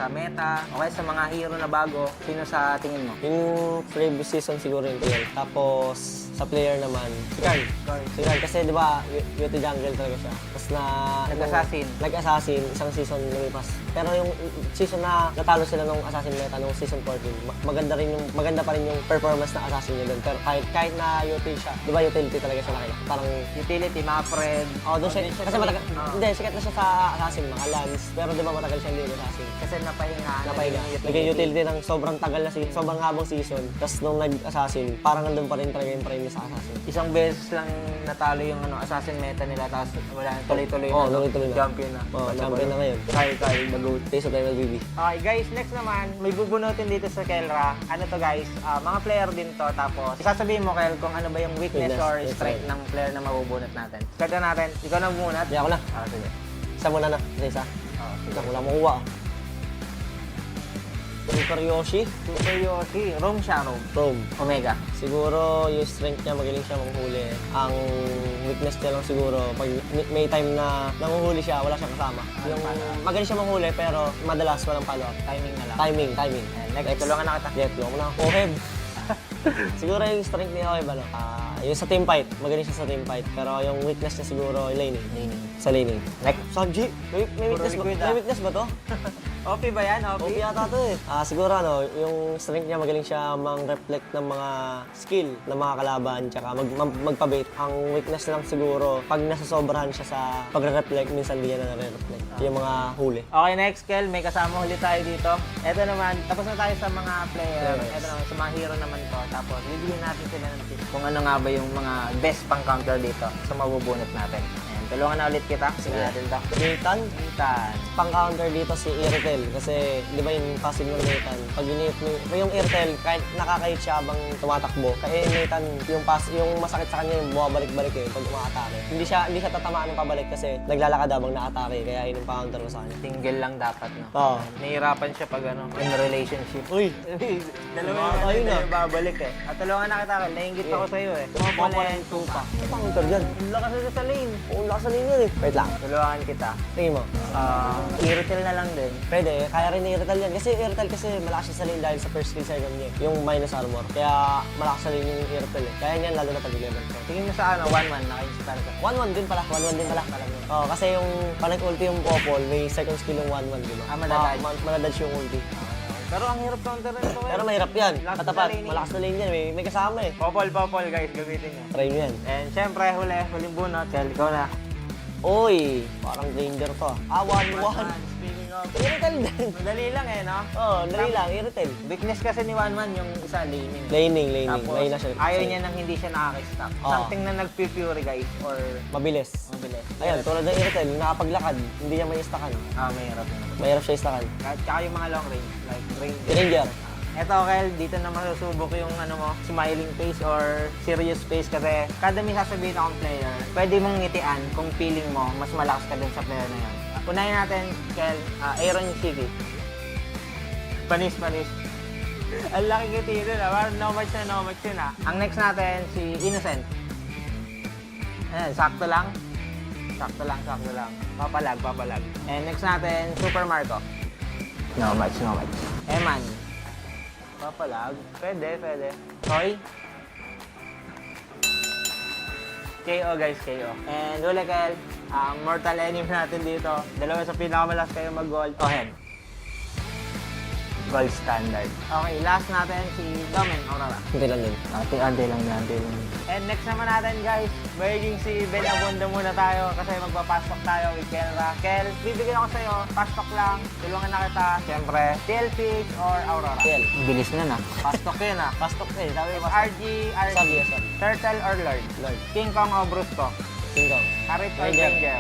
sa meta, o kaya sa mga hero na bago, sino sa tingin mo? Yung previous season siguro yung TL. Tapos, sa player naman, si Carl. Si Carl kasi di ba, UT jungle talaga siya. Tapos Nag-assassin. Nag-assassin, isang season lumipas. Pero yung season na natalo sila nung assassin meta, nung season 14, maganda pa rin yung performance na assassin niya doon. Pero kahit na UT siya, di ba utility talaga siya nakita? Parang Utility, mga friend. doon siya. Kasi matagal, hindi, sikat na siya sa assassin, mga lance. Pero di ba matagal siya hindi assassin? Kasi napahinga. Naging utility ng sobrang tagal na sobrang habang season. Tapos nung nag-assassin, parang nandun pa rin talaga yung prime niya sa assassin. Isang beses lang natalo yung assassin meta nila, tapos wala, tuloy-tuloy Oo, na. tuloy-tuloy na. Champion na. Champion na ngayon. Kyle, the GOAT. Taste of MLBB. Okay guys, next naman, may bubunutin dito sa Kelra. Ano to guys, mga player din to. Tapos, isasabihin mo Kel kung ano ba yung weakness or strength ng player na mabubunot natin. Kaya natin, ikaw na bumunot. Hindi ako na. Sige. Isa muna na. Isa. Sige. Wala makuha. Super Yoshi. Super Yoshi. Rome siya, Rome. Omega. Siguro yung strength niya, magaling siya manghuli. Ang weakness niya lang siguro, pag may time na nanguhuli siya, wala siyang kasama. Yung magaling siya manghuli, pero madalas walang follow-up. Timing na lang. Timing. Next, tulungan na kita. Yeah, tulungan ko na. Oheb. Siguro yung strength niya, Oheb, yung sa team fight, magaling siya sa team fight. Pero yung weakness niya siguro, laning. Sa laning. Next. Sanji, may weakness ba to? OP ba yan? OP? OP yata to eh. Siguro yung strength niya magaling siya mang-reflect ng mga skill ng mga kalaban tsaka magpa-bait. Ang weakness lang siguro, pag nasasobrahan siya sa pagre-reflect, minsan di niya na nare-reflect. Yung mga huli. Okay, next, Kel. May kasama ulit tayo dito. Ito naman, tapos na tayo sa mga player. Ito naman, sa mga hero naman to. Tapos, bibigyan natin sila ng tips kung ano nga ba yung mga best pang-counter dito sa mabubunot natin. Ayan, tulungan na ulit kita. Sige natin to. Nathan, pang-counter dito si Irtel. Kasi, di ba yung passive ng Nathan? Pag inip mo, yung Irtel, kahit nakakahit siya habang tumatakbo, kaya Nathan, yung masakit sa kanya yung bumabalik-balik eh, pag umaatake. Hindi siya tatamaan ng pabalik kasi naglalakad habang naatake, kaya yun yung pang-counter ko sa kanya. Single lang dapat, no? Oo. Nahihirapan siya pag in relationship. Uy! Dalawa yung babalik eh. At tulungan na kita, Kel. Nainggit ako sa'yo eh. Pumapala yung tupa. Ano pang-counter dyan? Ang lakas na sa lane. Oo, lakas na linya eh. Wait lang. Tulungan kita. Tingin mo. Irritil na lang din. Pwede, kaya rin ni Irtal yan. Kasi Irtal kasi malakas siya sa lane dahil sa first skill sa niya. Yung minus armor. Kaya malakas sa lane yung Irtal eh. Kaya niyan lalo na pag level 4. Tingin mo sa 1-1, naka-install ka. 1-1 din pala. 1-1 din pala. Oo, kasi yung panag-ulti yung Popol, may second skill yung 1-1, di ba? Madadodge. Madadodge yung ulti. Pero ang hirap counter rin ito. Pero mahirap yan. Lakas Katapat, na lane eh. malakas na lane yan. May kasama eh. Popol guys, gamitin nyo. Try mo yan. And syempre, huling bunot. Kel, ikaw na. Uy, parang danger to. 1-1. Speaking of, Irtal din. madali lang eh, no? Oo, dali lang. Irtal. Weakness kasi ni 1-1 yung isa, laning. Laning. Tapos, Lane na siya. ayaw niya nang hindi siya nakaka-stop. Oo. Something na nag-pure guys, or Mabilis. mabilis. Ayan, tulad ng Irtal, nakapaglakad, hindi niya may istakan. Mahirap yun. Mahirap siya istakan. Tsaka yung mga long range, like range. Ranger. Eto, Kel, dito na masusubok yung smiling face or serious face kasi kada may sasabihin akong player, pwede mong ngitian kung feeling mo mas malakas ka dun sa player na yun. Unahin natin, Kel, Aaron Shiki. Panis. Ang laki ngiti dun, parang no match yun. Ang next natin, si Innocent. Ayan, sakto lang. Papalag. And next natin, Super Marco. No match. Eman. Papalag. Pwede. Hoy. KO guys, KO. And huli, Kel, mortal enemy natin dito. Dalawa sa pinakamalakas kayo mag-gold. Ohen. Gold standard. Okay, last natin si Domen Aurora. Hindi lang din. Ante lang. And next naman natin guys, magiging si Ben Abonda muna tayo kasi magpapastok tayo with Kelra. Kel, bibigyan ako sa'yo, pastok lang, tulungan na kita. Siyempre, TL Peach or Aurora? TL. Bilis na na. Pastok yun ah. Pastok eh. Sabi mo. RG. Sabi. Turtle or Lord? Lord. King Kong o Brusco? King Kong. Harit or Ranger. Ranger?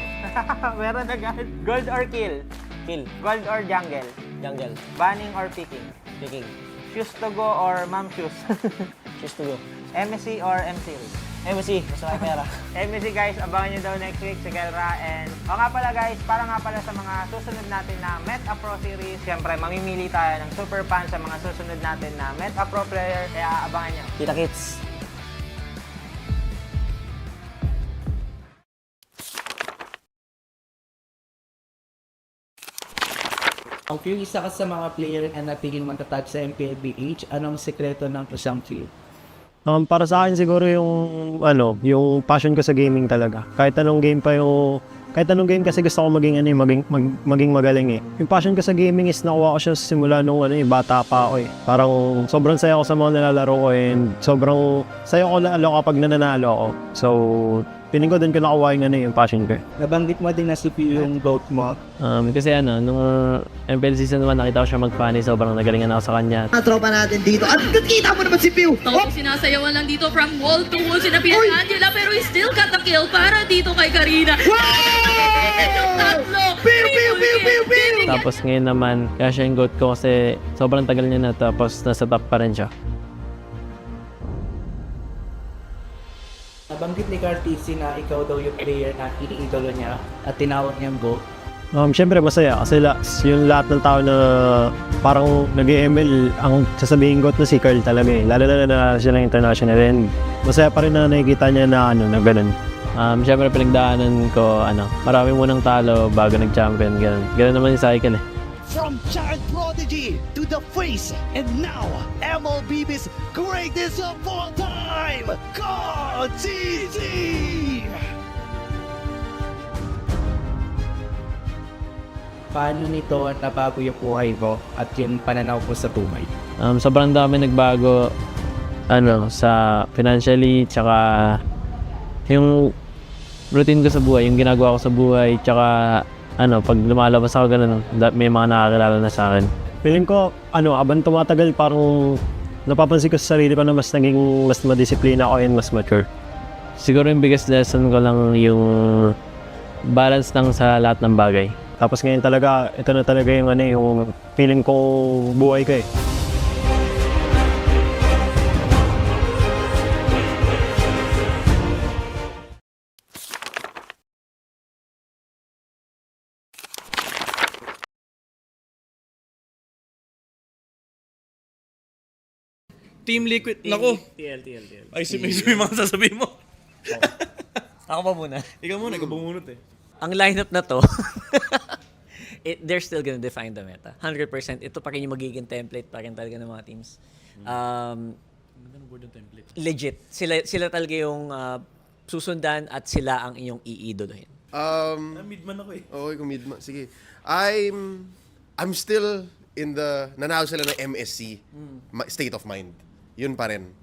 Meron agad. Gold or kill? Kill. Gold or jungle? Jungle. Banning or picking? Picking. Shoes to go or mom shoes? Choose to go. MSC or M-Series? MSC. Basta may pera. MSC guys, abangan nyo daw next week si Kelra. And nga pala guys, para nga pala sa mga susunod natin na Meta Pro Series, siyempre mamimili tayo ng super fan sa mga susunod natin na Meta Pro player. Kaya abangan nyo. Kita kits. Kung isa ka sa mga player na natigil matatag sa MPLBH, anong sekreto ng isang team? Para sa akin siguro yung passion ko sa gaming talaga. Kahit anong game kasi gusto ko maging magaling eh. Yung passion ko sa gaming is nakuha ko siya simula nung bata pa ako eh. Parang sobrang saya ko sa mga nilalaro ko and sobrang saya ko lalo kapag nananalo ako. So, piling ko din ko nakuha yung passion ko eh. Nabanggit mo din na CPU yung GOAT mo. Kasi nung MPL season 1 nakita ko siya mag-funny, sobrang nagalingan ako sa kanya. Ang tropa natin dito. At nakita mo naman si Pew. Tapos sinasayawan lang dito from wall to wall. Sinabihan ni Angela pero he still got the kill para dito kay Karina. Tatlo! Pew! Tapos ngayon naman, kaya siya yung GOAT ko kasi sobrang tagal niya na tapos nasa top pa rin siya. Nabanggit ni Cartesi na ikaw daw yung player na iniidolo niya at tinawag niyang GOAT. Siyempre masaya kasi yung lahat ng tao na parang nag-ML, ang sasabihin ko na si Carl talaga eh. Lalo na siya ng international and masaya pa rin na nakikita niya na ganun. Siyempre pinagdaanan ko, marami munang talo bago nag-champion, ganun. Ganun naman yung cycle eh. From child prodigy to the face, and now MLB's greatest of all time, GOAT! Paano nito at nabago yung buhay mo at yung pananaw mo sa buhay? Sobrang dami nagbago sa financially, tsaka yung routine ko sa buhay, yung ginagawa ko sa buhay, tsaka pag lumalabas ako ganun, may mga nakakilala na sa akin. Feeling ko, habang tumatagal, parang napapansin ko sa sarili ko na mas madisiplina ako and mas mature. Siguro yung biggest lesson ko lang yung balance lang sa lahat ng bagay. Tapos ngayon talaga, ito na talaga yung feeling ko buhay ko eh. Team Liquid. Nako. TL. Ay, may mga sasabihin mo. Ako pa muna. Ikaw muna, ikaw bumunot eh. Ang lineup na to, they're still gonna define the meta. 100%. Ito pa rin yung magiging template pa rin talaga ng mga teams. Legit. Sila talaga yung susundan at sila ang inyong iidolohin. Midman ako eh. Okay, kung midman. Sige. I'm still in the nanalo sila ng MSC state of mind. Yun pa rin.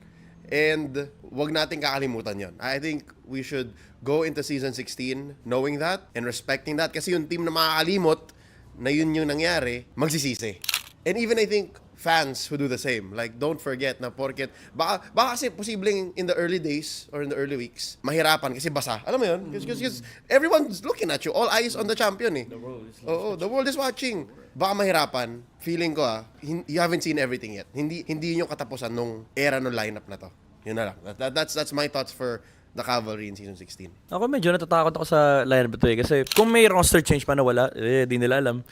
And wag nating kakalimutan yon. I think we should go into season 16 knowing that and respecting that. Kasi yung team na makakalimot na yun yung nangyari, magsisisi. And even I think fans who do the same. Like, don't forget na porket, baka kasi posibleng in the early days or in the early weeks, mahirapan kasi basa. Alam mo yun? Because everyone's looking at you. All eyes on the champion eh. The world is watching. Baka mahirapan. Feeling ko you haven't seen everything yet. Hindi yun yung katapusan nung era ng lineup na to. Yun na lang. That's my thoughts for the Cavalry in Season 16. Ako medyo natatakot ako sa lineup ito eh. Kasi kung may roster change pa na wala, di nila alam.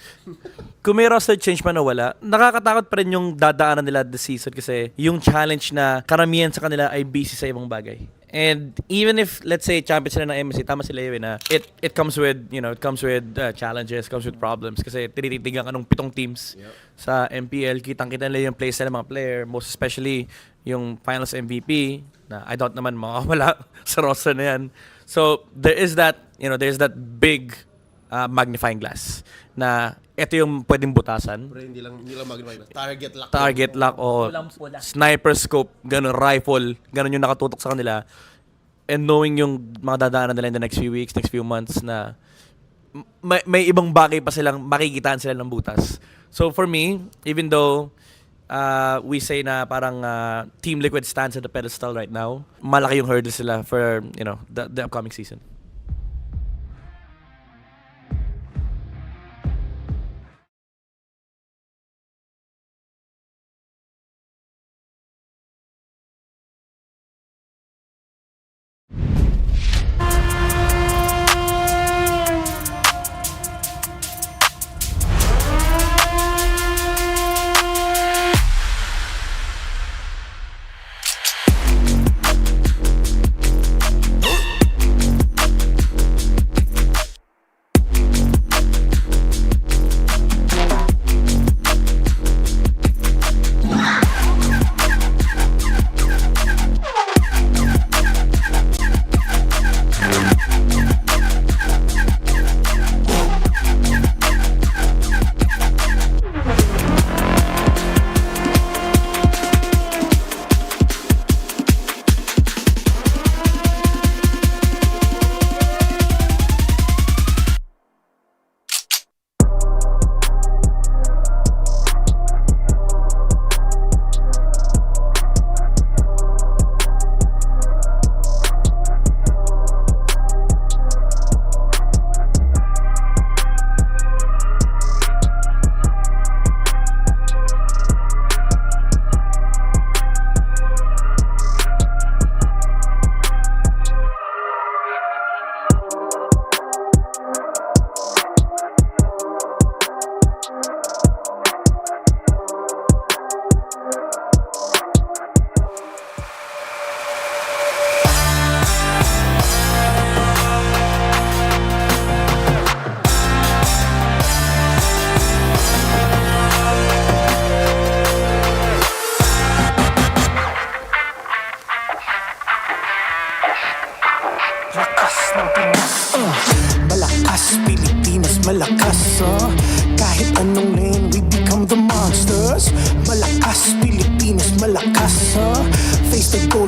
Kung may roster change pa na wala, nakakatakot pa rin yung dadaanan nila this season kasi yung challenge na karamihan sa kanila ay busy sa ibang bagay. And even if, let's say, champion sila ng MSC, tama sila yun na it comes with, challenges, comes with problems. Kasi tinititigan ka nung 7 teams sa MPL, kitang-kita nila yung playstyle ng mga player, most especially yung finals MVP, na I doubt naman makakawala sa roster na yan. So, there is that big magnifying glass na ito yung pwedeng butasan. Pero hindi lang magnifying glass. Target lock o sniper scope, ganun, rifle, ganun yung nakatutok sa kanila. And knowing yung mga dadaanan nila in the next few weeks, next few months na may ibang bagay pa silang makikitaan sila ng butas. So for me, even though we say na parang Team Liquid stands at the pedestal right now, malaki yung hurdle sila for the upcoming season.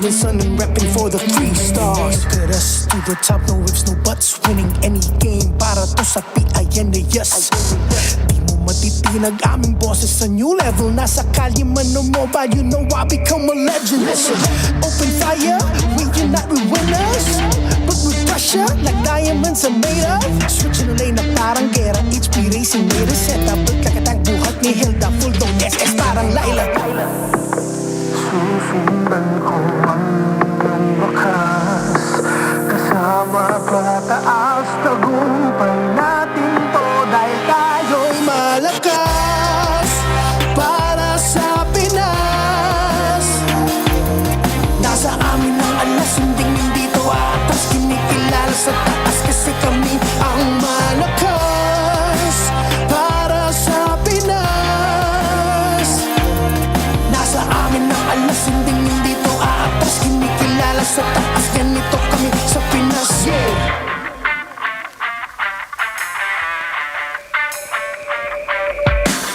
golden sun and repping for the 3 stars. Look at us, to the top, no ifs, no buts. Winning any game para to sa PINAS. Di mo matitinag aming boses sa new level. Nasa kalye man o mobile, you know I become a legend. Listen, open fire, we unite, we winners. But with pressure, like diamonds are made of. Switching the lane na parang gera. HP Racing made a setup. Pagkakatang buhat ni Hilda, full dome SS parang Laila. Susundan ko ang iyong bakas. Kasama pataas, tagumpay natin to. Dahil tayo'y malakas para sa Pinas. Nasa amin ang alas, hindi to atas. Kinikilala sa taas kasi kami ang malakas para sa Pinas. Nasa amin ang alas, hindi to atas. Kinikilala sa taas, ganito kami sa Pinas. Yeah!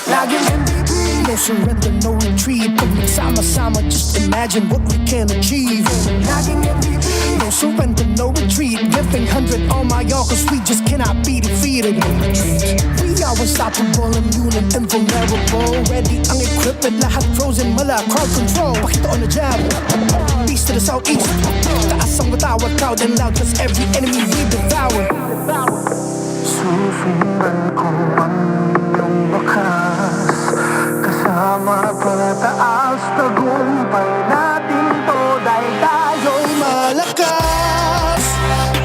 Laging MVP, no surrender, no retreat. Pag nagsama-sama, just imagine what we can achieve. Laging MVP, no surrender, no retreat. Giving 100 on my all, cause we just cannot be defeated. We are unstoppable, immune and invulnerable. Ready ang equipment, lahat frozen, mala, crowd control. Pakita on the jab, east to the southeast. Taas ang matawad, proud and loud, cause every enemy we devour. Susundan ko ang iyong bakas. Kasama pataas, tagumpay natin to. Dahil tayo'y malakas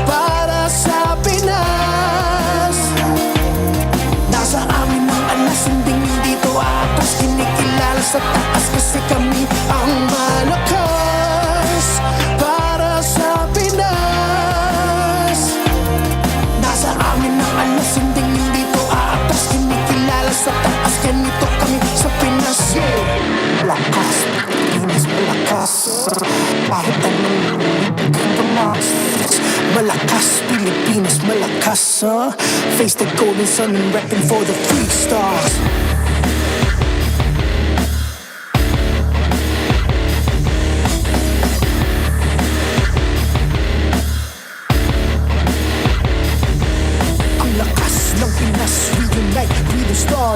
para sa Pinas. Nasa amin ang alas, hindi to atas. Kinikilala sa taas kasi kami ang malakas para sa Pinas. Nasa amin ang alas, hindi to atas. Kinikilala sa taas, ganito kami sa Pinas. Yeah! Malakas, Pinas, malakas. Kahit anong tumas. Malakas, Pilipinas, malakas, Face the golden sun and repping for the 3 stars.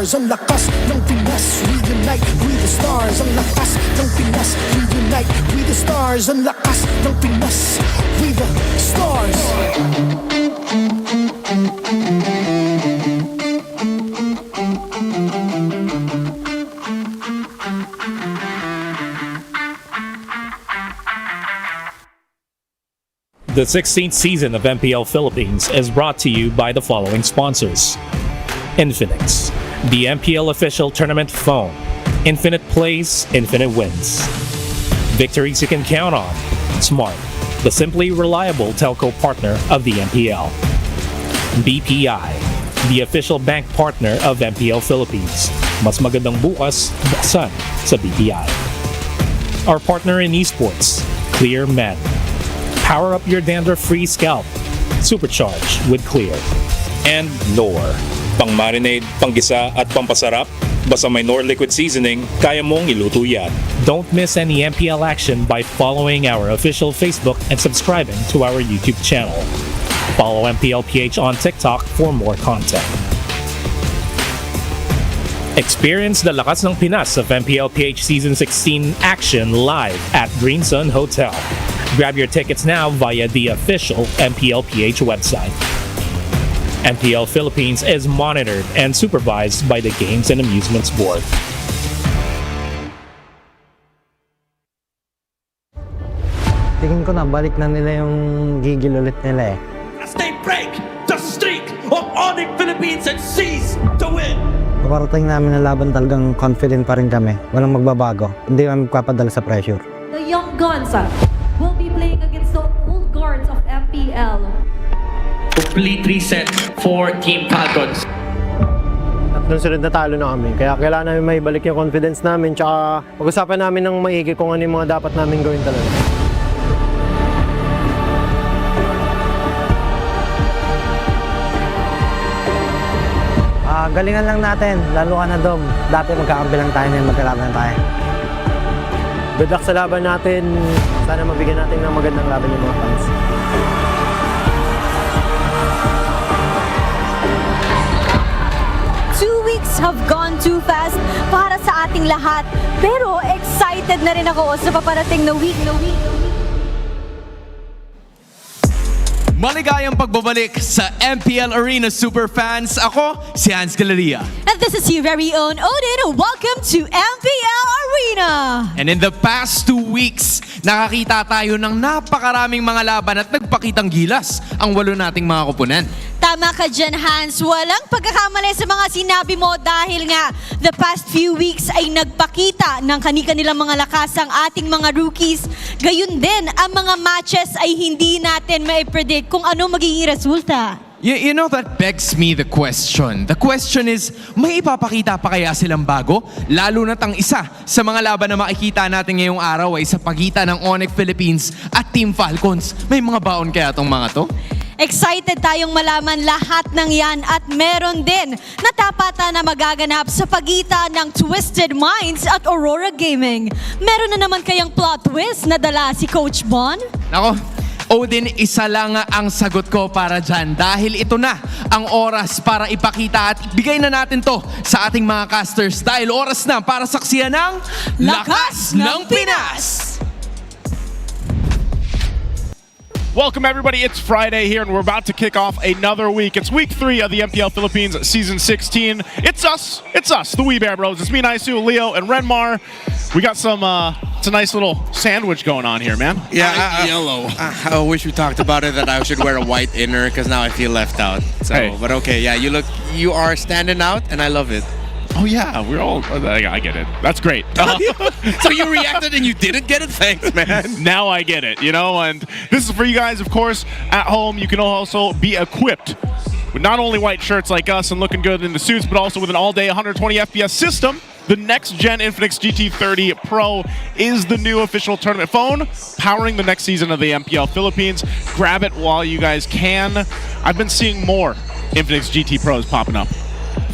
Ang lakas ng Pinas, reunite with the stars. Ang lakas ng Pinas, reunite with the stars. Ang lakas ng Pinas, with the stars. The 16th season of MPL Philippines is brought to you by the following sponsors. Infinix, the MPL official tournament phone. Infinite plays, infinite wins. Victories you can count on. Smart, the simply reliable telco partner of the MPL. BPI, the official bank partner of MPL Philippines. Mas magandang bukas, buksan sa BPI. Our partner in esports, Clear Men. Power up your dandruff-free scalp. Supercharge with Clear. And Nor. Pang-marinade, panggisa at pampasarap, basta may Nor liquid seasoning, kaya mong iluto yan. Don't miss any MPL action by following our official Facebook and subscribing to our YouTube channel. Follow MPL PH on TikTok for more content. Experience the lakas ng Pinas of MPL PH Season 16 action live at Green Sun Hotel. Grab your tickets now via the official MPL PH website. MPL Philippines is monitored and supervised by the Games and Amusements Board. Tingin ko na balik na nila yung gigil ulit nila eh. As they break the streak of ONIC Philippines and seize the win. Kaparating namin na laban, talagang confident pa rin kami. Walang magbabago. Hindi kami magpapadala sa pressure. The young guns will be playing against the old guards of MPL. Complete reset for Team Falcons. Tatlong sunod na talo na kami. Kaya kailangan namin maibalik yung confidence namin. Tsaka pag-usapan namin ng maigi kung ano yung mga dapat namin gawin talaga. Galingan lang natin. Lalo ka na, Dom. Dati magkakampi lang tayo ngayon, magkalaban tayo. Good luck sa laban natin. Sana mabigyan natin ng magandang laban yung mga fans. Weeks have gone too fast para sa ating lahat. Pero excited na rin ako sa paparating na week. Maligayang pagbabalik sa MPL Arena Superfans. Ako, si Hans Galeria. And this is your very own Odin. Welcome to MPL Arena. And in the past 2 weeks, nakakita tayo ng napakaraming mga laban at nagpakitang gilas ang 8 nating mga koponan. Tama ka dyan, Hans. Walang pagkakamali sa mga sinabi mo dahil nga the past few weeks ay nagpakita ng kani-kanilang mga lakas ang ating mga rookies. Gayun din, ang mga matches ay hindi natin mai-predict kung ano magiging resulta. You know, that begs me the question. The question is, may ipapakita pa kaya silang bago? Lalo na't ang isa sa mga laban na makikita natin ngayong araw ay sa pagitan ng ONIC Philippines at Team Falcons. May mga baon kaya tong mga to? Excited tayong malaman lahat ng yan at meron din na tapatan na magaganap sa pagitan ng Twisted Minds at Aurora Gaming. Meron na naman kayang plot twist na dala si Coach Bon? Nako, Odin, isa lang ang sagot ko para dyan dahil ito na ang oras para ipakita at ibigay na natin to sa ating mga casters dahil oras na para saksiyan ng Lakas ng Pinas! Welcome everybody, it's Friday here and we're about to kick off another week. It's week 3 of the MPL Philippines Season 16. It's us, the Wee Bear Bros. It's me, Naisu, Leo, and Renmar. We got some, it's a nice little sandwich going on here, man. Yeah, yellow. I wish we talked about it that I should wear a white inner because now I feel left out. So, Hey. But okay, yeah, you are standing out and I love it. Oh yeah, we're all, I get it. That's great. So you reacted and you didn't get it? Thanks, man. Now I get it, you know, and this is for you guys, of course, at home. You can also be equipped with not only white shirts like us and looking good in the suits, but also with an all-day 120 FPS system. The next-gen Infinix GT30 Pro is the new official tournament phone, powering the next season of the MPL Philippines. Grab it while you guys can. I've been seeing more Infinix GT Pros popping up.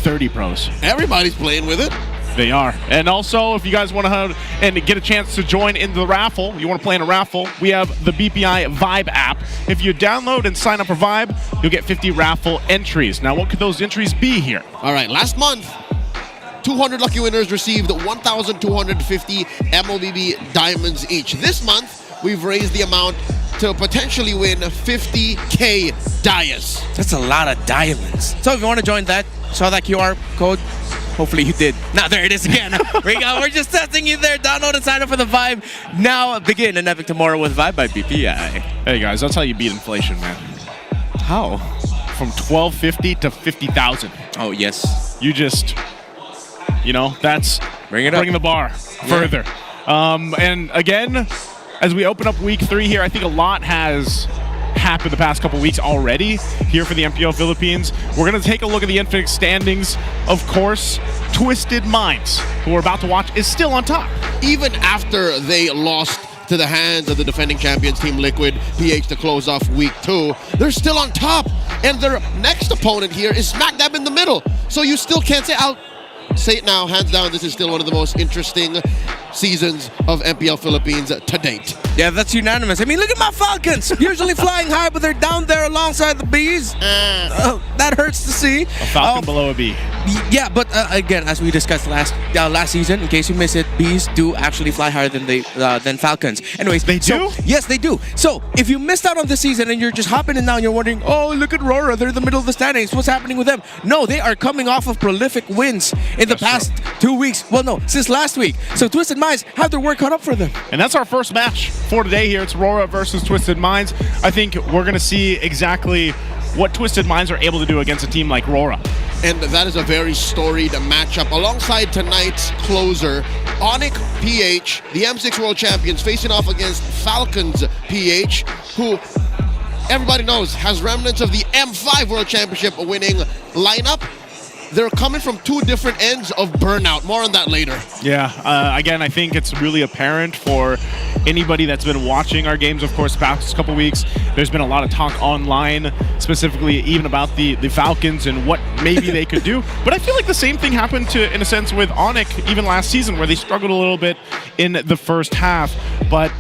30 Pros. Everybody's playing with it. They are. And also, if you guys want to and get a chance to join in the raffle, you want to play in a raffle, we have the BPI Vibe app. If you download and sign up for Vibe, you'll get 50 raffle entries. Now, what could those entries be here? All right, last month, 200 lucky winners received 1,250 MLBB diamonds each. This month, we've raised the amount to potentially win 50K dias. That's a lot of diamonds. So if you want to join that, saw that QR code, hopefully you did. Now there it is again. We're just testing you there. Download and sign up for the Vibe. Now begin an epic tomorrow with Vibe by BPI. Hey guys, that's how you beat inflation, man. How? From 1,250 to 50,000. Oh, yes. You just, you know, that's bringing the bar further. And again, as we open up week 3 here, I think a lot has happened the past couple weeks already here for the MPL Philippines. We're going to take a look at the Infinix standings. Of course, Twisted Minds, who we're about to watch, is still on top. Even after they lost to the hands of the defending champions, Team Liquid, PH, to close off week 2, they're still on top. And their next opponent here is smack dab in the middle. So you still can't say, I'll say it now, hands down, this is still one of the most interesting seasons of MPL Philippines to date. Yeah, that's unanimous. I mean, look at my Falcons. Usually flying high, but they're down there alongside the Bees. That hurts to see. A Falcon below a Bee. Yeah, but again, as we discussed last season, in case you missed it, Bees do actually fly higher than Falcons. Anyways, they do? Yes, they do. So if you missed out on this season and you're just hopping in now and you're wondering, oh, look at RORA, they're in the middle of the standings. What's happening with them? No, they are coming off of prolific wins in the past 2 weeks. Well, no, since last week. So Twisted Minds have their work cut up for them. And that's our first match for today here. It's RORA versus Twisted Minds. I think we're going to see exactly what Twisted Minds are able to do against a team like RORA. And that is a very storied matchup. Alongside tonight's closer, ONIC PH, the M6 World Champions, facing off against Falcons PH, who everybody knows has remnants of the M5 World Championship winning lineup. They're coming from 2 different ends of burnout. More on that later. Yeah, again, I think it's really apparent for anybody that's been watching our games, of course, past couple weeks, there's been a lot of talk online, specifically even about the Falcons and what maybe they could do. But I feel like the same thing happened in a sense with ONIC even last season, where they struggled a little bit in the first half. But,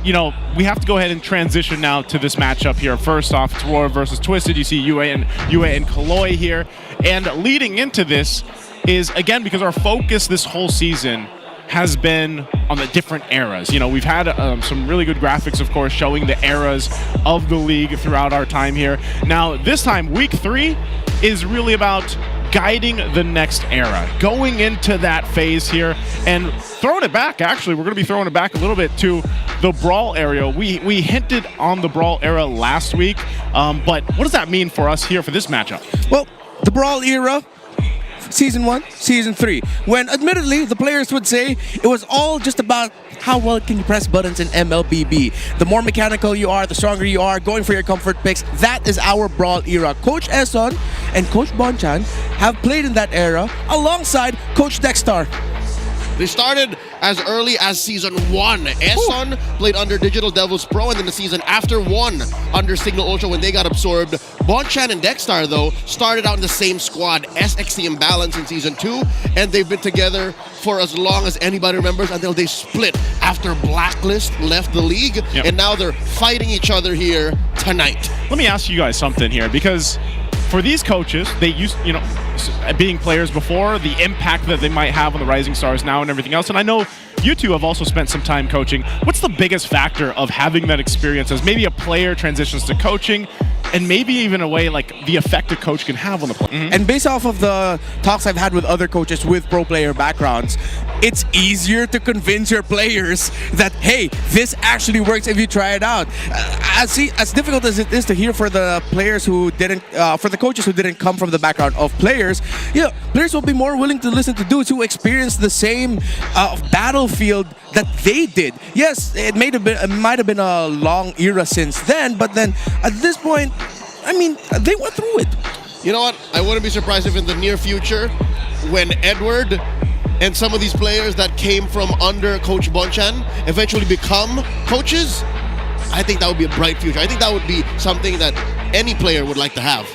we have to go ahead and transition now to this matchup here. First off, it's RORA versus Twisted. You see UA and Kaloy here. And leading into this is, again, because our focus this whole season has been on the different eras. We've had some really good graphics, of course, showing the eras of the league throughout our time here. Now, this time, week 3 is really about guiding the next era, going into that phase here and throwing it back. Actually, we're going to be throwing it back a little bit to the Brawl area. We hinted on the Brawl era last week, but what does that mean for us here for this matchup? Well, the Brawl era, Season 1, Season 3, when admittedly the players would say it was all just about how well can you press buttons in MLBB. The more mechanical you are, the stronger you are, going for your comfort picks. That is our Brawl era. Coach Eson and Coach Bonchan have played in that era alongside Coach Dextar. They started as early as Season 1. Eson played under Digital Devils Pro, and then the season after 1 under Signal Ultra when they got absorbed. Bonchan and Dextar, though, started out in the same squad, S16 Balance in Season 2, and they've been together for as long as anybody remembers until they split after Blacklist left the league, and now they're fighting each other here tonight. Let me ask you guys something here, because for these coaches, they used, being players before, the impact that they might have on the Rising Stars now and everything else. And I know you two have also spent some time coaching. What's the biggest factor of having that experience as maybe a player transitions to coaching, and maybe even a way like the effect a coach can have on the player? And based off of the talks I've had with other coaches with pro player backgrounds, it's easier to convince your players that, hey, this actually works if you try it out. As difficult as it is to hear for the players who didn't, for the coaches who didn't come from the background of players, players will be more willing to listen to dudes who experienced the same battlefield that they did. Yes, it might have been a long era since then, but then at this point, I mean, they went through it. You know what? I wouldn't be surprised if in the near future, when Edward and some of these players that came from under Coach Bonchan eventually become coaches, I think that would be a bright future. I think that would be something that any player would like to have.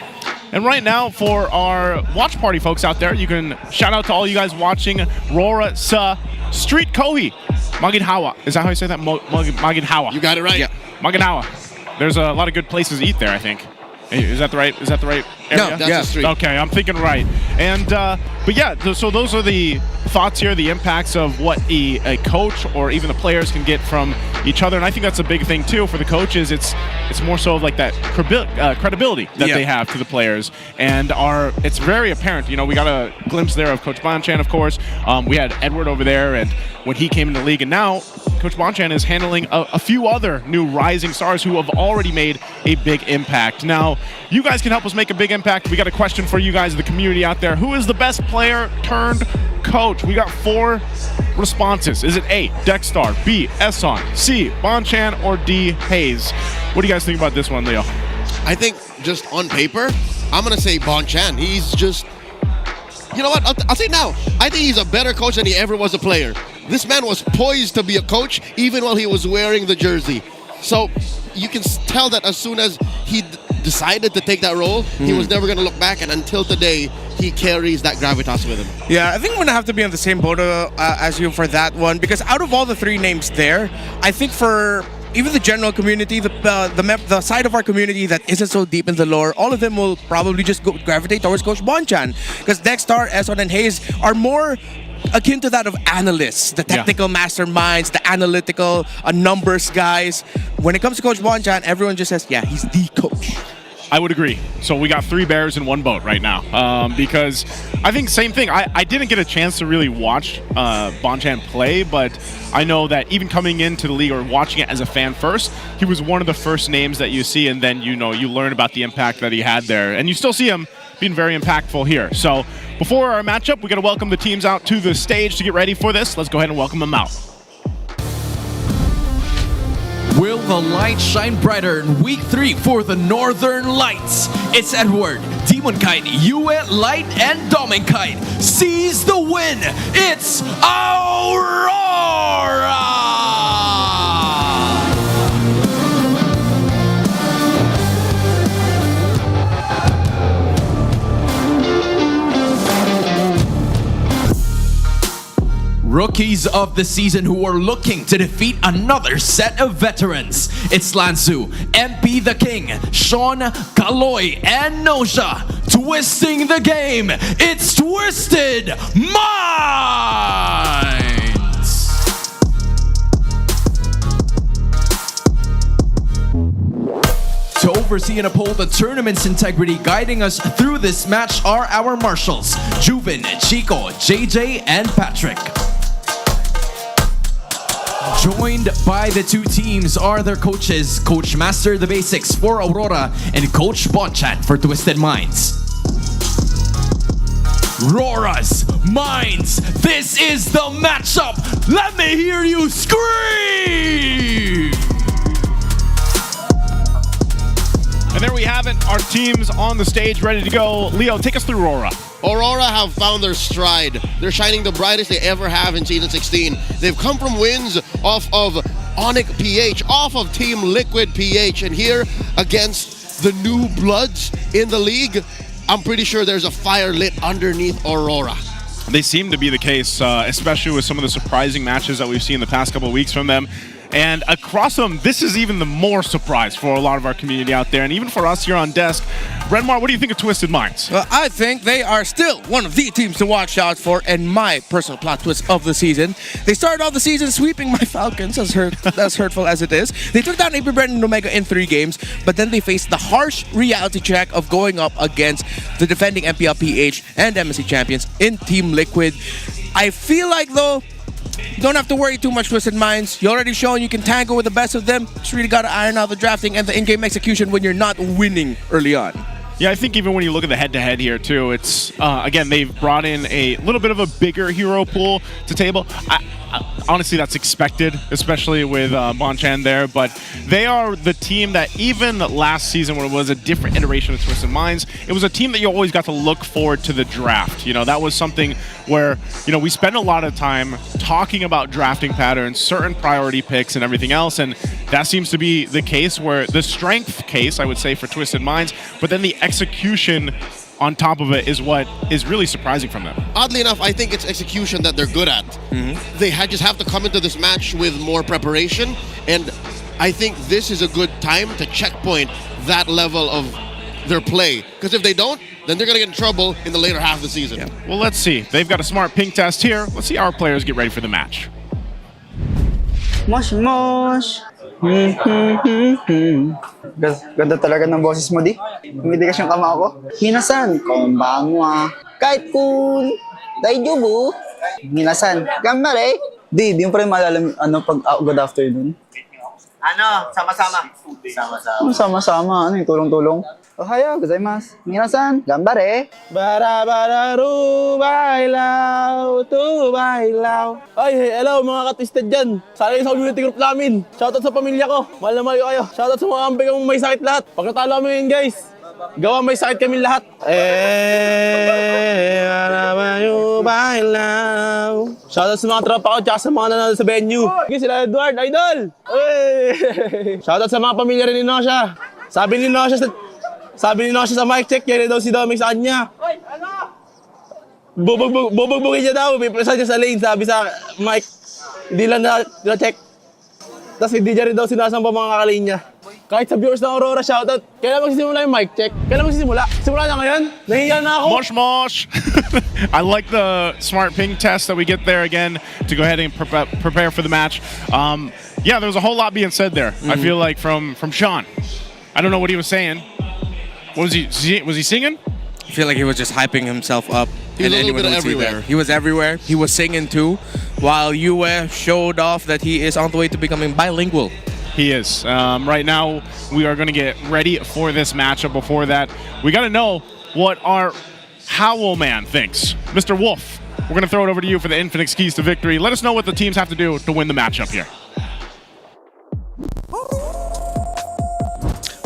And right now, for our watch party folks out there, you can shout out to all you guys watching RORA sa Street Kohi. Maginhawa. Is that how you say that? Maginhawa. You got it right. Yeah. Maginhawa. There's a lot of good places to eat there, I think. Is that the right area? No, that's the street. Okay, I'm thinking right. And but yeah, so those are the thoughts here, the impacts of what a coach or even the players can get from each other. And I think that's a big thing too for the coaches. It's more so of like that credibility that they have to the players, and it's very apparent. We got a glimpse there of Coach Bonchan, of course. We had Edward over there, and when he came into the league, and now Coach Bonchan is handling a few other new rising stars who have already made a big impact. Now, you guys can help us make a big impact. We got a question for you guys, the community out there. Who is the best player turned coach? We got 4 responses. Is it A, Dextar, B, Eson, C, Bonchan, or D, Hayes? What do you guys think about this one, Leo? I think just on paper, I'm going to say Bonchan. He's just, you know what? I'll say it now. I think he's a better coach than he ever was a player. This man was poised to be a coach even while he was wearing the jersey. So you can tell that as soon as he decided to take that role, he was never going to look back, and until today, he carries that gravitas with him. Yeah, I think I'm going to have to be on the same boat as you for that one, because out of all the 3 names there, I think for even the general community, the side of our community that isn't so deep in the lore, all of them will probably just gravitate towards Coach Bonchan, because Dextar, Eson, and Hayes are more akin to that of analysts, the technical masterminds, the analytical numbers guys. When it comes to Coach Bonchan, everyone just says, yeah, he's the coach. I would agree. So we got 3 bears in one boat right now, because I think same thing. I didn't get a chance to really watch Bonchan play, but I know that even coming into the league or watching it as a fan first, he was one of the first names that you see, and then you learn about the impact that he had there, and you still see him being very impactful here. So before our matchup, we got to welcome the teams out to the stage to get ready for this. Let's go ahead and welcome them out. Will the light shine brighter in week 3 for the Northern Lights? It's Edward, Demon Kite, Yue Light, and Domin Kite. Seize the win! It's Aurora! rookies of the season who are looking to defeat another set of veterans. It's Lanzu, MP the King, Sean, Kaloy, and Nosha twisting the game. It's Twisted Minds! To oversee and uphold the tournament's integrity, guiding us through this match are our marshals, Juven, Chico, JJ, and Patrick. Joined by the two teams are their coaches, Coach Master the Basics for Aurora and Coach Bonchan for Twisted Minds. RORA's Minds, this is the matchup! Let me hear you scream! And there we have it, our teams on the stage ready to go. Leo, take us through Aurora. Aurora have found their stride. They're shining the brightest they ever have in Season 16. They've come from wins off of ONIC PH, off of Team Liquid PH, and here against the new bloods in the league, I'm pretty sure there's a fire lit underneath Aurora. They seem to be the case, especially with some of the surprising matches that we've seen the past couple of weeks from them. And across them, this is even the more surprise for a lot of our community out there, and even for us here on desk. Renmar, what do you think of Twisted Minds? Well, I think they are still one of the teams to watch out for, and my personal plot twist of the season. They started off the season sweeping my Falcons, as hurtful as it is. They took down AP Brendan and Omega in 3 games, but then they faced the harsh reality check of going up against the defending MPL PH and MSC champions in Team Liquid. I feel like, though, you don't have to worry too much, Twisted Minds. You already shown you can tangle with the best of them. Just really got to iron out the drafting and the in-game execution when you're not winning early on. Yeah, I think even when you look at the head-to-head here, too, it's, again, they've brought in a little bit of a bigger hero pool to table. Honestly, that's expected, especially with Bonchan there, but they are the team that even last season when it was a different iteration of Twisted Minds, it was a team that you always got to look forward to the draft. You know, that was something where, you know, we spend a lot of time talking about drafting patterns, certain priority picks and everything else, and that seems to be the case where the strength case, I would say, for Twisted Minds, but then the execution on top of it is what is really surprising from them. Oddly enough, I think it's execution that they're good at. They just have to come into this match with more preparation, and I think this is a good time to checkpoint that level of their play. Because if they don't, then they're going to get in trouble in the later half of the season. Yeah. Well, let's see. They've got a smart ping test here. Let's see our players get ready for the match. Mosh, mosh. Ganda talaga ng boses mo, di? Umidigas yung kama ko. Minasan, konbanwa. Kahit kun, daijubu. Minasan, gambare. Di yung pa rin maalala, pag good afternoon. Sama-sama. Sama-sama, yung tulong-tulong. Ohayo gozaimasu. Minasan, gambare. Bara-bara-ru, bailaw, tu bailaw. Ay, hello mga ka-twisted dyan. Sana sa community group namin. Shoutout sa pamilya ko. Mahal na mahal kayo. Shoutout sa mga kampi kong may sakit lahat. Pag natalo kami ngayon, guys, gawa may sakit kami lahat. Bara-bara-ru, bailaw. Shoutout sa mga tropa ko tsaka sa mga nanonood sa venue. Sige, sila Edward, idol. Shoutout sa mga pamilya rin ni Nosha. Sabi ni Nosha sa mic check, kaya daw si Doming sa kanya. Bubugbugin niya daw, may presa niya sa lane, sabi sa mic. Hindi lang na-check. Tapos hindi niya rin daw sinasampa mga kalane niya. Kahit sa viewers ng Aurora, shoutout. Kailan magsisimula yung mic check? Kailan magsisimula? Simula na ngayon? Nahiya na ako. Mosh, mosh! I like the smart ping test that we get there again to go ahead and prepare for the match. Yeah, there was a whole lot being said there. I feel like from Sean. I don't know what he was saying. Was he singing? I feel like he was just hyping himself up. He was a little bit everywhere. He was everywhere. He was singing too, while Yue showed off that he is on the way to becoming bilingual. He is. Right now, we are going to get ready for this matchup. Before that, we got to know what our Howl Man thinks. Mr. Wolf, we're going to throw it over to you for the Infinix keys to victory. Let us know what the teams have to do to win the matchup here.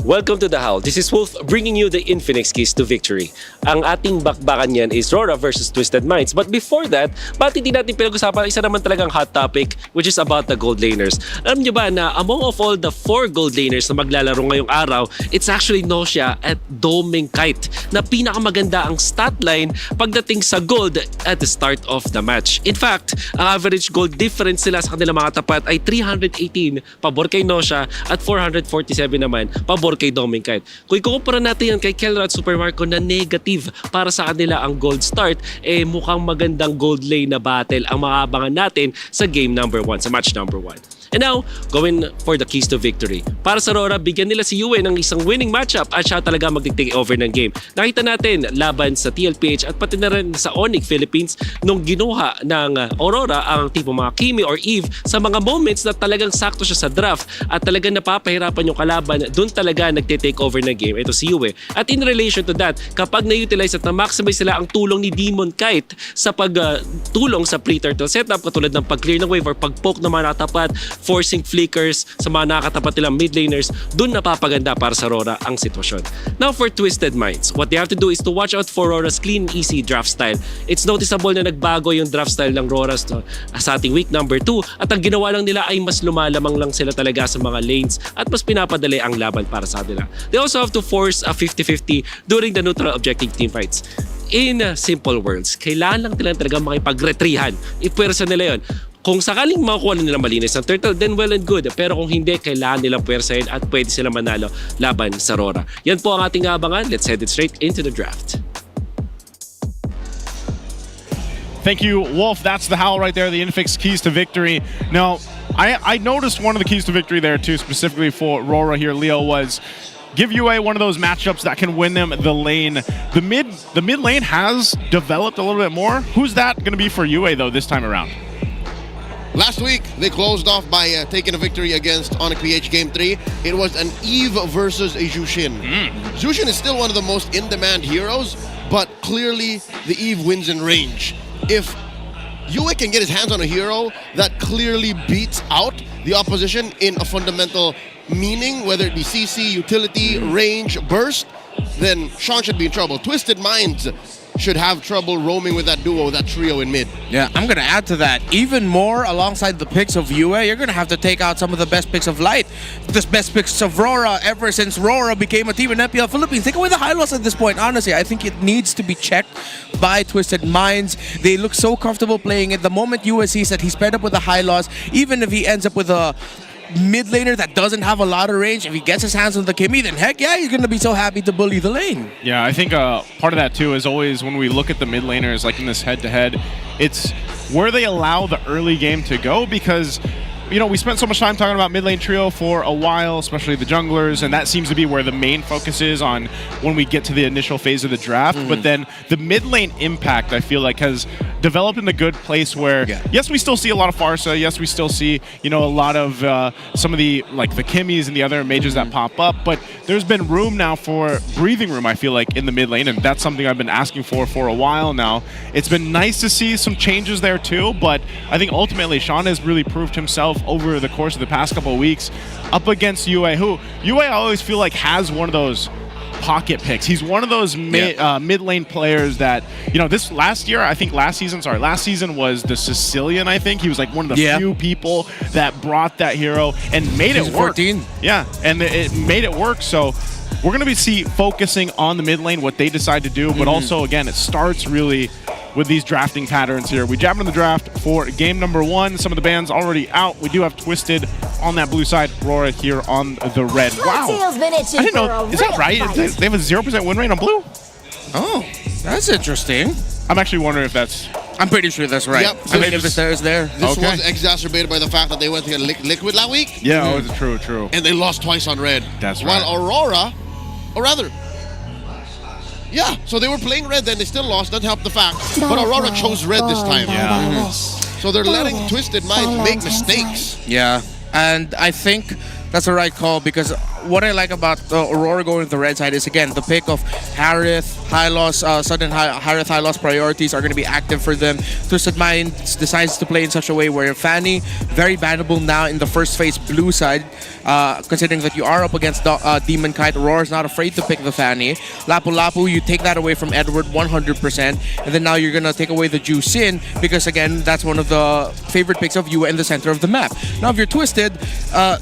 Welcome to The Howl. This is Wolf bringing you the Infinix keys to victory. Ang ating bakbakan yan is RORA versus Twisted Minds. But before that, ba't hindi natin pinag-usapan isa naman talagang hot topic which is about the gold laners. Alam nyo ba na among of all the 4 gold laners na maglalaro ngayong araw, it's actually Nosha at Doming Kite na pinakamaganda ang stat line pagdating sa gold at the start of the match. In fact, ang average gold difference nila sa kanilang mga tapat ay 318 pabor kay Nosha at 447 naman pabor kay Doming Kite. Kung ikukumpara natin yan kay Kelra at Super Marco na negative para sa kanila ang gold start, mukhang magandang gold lane na battle ang maabangan natin sa game number 1, sa match number 1. And now, going for the keys to victory. Para sa RORA, bigyan nila si Yue ng isang winning matchup at siya talaga mag-take over ng game. Nakita natin laban sa TLPH at pati na rin sa ONIC Philippines nung ginuha ng Aurora ang tipo mga Kimi or Eve sa mga moments na talagang sakto siya sa draft at talagang napapahirapan yung kalaban, doon talaga nagte-take over ng game. Ito si Yue. At in relation to that, kapag na-utilize at na-maximize sila ang tulong ni Demon Kite sa pagtulong sa pre-turtle setup, katulad ng pag-clear ng wave or pag-poke ng mga nakatapat, forcing flickers sa mga nakatapat nilang mid laners, dun napapaganda para sa RORA ang sitwasyon. Now for Twisted Minds, what they have to do is to watch out for RORA's clean, easy draft style. It's noticeable na nagbago yung draft style ng RORA sa ating week number 2 at ang ginawa lang nila ay mas lumalamang lang sila talaga sa mga lanes at mas pinapadali ang laban para sa kanila. They also have to force a 50-50 during the neutral objective team fights. In simple words, kailangan lang nila talaga makipag-retrihan. Ipwersa nila yon. Kung sakaling makuha nila malinis ng turtle, then well and good. Pero kung hindi, kailangan nilang puwersahin at pwede sila manalo laban sa RORA. Yan po ang ating abangan. Let's head it straight into the draft. Thank you, Wolf. That's the howl right there, the Infix keys to victory. Now, I noticed one of the keys to victory there too, specifically for RORA here, Leo, was give UA one of those matchups that can win them the lane. The mid lane has developed a little bit more. Who's that going to be for UA though this time around? Last week, they closed off by taking a victory against ONIC PH Game 3. It was an Eve versus a Jushin. Jushin is still one of the most in-demand heroes, but clearly the Eve wins in range. If Yue can get his hands on a hero that clearly beats out the opposition in a fundamental meaning, whether it be CC, utility, range, burst, then Sean should be in trouble. Twisted Minds should have trouble roaming with that duo, that trio in mid. Yeah, I'm going to add to that. Even more alongside the picks of Yue, you're going to have to take out some of the best picks of Light. The best picks of RORA ever since RORA became a team in MPL Philippines. Take away the high loss at this point. Honestly, I think it needs to be checked by Twisted Minds. They look so comfortable playing it. The moment Yue sees that he's paired up with a high loss, even if he ends up with a mid laner that doesn't have a lot of range, if he gets his hands on the Kimi, then heck yeah, he's going to be so happy to bully the lane. Yeah, I think part of that too is always when we look at the mid laners, like in this head-to-head, it's where they allow the early game to go, because you know, we spent so much time talking about mid lane trio for a while, especially the junglers, and that seems to be where the main focus is on when we get to the initial phase of the draft. But then the mid lane impact, I feel like, has developed in a good place where, yes, we still see a lot of Farsa, yes, we still see, you know, a lot of some of the, like the Kimmys and the other mages that pop up, but there's been room now for breathing room, I feel like, in the mid lane, and that's something I've been asking for a while now. It's been nice to see some changes there too, but I think ultimately Sean has really proved himself over the course of the past couple of weeks up against Yue, who Yue I always feel like has one of those pocket picks. He's one of those mid lane players that, you know, last season was the Sicilian, I think. He was like one of the few people that brought that hero and made it work. 14. Yeah, and it made it work. So we're going to be focusing on the mid lane, what they decide to do, but also, again, it starts really with these drafting patterns here. We jab into the draft for game number 1. Some of the bans already out. We do have Twisted on that blue side, RORA here on the red. Wow. I didn't know. Is that right? They have a 0% win rate on blue? Oh, that's interesting. I'm actually wondering if that's... I'm pretty sure that's right. Yep. I mean, if it's there. This was exacerbated by the fact that they went to get Liquid last week. Yeah, it's true. And they lost twice on red. That's right. While Aurora, or rather, yeah, so they were playing red, then they still lost. Doesn't help the fact. But Aurora chose red this time. Yeah. So they're letting Twisted Minds make mistakes. Yeah, and I think that's the right call, because what I like about Aurora going to the red side is, again, the pick of Harith, high loss, sudden Harith high loss priorities are going to be active for them. Twisted Minds decides to play in such a way where Fanny, very bannable now in the first phase blue side, considering that you are up against Demon Kite. Aurora's not afraid to pick the Fanny. Lapu Lapu, you take that away from Edward 100%, and then now you're going to take away the Juicin because, again, that's one of the favorite picks of you in the center of the map. Now, if you're Twisted,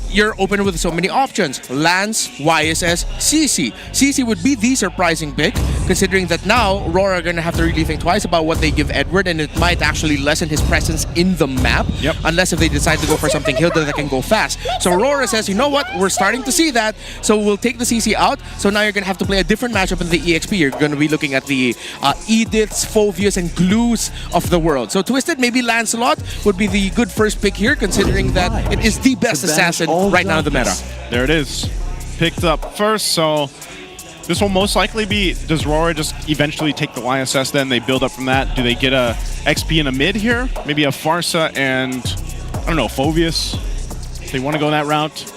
you're open with so many options. Lance, YSS, CC. CC would be the surprising pick, considering that now Aurora are going to have to really think twice about what they give Edward, and it might actually lessen his presence in the map, unless if they decide to go for something Hilda that can go fast. So Aurora says, you know what, we're starting to see that, so we'll take the CC out. So now you're going to have to play a different matchup in the EXP. You're going to be looking at the Ediths, Phovius, and Glues of the world. So Twisted, maybe Lancelot would be the good first pick here, considering that it is the best assassin right now in the meta. There it is. Picked up first, so this will most likely be, does RORA just eventually take the YSS then? They build up from that. Do they get a XP in a mid here? Maybe a Farsa and, I don't know, Phovius? They want to go that route?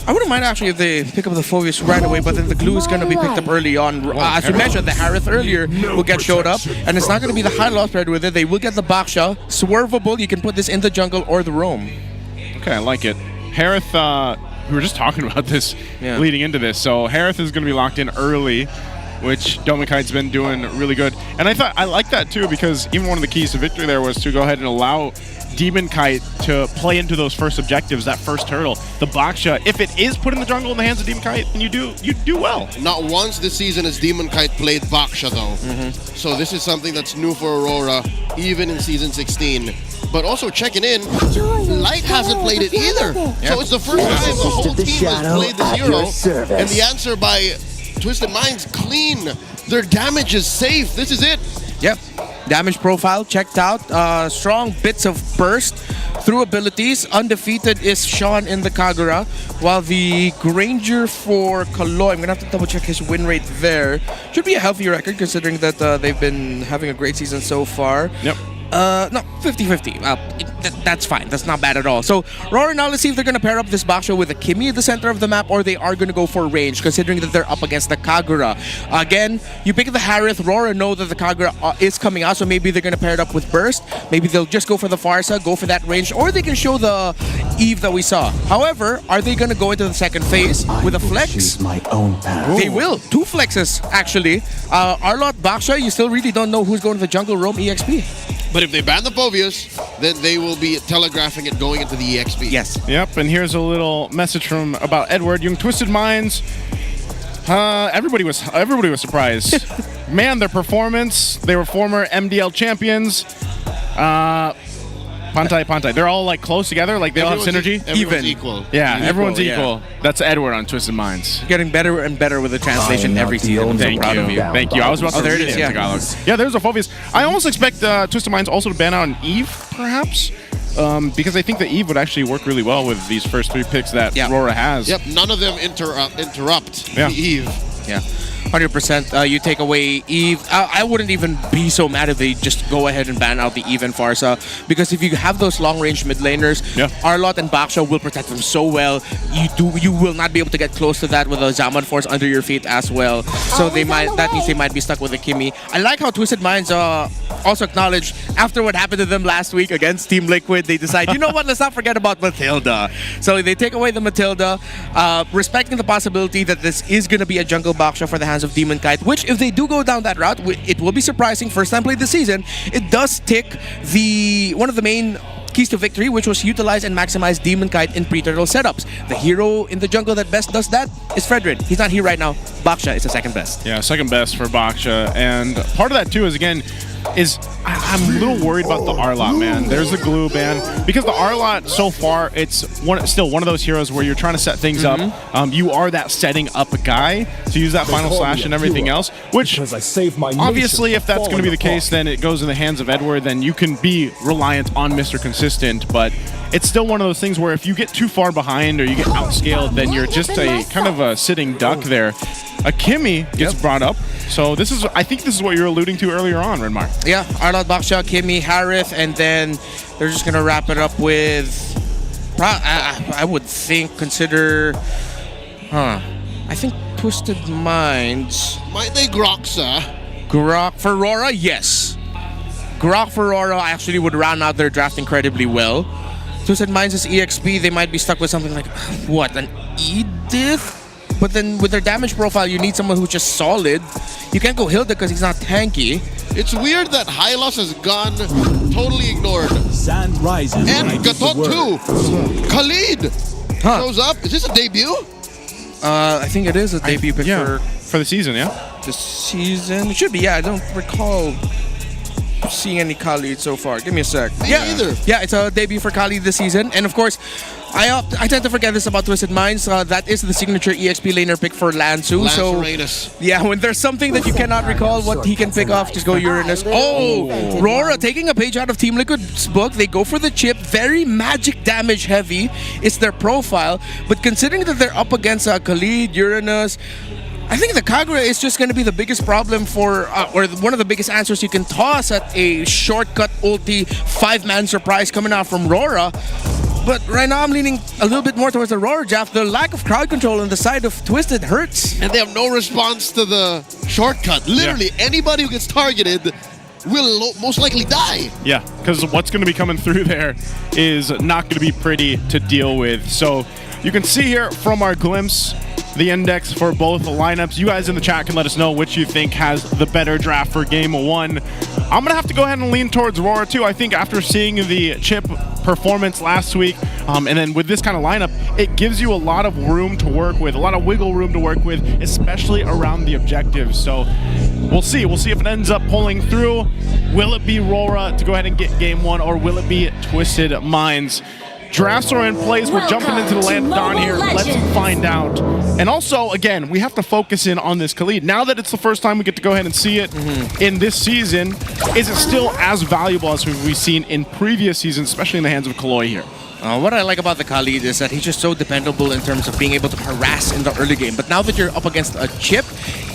I wouldn't mind actually if they pick up the Phovius right away, but then the glue is going to be picked up early on. As you mentioned, the Harith earlier will get showed up, and it's not going to be the high loss paired with it. They will get the Baksha. Swervable, you can put this in the jungle or the roam. Okay, I like it. Harith, we were just talking about this leading into this, so Harith is going to be locked in early, which Domikite's been doing really good. And I like that too, because even one of the keys to victory there was to go ahead and allow Demon Kite to play into those first objectives, that first hurdle, the Baksha. If it is put in the jungle in the hands of Demon Kite, then you do well. Not once this season has Demon Kite played Baksha though. So this is something that's new for Aurora, even in Season 16. But also checking in, Light hasn't played it either. So it's the first time the whole team has played this hero. And the answer by Twisted Minds, clean. Their damage is safe. This is it. Yep. Damage profile checked out. Strong bits of burst through abilities. Undefeated is Sean in the Kagura, while the Granger for Kaloy, I'm gonna have to double check his win rate there. Should be a healthy record considering that they've been having a great season so far. Yep. No, 50-50. That's fine. That's not bad at all. So, RORA, now let's see if they're going to pair up this Baksha with a Kimi at the center of the map, or they are going to go for range, considering that they're up against the Kagura. Again, you pick the Harith. RORA know that the Kagura is coming out, so maybe they're going to pair it up with Burst. Maybe they'll just go for the Farsa, go for that range, or they can show the Eve that we saw. However, are they going to go into the second phase with a flex? My own path. They will. 2 flexes, actually. Arlot, Baksha, you still really don't know who's going to the jungle roam EXP. But if they ban the Phovius, then they will be telegraphing it going into the EXP. Yes. Yep, and here's a little message from about Edward. Young Twisted Minds. Everybody was surprised. Man, their performance. They were former MDL champions. Pantai. They're all like close together, like they all have synergy. Everyone's equal. Yeah, everyone's equal. That's Edward on Twisted Minds. Getting better and better with the translation every season. Thank you. I was about to there it read is, it in Tagalog. Yeah, there's a Phobius. I almost expect Twisted Minds also to ban out an Eve, perhaps. Because I think the Eve would actually work really well with these first 3 picks that RORA has. Yep, none of them interrupt the Eve. Yeah. 100%. You take away Eve. I wouldn't even be so mad if they just go ahead and ban out the Eve and Farsa, because if you have those long-range mid laners, Arlot and Baksha will protect them so well. You will not be able to get close to that with a Zaman Force under your feet as well. So that means they might be stuck with a Kimi. I like how Twisted Minds also acknowledge after what happened to them last week against Team Liquid, they decide, you know what, let's not forget about Matilda. So they take away the Matilda, respecting the possibility that this is going to be a jungle Baksha for the hands of Demon Kite, which if they do go down that route, it will be surprising. First time played this season, it does tick one of the main keys to victory, which was utilize and maximize Demon Kite in pre-turtle setups. The hero in the jungle that best does that is Fredrin. He's not here right now. Baksha is the second best. Yeah, second best for Baksha. And part of that too is, again, I'm a little worried about the Arlot, man. There's the glue ban. Because the Arlot, so far, it's still one of those heroes where you're trying to set things up. You are that setting up guy to use that final slash and everything else, which obviously if that's going to be the case, then it goes in the hands of Edward, then you can be reliant on Mr. Consistent, but it's still one of those things where if you get too far behind or you get outscaled, then you're just a kind of a sitting duck there. A Kimi gets brought up. So I think this is what you're alluding to earlier on, Renmar. Yeah, Arlot, Baksha, Kimi, Harith, and then they're just going to wrap it up with I would consider... I think Twisted Minds... Might they Grok, sir? Grok for RORA, yes. Grok for RORA actually would round out their draft incredibly well. Twisted Minds as EXP, they might be stuck with something like, what, an Edith? But then with their damage profile, you need someone who's just solid. You can't go Hilda because he's not tanky. It's weird that Hylos has gone totally ignored. Sand rises. And Gatot too. Khalid shows up. Is this a debut? I think it is a debut pick for the season, yeah? The season? It should be, yeah. I don't recall seeing any Khalid so far. Give me a sec. Me either. Yeah, it's a debut for Khalid this season. And of course, I tend to forget this about Twisted Minds. That is the signature EXP laner pick for Lansu. So yeah, when there's something that you cannot recall what he can pick off, just go Uranus. Oh, RORA taking a page out of Team Liquid's book. They go for the chip. Very magic damage heavy. It's their profile. But considering that they're up against Khalid, Uranus, I think the Kagura is just going to be the biggest problem for, or one of the biggest answers you can toss at a shortcut ulti 5-man surprise coming out from RORA. But right now I'm leaning a little bit more towards the RORA draft. The lack of crowd control on the side of Twisted hurts. And they have no response to the shortcut. Literally, anybody who gets targeted will most likely die. Yeah, because what's going to be coming through there is not going to be pretty to deal with. So you can see here from our glimpse the index for both the lineups. You guys in the chat can let us know which you think has the better draft for game 1. I'm going to have to go ahead and lean towards RORA too. I think after seeing the chip performance last week, and then with this kind of lineup, it gives you a lot of room to work with, a lot of wiggle room to work with, especially around the objectives. So we'll see. We'll see if it ends up pulling through. Will it be RORA to go ahead and get game 1, or will it be Twisted Minds? Drafts are in place. We're jumping into the land down here. Let's find out. And also, again, we have to focus in on this Khalid. Now that it's the first time we get to go ahead and see it in this season, is it still as valuable as we've seen in previous seasons, especially in the hands of Kaloy here? What I like about the Khalid is that he's just so dependable in terms of being able to harass in the early game. But now that you're up against a chip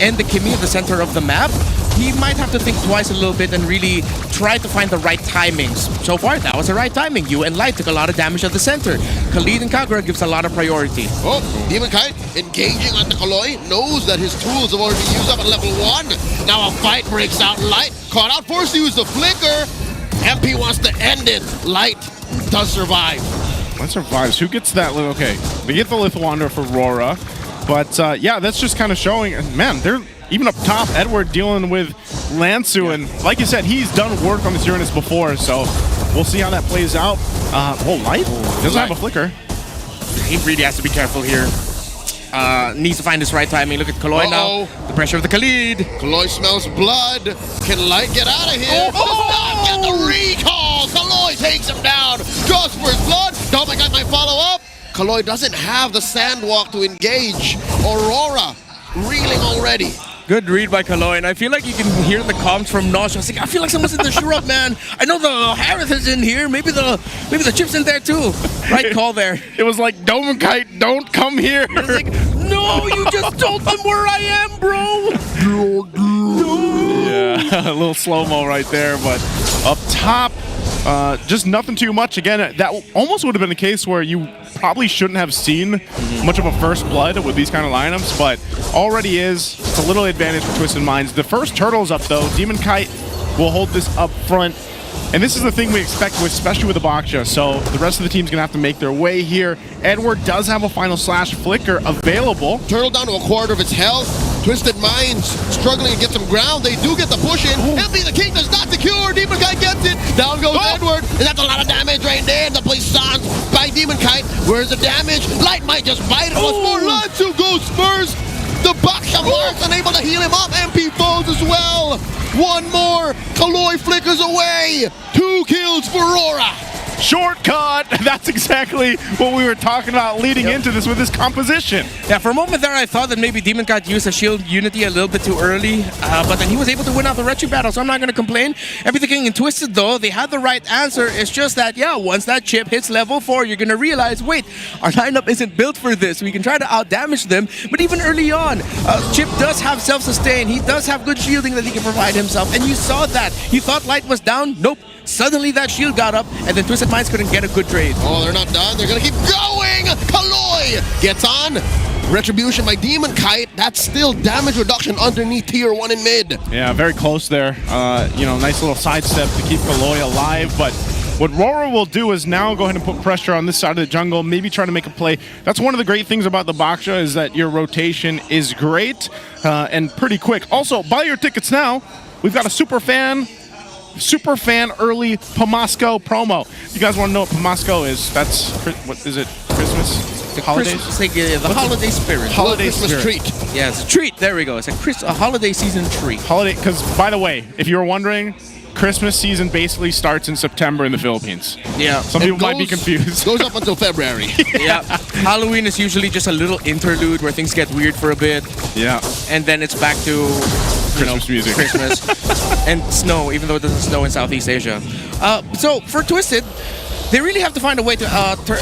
and the Kimi at the center of the map, he might have to think twice a little bit and really try to find the right timings. So far, that was the right timing. You and Light took a lot of damage at the center. Khalid and Kagura gives a lot of priority. Oh, Demon Kite engaging on the Kaloy, knows that his tools have already been used up at level 1. Now a fight breaks out. Light caught out, forced to use the flicker. MP wants to end it. Light does survive. Light survives. Who gets that? Okay, they get the Lithuander for RORA. But yeah, that's just kind of showing, man, they're even up top, Edward dealing with Lansu, and like you said, he's done work on this Uranus before, so we'll see how that plays out. Light doesn't have a flicker. He really has to be careful here. Needs to find his right timing. Look at Kaloy now. The pressure of the Khalid. Kaloy smells blood. Can Light get out of here? Does not get the recall. Kaloy takes him down. Draws for his blood. Dominic might follow up. Kaloy doesn't have the sandwalk to engage. Aurora reeling already. Good read by Kaloy, and I feel like you can hear the comms from Nausea. I feel like someone's in the shrub, man. I know the Harith is in here. Maybe the chip's in there too. Right call there. It was like, Domikite, don't come here. It's like, no, you just told them where I am, bro. Yeah, a little slow-mo right there, but up top, just nothing too much. Again, that almost would have been a case where you probably shouldn't have seen much of a first blood with these kind of lineups, but already is. It's a little advantage for Twisted Minds. The first turtle's up though. Demon Kite will hold this up front. And this is the thing we expect, especially with the Baksha. So the rest of the team's going to have to make their way here. Edward does have a final slash flicker available. Turtle down to a quarter of its health. Twisted Minds struggling to get some ground. They do get the push in. Empty the King does not secure. Demon Kite gets it. Down goes Edward. And that's a lot of damage right there. The place sans by Demon Kite. Where's the damage? Light might just bite it. Once more. Lansu goes first. The Baksha marks unable to heal him up. MP falls as well. One more. Kaloy flickers away. 2 kills for RORA. Shortcut! That's exactly what we were talking about leading into this with this composition. Yeah, for a moment there I thought that maybe Demon Kite used a shield unity a little bit too early, but then he was able to win out the Retro battle, so I'm not going to complain. Everything in Twisted though, they had the right answer. It's just that, yeah, once that chip hits level 4, you're going to realize, wait, our lineup isn't built for this. We can try to out-damage them, but even early on, Chip does have self-sustain. He does have good shielding that he can provide himself, and you saw that. You thought Light was down? Nope. Suddenly that shield got up, and then Twisted Minds couldn't get a good trade. Oh, they're not done. They're gonna keep going. Kaloy gets on. Retribution by Demon Kite. That's still damage reduction underneath tier 1 in mid. Yeah, very close there. Nice little sidestep to keep Kaloy alive, but what RORA will do is now go ahead and put pressure on this side of the jungle, maybe try to make a play. That's one of the great things about the Baksha is that your rotation is great and pretty quick. Also, buy your tickets now. We've got a super fan early Pamasco promo. If you guys want to know what Pamasco is, that's, what is it, Christmas? Holidays? It's like the holiday spirit. Holiday Christmas spirit. treat. Yeah, it's a treat. There we go. It's a holiday season treat. Holiday, because by the way, if you were wondering, Christmas season basically starts in September in the Philippines. Yeah. Some people might be confused. Goes up until February. Yeah. Halloween is usually just a little interlude where things get weird for a bit. Yeah. And then it's back to Christmas music. Christmas. And snow, even though it doesn't snow in Southeast Asia. So for Twisted, they really have to find a way to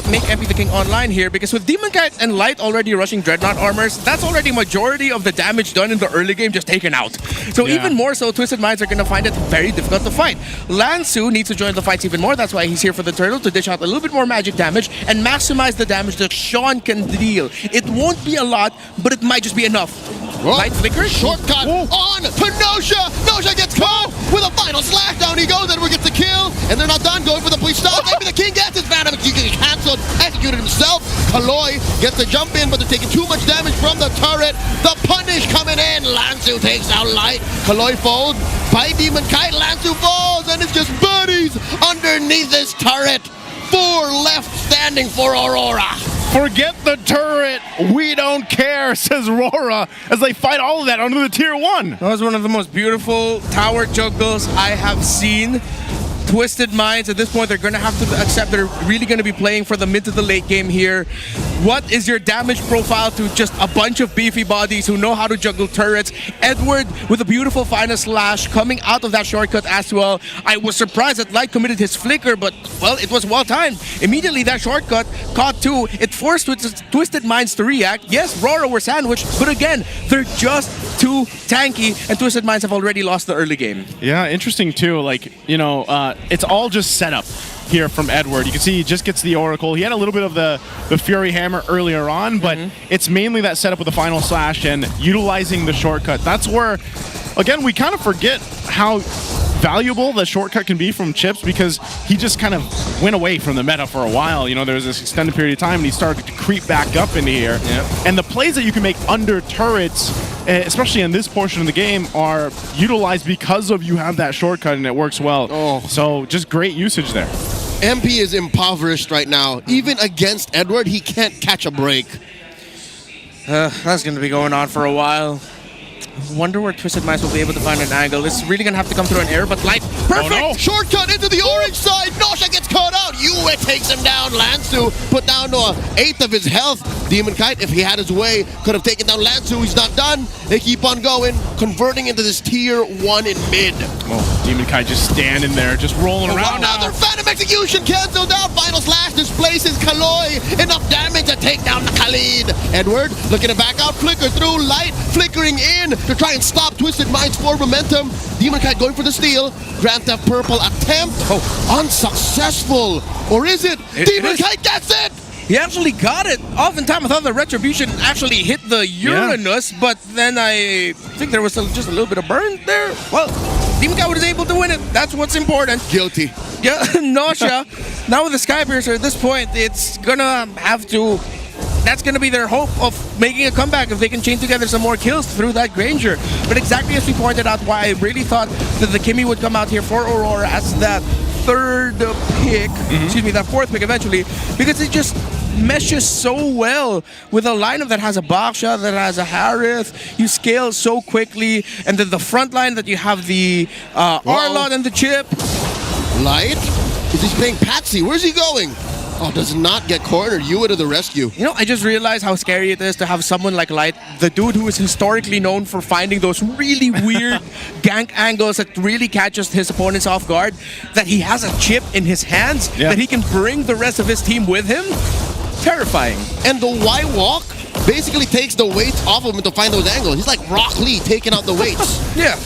make MP the King online here, because with Demon Kite and Light already rushing Dreadnought armors, that's already majority of the damage done in the early game just taken out. So even more so, Twisted Minds are going to find it very difficult to fight. Lansu needs to join the fights even more. That's why he's here for the turtle, to dish out a little bit more magic damage and maximize the damage that Sean can deal. It won't be a lot, but it might just be enough. Light flicker. Shortcut on to Nosha. Nosha gets caught with a final slash. Down he goes. Edward gets the kill. And they're not done. Going for the police stop. Maybe the King gets his Phantom. He gets cancelled. Executed himself. Kaloy gets the jump in, but they're taking too much damage from the turret. The punish coming in. Lansu takes out Light. Kaloy folds by Demon Kite. Lansu falls. And it's just buddies underneath this turret. 4 left standing for Aurora. Forget the turret. We don't care, says RORA, as they fight all of that under the tier 1. That was one of the most beautiful tower juggles I have seen. Twisted Minds, at this point, they're going to have to accept they're really going to be playing for the mid to the late game here. What is your damage profile to just a bunch of beefy bodies who know how to juggle turrets? Edward with a beautiful final slash coming out of that shortcut as well. I was surprised that Light committed his flicker, but, well, it was well timed. Immediately that shortcut caught 2. It forced Twisted Minds to react. Yes, RORA were sandwiched, but again, they're just too tanky, and Twisted Minds have already lost the early game. Yeah, interesting too. It's all just set up here from Edward. You can see he just gets the Oracle. He had a little bit of the Fury Hammer earlier on, but it's mainly that setup with the final slash and utilizing the shortcut. That's where, again, we kind of forget how valuable the shortcut can be from Chips, because he just kind of went away from the meta for a while. There was this extended period of time and he started to creep back up into here. And the plays that you can make under turrets, especially in this portion of the game, are utilized because of you have that shortcut and it works well. So just great usage there. MP is impoverished right now. Even against Edward, he can't catch a break. That's going to be going on for a while. Wonder where Twisted Minds will be able to find an angle. It's really going to have to come through an air, but Light, perfect! Oh, no. Shortcut into the orange side. Nosha gets caught out. Yue takes him down. Lansu put down to 1/8 of his health. Demon Kite, if he had his way, could have taken down Lansu. He's not done. They keep on going, converting into this tier 1 in mid. Oh, Demon Kite just standing there, just rolling around. Another Phantom Execution canceled out. Final slash displaces Kaloy. Enough damage to take down the Khalid. Edward looking to back out. Flicker through. Light flickering in to try and stop Twisted Minds for momentum. Demon Kite going for the steal. Grand Theft Purple attempt. Unsuccessful. Or is it? Demon Kite gets it! He actually got it. Oftentimes I thought the Retribution actually hit the Uranus, but then I think there was just a little bit of burn there. Well, Demon Kite was able to win it. That's what's important. Guilty. Yeah, Nosha. Now with the Skypiercer at this point, it's gonna have to... That's going to be their hope of making a comeback if they can chain together some more kills through that Granger. But exactly as we pointed out, why I really thought that the Kimmy would come out here for Aurora as that 3rd pick, excuse me, that 4th pick eventually, because it just meshes so well with a lineup that has a Baksha, that has a Harith. You scale so quickly, and then the front line that you have the Arlot and the Chip. Light? Is he playing Patsy? Where's he going? Oh, does not get cornered. Yue to the rescue. I just realized how scary it is to have someone like Light, the dude who is historically known for finding those really weird gank angles that really catches his opponents off guard, that he has a chip in his hands that he can bring the rest of his team with him. Terrifying. And the Y walk basically takes the weights off of him to find those angles. He's like Rock Lee taking out the weights. Yeah.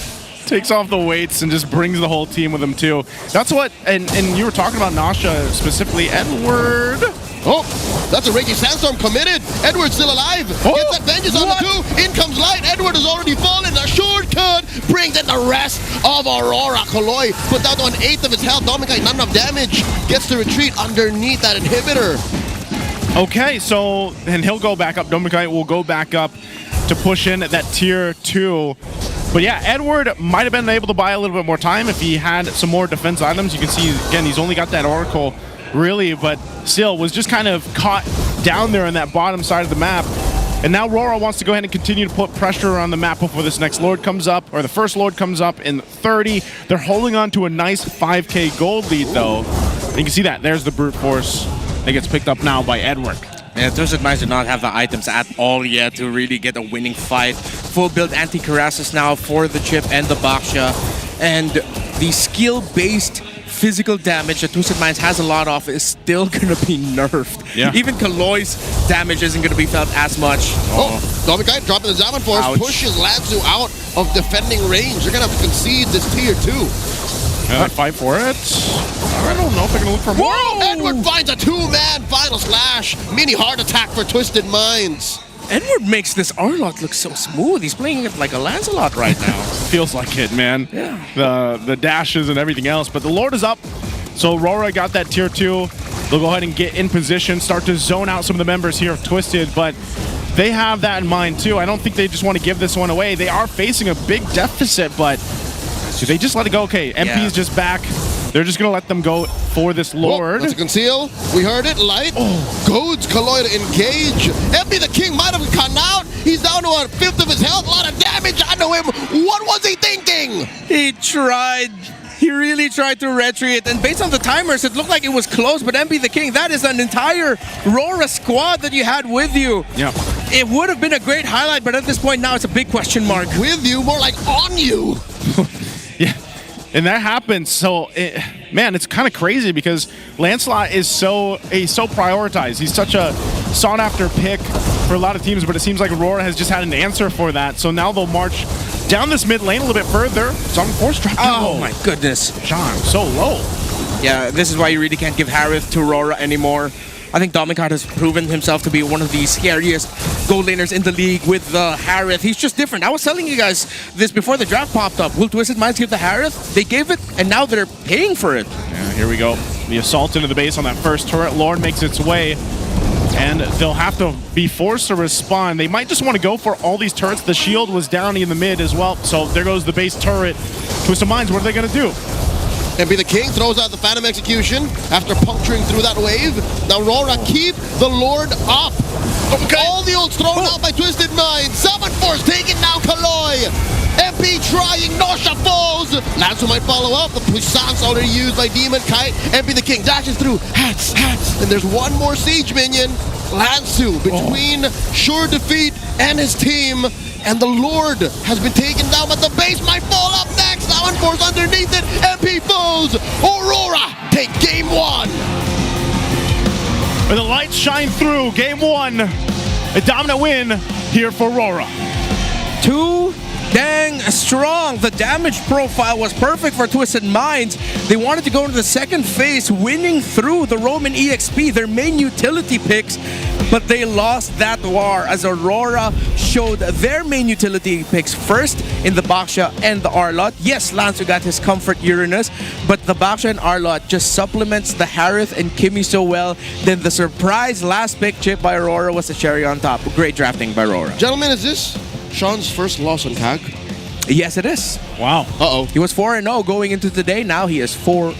Takes off the weights and just brings the whole team with him too. That's what, and you were talking about Nasha specifically. Edward. Oh, that's a Raging Sandstorm committed. Edward's still alive. Gets that vengeance on the two. In comes Light. Edward has already fallen. A shortcut brings in the rest of Aurora. Kaloy put down to 1/8 of his health. Dominic, not enough damage. Gets to retreat underneath that inhibitor. Okay, so, and he'll go back up. Dominic will go back up to push in at that tier 2. But yeah, Edward might have been able to buy a little bit more time if he had some more defense items. You can see, again, he's only got that Oracle, really, but still was just kind of caught down there on that bottom side of the map. And now RORA wants to go ahead and continue to put pressure on the map before this next Lord comes up, or the first Lord comes up in 30. They're holding on to a nice 5k gold lead, though. And you can see that. There's the brute force that gets picked up now by Edward. Yeah, Twisted Minds do not have the items at all yet to really get a winning fight. Full build anti-Karasis now for the chip and the Baksha. And the skill-based physical damage that Twisted Minds has a lot of is still going to be nerfed. Yeah. Even Kaloy's damage isn't going to be felt as much. Dominic dropping the Zaman Force, pushes Lanzu out of defending range. They're going to have to concede this tier 2. Fight for it. I don't know if they're going to look for more. Whoa! Edward finds a 2-man final slash. Mini heart attack for Twisted Minds. Edward makes this Arlott look so smooth. He's playing it like a Lancelot right now. Feels like it, man. Yeah. The dashes and everything else. But the Lord is up. So RORA got that tier 2. They'll go ahead and get in position, start to zone out some of the members here of Twisted, but they have that in mind too. I don't think they just want to give this one away. They are facing a big deficit, but do they just let it go? Okay, MP is just back. They're just going to let them go for this Lord. That's a conceal. We heard it. Light goads Kaloy to engage. MP the King might have come out. He's down to 1/5 of his health. A lot of damage onto him. What was he thinking? He tried. He really tried to retreat, and based on the timers, it looked like it was close, but MP the King, that is an entire RORA squad that you had with you. Yeah. It would have been a great highlight, but at this point now it's a big question mark. With you, more like on you. Yeah. And that happens. So, man, it's kind of crazy because Lancelot is he's so prioritized. He's such a sought-after pick for a lot of teams, but it seems like Aurora has just had an answer for that. So now they'll march down this mid lane a little bit further. Some force drop. Oh my goodness. John, so low. Yeah, this is why you really can't give Harith to Aurora anymore. I think Dominic has proven himself to be one of the scariest gold laners in the league with the Harith. He's just different. I was telling you guys this before the draft popped up. Will Twisted Minds give the Harith? They gave it, and now they're paying for it. Yeah, here we go. The assault into the base on that first turret. Lord makes its way, and they'll have to be forced to respond. They might just want to go for all these turrets. The shield was down in the mid as well, so there goes the base turret. Twisted Minds, what are they going to do? MP the King throws out the Phantom Execution after puncturing through that wave. Now Rora keep the Lord up. Okay. All the ults thrown out by Twisted Minds. Summon Force taking now Kaloy. MP trying, Nosha falls. Lanzu might follow up. The puissance already used by Demon Kite. MP the King dashes through. Hats. And there's one more siege minion. Lanzu between sure defeat and his team. And the Lord has been taken down, but the base might fall up next. Now Force underneath it. MP falls. Aurora take game 1. When the lights shine through, game 1. A dominant win here for Aurora. Too dang strong. The damage profile was perfect for Twisted Minds. They wanted to go into the second phase, winning through the Roman EXP, their main utility picks, but they lost that war as Aurora showed their main utility picks first in the Baksha and the Arlott. Yes, Lanzu got his comfort Uranus, but the Baksha and Arlott just supplements the Harith and Kimmy so well. Then the surprise last pick chip by Aurora was a cherry on top. Great drafting by Aurora. Gentlemen, is this Sean's first loss on CAG? Yes, it is. Wow. Uh-oh. He was 4-0 going into today. Now he is 4-1.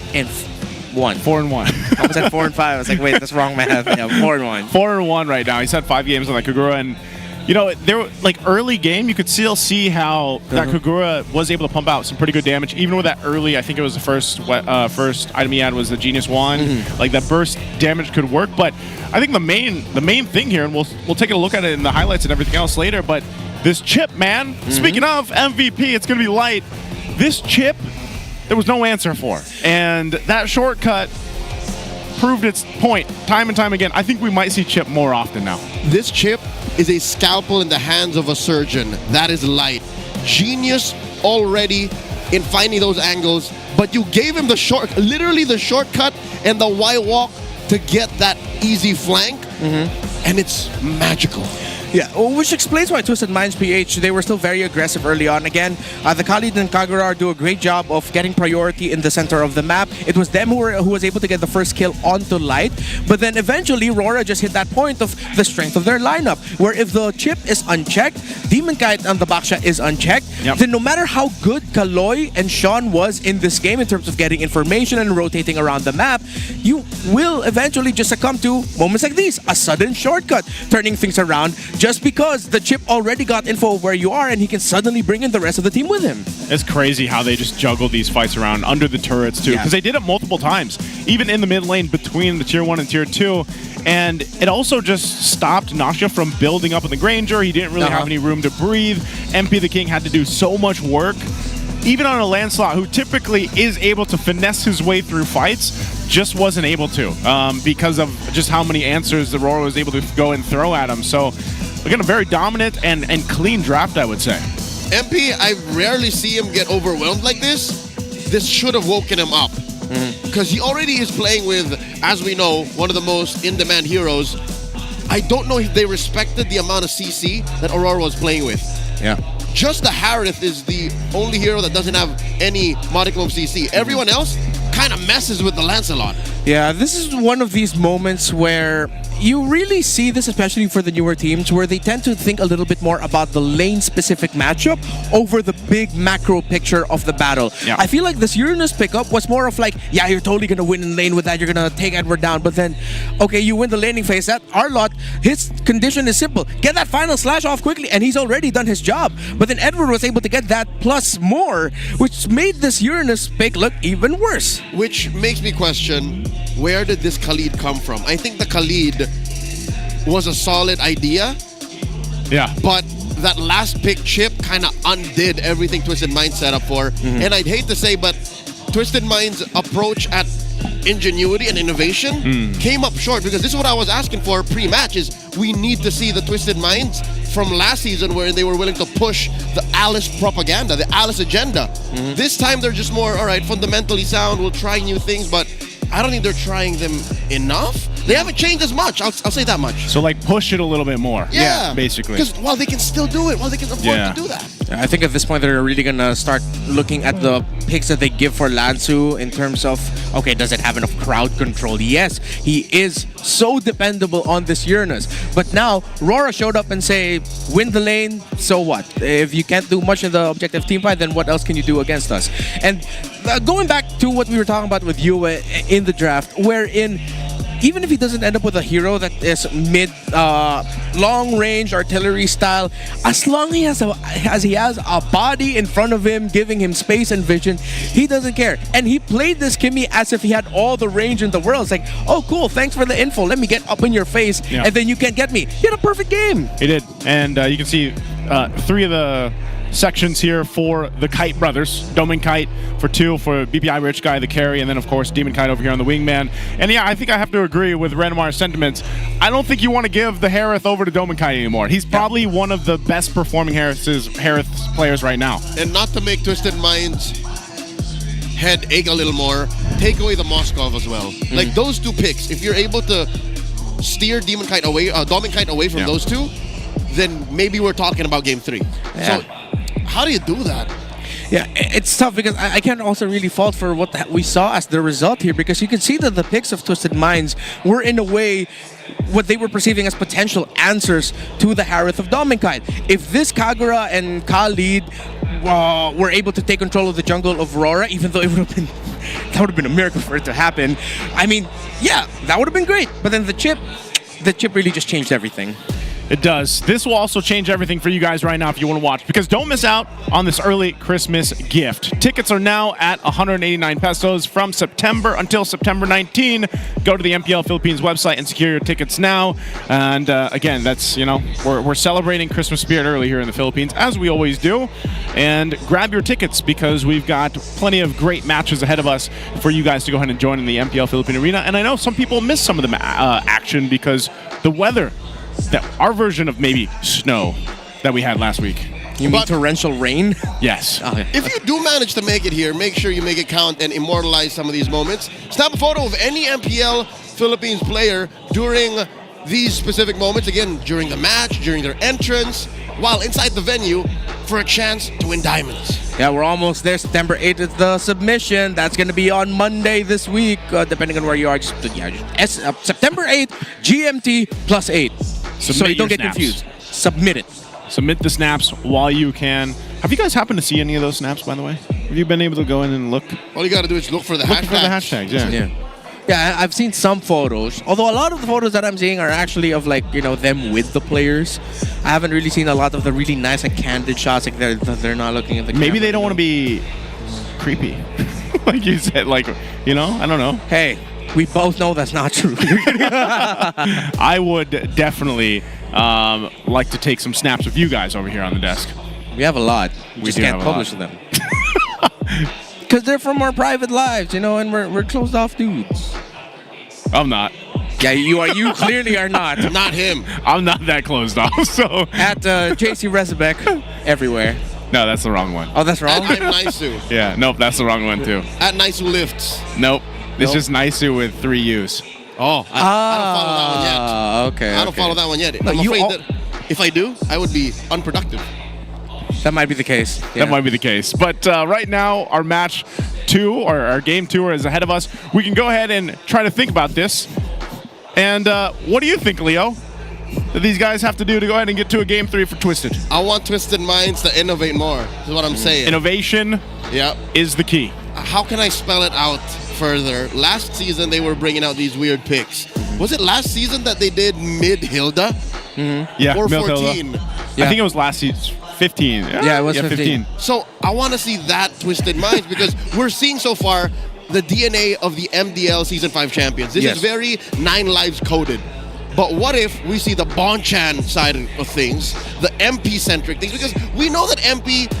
4-1. I was at 4-5. I was like, wait, that's wrong math. Yeah, 4-1. 4-1 right now. He's had 5 games on that Kagura, and you know, there like early game, you could still see how that Kagura was able to pump out some pretty good damage, even with that early. I think it was the first item he had was the Genius Wand. Like that burst damage could work, but I think the main thing here, and we'll take a look at it in the highlights and everything else later. But this chip, man. Speaking of MVP, it's gonna be Light. This chip, there was no answer for, and that shortcut proved its point time and time again. I think we might see chip more often now. This chip is a scalpel in the hands of a surgeon. That is Light. Genius already in finding those angles, but you gave him literally the shortcut and the Y walk to get that easy flank, and it's magical. Yeah, which explains why Twisted Minds PH, they were still very aggressive early on. Again, the Khalid and Kagura do a great job of getting priority in the center of the map. It was them who was able to get the first kill onto Light, but then eventually RORA just hit that point of the strength of their lineup, where if the chip is unchecked, Demon Kite on the Baksha is unchecked, then no matter how good Kaloy and Sean was in this game in terms of getting information and rotating around the map, you will eventually just succumb to moments like these, a sudden shortcut, turning things around, just because the chip already got info of where you are and he can suddenly bring in the rest of the team with him. It's crazy how they just juggled these fights around under the turrets too, because they did it multiple times, even in the mid lane between the tier 1 and tier 2. And it also just stopped Nasha from building up in the Granger. He didn't really have any room to breathe. MP the King had to do so much work. Even on a Lancelot, who typically is able to finesse his way through fights, just wasn't able to because of just how many answers the RORA was able to go and throw at him. So, again, a very dominant and clean draft, I would say. MP, I rarely see him get overwhelmed like this. This should have woken him up. Because he already is playing with, as we know, one of the most in-demand heroes. I don't know if they respected the amount of CC that Aurora was playing with. Yeah. Just the Harith is the only hero that doesn't have any modicum of CC. Everyone else kind of messes with the Lancelot. Yeah, this is one of these moments where you really see this, especially for the newer teams, where they tend to think a little bit more about the lane-specific matchup over the big macro picture of the battle. Yeah. I feel like this Uranus pickup was more of like, yeah, you're totally going to win in lane with that, you're going to take Edward down, but then, okay, you win the laning phase. That Arlott, his condition is simple. Get that final slash off quickly, and he's already done his job. But then Edward was able to get that plus more, which made this Uranus pick look even worse. Which makes me question, where did this Khalid come from? I think the Khalid was a solid idea. Yeah. But that last pick chip kind of undid everything Twisted Minds set up for. And I'd hate to say, but Twisted Minds' approach at ingenuity and innovation came up short, because this is what I was asking for pre-match, is we need to see the Twisted Minds from last season where they were willing to push the Alice propaganda, the Alice agenda. This time they're just more, all right, fundamentally sound, we'll try new things, but I don't think they're trying them enough. They haven't changed as much, I'll say that much. So like push it a little bit more. Yeah, basically. Because while they can still do it, while they can afford to do that. I think at this point they're really gonna start looking at the picks that they give for Lansu in terms of, okay, does it have enough crowd control? Yes, he is so dependable on this Uranus. But now, RORA showed up and say, win the lane, so what? If you can't do much in the objective team fight, then what else can you do against us? And going back to what we were talking about with Yue in the draft, wherein even if he doesn't end up with a hero that is mid, long-range artillery style, as long as he has a body in front of him, giving him space and vision, he doesn't care. And he played this Kimmy as if he had all the range in the world. It's like, oh, cool, thanks for the info. Let me get up in your face, and then you can't get me. He had a perfect game. He did. And you can see 3 of the sections here for the Kite brothers. Domin Kite for 2 for BPI Rich Guy, the carry, and then of course Demon Kite over here on the wingman. And yeah, I think I have to agree with Renoir's sentiments. I don't think you want to give the Harith over to Domin Kite anymore. He's probably one of the best performing Harith players right now. And not to make Twisted Minds head ache a little more, take away the Moskov as well. Like those 2 picks, if you're able to steer Demon Kite away, Domin Kite away from those 2, then maybe we're talking about game 3. So how do you do that? Yeah, it's tough because I can't also really fault for what we saw as the result here, because you can see that the picks of Twisted Minds were in a way what they were perceiving as potential answers to the Harith of Dominkite. If this Kagura and Khalid were able to take control of the jungle of RORA, even though it would have been that would have been a miracle for it to happen. I mean, yeah, that would have been great. But then the chip really just changed everything. It does. This will also change everything for you guys right now if you want to watch, because don't miss out on this early Christmas gift. Tickets are now at 189 pesos from September until September 19. Go to the MPL Philippines website and secure your tickets now. And again, that's, you know, we're celebrating Christmas spirit early here in the Philippines, as we always do. And grab your tickets, because we've got plenty of great matches ahead of us for you guys to go ahead and join in the MPL Philippine Arena. And I know some people miss some of the action because the weather, our version of maybe snow that we had last week. You mean torrential rain? Yes. Okay. If you do manage to make it here, make sure you make it count and immortalize some of these moments. Snap a photo of any MPL Philippines player during these specific moments. Again, during the match, during their entrance, while inside the venue for a chance to win diamonds. Yeah, we're almost there. September 8th is the submission. That's going to be on Monday this week, depending on where you are. September 8th, GMT +8. So you don't get confused. Submit it. Submit the snaps while you can. Have you guys happened to see any of those snaps, by the way? Have you been able to go in and look? All you got to do is look for the hashtags. Look for the hashtags, Yeah, I've seen some photos. Although a lot of the photos that I'm seeing are actually of them with the players. I haven't really seen a lot of the really nice and candid shots. Like they're not looking at the camera. Maybe they don't want to be creepy. Like you said, I don't know. Hey, we both know that's not true. I would definitely like to take some snaps of you guys over here on the desk. We have a lot. We just can't publish them. Because they're from our private lives, and we're closed off dudes. I'm not. Yeah, you are. You clearly are not. Not him. I'm not that closed off, so. At JC Rezebek, everywhere. No, that's the wrong one. Oh, that's wrong? I'm Naisu. Yeah, nope, that's the wrong one too. At Naisu Lifts. Nope. It's just Naisu with 3 U's. Oh, I don't follow that one yet. Okay. I don't follow that one yet. I'm afraid that if I do, I would be unproductive. That might be the case. That might be the case. But right now, our match 2, or our game 2 is ahead of us. We can go ahead and try to think about this. And what do you think, Leo, that these guys have to do to go ahead and get to a game 3 for Twisted? I want Twisted Minds to innovate more, is what I'm saying. Innovation is the key. How can I spell it out further? Last season, they were bringing out these weird picks. Was it last season that they did mid-Hilda? Yeah, or Mil 14? Hilda. I think it was last season. 15. Yeah, it was 15. So I want to see that Twisted Minds because we're seeing so far the DNA of the MDL Season 5 champions. This is very 9 lives coded. But what if we see the Bonchan side of things, the MP-centric things? Because we know that MP,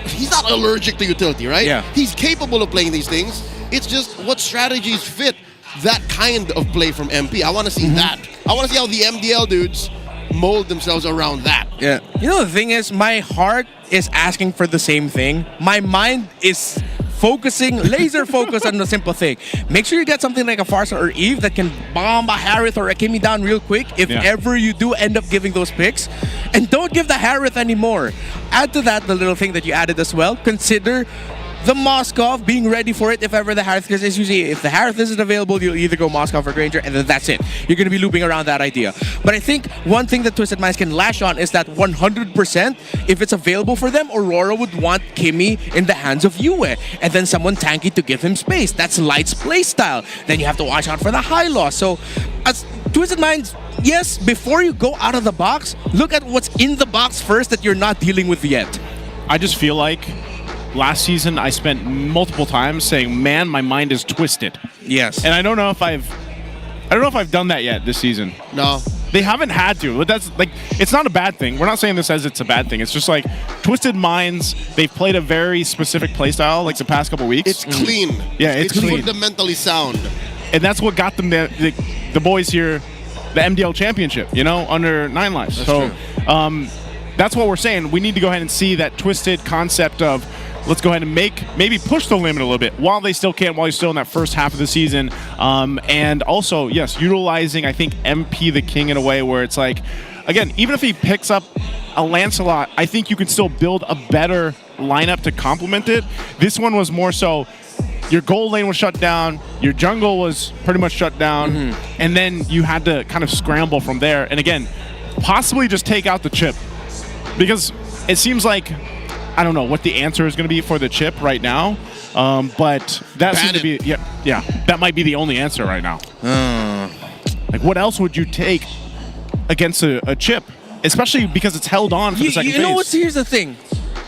he's not allergic to utility, right? Yeah. He's capable of playing these things. It's just what strategies fit that kind of play from MP. I want to see that. I want to see how the MDL dudes mold themselves around that. Yeah. The thing is, my heart is asking for the same thing. My mind is laser focused on the simple thing. Make sure you get something like a Farsa or Eve that can bomb a Harith or a Kimi down real quick if ever you do end up giving those picks. And don't give the Harith anymore. Add to that the little thing that you added as well. Consider the Moskov, being ready for it if ever the Harith, because it's usually if the Harith isn't available, you'll either go Moskov or Granger, and then that's it. You're going to be looping around that idea. But I think one thing that Twisted Minds can lash on is that 100%, if it's available for them, Aurora would want Kimi in the hands of Yue, and then someone tanky to give him space. That's Light's playstyle. Then you have to watch out for the high loss. So, as Twisted Minds, yes, before you go out of the box, look at what's in the box first that you're not dealing with yet. I just feel like last season, I spent multiple times saying, "Man, my mind is twisted." Yes, and I don't know if I've done that yet this season. No, they haven't had to. But that's it's not a bad thing. We're not saying this as it's a bad thing. It's just like Twisted Minds. They've played a very specific playstyle the past couple weeks. It's clean. Yeah, it's clean. Fundamentally sound, and that's what got them the boys here, the MDL championship. Under 9 lives. That's so, true. That's what we're saying. We need to go ahead and see that twisted concept of, let's go ahead and maybe push the limit a little bit while they still can, while you're still in that first half of the season. And also, yes, utilizing, I think, MP the King in a way where it's like, again, even if he picks up a Lancelot, I think you can still build a better lineup to complement it. This one was more so, your gold lane was shut down, your jungle was pretty much shut down, and then you had to kind of scramble from there. And again, possibly just take out the chip. Because it seems like, I don't know what the answer is going to be for the chip right now, but that seems to be, that might be the only answer right now. What else would you take against a chip? Especially because it's held on for the second phase. You know what? Here's the thing.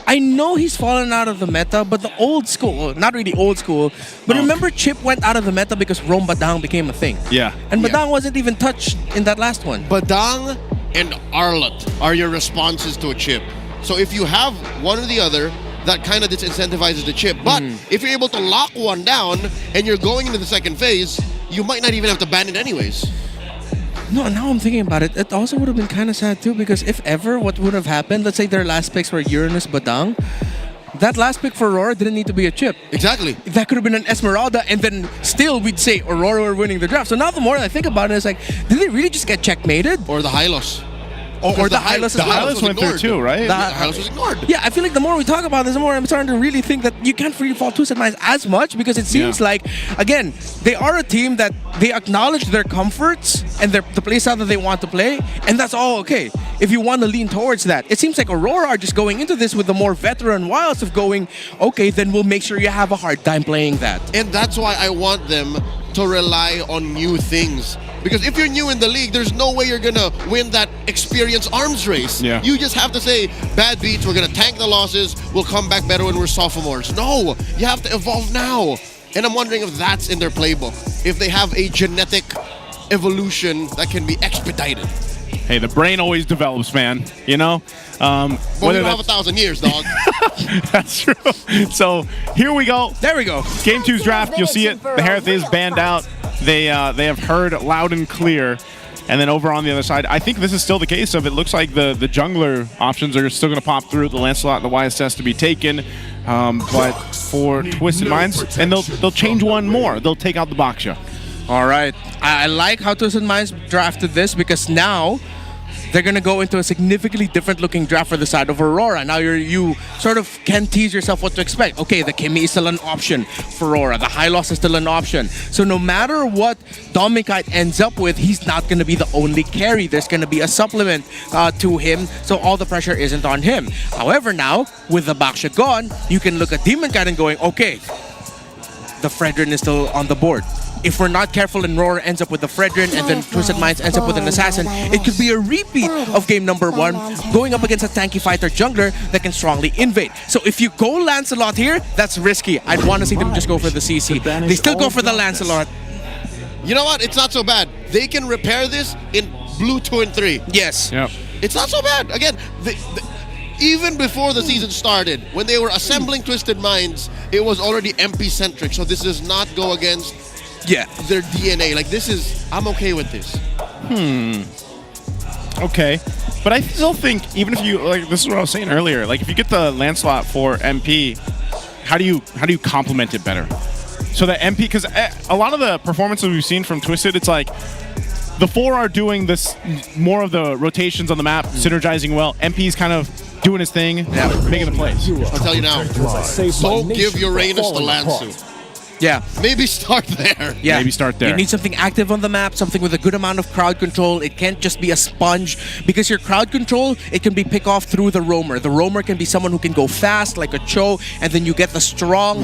I know he's fallen out of the meta, but the old school, not really old school, but remember Chip went out of the meta because Rome Badang became a thing. Yeah. And Badang wasn't even touched in that last one. Badang and Arlott are your responses to a chip. So if you have one or the other, that kind of disincentivizes the chip. But if you're able to lock one down and you're going into the second phase, you might not even have to ban it anyways. No, now I'm thinking about it. It also would have been kind of sad too, because if ever, what would have happened? Let's say their last picks were Uranus, Badang. That last pick for Aurora didn't need to be a chip. Exactly. That could have been an Esmeralda, and then still we'd say Aurora were winning the draft. So now the more I think about it, it's like, did they really just get checkmated? Or the Hylos. Or the Hylos as well. Hylos went through too, right? The Hylos was ignored. Yeah, I feel like the more we talk about this, the more I'm starting to really think that you can't really fault Twisted Minds as much, because it seems like, again, they are a team that they acknowledge their comforts and the play style that they want to play, and that's all okay. If you want to lean towards that. It seems like Aurora are just going into this with the more veteran wilds of going, okay, then we'll make sure you have a hard time playing that. And that's why I want them to rely on new things. Because if you're new in the league, there's no way you're gonna win that experience arms race. Yeah. You just have to say, bad beats, we're gonna tank the losses, we'll come back better when we're sophomores. No, you have to evolve now. And I'm wondering if that's in their playbook. If they have a genetic evolution that can be expedited. Hey, the brain always develops, man. You know? But we don't have 1,000 years, dog. That's true. So here we go. There we go. Game 2's draft. You'll see it. The Hereth is banned out. They have heard loud and clear. And then over on the other side, I think this is still the case of it looks like the jungler options are still going to pop through. The Lancelot and the YSS to be taken. But for Twisted Minds, and they'll change one more. They'll take out the Baksha. All right. I like how Twisted Minds drafted this, because now they're going to go into a significantly different looking draft for the side of Aurora. Now you sort of can tease yourself what to expect. Okay, the Kimmy is still an option for Aurora. The High Loss is still an option. So no matter what Domikite ends up with, he's not going to be the only carry. There's going to be a supplement to him, so all the pressure isn't on him. However, now, with the Baksha gone, you can look at Demon Kite and going, okay, the Fredrin is still on the board. If we're not careful and RORA ends up with the Fredrin and then Twisted Minds ends up with an Assassin, it could be a repeat of game number 1, going up against a tanky fighter jungler that can strongly invade. So if you go Lancelot here, that's risky. I'd want to see them just go for the CC. They still go for the Lancelot. You know what? It's not so bad. They can repair this in blue 2 and 3. Yes. Yep. It's not so bad. Again, even before the season started, when they were assembling Twisted Minds, it was already MP-centric. So this does not go against their DNA. Like, this is, I'm okay with this. Okay. But I still think, even if you, like, this is what I was saying earlier, like, if you get the Lancelot for MP, how do you complement it better? So that MP, because a lot of the performances we've seen from Twisted, it's like, the 4 are doing this, more of the rotations on the map, synergizing well. MP's kind of doing his thing, making the plays. I'll tell you now, don't give Uranus the Lansu. Yeah. Maybe start there. Yeah. Maybe start there. You need something active on the map, something with a good amount of crowd control. It can't just be a sponge, because your crowd control, it can be pick off through the roamer. The roamer can be someone who can go fast, like a Cho, and then you get the strong,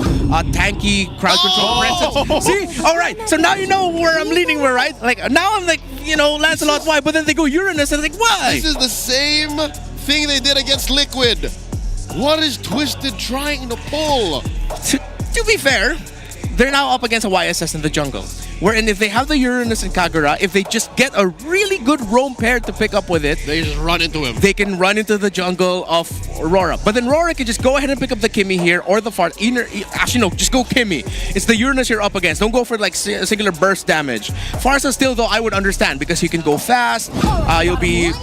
tanky crowd control presence. See? All right. So now you know where I'm leaning, right? Like, now I'm like, you know, Lancelot, why? But then they go Uranus, and I'm like, why? This is the same thing they did against Liquid. What is Twisted trying to pull? To be fair, they're now up against a YSS in the jungle. Wherein if they have the Uranus and Kagura, if they just get a really good roam pair to pick up with it, they just run into him. They can run into the jungle of Aurora. But then Aurora can just go ahead and pick up the Kimmy here, or the Fart. Actually, no, just go Kimmy. It's the Uranus you're up against. Don't go for like singular burst damage. Farsa still, though, I would understand, because you can go fast, you'll be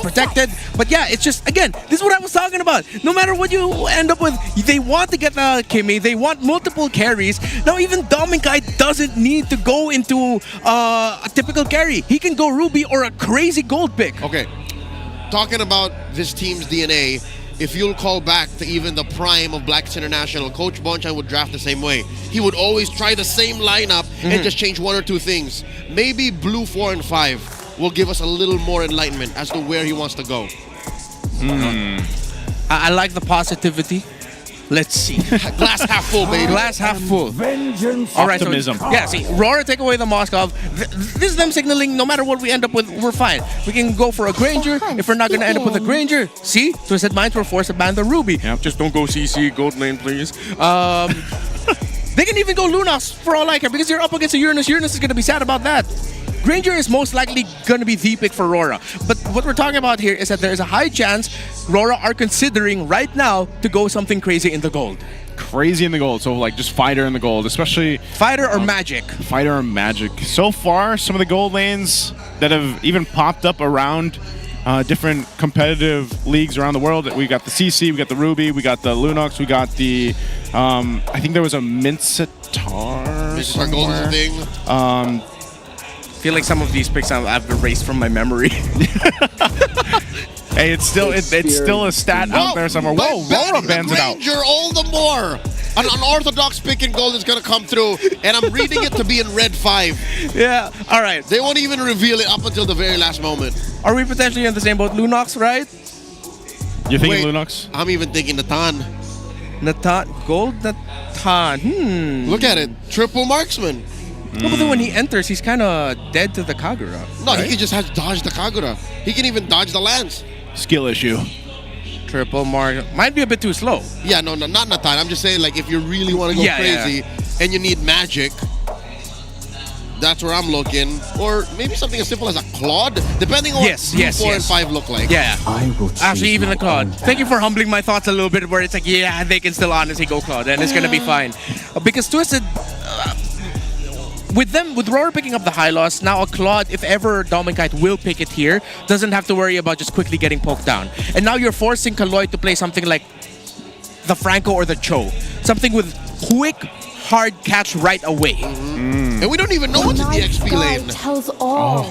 protected. But yeah, it's just, again, this is what I was talking about. No matter what you end up with, they want to get the Kimmy, they want multiple carries. Now even Domikite doesn't need to go into a typical carry. He can go Ruby or a crazy gold pick. Okay, talking about this team's DNA, if you'll call back to even the prime of Blacks International, Coach Bonchan would draft the same way. He would always try the same lineup and just change 1 or 2 things. Maybe blue 4 and 5 will give us a little more enlightenment as to where he wants to go. I like the positivity. Let's see. Glass half full, baby. Glass half full. All right, optimism. So, yeah, see, RORA take away the Moskov. This is them signaling, no matter what we end up with, we're fine. We can go for a Granger. If we're not going to end up with a Granger, see, Twisted Minds were forced to ban the Ruby. Yep. Just don't go CC, gold lane, please. They can even go Lunox for all I care, because you're up against a Uranus. Uranus is going to be sad about that. Granger is most likely going to be the pick for RORA. But what we're talking about here is that there is a high chance RORA are considering right now to go something crazy in the gold. crazy in the gold. So like just fighter in the gold, especially fighter or magic. Fighter or magic. So far, some of the gold lanes that have even popped up around different competitive leagues around the world. We got the CC, we got the Ruby, we got the Lunox, we got the I think there was a Mincetar. Mincetar gold is a thing. I feel like some of these picks I've erased from my memory. Hey, it's still a stat out there somewhere. Whoa, RORA bans it out. Ranger all the more. An unorthodox pick in gold is going to come through, and I'm reading it to be in red 5. Yeah, all right. They won't even reveal it up until the very last moment. Are we potentially in the same boat? Lunox, right? You're thinking Lunox? I'm even thinking Natan. Natan? Gold Natan? Look at it. Triple marksman. No, but then when he enters, he's kind of dead to the Kagura. No, right? he can just have to dodge the Kagura. He can even dodge the lance. Skill issue. Triple mark. Might be a bit too slow. Yeah, no, not Natan. I'm just saying, like, if you really want to go crazy and you need magic, that's where I'm looking. Or maybe something as simple as a Claude, depending on what 4 and 5 look like. Yeah. Actually, even the Claude. Thank you for humbling my thoughts a little bit, where it's like, yeah, they can still honestly go Claude, and it's going to be fine. Because Twisted... with RORA picking up the high loss, now a Claude, if ever Dominkite will pick it here, doesn't have to worry about just quickly getting poked down. And now you're forcing Kaloy to play something like the Franco or the Cho. Something with quick, hard catch right away. And we don't even know what's in the XP lane. Tells all.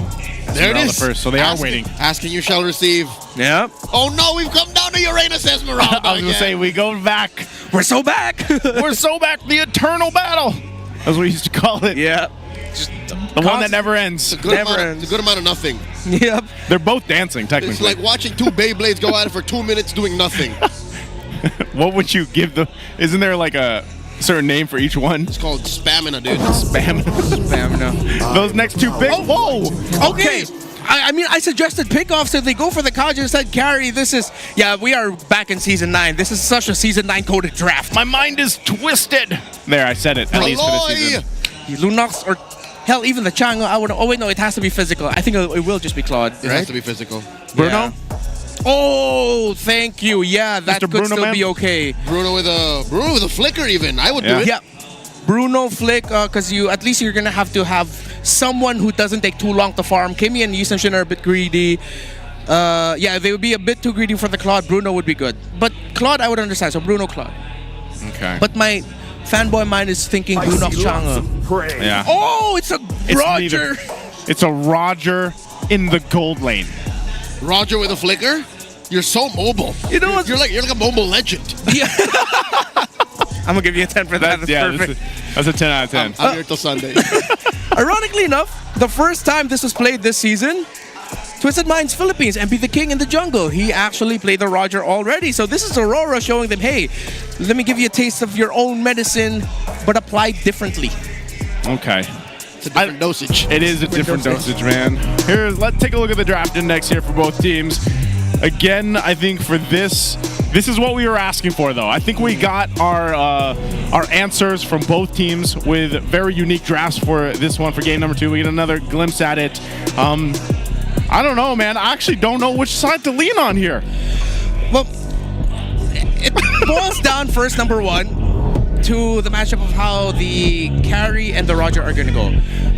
There it is. The first, so they are waiting. Asking you shall receive. Yep. Oh no, we've come down to Uranus Esmeralda. I was going to say, we go back. We're so back. We're so back. The eternal battle. That's what we used to call it. Yeah. Just the one that never ends. It's a good amount of nothing. Yep. They're both dancing, technically. It's like watching two Beyblades go at it for 2 minutes doing nothing. What would you give the... Isn't there like a certain name for each one? It's called Spamina, dude. Spamina. Those next two picks. Whoa! Okay. I mean, I suggested pickoffs if they go for the Kaja instead carry. This is, we are back in Season 9. This is such a Season 9 coded draft. My mind is twisted. There, I said it. At least for this season. Lunox or, hell, even the Chang. I would. Oh, wait, no, it has to be physical. I think it will just be Claude, It has to be physical. Bruno? Oh, thank you. Yeah, that could Bruno, still be okay. Bruno with a flicker even. I would do it. Yeah. Bruno flick, because at least you're gonna have to have someone who doesn't take too long to farm. Kimmy and Yisanshin are a bit greedy. They would be a bit too greedy for the Claude. Bruno would be good, but Claude I would understand. So Bruno, Claude. Okay. But my fanboy mind is thinking Lunox Chang'e. Yeah. Oh, it's a Roger. It's a Roger in the gold lane. Roger with a flicker. You're so mobile. You know what? You're like a mobile legend. Yeah. I'm gonna give you a 10 for that. That's perfect. That's a 10 out of 10. I'm here till Sunday. Ironically enough, the first time this was played this season, Twisted Minds Philippines, MP the King in the jungle. He actually played the Roger already. So this is RORA showing them, hey, let me give you a taste of your own medicine, but applied differently. Okay. It's a different dosage. It is a different dosage, man. Let's take a look at the draft index here for both teams. Again, I think for this is what we were asking for, though. I think we got our answers from both teams with very unique drafts for this one for game number 2. We get another glimpse at it. I don't know, man. I actually don't know which side to lean on here. Well, it boils down first, number 1, to the matchup of how the carry and the Roger are going to go.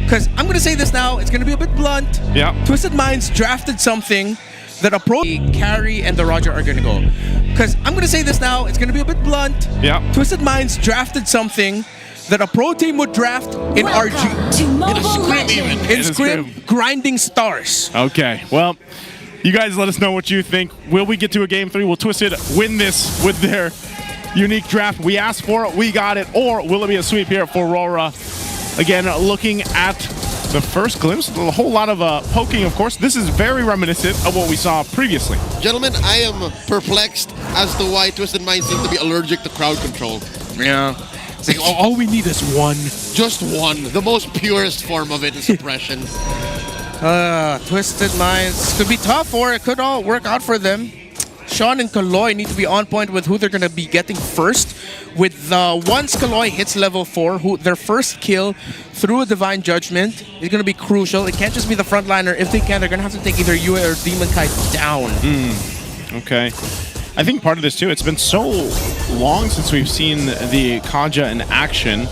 Because I'm going to say this now, it's going to be a bit blunt. Yeah. Twisted Minds drafted something that a pro carry and the Roger are going to go. Because I'm going to say this now, it's going to be a bit blunt. Yeah. Twisted Minds drafted something that a pro team would draft in RG. In a scrim even. In scrim, grinding stars. Okay, well, you guys let us know what you think. Will we get to a game 3? Will Twisted win this with their unique draft? We asked for it, we got it. Or will it be a sweep here for RORA? Again, looking at the first glimpse, a whole lot of poking, of course. This is very reminiscent of what we saw previously. Gentlemen, I am perplexed as to why Twisted Minds seem to be allergic to crowd control. Yeah. It's like, all we need is one. Just one. The most purest form of it is suppression. Twisted Minds could be tough, or it could all work out for them. Sean and Kaloy need to be on point with who they're going to be getting first. With once Kaloy hits level 4, their first kill through a Divine Judgment is going to be crucial. It can't just be the frontliner. If they can, they're going to have to take either Yue or Demon Kite down. Okay. I think part of this too, it's been so long since we've seen the Kaja in action.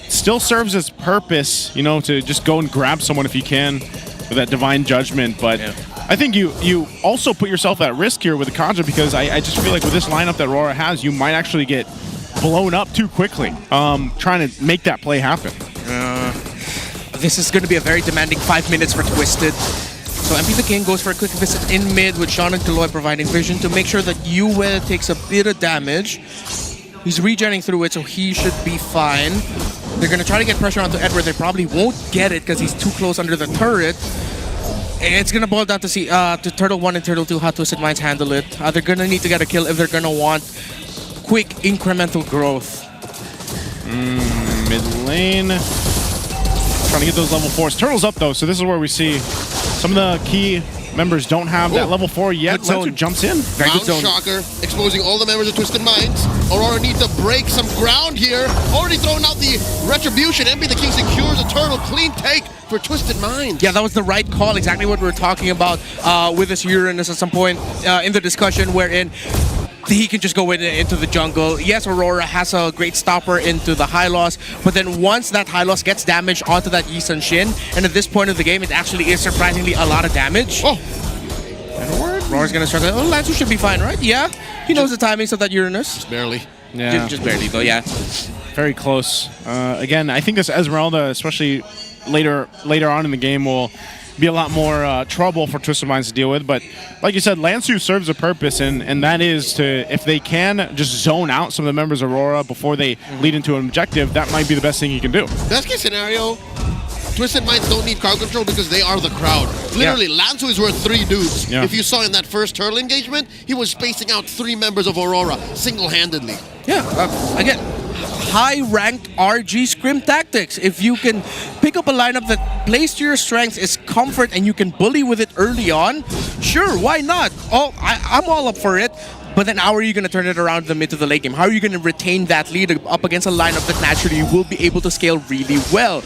Still serves its purpose, you know, to just go and grab someone if you can with that Divine Judgment, but I think you also put yourself at risk here with the Kaja, because I just feel like with this lineup that RORA has, you might actually get blown up too quickly trying to make that play happen. This is going to be a very demanding 5 minutes for Twisted. So MP the King goes for a quick visit in mid with Sean and Kaloy providing vision to make sure that Yue takes a bit of damage. He's regenerating through it, so he should be fine. They're going to try to get pressure onto Edward. They probably won't get it because he's too close under the turret. It's going to boil down to see to Turtle 1 and Turtle 2 how Twisted Minds handle it. They're going to need to get a kill if they're going to want quick incremental growth. Mid lane. Trying to get those level 4s. Turtle's up though, so this is where we see some of the key members don't have that level 4 yet. Lancer jumps in. Very good zone. Shocker, exposing all the members of Twisted Minds. Aurora need to break some ground here. Already throwing out the Retribution. MP the King secures a Turtle. Clean take for Twisted Minds. Yeah, that was the right call. Exactly what we were talking about with this Uranus at some point in the discussion, wherein he can just go into the jungle. Yes, Aurora has a great stopper into the high loss, but then once that high loss gets damaged onto that Yisun Shin, and at this point of the game, it actually is surprisingly a lot of damage. Oh! Aurora's gonna struggle. Oh, Lancer should be fine, right? Yeah, he knows the timings of that Uranus. Just barely. Yeah. Just barely, though, yeah. Very close. Again, I think this Esmeralda, especially later on in the game, will be a lot more trouble for Twisted Minds to deal with. But like you said, Lansu serves a purpose, and that is to, if they can just zone out some of the members of Aurora before they lead into an objective, that might be the best thing you can do. Best case scenario, Twisted Minds don't need crowd control because they are the crowd. Literally, Lansu is worth 3 dudes. Yeah. If you saw in that first Turtle engagement, he was spacing out 3 members of Aurora single-handedly. Yeah, again, high-ranked RG scrim tactics. If you can pick up a lineup that plays to your strengths, is comfort, and you can bully with it early on, sure, why not? I'm all up for it. But then how are you going to turn it around in the mid to the late game? How are you going to retain that lead up against a lineup that naturally will be able to scale really well?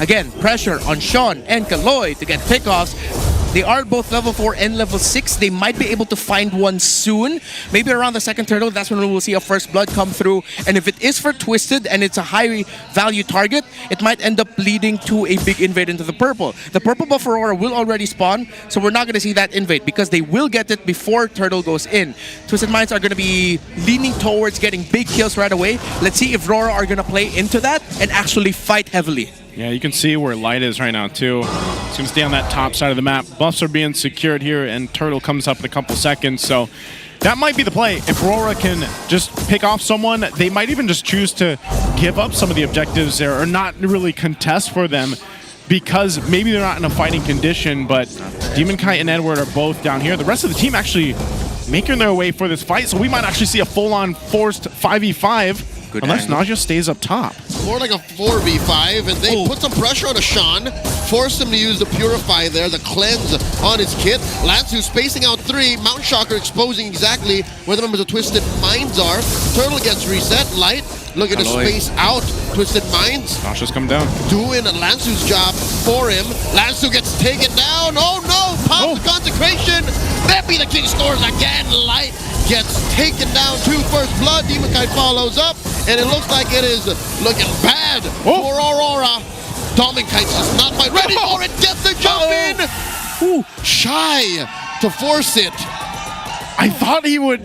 Again, pressure on Sean and Kaloy to get pickoffs. They are both level 4 and level 6. They might be able to find one soon. Maybe around the second turtle, that's when we will see a first blood come through. And if it is for Twisted and it's a high value target, it might end up leading to a big invade into the purple. The purple buff Aurora will already spawn, so we're not going to see that invade because they will get it before turtle goes in. Twisted Minds are going to be leaning towards getting big kills right away. Let's see if RORA are going to play into that and actually fight heavily. Yeah, you can see where Light is right now, too. It's going to stay on that top side of the map. Buffs are being secured here, and Turtle comes up in a couple seconds, so that might be the play. If RORA can just pick off someone, they might even just choose to give up some of the objectives there or not really contest for them because maybe they're not in a fighting condition, but Demon Kite and Edward are both down here. The rest of the team actually making their way for this fight, so we might actually see a full-on forced 5v5. Good unless angle. Naja stays up top. More like a 4v5, and they put some pressure on Sean, forced him to use the Purify there, the cleanse on his kit. Lansu spacing out 3, Mount Shocker exposing exactly where the members of Twisted Minds are. Turtle gets reset, Light looking to space out Twisted Minds. Nasha's come down. Doing Lansu's job for him. Lansu gets taken down. Oh no, Pop the Consecration. Beppy the King scores again. Light gets taken down to first blood. Demon Kite follows up, and it looks like it is looking bad for Aurora. Demon Kite's just not quite ready for it. Gets the jump in. Ooh, shy to force it. I thought he would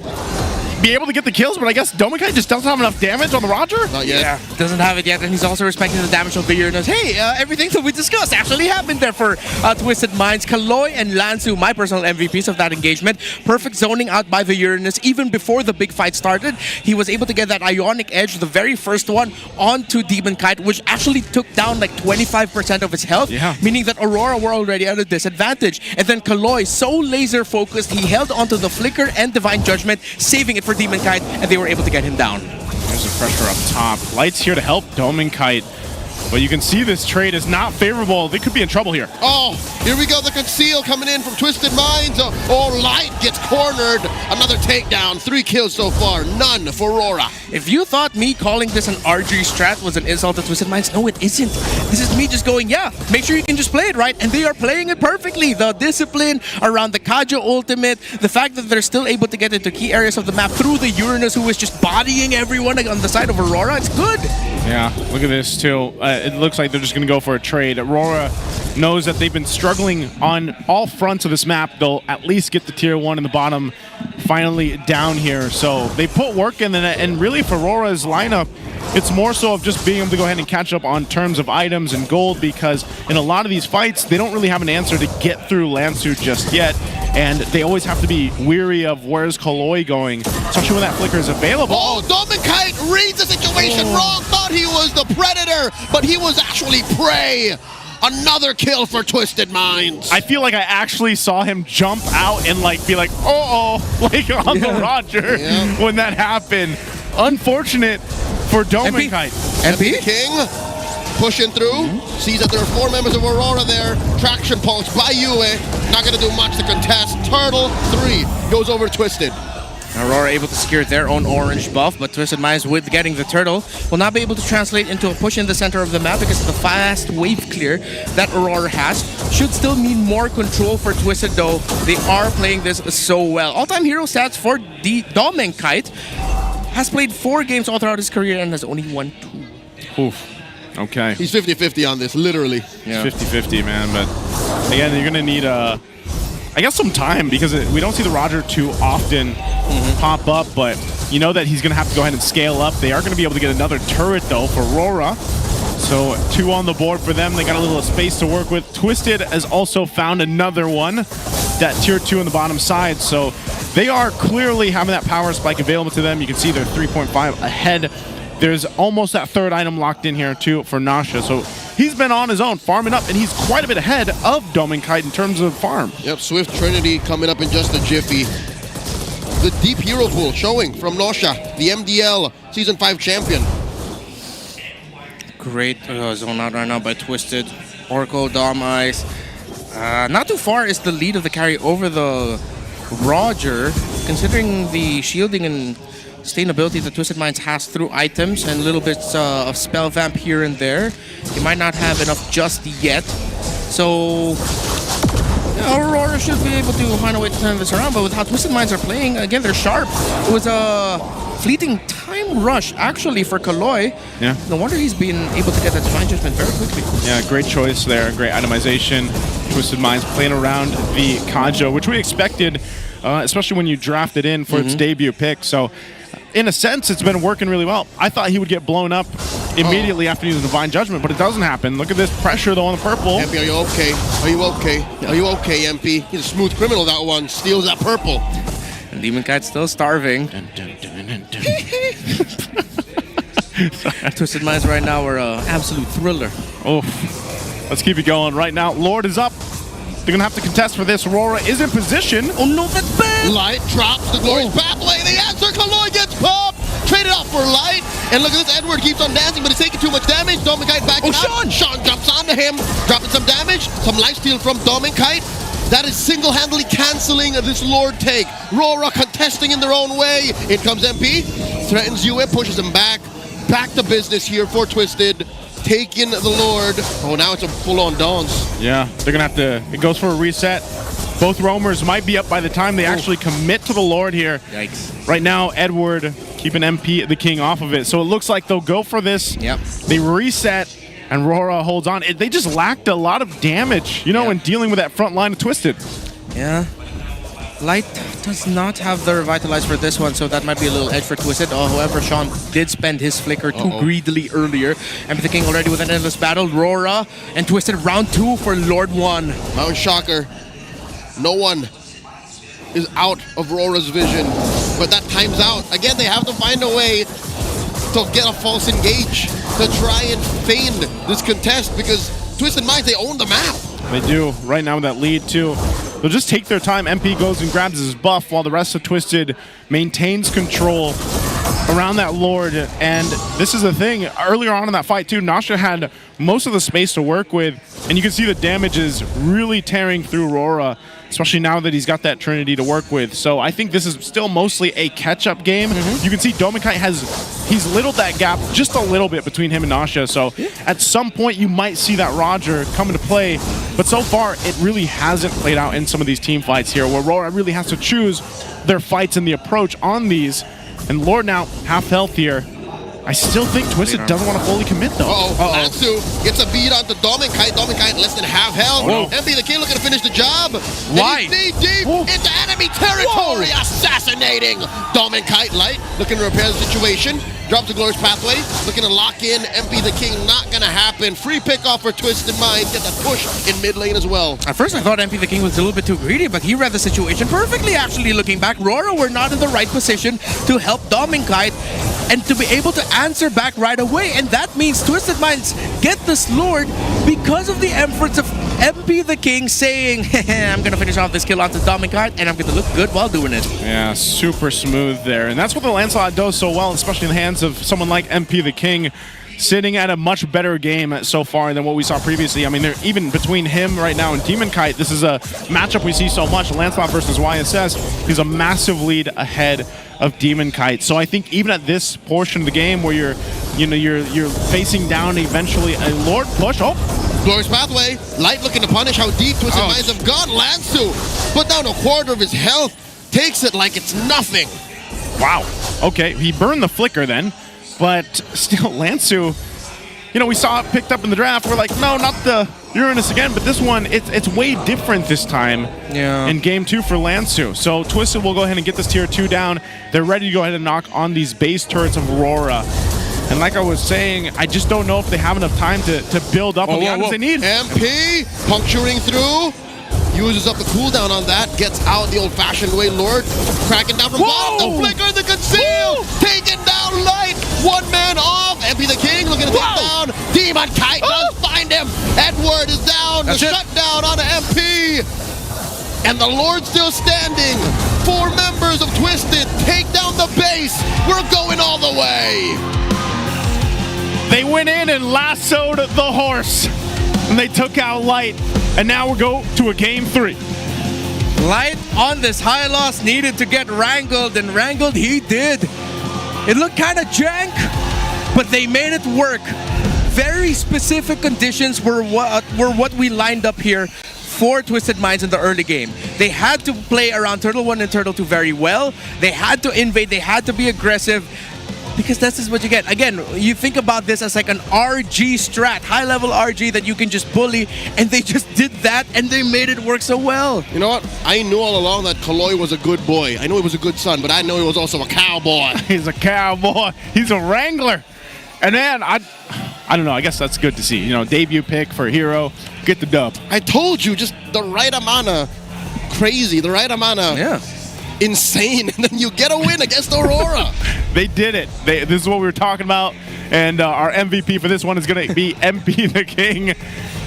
be able to get the kills, but I guess Dominikai just doesn't have enough damage on the Roger? Not yet. Yeah, doesn't have it yet, and he's also respecting the damage of the Uranus. Hey, everything that we discussed actually happened there for Twisted Minds. Kaloy and Lansu, my personal MVPs of that engagement. Perfect zoning out by the Uranus. Even before the big fight started, he was able to get that Ionic Edge, the very first one, onto Demon Kite, which actually took down like 25% of his health, meaning that Aurora were already at a disadvantage. And then Kaloy, so laser focused, he held onto the Flicker and Divine Judgment, saving it for Demon Kite, and they were able to get him down. There's the pressure up top. Light's here to help Demon Kite. But you can see this trade is not favorable. They could be in trouble here. Oh, here we go. The conceal coming in from Twisted Minds. Light gets cornered. Another takedown. 3 kills so far. None for RORA. If you thought me calling this an RG strat was an insult to Twisted Minds, no, it isn't. This is me just going, yeah, make sure you can just play it right. And they are playing it perfectly. The discipline around the Kajo ultimate, the fact that they're still able to get into key areas of the map through the Uranus, who is just bodying everyone on the side of Aurora, it's good. Yeah, look at this too. It looks like they're just going to go for a trade. Aurora knows that they've been struggling on all fronts of this map. They'll at least get the tier 1 in the bottom finally down here. So they put work in, and really for Aurora's lineup, it's more so of just being able to go ahead and catch up on terms of items and gold, because in a lot of these fights, they don't really have an answer to get through Lancer just yet. And they always have to be weary of where's Kaloi going, especially when that flicker is available. Oh, Dominkite reads the situation wrong. Thought he was the predator, but he was actually prey. Another kill for Twisted Minds. I feel like I actually saw him jump out and like be like, like on the Roger when that happened. Unfortunate for Dominkite. MP King pushing through. Sees that there are 4 members of Aurora there. Traction pulse by Yue. Not going to do much to contest. Turtle 3 goes over Twisted. Aurora able to secure their own orange buff, but Twisted Minds, with getting the turtle, will not be able to translate into a push in the center of the map because of the fast wave clear that Aurora has. Should still mean more control for Twisted, though. They are playing this so well. All-time hero stats for the Dominkite. Has played 4 games all throughout his career and has only won 2. Oof. Okay. He's 50-50 on this, literally. Yeah. 50-50, man. But again, you're going to need I guess some time, because we don't see the Roger too often pop up, but you know that he's going to have to go ahead and scale up. They are going to be able to get another turret, though, for RORA. So 2 on the board for them. They got a little space to work with. Twisted has also found another one, that tier 2 on the bottom side. So they are clearly having that power spike available to them. You can see they're 3.5 ahead. There's almost that 3rd item locked in here too for Nasha. So he's been on his own, farming up, and he's quite a bit ahead of Dominkite in terms of farm. Yep, Swift Trinity coming up in just a jiffy. The deep hero pool showing from Nasha, the MDL Season 5 champion. Great zone out right now by Twisted. Oracle, Dom Ice. Not too far is the lead of the carry over the Roger, considering the shielding and sustainability that Twisted Minds has through items and little bits of spell vamp here and there. He might not have enough just yet. So Aurora should be able to find a way to turn this around, but with how Twisted Minds are playing, again, they're sharp. It was a fleeting time rush, actually, for Kaloi. Yeah. No wonder he's been able to get that Divine Judgment very quickly. Yeah, great choice there. Great itemization. Twisted Minds playing around the Kajo, which we expected, especially when you drafted in for its debut pick. So in a sense, it's been working really well. I thought he would get blown up immediately after using Divine Judgment, but it doesn't happen. Look at this pressure, though, on the purple. MP, are you okay? Are you okay? Are you okay, MP? He's a smooth criminal, that one. Steals that purple. And Demonkite's still starving. Twisted Minds right now are an absolute thriller. Oh, let's keep it going. Right now, Lord is up. They're going to have to contest for this. Aurora is in position. Oh, no, that's bad. Light drops the glorious pathway. The answer, Kaloi gets popped. Traded off for Light. And look at this, Edward keeps on dancing, but he's taking too much damage. Dominkite backing up. Sean jumps onto him, dropping some damage. Some lifesteal from Dominkite. That is single-handedly canceling this Lord take. RORA contesting in their own way. In comes MP. Threatens Yue, pushes him back. Back to business here for Twisted. Taking the Lord. Oh, now it's a full-on dance. Yeah, they're going to have to... It goes for a reset. Both roamers might be up by the time they actually commit to the Lord here. Yikes. Right now, Edward keeping MP, the King, off of it. So it looks like they'll go for this. Yep. They reset, and RORA holds on. They just lacked a lot of damage, you know, in dealing with that front line of Twisted. Yeah. Light does not have the Revitalize for this one, so that might be a little edge for Twisted. However, Sean did spend his flicker too greedily earlier. And the King already with an endless battle. RORA and Twisted round 2 for Lord 1. Mount Shocker. No one is out of RORA's vision, but that time's out. Again, they have to find a way to get a false engage to try and feign this contest, because Twisted Minds, they own the map. They do. Right now with that lead, too. They'll just take their time. MP goes and grabs his buff while the rest of Twisted maintains control around that Lord, and this is the thing. Earlier on in that fight too, Nasha had most of the space to work with, and you can see the damage is really tearing through RORA, especially now that he's got that Trinity to work with. So I think this is still mostly a catch-up game. You can see Dominkite he's littled that gap just a little bit between him and Nasha, so at some point you might see that Roger come into play, but so far it really hasn't played out in some of these team fights here, where RORA really has to choose their fights and the approach on these. And Lord now half health here. I still think Twisted doesn't want to fully commit though. Natsu gets a beat onto Dominkite. Dominkite less than half health. MP the King looking to finish the job. Why? And he's knee deep into enemy territory. Assassinating Dominkite. Light looking to repair the situation. Drops the Glorious Pathway. Looking to lock in MP the King. Not going to happen. Free pick off for Twisted Mind. Get the push in mid lane as well. At first I thought MP the King was a little bit too greedy, but he read the situation perfectly actually. Looking back, RORA were not in the right position to help Dominkite and to be able to answer back right away, and that means Twisted Minds get this Lord because of the efforts of MP the King saying, I'm gonna finish off this kill onto Dominkite and I'm gonna look good while doing it. Yeah, super smooth there, and that's what the Lancelot does so well, especially in the hands of someone like MP the King, sitting at a much better game so far than what we saw previously. I mean, they're even between him right now and Demonkite, this is a matchup we see so much. Lancelot versus YSS, he's a massive lead ahead of Demonkite. So I think even at this portion of the game where you're facing down eventually a Lord push. Glorious Pathway. Light looking to punish how deep Twisted Minds have gone. Lansu put down a quarter of his health. Takes it like it's nothing. Wow. Okay, he burned the flicker then. But still, Lansu, we saw it picked up in the draft. We're like, no, not the Uranus again, but this one, it's way different this time in game 2 for Lansu. So Twisted will go ahead and get this tier 2 down. They're ready to go ahead and knock on these base turrets of Aurora. And like I was saying, I just don't know if they have enough time to build up on the items they need. MP puncturing through. Uses up the cooldown on that, gets out the old-fashioned way. Lord cracking down from bottom. The flicker, the conceal, taking down Light. One man off. MP the King looking to take down Demonkite. Does find him. Edward is down. The shutdown on MP. And the Lord still standing. 4 members of Twisted take down the base. We're going all the way. They went in and lassoed the horse. And they took out Light. And now we'll go to a game 3. Light on this high loss needed to get wrangled, and wrangled he did. It looked kind of jank, but they made it work. Very specific conditions were what we lined up here for Twisted Minds in the early game. They had to play around Turtle 1 and Turtle 2 very well. They had to invade, they had to be aggressive. Because this is what you get. Again, you think about this as like an RG strat, high-level RG that you can just bully, and they just did that, and they made it work so well. You know what? I knew all along that Kaloy was a good boy. I knew he was a good son, but I know he was also a cowboy. He's a cowboy. He's a wrangler. And man, I don't know. I guess that's good to see. Debut pick for a hero. Get the dub. I told you, just the right amount of crazy, the right amount of insane, and then you get a win against Aurora. They did it. This is what we were talking about, and our MVP for this one is going to be MP the King.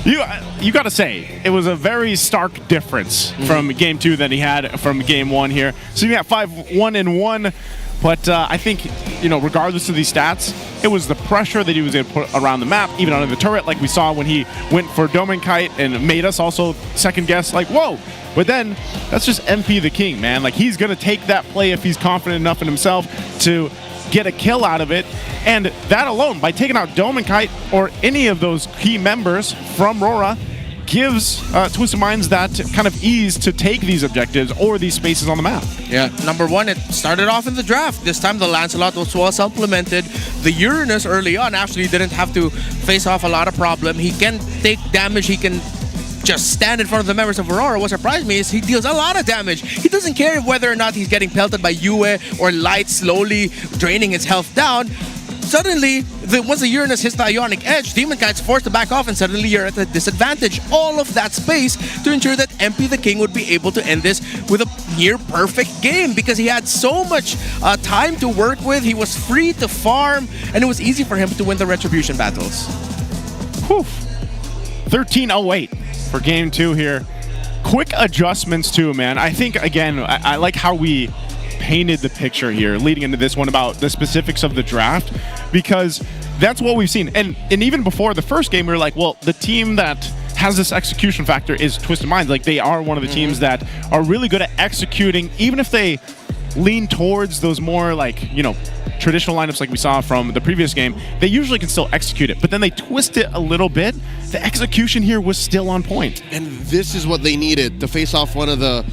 You got to say, it was a very stark difference from game 2 that he had from game 1 here. So you got 5-1-1, but I think, regardless of these stats, it was the pressure that he was going to put around the map, even under the turret, like we saw when he went for Dominkite and made us also second guess, like, whoa. But then, that's just MP the King, man. Like, he's going to take that play if he's confident enough in himself to get a kill out of it. And that alone, by taking out Dominkite or any of those key members from RORA, gives Twisted Minds that kind of ease to take these objectives or these spaces on the map. Yeah, number 1, it started off in the draft. This time the Lancelot was well supplemented. The Uranus early on actually didn't have to face off a lot of problem. He can take damage, he can just stand in front of the members of Aurora. What surprised me is he deals a lot of damage. He doesn't care whether or not he's getting pelted by Yue or Light slowly draining his health down. Suddenly, once the Uranus hits the Ionic Edge, Demonkite's forced to back off, and suddenly you're at a disadvantage. All of that space to ensure that MP the King would be able to end this with a near perfect game because he had so much time to work with. He was free to farm, and it was easy for him to win the Retribution battles. Whew. 13:08 for game 2 here. Quick adjustments too, man. I think, again, I like how we painted the picture here leading into this one about the specifics of the draft, because that's what we've seen. And even before the first game, we were like, well, the team that has this execution factor is Twisted Minds. Like, they are one of the teams that are really good at executing, even if they lean towards those more, like, you know, traditional lineups like we saw from the previous game. They usually can still execute it, but then they twist it a little bit. The execution here was still on point. And this is what they needed to face off one of the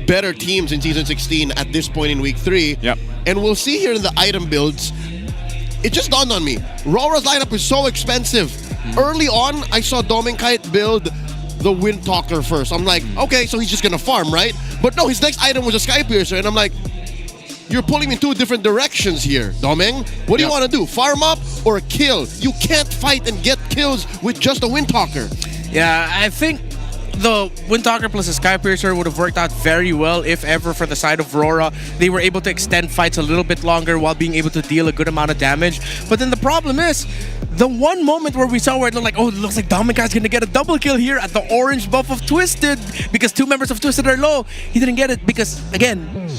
better teams in Season 16 at this point in Week 3. Yep. And we'll see here in the item builds, it just dawned on me. RORA's lineup is so expensive. Early on, I saw Dominkite build the Wind Talker first. I'm like, okay, so he's just gonna farm, right? But no, his next item was a Sky Piercer, and I'm like, you're pulling me in two different directions here, Domeng. What do you want to do? Farm up or kill? You can't fight and get kills with just a Wind Talker. Yeah, I think the Wind Talker plus a Sky Piercer would have worked out very well if ever for the side of RORA. They were able to extend fights a little bit longer while being able to deal a good amount of damage. But then the problem is, the one moment where we saw where it looked like, oh, it looks like Dominkite's gonna get a double kill here at the orange buff of Twisted, because two members of Twisted are low. He didn't get it because, again,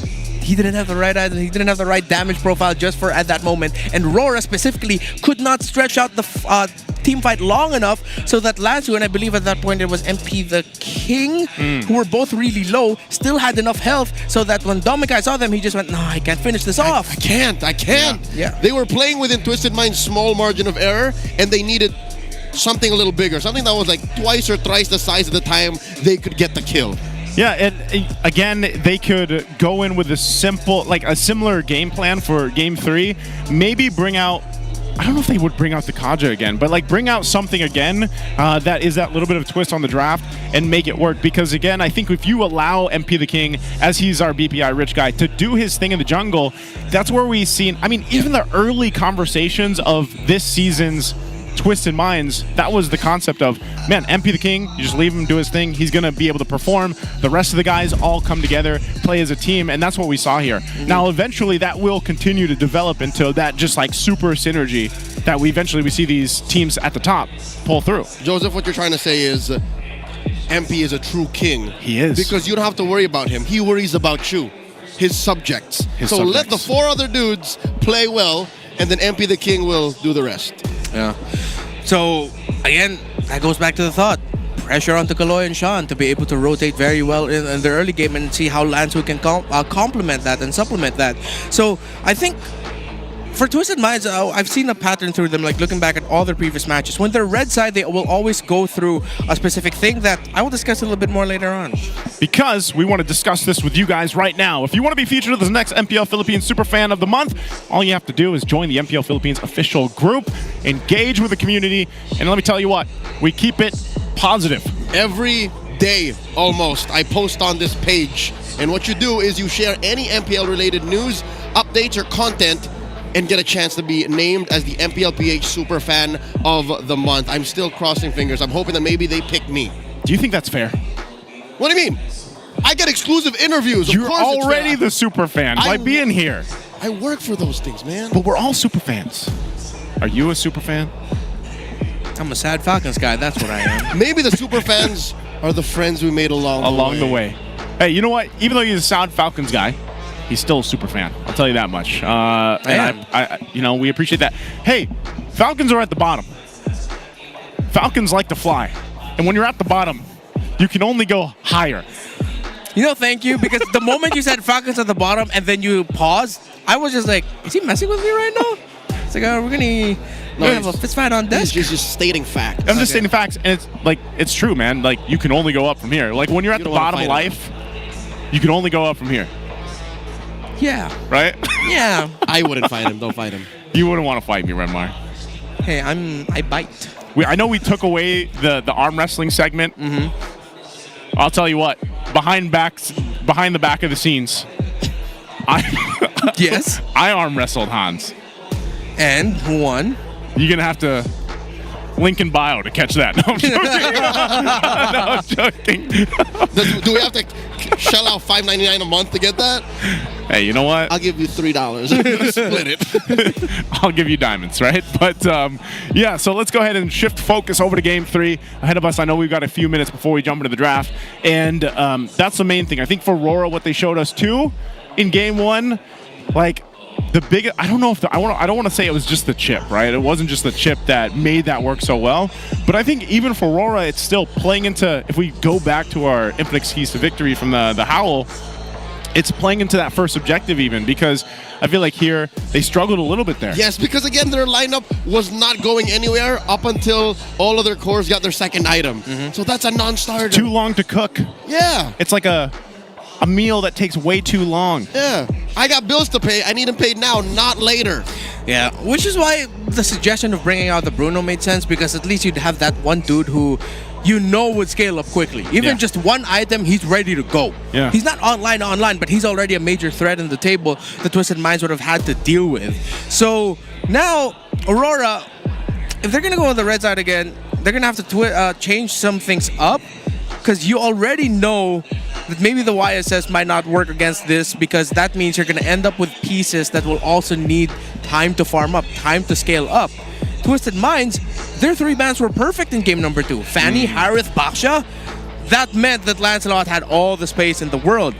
he didn't have the right item, he didn't have the right damage profile just for at that moment. And RORA specifically could not stretch out the team fight long enough so that Lanzu, and I believe at that point it was MP the King, who were both really low, still had enough health so that when Dominkite saw them, he just went, no, I can't finish this off. I can't. Yeah. They were playing within Twisted Mind's small margin of error, and they needed something a little bigger, something that was like twice or thrice the size of the time they could get the kill. Yeah, and again, they could go in with a similar game plan for Game 3. Maybe bring out, I don't know if they would bring out the Kaja again, but like bring out something again that is that little bit of a twist on the draft and make it work. Because again, I think if you allow MP the King, as he's our BPI rich guy, to do his thing in the jungle, that's where we've seen, I mean, even the early conversations of this season's Twisted Minds, that was the concept of, man, MP the King, you just leave him do his thing, he's going to be able to perform. The rest of the guys all come together, play as a team, and that's what we saw here. Now, eventually, that will continue to develop into that just like super synergy that we see these teams at the top pull through. Joseph, what you're trying to say is MP is a true king. He is. Because you don't have to worry about him. He worries about you, his subjects. Let the four other dudes play well, and then MP the King will do the rest. Yeah. So, again, that goes back to the thought. Pressure onto Kaloy and Sean to be able to rotate very well in the early game and see how Lanzu can complement that and supplement that. So, I think for Twisted Minds, I've seen a pattern through them, like looking back at all their previous matches. When they're red side, they will always go through a specific thing that I will discuss a little bit more later on. Because we want to discuss this with you guys right now. If you want to be featured as the next MPL Philippines Super Fan of the Month, all you have to do is join the MPL Philippines official group, engage with the community, and let me tell you what, we keep it positive. Every day, almost, I post on this page. And what you do is you share any MPL-related news, updates, or content, and get a chance to be named as the MPLPH Super Fan of the Month. I'm still crossing fingers. I'm hoping that maybe they pick me. Do you think that's fair? What do you mean? I get exclusive interviews. You're already the super fan by being here. I work for those things, man. But we're all super fans. Are you a super fan? I'm a sad Falcons guy. That's what I am. Maybe the super fans are the friends we made along the way. Hey, you know what? Even though he's a sad Falcons guy, he's still a super fan. I'll tell you that much. And we appreciate that. Hey, Falcons are at the bottom. Falcons like to fly. And when you're at the bottom, you can only go higher. Thank you, because the moment you said Falcons at the bottom and then you paused, I was just like, is he messing with me right now? It's like, we're going to have a fist fight on desk. He's just stating facts. I'm just stating facts, and it's like, it's true, man. Like, you can only go up from here. Like, when you're at the bottom of life, you can only go up from here. Yeah. Right? Yeah. I wouldn't fight him. Don't fight him. You wouldn't want to fight me, Renmar. Hey, I bite. I know we took away the arm wrestling segment. I'll tell you what. Behind the back of the scenes, Yes? I arm wrestled Hans. And who won? You're going to have to link in bio to catch that. No, I'm joking. No, I'm joking. Do we have to shell out $5.99 a month to get that? Hey, you know what? I'll give you $3. Split it. I'll give you diamonds, right? But yeah, so let's go ahead and shift focus over to Game 3. Ahead of us, I know we've got a few minutes before we jump into the draft. And that's the main thing. I think for RORA, what they showed us too in game one, like the big, I don't know if I don't want to say it was just the chip, right? It wasn't just the chip that made that work so well, but I think even for RORA, it's still playing into, if we go back to our Infinix keys to victory from the Howl, it's playing into that first objective even, because I feel like here they struggled a little bit there. Yes, because again, their lineup was not going anywhere up until all of their cores got their second item. So that's a non-starter. Too long to cook. Yeah. It's like a meal that takes way too long. Yeah. I got bills to pay. I need them paid now, not later. Yeah, which is why the suggestion of bringing out the Bruno made sense, because at least you'd have that one dude who you know would scale up quickly. Even just one item, he's ready to go. Yeah. He's not online, but he's already a major threat in the table the Twisted Minds would have had to deal with. So now, Aurora, if they're going to go on the red side again, they're going to have to change some things up, because you already know that maybe the YSS might not work against this, because that means you're going to end up with pieces that will also need time to farm up, time to scale up. Twisted Minds, their 3 bans were perfect in game number 2. Fanny, Harith, Baksha. That meant that Lancelot had all the space in the world.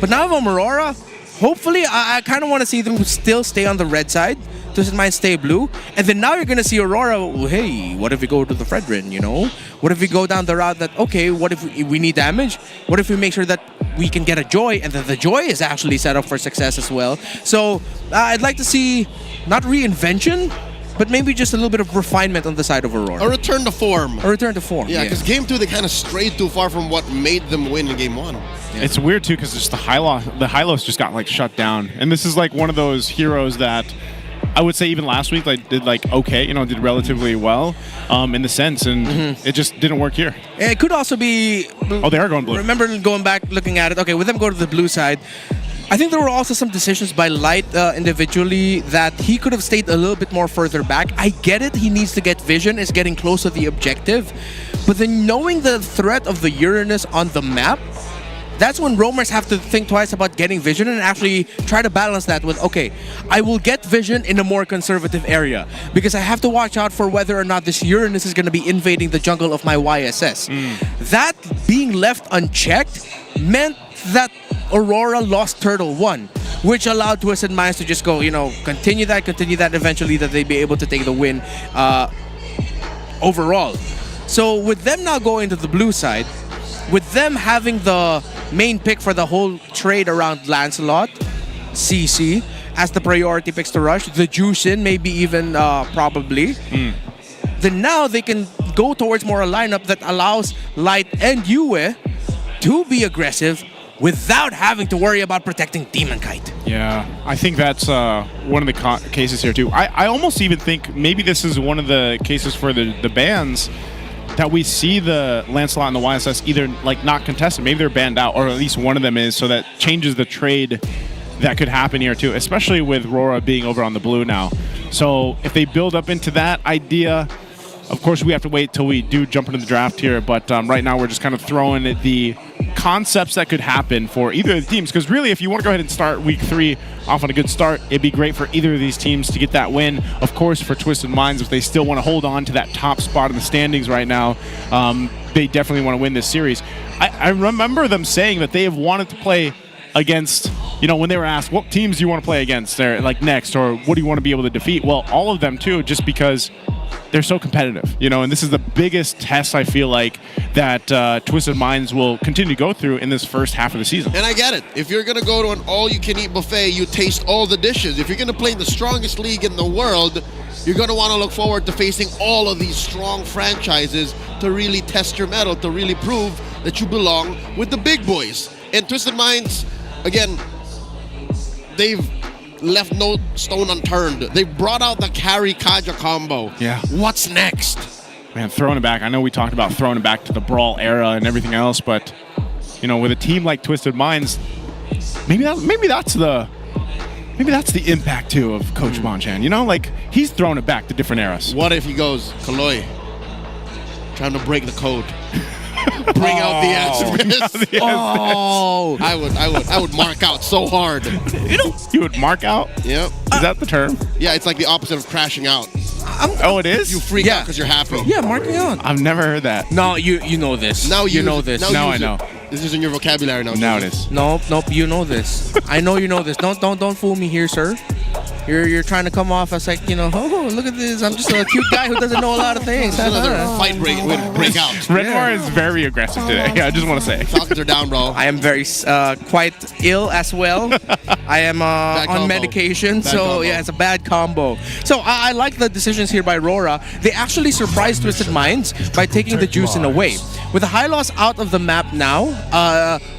But now from Aurora, hopefully, I kind of want to see them still stay on the red side. Twisted Minds stay blue. And then now you're going to see Aurora, hey, what if we go to the Fredrin, you know? What if we go down the route that, okay, what if we need damage? What if we make sure that we can get a Joy, and that the Joy is actually set up for success as well? So I'd like to see, not reinvention, but maybe just a little bit of refinement on the side of Aurora. A return to form. A return to form. Yeah, because game 2, they kind of strayed too far from what made them win in game 1. Yeah. It's weird too, because just the Hylos just got like shut down, and this is like one of those heroes that I would say even last week like did like okay, did relatively well in the sense, and it just didn't work here. It could also be. Oh, they are going blue. Remember going back, looking at it. Okay, with them go to the blue side. I think there were also some decisions by Light individually that he could have stayed a little bit more further back. I get it, he needs to get vision, is getting close to the objective. But then knowing the threat of the Uranus on the map, that's when roamers have to think twice about getting vision and actually try to balance that with, okay, I will get vision in a more conservative area because I have to watch out for whether or not this Uranus is going to be invading the jungle of my YSS. That being left unchecked meant that Aurora lost Turtle 1, which allowed Twisted Minds to just go, continue that, eventually that they'd be able to take the win overall. So with them now going to the blue side, with them having the main pick for the whole trade around Lancelot, CC, as the priority picks to rush, the Jushin maybe even probably, then now they can go towards more a lineup that allows Light and Yue to be aggressive without having to worry about protecting Demon Kite. Yeah, I think that's one of the cases here too. I almost even think maybe this is one of the cases for the bans that we see the Lancelot and the YSS either like not contested, maybe they're banned out, or at least one of them is, so that changes the trade that could happen here too, especially with RORA being over on the blue now. So if they build up into that idea, of course we have to wait till we do jump into the draft here, but right now we're just kind of throwing at the concepts that could happen for either of the teams, because really if you want to go ahead and start week 3 off on a good start, it'd be great for either of these teams to get that win. Of course for Twisted Minds, if they still want to hold on to that top spot in the standings right now, they definitely want to win this series. I remember them saying that they have wanted to play against, when they were asked what teams do you want to play against there, like next, or what do you want to be able to defeat? Well, all of them too, just because they're so competitive, and this is the biggest test I feel like that Twisted Minds will continue to go through in this first half of the season. And I get it. If you're going to go to an all-you-can-eat buffet, you taste all the dishes. If you're going to play in the strongest league in the world, you're going to want to look forward to facing all of these strong franchises to really test your mettle, to really prove that you belong with the big boys. And Twisted Minds, again, they've left no stone unturned. They brought out the carry Kaja combo. Yeah. What's next? Man, throwing it back. I know we talked about throwing it back to the Brawl era and everything else, but with a team like Twisted Minds, maybe that's the impact too of Coach Bonchan. Like he's throwing it back to different eras. What if he goes, Kaloy, trying to break the code? Bring out the Aspis. Oh, I would mark out so hard. You would mark out? Yep. Is that the term? Yeah, it's like the opposite of crashing out. Oh, it is? You freak out because you're happy. Yeah, marking out. I've never heard that. No, you know this. Now you know this. Now I know. This is in your vocabulary now. Now it is. Nope. You know this. I know you know this. Don't fool me here, sir. You're trying to come off as like, oh, look at this. I'm just a cute guy who doesn't know a lot of things. Another fight break out. Red Noir is very aggressive today. Yeah, I just want to say. Falcons are down, bro. I am very quite ill as well. I am on medication, so yeah, it's a bad combo. So I like the decisions here by RORA. They actually surprised Twisted Minds by taking the Juicing away. With the high loss out of the map now,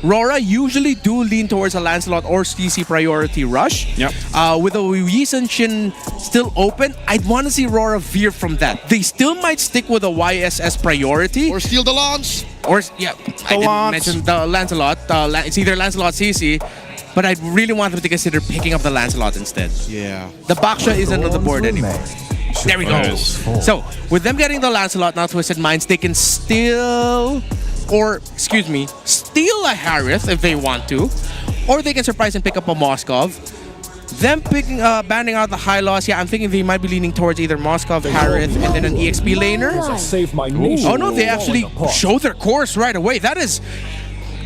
RORA usually do lean towards a Lancelot or CC priority rush. Yep. With the Yisun Shin still open, I'd want to see RORA veer from that. They still might stick with a YSS priority. Or steal the Lance. Or, yeah, I didn't mention the Lancelot. It's either Lancelot CC, but I really want them to consider picking up the Lancelot instead. Yeah. The Baksha isn't on the board anymore. There we go. So, with them getting the Lancelot, now Twisted Minds, they can steal a Harith if they want to. Or they can surprise and pick up a Moskov. Them picking, banning out the high loss, yeah, I'm thinking they might be leaning towards either Moskov, Harith, and then an EXP laner. Save my nation. Oh no, they actually show their course right away. That is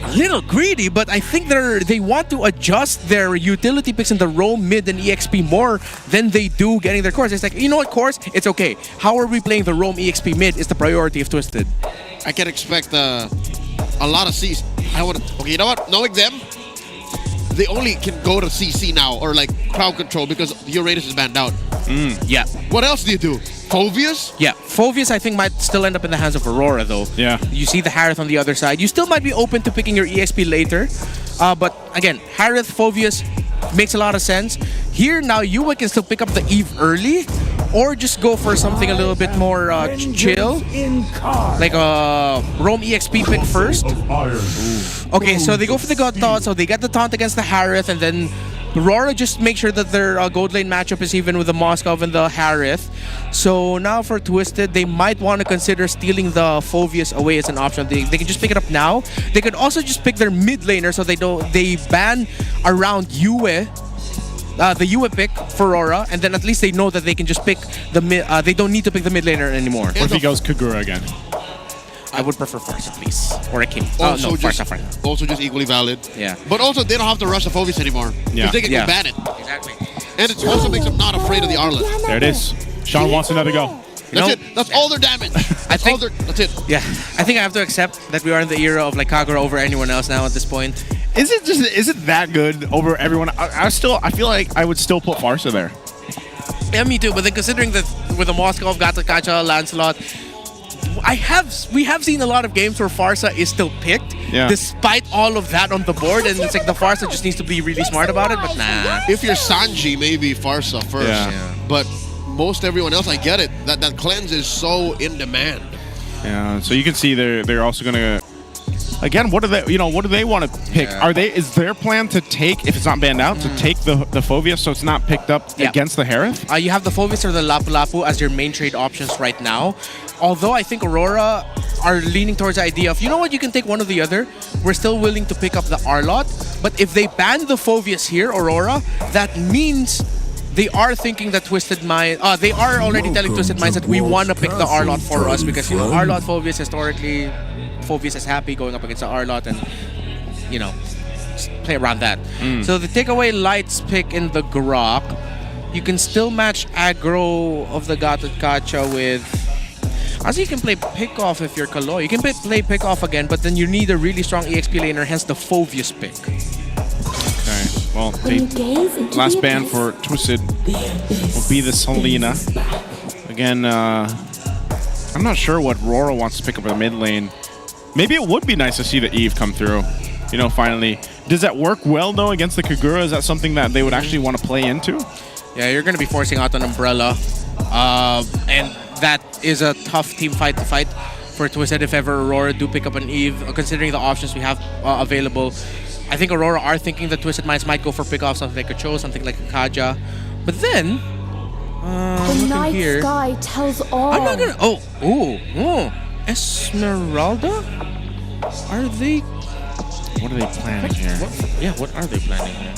a little greedy, but I think they want to adjust their utility picks in the roam, mid, and EXP more than they do getting their course. It's like, you know what, course? It's okay. How are we playing the roam EXP mid is the priority of Twisted. I can expect a lot of Cs. Okay, you know what? No exam. They only can go to CC now, or like crowd control, because Uranus is banned out. Yeah. What else do you do? Phovius? Yeah, Phovius I think might still end up in the hands of Aurora though. Yeah. You see the Harith on the other side. You still might be open to picking your EXP later. But again, Harith, Phovius makes a lot of sense. Here now, Yua can still pick up the Eve early, or just go for something a little bit more chill. Like a roam EXP pick first. Okay, so they go for the God Taunt, so they get the taunt against the Harith, and then RORA just make sure that their gold lane matchup is even with the Moskov and the Harith. So now for Twisted, they might want to consider stealing the Phovius away as an option. They can just pick it up now. They could also just pick their mid laner, so they ban around Yue. The Yue pick for RORA, and then at least they know that they can just pick the mid. They don't need to pick the mid laner anymore. What if he goes Kagura again? I would prefer Farsa, please. Or a King. Also, no, just, Farsa. also just equally valid. Yeah. But also, they don't have to rush the Phovius anymore. Yeah. Because they can ban it. Exactly. And it also makes them not afraid of the Arlet. There it is. Sean wants another go. That's it. That's all their damage. That's it. Yeah. I think I have to accept that we are in the era of like Kagura over anyone else now at this point. Is it that good over everyone? I feel like I would still put Farsa there. Yeah, me too. But then considering that with the Moskov, Gatakacha, Lancelot, we have seen a lot of games where Farsa is still picked, despite all of that on the board, and it's like the Farsa just needs to be really smart about it, but nah. If you're Sanji, maybe Farsa first. Yeah. But most everyone else, I get it. That cleanse is so in demand. Yeah, so you can see they're also gonna. Again, what do they want to pick? Yeah. Is their plan to take, if it's not banned out, to take the Phovius so it's not picked up against the Harith? You have the Phovius or the Lapu Lapu as your main trade options right now. Although I think Aurora are leaning towards the idea of, you know what, you can take one or the other. We're still willing to pick up the Arlot. But if they ban the Phovius here, Aurora, that means they are thinking that Twisted Minds, they are already telling Twisted Minds that we want to pick the Arlot for us because, Arlot, Phovius, historically, Phovius is happy going up against the Arlot and, just play around that. So the takeaway Lights pick in the Grok, you can still match aggro of the Gatakacha with... Also, you can play pick off if you're Kaloy. You can play pick off again, but then you need a really strong EXP laner, hence the Phovius pick. Okay, well, the last ban for Twisted will be the Selena. Again, I'm not sure what RORA wants to pick up in the mid lane. Maybe it would be nice to see the Eve come through, finally. Does that work well, though, against the Kagura? Is that something that they would actually want to play into? Yeah, you're going to be forcing out an Umbrella. And that is a tough team fight to fight for Twisted if ever Aurora do pick up an Eve, considering the options we have available. I think Aurora are thinking that Twisted Minds might go for pick off something like a Cho, something like a Kaja. But then, the night here, sky tells all. I'm not gonna. Esmeralda? Are they? What are they planning here? What are they planning here?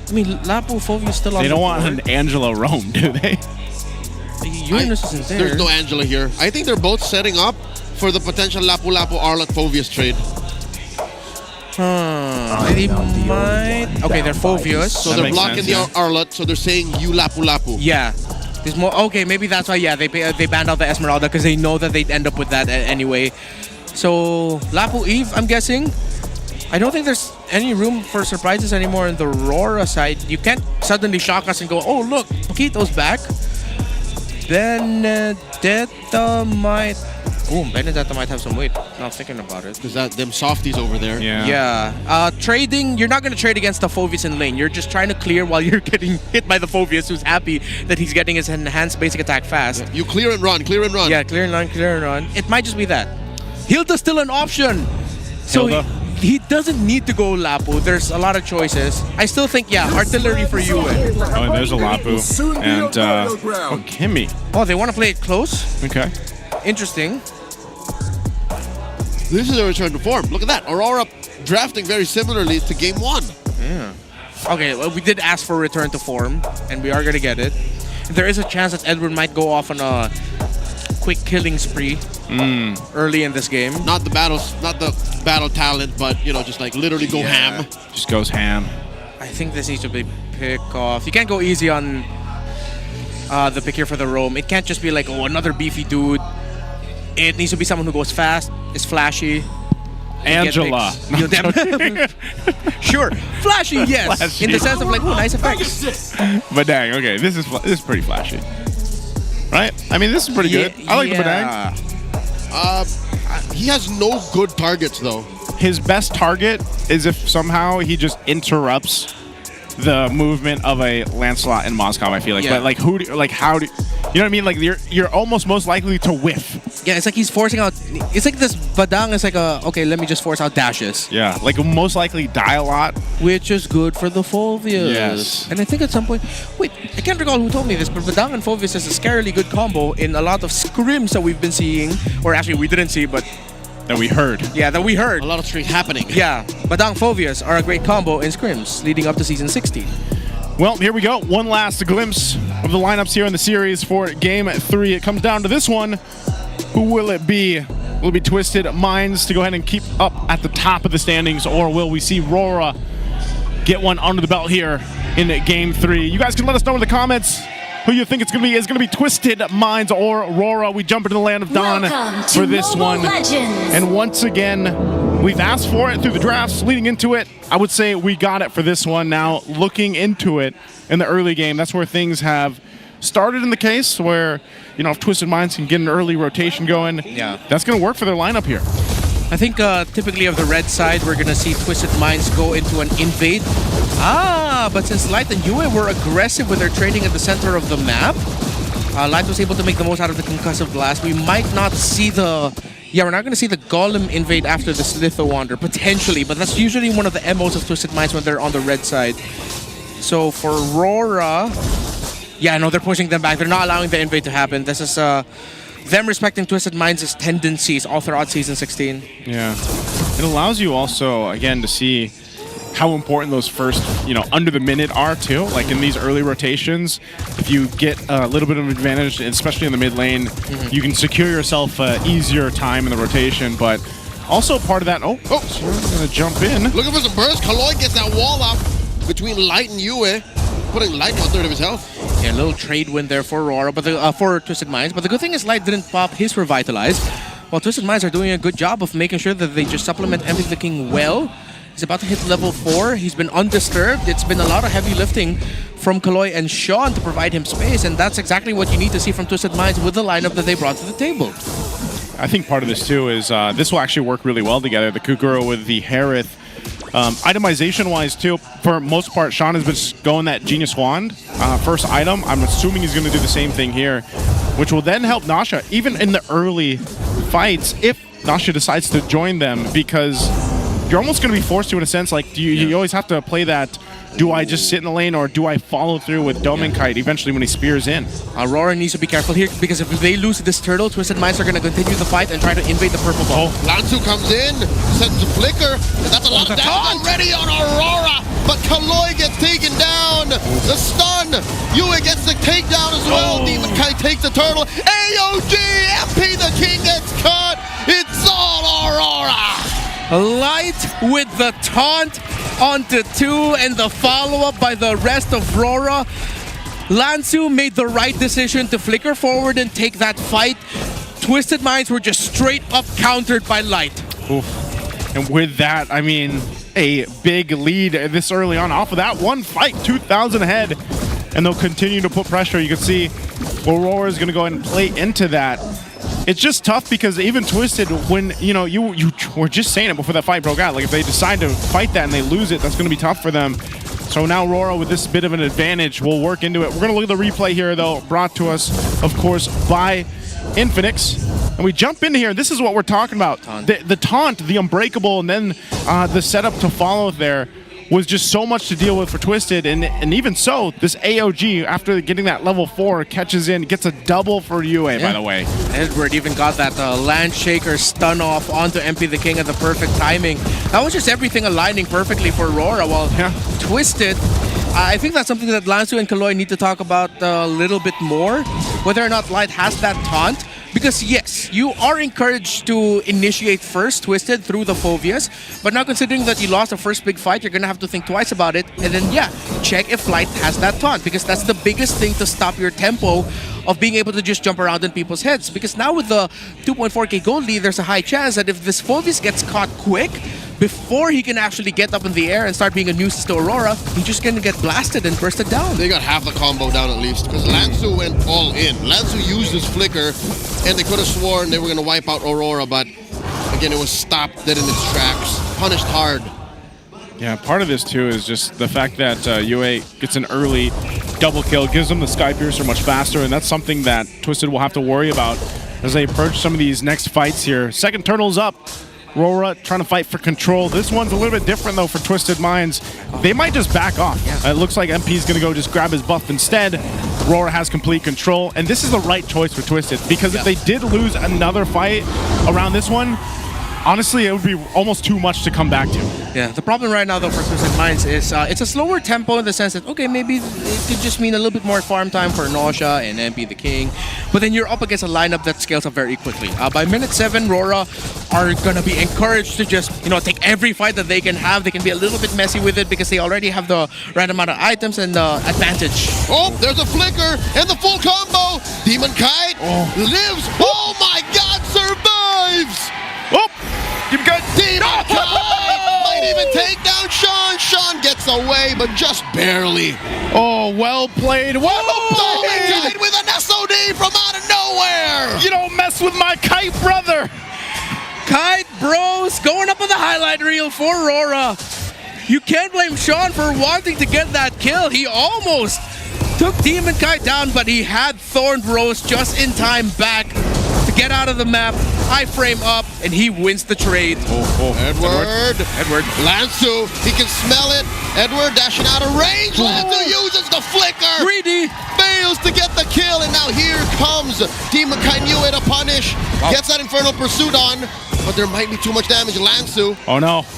I mean, Lapu Phovius still on. They don't want an Angela Rome, do they? Uranus isn't there. There's no Angela here. I think they're both setting up for the potential Lapu Lapu Arlot Phovius trade. They might. Okay, they're Phobius. So they're blocking the Arlot, so they're saying you Lapu Lapu. Yeah. There's more. Okay, maybe that's why. Yeah, they banned out the Esmeralda because they know that they'd end up with that anyway. So Lapu Eve, I'm guessing. I don't think there's any room for surprises anymore in the RORA side. You can't suddenly shock us and go, oh look, Paquito's back. Benedetta might. Oh, Benedetta might have some weight. Not thinking about it. Because them softies over there. Yeah. Trading, you're not going to trade against the Phobius in lane. You're just trying to clear while you're getting hit by the Phobius, who's happy that he's getting his enhanced basic attack fast. You clear and run, clear and run. Yeah, clear and run. It might just be that. Hilda's still an option. So he doesn't need to go Lapu. There's a lot of choices. I still think, artillery for you. Oh, and there's a Lapu. And Kimmy. Oh, they want to play it close? Okay. Interesting. This is a return to form. Look at that. Aurora drafting very similarly to game 1. Yeah. Okay, well, we did ask for a return to form, and we are going to get it. There is a chance that Edward might go off on a quick killing spree early in this game. Not the battle talent, but, just like literally go ham. Just goes ham. I think this needs to be pick off. You can't go easy on the pick here for the roam. It can't just be like, oh, another beefy dude. It needs to be someone who goes fast, is flashy. Angela. Sure, flashy, yes. Flashy. In the sense of like, oh, nice effects. But dang, okay, this is pretty flashy, right? I mean, this is pretty good. I like the Badang. He has no good targets though. His best target is if somehow he just interrupts the movement of a Lancelot in Moscow. I feel like, but like how do you know what I mean? Like you're almost most likely to whiff. Yeah, it's like he's forcing out. It's like this Badang is like okay, let me just force out dashes. Yeah, like most likely die a lot, which is good for the Phobius. Yes. And I think at some point, wait, I can't recall who told me this, but Badang and Phobius is a scarily good combo in a lot of scrims that we've been seeing, or actually we didn't see, but that we heard. Yeah, that we heard. A lot of street happening. Yeah, Badang Phobius are a great combo in scrims leading up to season 16. Well, here we go. One last glimpse of the lineups here in the series for Game 3. It comes down to this one. Who will it be? Will it be Twisted Minds to go ahead and keep up at the top of the standings, or will we see RORA get one under the belt here in Game 3? You guys can let us know in the comments who you think it's going to be. Is going to be Twisted Minds or RORA? We jump into the land of Dawn for this one. And once again, we've asked for it through the drafts leading into it. I would say we got it for this one. Now, looking into it in the early game, that's where things have started in the case where, if Twisted Minds can get an early rotation going, that's going to work for their lineup here. I think typically of the red side, we're going to see Twisted Minds go into an invade. But since Light and Yue were aggressive with their trading at the center of the map, Light was able to make the most out of the concussive blast. We might not see the... Yeah, we're not going to see the Golem invade after the Slitho Wander, potentially, but that's usually one of the MOs of Twisted Minds when they're on the red side. So for RORA... Yeah, no, they're pushing them back. They're not allowing the invade to happen. This is them respecting Twisted Minds' tendencies all throughout Season 16. Yeah. It allows you also, again, to see how important those first, under the minute are too. Like in these early rotations, if you get a little bit of an advantage, especially in the mid lane, you can secure yourself easier time in the rotation. But also part of that, so we're going to jump in. Looking for some burst. Kaloy gets that wall up between Light and Yue, putting Light 1/3 of his health. Yeah, a little trade win there for RORA, but for Twisted Minds. But the good thing is Light didn't pop his Revitalize. While Twisted Minds are doing a good job of making sure that they just supplement Empty the King well. He's about to hit level 4. He's been undisturbed. It's been a lot of heavy lifting from Kaloy and Sean to provide him space, and that's exactly what you need to see from Twisted Minds with the lineup that they brought to the table. I think part of this too is this will actually work really well together. The Kukuro with the Harith. Itemization-wise, too, for most part, Sean has been going that Genius Wand. First item, I'm assuming he's going to do the same thing here, which will then help Nasha, even in the early fights, if Nasha decides to join them, because you're almost going to be forced to, in a sense, like, you always have to play that, do I just sit in the lane, or do I follow through with Dominkite eventually when he spears in? Aurora needs to be careful here, because if they lose this turtle, Twisted Minds are going to continue the fight and try to invade the purple ball. Lanzu comes in, sends a flicker, and that's a lot of damage already on Aurora, but Kaloy gets taken down. The stun, Yue gets the takedown as well. Demon Kite takes the turtle. AOG, MP the King gets cut. It's all Aurora. Light with the taunt onto 2 and the follow-up by the rest of RORA. Lansu made the right decision to flicker forward and take that fight. Twisted Minds were just straight up countered by Light. Oof. And with that, I mean, a big lead this early on off of that one fight, 2,000 ahead. And they'll continue to put pressure. You can see Aurora is going to go ahead and play into that. It's just tough because even Twisted, when, you know, you were just saying it before that fight broke out, like if they decide to fight that and they lose it, that's going to be tough for them. So now Aurora with this bit of an advantage will work into it. We're going to look at the replay here, though, brought to us, of course, by Infinix. And we jump into here. This is what we're talking about. The taunt, the unbreakable, and then the setup to follow there was just so much to deal with for Twisted. And even so, this AOG, after getting that level 4, catches in, gets a double for UA, by the way. Edward even got that land shaker stun off onto MP the King at the perfect timing. That was just everything aligning perfectly for Aurora, while Twisted, I think that's something that Lansu and Kaloy need to talk about a little bit more, whether or not Light has that taunt. Because yes, you are encouraged to initiate first Twisted through the Phobias, but now considering that you lost the first big fight, you're gonna have to think twice about it, and then check if Light has that taunt, because that's the biggest thing to stop your tempo of being able to just jump around in people's heads. Because now with the 2.4k gold lead, there's a high chance that if this Phobias gets caught quick, before he can actually get up in the air and start being a nuisance to Aurora, he's just gonna get blasted and bursted down. They got half the combo down at least, because Lansu went all in. Lansu used his flicker, and they could have sworn they were gonna wipe out Aurora, but again, it was stopped dead in its tracks. Punished hard. Yeah, part of this too is just the fact that UA gets an early double kill, gives them the Sky Piercer much faster, and that's something that Twisted will have to worry about as they approach some of these next fights here. Second Turtle's up. RORA trying to fight for control. This one's a little bit different though for Twisted Minds. They might just back off. It looks like MP's gonna go just grab his buff instead. RORA has complete control, and this is the right choice for Twisted, because if they did lose another fight around this one, honestly, it would be almost too much to come back to. Yeah, the problem right now though for Twisted Minds is it's a slower tempo in the sense that, okay, maybe it could just mean a little bit more farm time for Nausea and MP the King, but then you're up against a lineup that scales up very quickly. By minute 7, RORA are gonna be encouraged to just, take every fight that they can have. They can be a little bit messy with it because they already have the right amount of items and advantage. Oh, there's a flicker and the full combo. Demon Kite lives. Oh my God, survives. Oh, you've got Demon Kite might even take down Sean. Sean gets away, but just barely. Oh, well played. Demon Kite with an SOD from out of nowhere. You don't mess with my Kite brother. Kite Bros going up on the highlight reel for RORA. You can't blame Sean for wanting to get that kill. He almost took Demon Kite down, but he had Thorn Bros just in time back to get out of the map. High frame up, and he wins the trade. Edward. Lansu, he can smell it. Edward dashing out of range. Lansu uses the flicker. Greedy. Fails to get the kill, and now here comes Demon Kite UA to punish. Gets that Infernal Pursuit on, but there might be too much damage. Lansu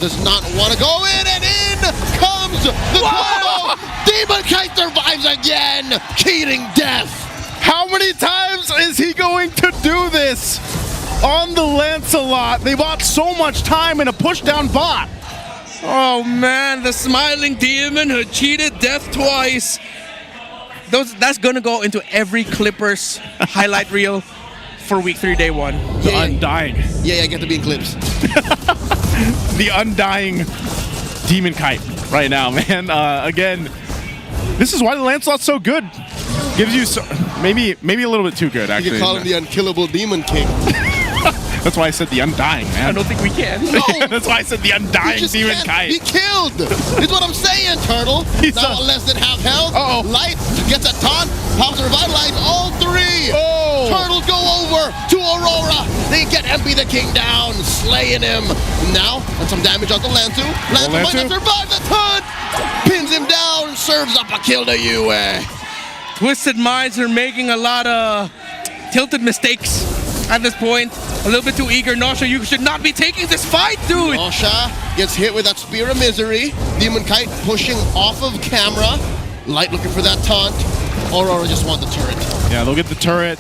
does not want to go in, and in comes the combo. Demon Kite survives again. Cheating death. How many times is he going to do this? On the Lancelot, they bought so much time in a push-down bot. Oh man, the smiling demon who cheated death twice. That's gonna go into every Clippers highlight reel for week 3, day 1. The Undying. Yeah, get to be in clips. The Undying Demon Kite right now, man. Again, this is why the Lancelot's so good. Gives you maybe a little bit too good, actually. You can call him the unkillable Demon King. That's why I said the Undying, man. I don't think we can. No. That's why I said the Undying Demon Kite. Be killed. Is what I'm saying, Turtle. Now less than half health. Light gets a taunt. Pops to revitalize all 3. Turtles go over to Aurora. They get MP the King down, slaying him. Now, and some damage onto Lansu. Lansu might not survive the taunt. Pins him down, serves up a kill to UA. Twisted Minds are making a lot of tilted mistakes at this point. A little bit too eager. Nausea, you should not be taking this fight, dude. Nausea gets hit with that Spear of Misery. Demon Kite pushing off of camera. Light looking for that taunt. Aurora just want the turret. Yeah, they'll get the turret.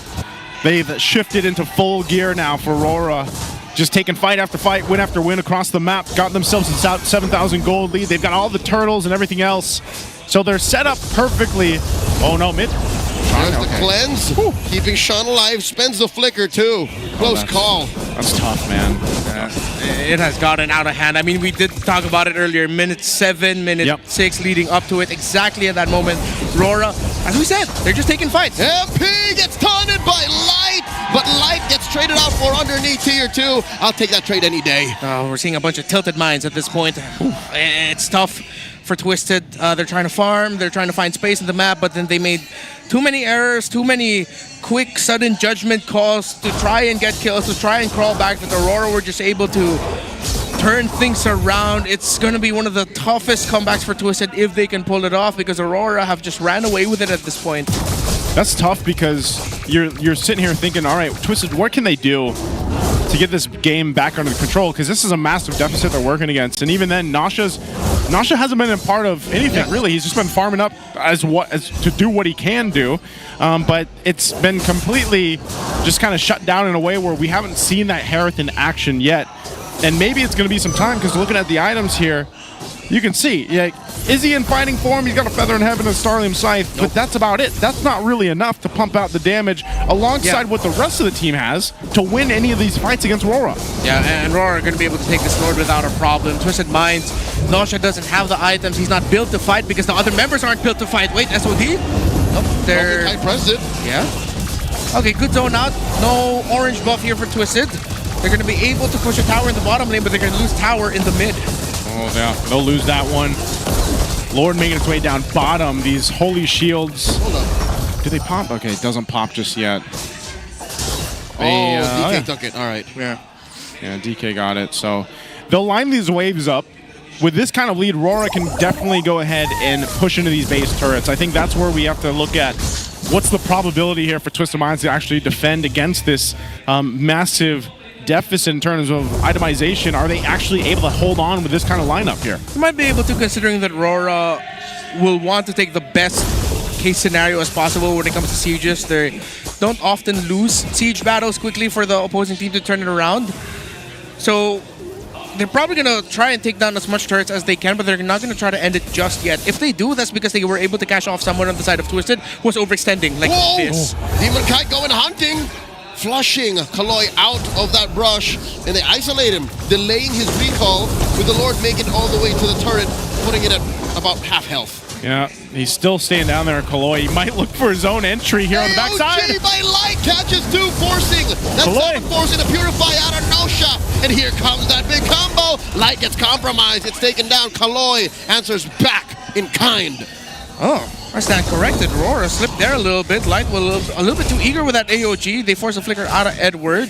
They've shifted into full gear now for Aurora. just taking fight after fight, win after win across the map. Got themselves a 7,000 gold lead. They've got all the turtles and everything else. So they're set up perfectly. Oh no, mid. There's the cleanse. Keeping Sean alive. Spends the flicker too. Close call. That's tough, man. It has gotten out of hand. I mean, we did talk about it earlier. Minute 7, minute 6 leading up to it. Exactly at that moment, RORA, as we said, they're just taking fights. MP gets taunted by Light, but Light gets traded out for underneath tier 2. I'll take that trade any day. We're seeing a bunch of tilted minds at this point. It's tough for Twisted. They're trying to farm, they're trying to find space in the map, but then they made too many errors, too many quick, sudden judgment calls to try and get kills, to try and crawl back. That Aurora were just able to turn things around. It's going to be one of the toughest comebacks for Twisted if they can pull it off, because Aurora have just ran away with it at this point. That's tough because you're sitting here thinking, all right, Twisted, what can they do to get this game back under control? Because this is a massive deficit they're working against. And even then, Nasha hasn't been a part of anything, really. He's just been farming up as to do what he can do. But it's been completely just kind of shut down in a way where we haven't seen that Harith in action yet. And maybe it's going to be some time, because looking at the items here, you can see, is he in fighting form? He's got a Feather in Heaven and Starlium Scythe, but that's about it. That's not really enough to pump out the damage alongside what the rest of the team has to win any of these fights against RORA. Yeah, and RORA are going to be able to take this Lord without a problem. Twisted Minds, Nosha doesn't have the items. He's not built to fight because the other members aren't built to fight. Wait, SOD? Nope, they're... I pressed it. Yeah. Okay, good zone out. No orange buff here for Twisted. They're going to be able to push a tower in the bottom lane, but they're going to lose tower in the mid. Oh, yeah. They'll lose that one. Lord making its way down bottom. These holy shields. Hold up. Do they pop? Okay, it doesn't pop just yet. DK took it. All right. Yeah, DK got it. So they'll line these waves up. With this kind of lead, RORA can definitely go ahead and push into these base turrets. I think that's where we have to look at what's the probability here for Twisted Minds to actually defend against this massive deficit in terms of itemization. Are they actually able to hold on with this kind of lineup here? You might be able to, considering that RORA will want to take the best case scenario as possible when it comes to sieges. They don't often lose siege battles quickly for the opposing team to turn it around. So they're probably going to try and take down as much turrets as they can, but they're not going to try to end it just yet. If they do, that's because they were able to cash off someone on the side of Twisted who was overextending like this. Demon Kite going hunting. Flushing Kaloy out of that brush, and they isolate him, delaying his recall, with the Lord making it all the way to the turret, putting it at about half health. Yeah, he's still staying down there, Kaloy. He might look for his own entry here on the backside. AOG by Light catches 2, forcing that seven forcing to purify out of Nosha, and here comes that big combo. Light gets compromised, it's taken down. Kaloy answers back in kind. Oh, I stand corrected. RORA slipped there a little bit. Light was a little bit too eager with that AOG. They forced a flicker out of Edward.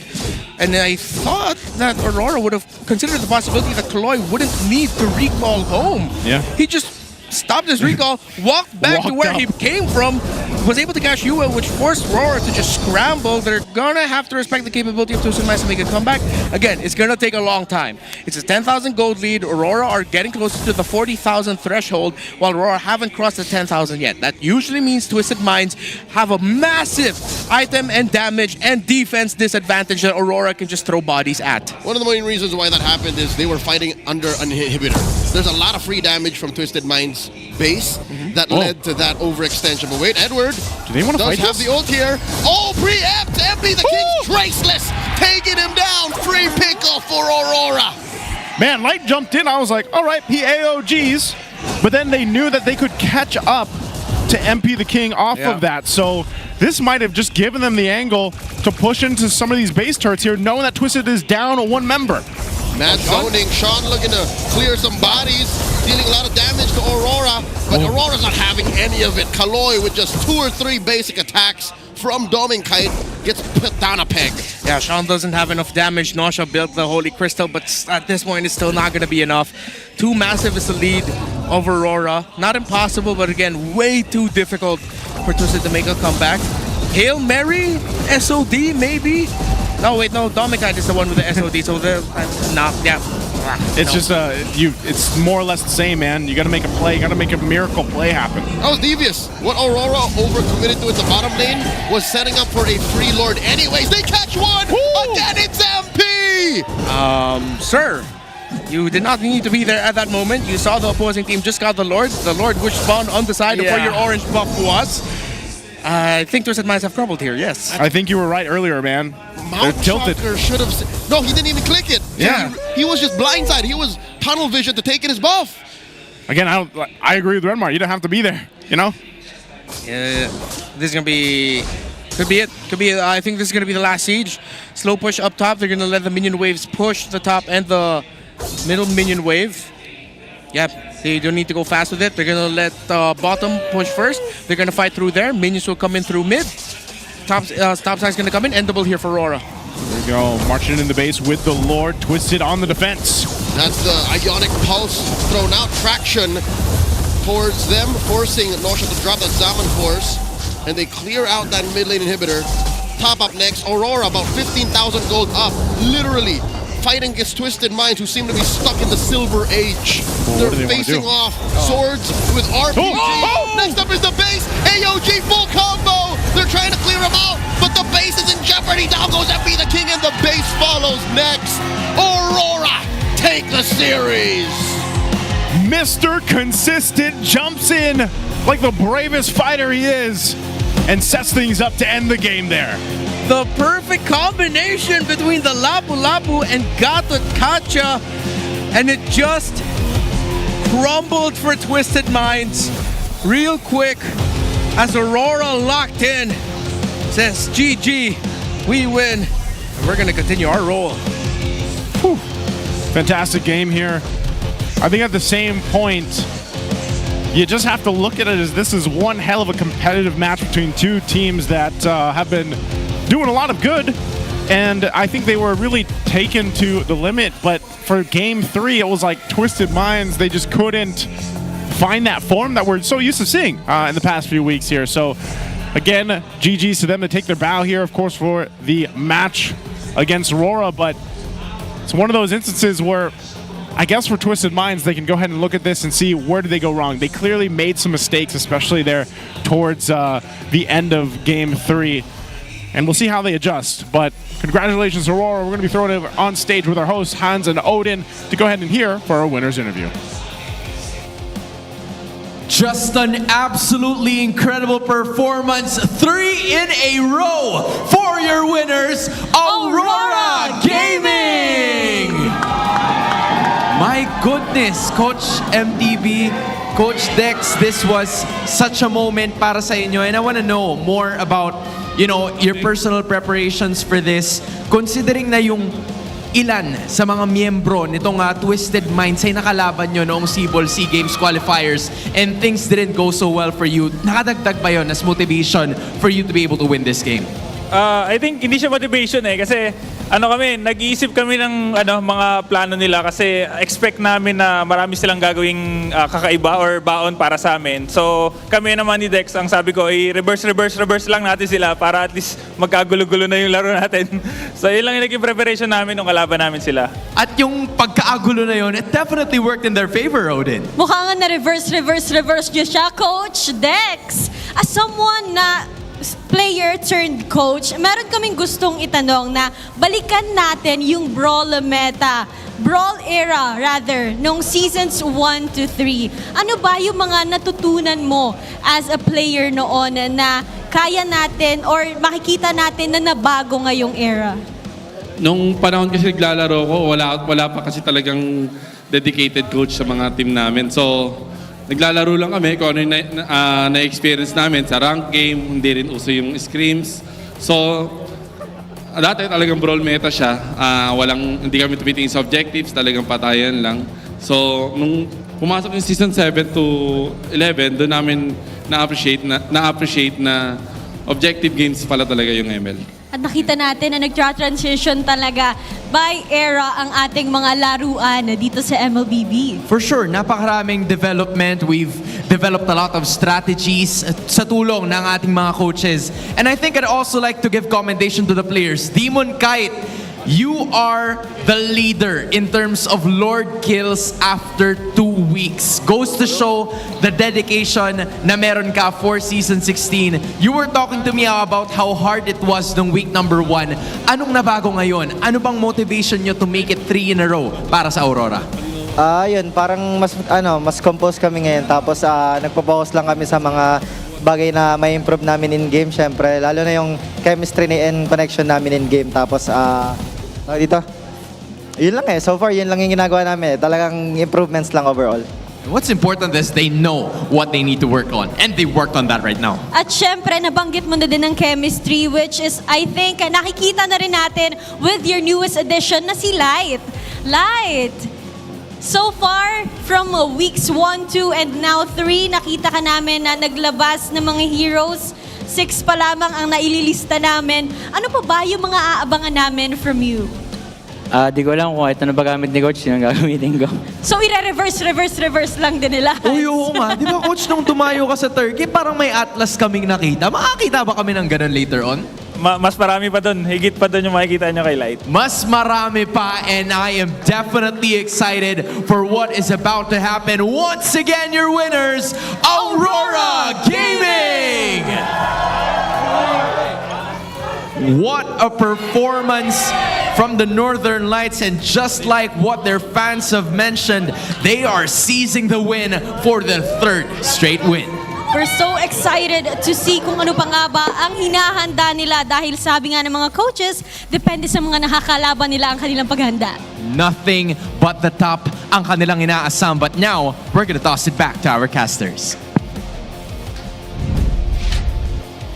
And I thought that Aurora would have considered the possibility that Kaloy wouldn't need to recall home. Yeah. He just stopped his recall, walked back to where he came from, was able to catch Yua, which forced RORA to just scramble. They're gonna have to respect the capability of Twisted Minds to make a comeback. Again, it's gonna take a long time. It's a 10,000 gold lead. Aurora are getting closer to the 40,000 threshold, while RORA haven't crossed the 10,000 yet. That usually means Twisted Minds have a massive item and damage and defense disadvantage that Aurora can just throw bodies at. One of the main reasons why that happened is they were fighting under an inhibitor. There's a lot of free damage from Twisted Minds base that led to that overextension. But wait, Edward do they want to fight have this? the ult here. Oh, preempt! MP the King's Traceless taking him down. Free pickle for Aurora. Man, Light jumped in. I was like, all right, PAOGs. But then they knew that they could catch up to MP the King off of that. So this might have just given them the angle to push into some of these base turrets here, knowing that Twisted is down one member. Mad zoning. Sean looking to clear some bodies, dealing a lot of damage to Aurora, but Aurora's not having any of it. Kaloy with just 2 or 3 basic attacks from Doming Kite gets put down a peg. Yeah, Sean doesn't have enough damage. Nosha built the Holy Crystal, but at this point it's still not going to be enough. Too massive is the lead of Aurora. Not impossible, but again, way too difficult for Twisted to make a comeback. Hail Mary? SOD maybe? No, wait, no. Doming Kite is the one with the SOD, so they're not, It's just it's more or less the same, man. You got to make a play. You got to make a miracle play happen. That was devious. What Aurora overcommitted to at the bottom lane was setting up for a free lord. Anyways, they catch one. Again, it's MP. Sir, you did not need to be there at that moment. You saw the opposing team just got the Lord. The Lord which spawned on the side of where your orange buff was. I think Twisted Minds have crumbled here, yes. I think you were right earlier, man. They're tilted. Should have. No, he didn't even click it. Yeah. He was just blindsided. He was tunnel vision to take in his buff. Again, I agree with Renmar. You don't have to be there, you know? Yeah, this is going to be... Could be it. Could be. I think this is going to be the last siege. Slow push up top. They're going to let the minion waves push the top and the middle minion wave. Yep. They don't need to go fast with it. They're going to let bottom push first. They're going to fight through there. Minions will come in through mid. Top side's going to come in. Endable here for RORA. There we go. Marching in the base with the Lord. Twisted on the defense. That's the Ionic Pulse thrown out. Traction towards them, forcing Nosha to drop that Zaman Force. And they clear out that mid lane inhibitor. Top up next, Aurora, about 15,000 gold up. Literally fighting against Twisted Minds, who seem to be stuck in the Silver Age. They're facing off swords with RPG. Next up is the base. AOG full combo. They're trying to clear him out, but the base is in jeopardy. Down goes FB the King, and the base follows next. Aurora take the series. Mr. Consistent jumps in like the bravest fighter he is and sets things up to end the game there. The perfect combination between the Lapu Lapu and Gato Kacha, and it just crumbled for Twisted Minds real quick as Aurora locked in. Says GG, we win, and we're gonna continue our roll. Whew. Fantastic game here. I think at the same point, you just have to look at it as this is one hell of a competitive match between two teams that have been doing a lot of good, and I think they were really taken to the limit. But for game 3, it was like Twisted Minds, they just couldn't find that form that we're so used to seeing in the past few weeks here. So again, GG's to them to take their bow here, of course, for the match against RORA. But it's one of those instances where I guess for Twisted Minds, they can go ahead and look at this and see where did they go wrong. They clearly made some mistakes, especially there towards the end of game 3. And we'll see how they adjust. But congratulations, Aurora. We're going to be throwing it on stage with our hosts, Hans and Odin, to go ahead and hear for our winner's interview. Just an absolutely incredible performance. 3 in a row for your winners, Aurora Gaming! My goodness, Coach MTB, Coach Dex, this was such a moment para sa inyo, and I want to know more about, you know, your personal preparations for this, considering na yung ilan sa mga miyembro nitong Twisted Minds ay nakalaban nyo noong Cebol SEA Games qualifiers and things didn't go so well for you. Nakadagdag ba yun as motivation for you to be able to win this game? I think hindi siya motivation kasi nag-iisip kami ng mga plano nila kasi expect namin na marami silang gagawing kakaiba or baon para sa amin. So kami naman ni Dex, ang sabi ko ay reverse lang natin sila para at least magkagulo-gulo na yung laro natin. So yun lang yung naging preparation namin nung kalaban namin sila. At yung pagkaagulo na yun, it definitely worked in their favor, Odin. Mukha nga na reverse nyo siya, Coach Dex. As someone na player turned coach, meron kaming gustong itanong na balikan natin yung brawl meta, brawl era rather, nung seasons 1 to 3. Ano ba yung mga natutunan mo as a player noon na kaya natin or makikita natin na nabago ngayong era? Nung panahon kasi naglalaro ko, wala pa kasi talagang dedicated coach sa mga team namin. So, naglalaro lang kami kung ano yung na-experience namin sa rank game, hindi rin uso yung scrims. So, dati talagang brawl meta siya. Hindi kami tumitingin sa objectives, talagang patayan lang. So, nung pumasok yung season 7 to 11, doon namin na-appreciate na objective games pala talaga yung ML. At nakita natin na nag-transition talaga by era ang ating mga laruan dito sa MLBB. For sure, napakaraming development. We've developed a lot of strategies sa tulong ng ating mga coaches. And I think I'd also like to give commendation to the players. Demon Kite, You are the leader in terms of Lord kills after 2 weeks. Goes to show the dedication na meron ka for Season 16. You were talking to me about how hard it was nung week number 1. Anong nabago ngayon? Ano bang motivation nyo to make it 3 in a row para sa Aurora? Yun, parang mas compose kami ngayon. Tapos nagpo-focus lang kami sa mga bagay na may improve namin in game, syempre. Lalo na yung chemistry and connection namin in game. Tapos dito. Yun lang so far yun lang yung ginagawa namin. Talagang improvements lang overall. What's important is they know what they need to work on, and they worked on that right now. At syempre, nabanggit mo na din ng chemistry, which is, I think, nakikita na rin natin with your newest addition na si Light. Light! So far, from weeks 1, 2, and now 3, nakita ka namin na naglabas ng mga heroes. 6 pa lamang ang naililista namin. Ano pa ba yung mga aabangan namin from you? Di ko alam kung ito na ba gamit ni Coach, yun ang gagamitin ko. So, reverse lang din nila. Uy, oo nga. Di ba, Coach, nung tumayo ka sa Turkey, parang may atlas kaming nakita. Makakita ba kami ng ganun later on? Mas marami pa doon. Higit pa doon yung makikita nyo kay Light. Mas marami pa, and I am definitely excited for what is about to happen. Once again, your winners, Aurora Gaming! What a performance from the Northern Lights, and just like what their fans have mentioned, they are seizing the win for the 3rd straight win. We're so excited to see kung ano pa nga ba ang hinahanda nila dahil sabi nga ng mga coaches, depende sa mga nakakalaban nila ang kanilang paghanda. Nothing but the top ang kanilang inaasam. But now, we're gonna toss it back to our casters.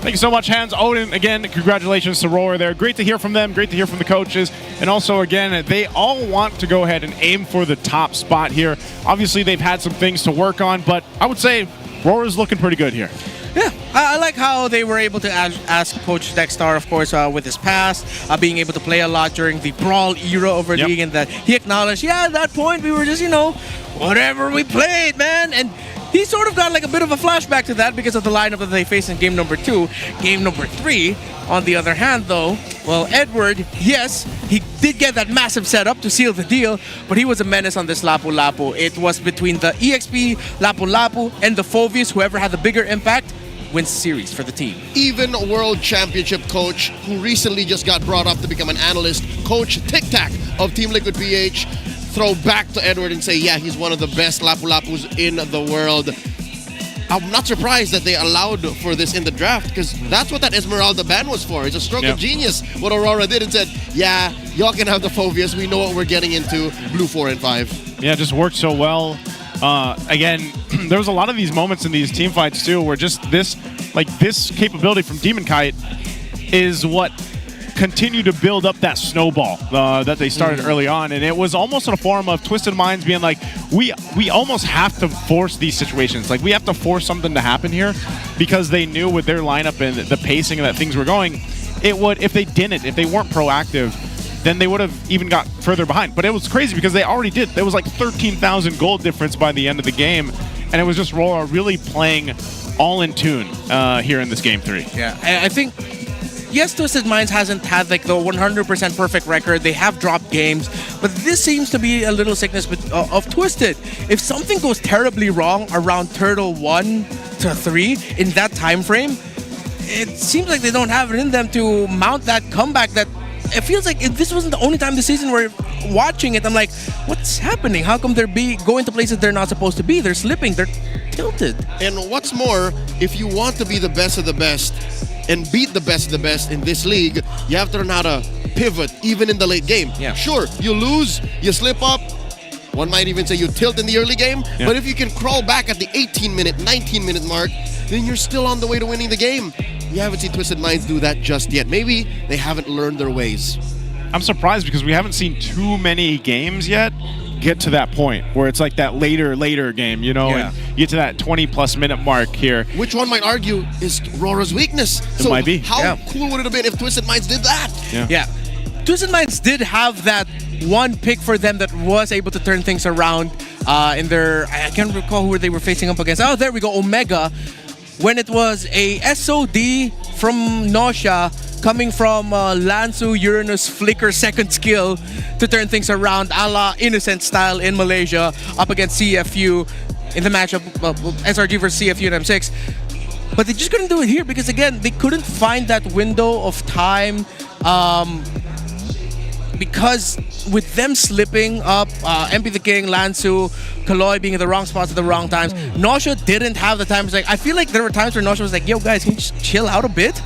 Thank you so much, Hans. Odin, again, congratulations to RORA there. Great to hear from them. Great to hear from the coaches. And also, again, they all want to go ahead and aim for the top spot here. Obviously, they've had some things to work on, but I would say RORA's looking pretty good here. Yeah, I like how they were able to ask Coach Dexter, of course, with his past, being able to play a lot during the Brawl era over league, and that he acknowledged, at that point, we were just, whatever we played, man. And he sort of got like a bit of a flashback to that because of the lineup that they faced in game number 2. Game number 3, on the other hand, though, well, Edward, yes, he did get that massive setup to seal the deal, but he was a menace on this Lapu-Lapu. It was between the EXP, Lapu-Lapu, and the Phovius. Whoever had the bigger impact wins the series for the team. Even World Championship coach, who recently just got brought up to become an analyst, Coach Tic Tac of Team Liquid PH, throw back to Edward and say, yeah, he's one of the best Lapu-Lapus in the world. I'm not surprised that they allowed for this in the draft, because that's what that Esmeralda ban was for. It's a stroke of genius what Aurora did and said, yeah, y'all can have the Phovius. We know what we're getting into. Blue 4 and 5. Yeah, it just worked so well. Again, there was a lot of these moments in these team fights too, where just this capability from Demon Kite is what continue to build up that snowball that they started early on, and it was almost in a form of Twisted Minds being like, we almost have to force these situations. Like, we have to force something to happen here, because they knew with their lineup and the pacing that things were going, it would, if they weren't proactive, then they would have even got further behind. But it was crazy because they already did. There was like 13,000 gold difference by the end of the game, and it was just RORA really playing all in tune here in this game 3. Yeah, I think, yes, Twisted Minds hasn't had like the 100% perfect record. They have dropped games, but this seems to be a little sickness of Twisted. If something goes terribly wrong around Turtle 1 to 3 in that time frame, it seems like they don't have it in them to mount that comeback. That it feels like if this wasn't the only time this season we're watching it, I'm like, what's happening? How come they're going to places they're not supposed to be? They're slipping. They're tilted. And what's more, if you want to be the best of the best and beat the best of the best in this league, you have to learn how to pivot even in the late game. Yeah. Sure, you lose, you slip up. One might even say you tilt in the early game. Yeah. But if you can crawl back at the 18-minute, 19-minute mark, then you're still on the way to winning the game. You haven't seen Twisted Minds do that just yet. Maybe they haven't learned their ways. I'm surprised because we haven't seen too many games yet get to that point where it's like that later game, and you get to that 20+ minute mark here. Which one might argue is RORA's weakness. It might be. How cool would it have been if Twisted Minds did that? Yeah. Twisted Minds did have that one pick for them that was able to turn things around in their, I can't recall who they were facing up against. Oh, there we go, Omega. When it was a SOD from Nausea coming from Lansu Uranus Flicker second skill to turn things around a la Innocent style in Malaysia up against CFU in the matchup SRG versus CFU in M6. But they just couldn't do it here because, again, they couldn't find that window of time because with them slipping up, MP the King, Lansu, Kaloy being in the wrong spots at the wrong times, Nausea didn't have the time. It's like, I feel like there were times where Nausea was like, yo guys, can you just chill out a bit?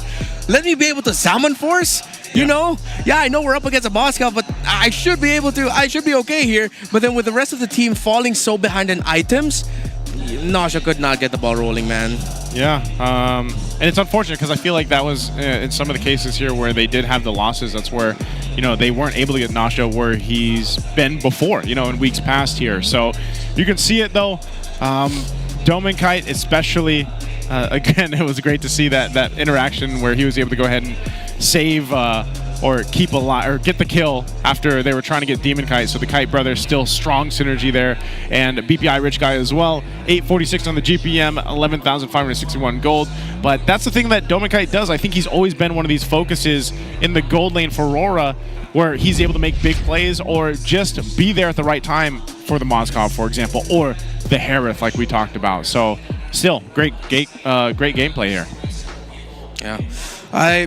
Let me be able to Salmon Force, you know? Yeah, I know we're up against a Moscow, but I should be okay here. But then with the rest of the team falling so behind in items, Nausea could not get the ball rolling, man. Yeah, and it's unfortunate because I feel like that was in some of the cases here where they did have the losses. That's where, you know, they weren't able to get Nausea where he's been before, you know, in weeks past here. So you can see it though. Dominkite especially, again, it was great to see that interaction where he was able to go ahead and save or keep alive or get the kill after they were trying to get Demon Kite. So the Kite brothers still strong synergy there, and BPI Rich Guy as well. 846 on the GPM, 11,561 gold. But that's the thing that Dominkite does. I think he's always been one of these focuses in the gold lane for RORA, where he's able to make big plays or just be there at the right time for the Mozkov, for example, or the Harith like we talked about. So still great gameplay here. Yeah,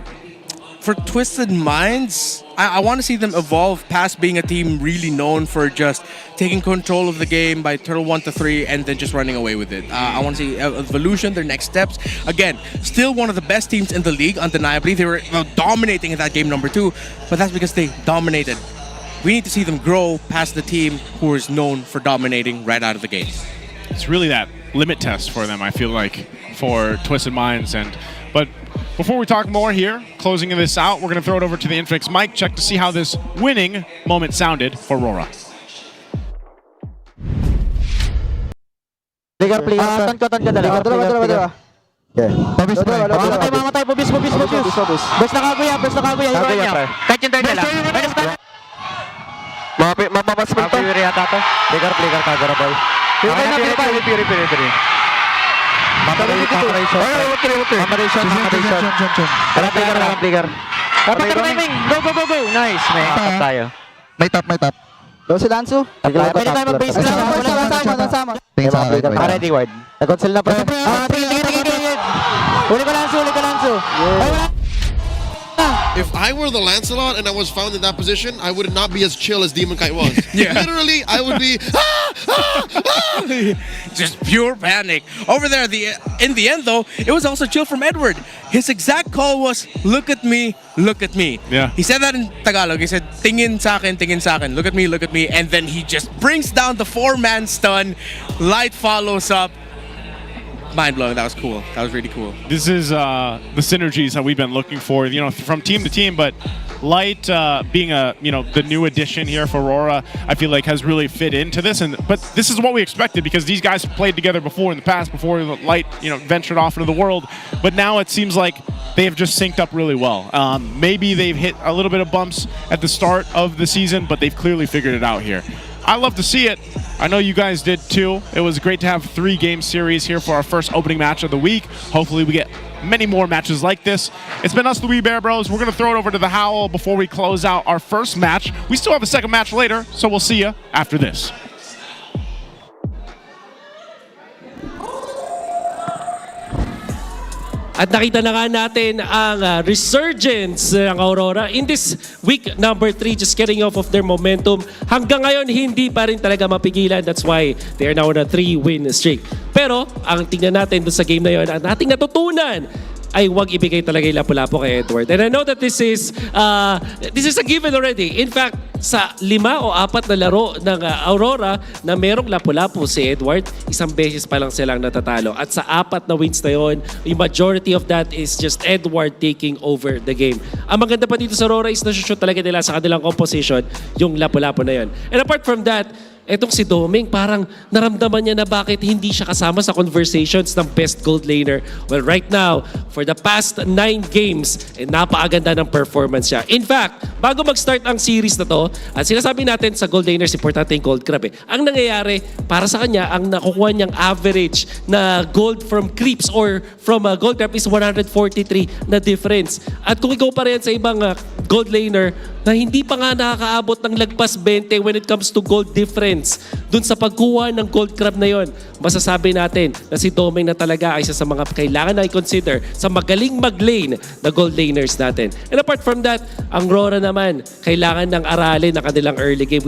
for Twisted Minds, I want to see them evolve past being a team really known for just taking control of the game by turtle 1 to 3 and then just running away with it. I want to see evolution, their next steps. Again, still one of the best teams in the league, undeniably. They were dominating in that game number 2, but that's because they dominated. We need to see them grow past the team who is known for dominating right out of the gate. It's really that limit test for them, I feel like, for Twisted Minds. But before we talk more here, closing this out, we're going to throw it over to the Infinix mic check to see how this winning moment sounded for RORA. Ligar, please. Ton ka dalawa. Mamatay, bubis. Bus na kaguya. Kahit yung turn nila. Mapapas mo ito. Pure yata ito. Ligar, kagara boy. Pure. Maparation. Go. Nice, may tap tayo. May tap. Go si Lansu. Pwede tayo mag-base lang. Sama. Ready, ward. Nag-console na pa. Tigil. Uli ko Lansu. If I were the Lancelot and I was found in that position, I would not be as chill as Demon Kite was. Literally, I would be just pure panic. Over there, in the end though, it was also chill from Edward. His exact call was, look at me. Yeah. He said that in Tagalog. He said, tingin sa akin. Look at me. And then he just brings down the 4-man stun. Light follows up. Mind blowing. That was cool. That was really cool. This is the synergies that we've been looking for, you know, from team to team. But Light being the new addition here for RORA, I feel like has really fit into this. But this is what we expected because these guys played together before in the past, before Light, ventured off into the world. But now it seems like they have just synced up really well. Maybe they've hit a little bit of bumps at the start of the season, but they've clearly figured it out here. I love to see it. I know you guys did too. It was great to have 3-game series here for our first opening match of the week. Hopefully we get many more matches like this. It's been us, the Wee Bear Bros. We're going to throw it over to the Howl before we close out our first match. We still have a second match later, so we'll see you after this. At nakita na nga natin ang resurgence ng Aurora in this week number 3, just getting off of their momentum. Hanggang ngayon, hindi pa rin talaga mapigilan. That's why they are now on a 3-win streak. Pero, ang tingnan natin doon sa game na yun, ang ating natutunan ay huwag ibigay talaga yung lapu-lapu kay Edward. And I know that this is a given already. In fact, sa 5 o 4 na laro ng Aurora na merong lapu-lapu si Edward, isang beses pa lang silang natatalo. At sa 4 na wins na yun, yung majority of that is just Edward taking over the game. Ang maganda pa dito sa Aurora is nasushoot talaga nila sa kanilang composition yung lapu-lapu na yun. And apart from that, etong si Doming, parang naramdaman niya na bakit hindi siya kasama sa conversations ng best gold laner. Well, right now, for the past 9 games, napakaganda ng performance siya. In fact, bago mag-start ang series na to, at sinasabi natin sa gold laners, importante yung gold crab ang nangyayari, para sa kanya, ang nakukuha niyang average na gold from creeps or from gold crab is 143 na difference. At kung ikaw pa rin sa ibang gold laner, na hindi pa nga nakakaabot ng lagpas 20 when it comes to gold difference dun sa pagkuha ng gold crab na yon, masasabi natin na si Doming na talaga ay isa sa mga kailangan na i-consider sa magaling mag-lane na gold laners natin. And apart from that, ang RORA naman, kailangan ng aralin na kanilang early game.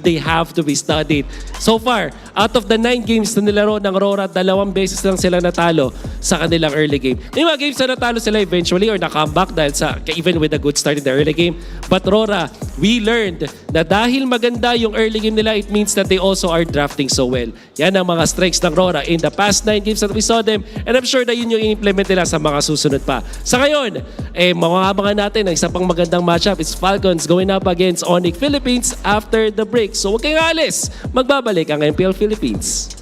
They have to be studied. So far, out of the 9 games na nilaro ng RORA, 2 beses lang sila natalo sa kanilang early game. May mga games na natalo sila eventually or na-comeback dahil sa, even with a good start in the early game. But RORA, we learned na dahil maganda yung early game nila, it means that they also are drafting so well. Yan ang mga strengths ng RORA in the past 9 games that we saw them, and I'm sure na yun yung i-implement nila sa mga susunod pa. Sa ngayon, mga natin ang isa pang magandang matchup is Falcons going up against ONIC Philippines after the break. So huwag kayong alis, magbabalik ang MPL Philippines.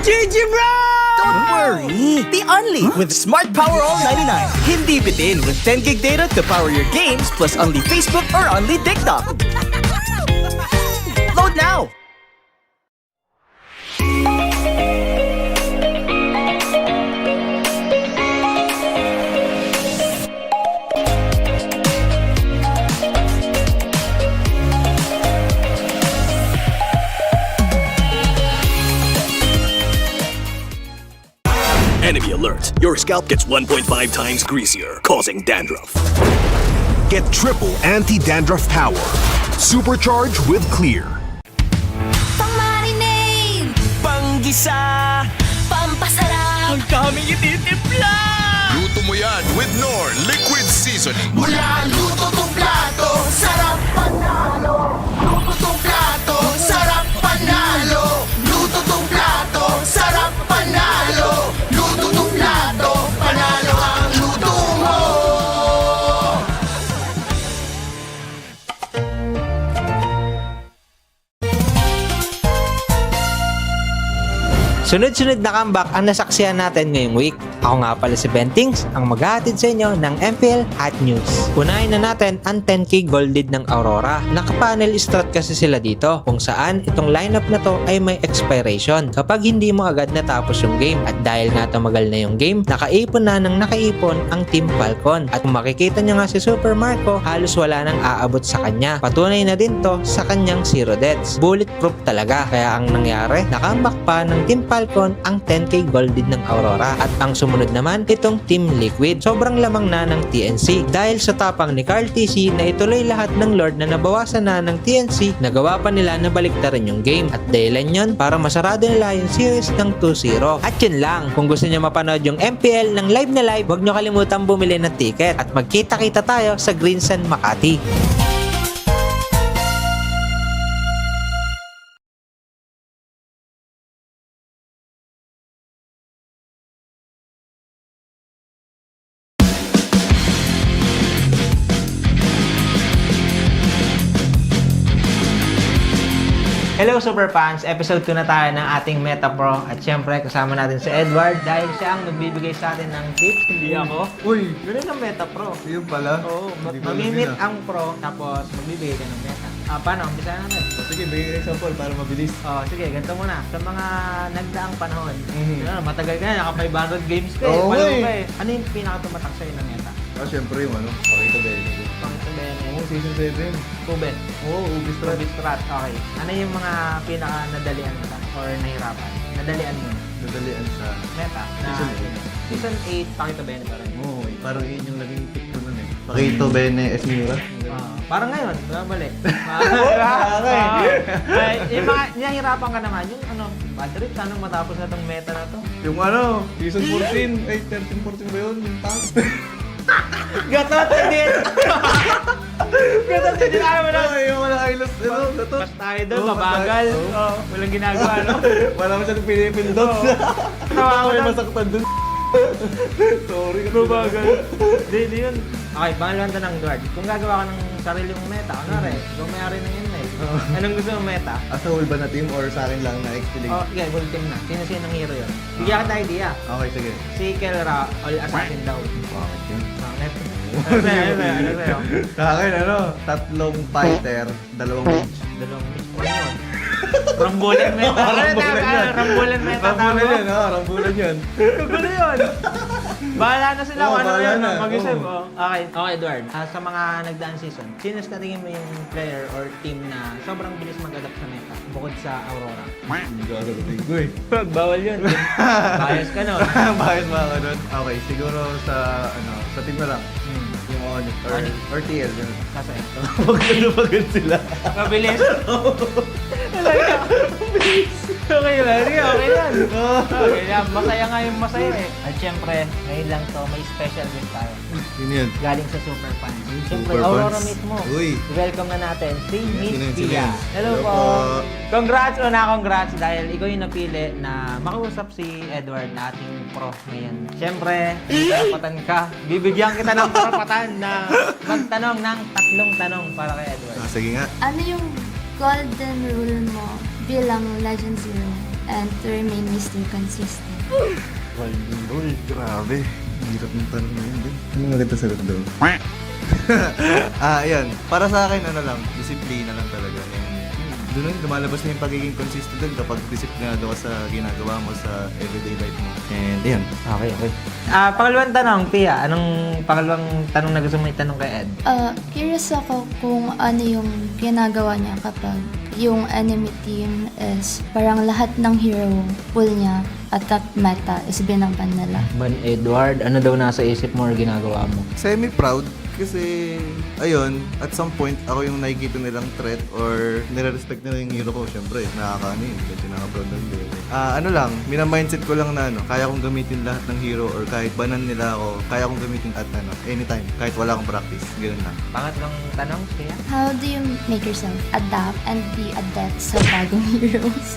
GG bro! Don't worry! The Unli with Smart Power All 99. Hindi bitin with 10 gig data to power your games plus Unli Facebook or Unli TikTok. Load now! Enemy alert. Your scalp gets 1.5 times greasier, causing dandruff. Get triple anti-dandruff power. Supercharged with Clear. Pang-marinade! Panggisa! Pampasarap! Ang daming ititimpla! Luto mo yan with Knorr Liquid Seasoning. Mula luto tong plato, sarap panalo! Luto tong plato, sarap panalo! Luto tong plato, sarap panalo! Luto tong plato, panalo ang luto mo! Sunod-sunod na comeback ang nasaksihan natin ngayong week. Ako nga pala si Bentings, ang maghahatid sa inyo ng MPL Hot News. Unahin na natin ang 10k gold lead ng Aurora. Naka-panel strat kasi sila dito, kung saan itong lineup na to ay may expiration kapag hindi mo agad natapos yung game. At dahil nga tumagal na yung game, nakaipon na ng nakaipon ang Team Falcon. At kung makikita nyo nga si Super Marco, halos wala nang aabot sa kanya. Patunay na din to sa kanyang 0 deaths. Bulletproof talaga. Kaya ang nangyari, nakambak pa ng Team Falcon ang 10k gold lead ng Aurora. At ang sumunod naman, itong Team Liquid. Sobrang lamang na ng TNC. Dahil sa tapang ni Carl TC na ituloy lahat ng Lord na nabawasan na ng TNC, nagawa pa nila na baliktarin yung game. At dahilan yun para masarado nila yung series ng 2-0. At yun lang, kung gusto nyo mapanood yung MPL ng live na live, huwag nyo kalimutan bumili ng ticket. At magkita-kita tayo sa Green Sun Makati. Hello Super Fans! Episode 2 na tayo ng ating Meta Pro at syempre kasama natin si Edward dahil siya ang magbibigay sa atin ng tips, hindi ako. Uy! Ganun ang Meta Pro. Yun pala. Oo, mamimit ang Pro tapos magbibigay ka ng Meta. Paano? Umpisa natin. Sige, bigay example para mabilis. Sige, ganito muna. Sa mga nagdaang panahon, matagal ka na, naka 500 games ka eh. Ano yung pinakatumatak sa'yo ng Meta? Siyempre yung pakita Bene. Pakita Bene. Season 7. Ube. Oo, Ube Strat. Ube Strat. Okay. Ano yung mga pinaka-nadalian mo or nahirapan? Nadalian mo Nadalian sa meta na Season 8, Pakito Bene pa rin. Oo, parang yun yung naging pick ko nun eh. Pakito Bene, Esmura. Parang ngayon, balik. Yung mga nahihirapan ka naman, yung ano, bad trip, sana matapos na tong meta na to. Yung ano, Season 14, ay 13-14 ba yun? Yung tag. Gatot din! Gatot din, alam mo na. Yung walang ayos, gatot. Basta tayo doon, mabagal. Walang ginagawa, no? Wala masyadong pinipindot. Tawa ko lang. Masaktan dun. Sorry. Mabagal. Hindi yun. Okay, pangalawang tanong, Edward. Kung gagawa ka ng sarili mong meta, kunwari, ikaw may-ari ng inlet. Anong gusto mong meta? As a whole ba na team or sa akin lang na XP-Link? Okay, full team na. Sino ang hero yun? Bigyan kita idea. Okay, sige. Si Kelra, all assassin daw. Bakit yun? Bakit? Ano sa'yo? Sa akin, tatlong fighter, dalawang mage. Dalawang mage. Ano yun? Rambulan meta. Rambulan meta. Rambulan yun, rambulan yun. Kagulo yun. Bahala na sila kung ano yun. Mag-isip. Okay, Edward. Sa mga nagdaan season, sino sa tingin mo yung player or team na sobrang bilis mag-adapt sa meta bukod sa Aurora? Hindi ko agad ko eh. Bawal yun. Bias ka nun. Bias ba ka nun? Okay, siguro sa team na lang. Yung ONIC or TL. Kasi? Pagod sila. Mabilis. Okay lang. Okay lang. Okay lang. Masaya nga yung masaya eh. At syempre, ngayon lang to, may special guest tayo. Yun yun. Galing sa Super Fans. Syempre, Super Aurora Fans. mismo. Uy. Welcome na natin si Miss Sino Pia. yun? Hello po. Congrats dahil ikaw yung napili na makausap si Edward na ating prof ngayon. Syempre, karapatan ka. Bibigyan kita ng karapatan na magtanong ng 3 tanong para kay Edward. Sige nga. Ano yung golden rule mo bilang Legend Zero and to remain Mr. Consistent? Golden rule. Grabe. Hirap ng tanong na yun. Anong maganda sagot doon? Ayan. Para sa akin, disiplina lang talaga. Doon lumalabas na yung pagiging consistent doon kapag disiplinado ka sa ginagawa mo sa everyday life mo. And ayan. Okay. Pangalawang tanong, Pia. Anong pangalawang tanong na gusto mo itanong kay Ed? Curious ako kung ano yung ginagawa niya kapag yung enemy team is parang lahat ng hero pool niya at that meta is binaban nila. Edward, ano daw nasa isip mo or ginagawa mo? Semi-proud kasi, ayun, at some point, ako yung nakikita nilang threat or nire-respect nila yung hero ko. Siyempre, nakakaano yun. Kasi nakaka-proud ng mina-mindset ko lang na kaya kong gamitin lahat ng hero or kahit banan nila ako, kaya kong gamitin at anytime, kahit wala akong practice. Ganun lang. Pangatlong tanong, Pia? How do you make yourself adapt and be adept sa bagong heroes?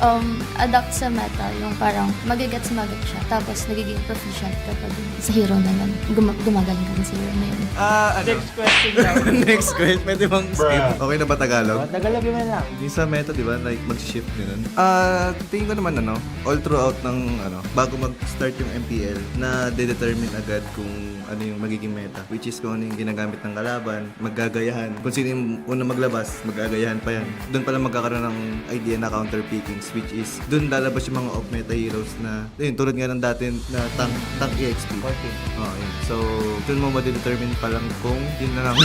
Adapt sa meta, yung parang magigets siya, tapos nagiging proficient kapag sa hero na yun. Gumagaling ka sa hero na yun. Next question lang. Next question, pwede bang skip? Okay na ba Tagalog? Tagalog yun lang. Yung sa meta, di ba, like mag-shift ganun. Tingin ko naman all throughout ng bago mag-start yung MPL na de-determine agad kung ano yung magiging meta, which is kung ano yung ginagamit ng kalaban, maggagayahan. Kung sino yung una maglabas, maggagayahan pa yan. Doon pala magkakaroon ng idea na counter pickings, which is doon lalabas yung mga off-meta heroes na, yun, tulad nga ng dati na tank EXP. Yun. So, doon mo ma-determine pa lang kung yun na lang.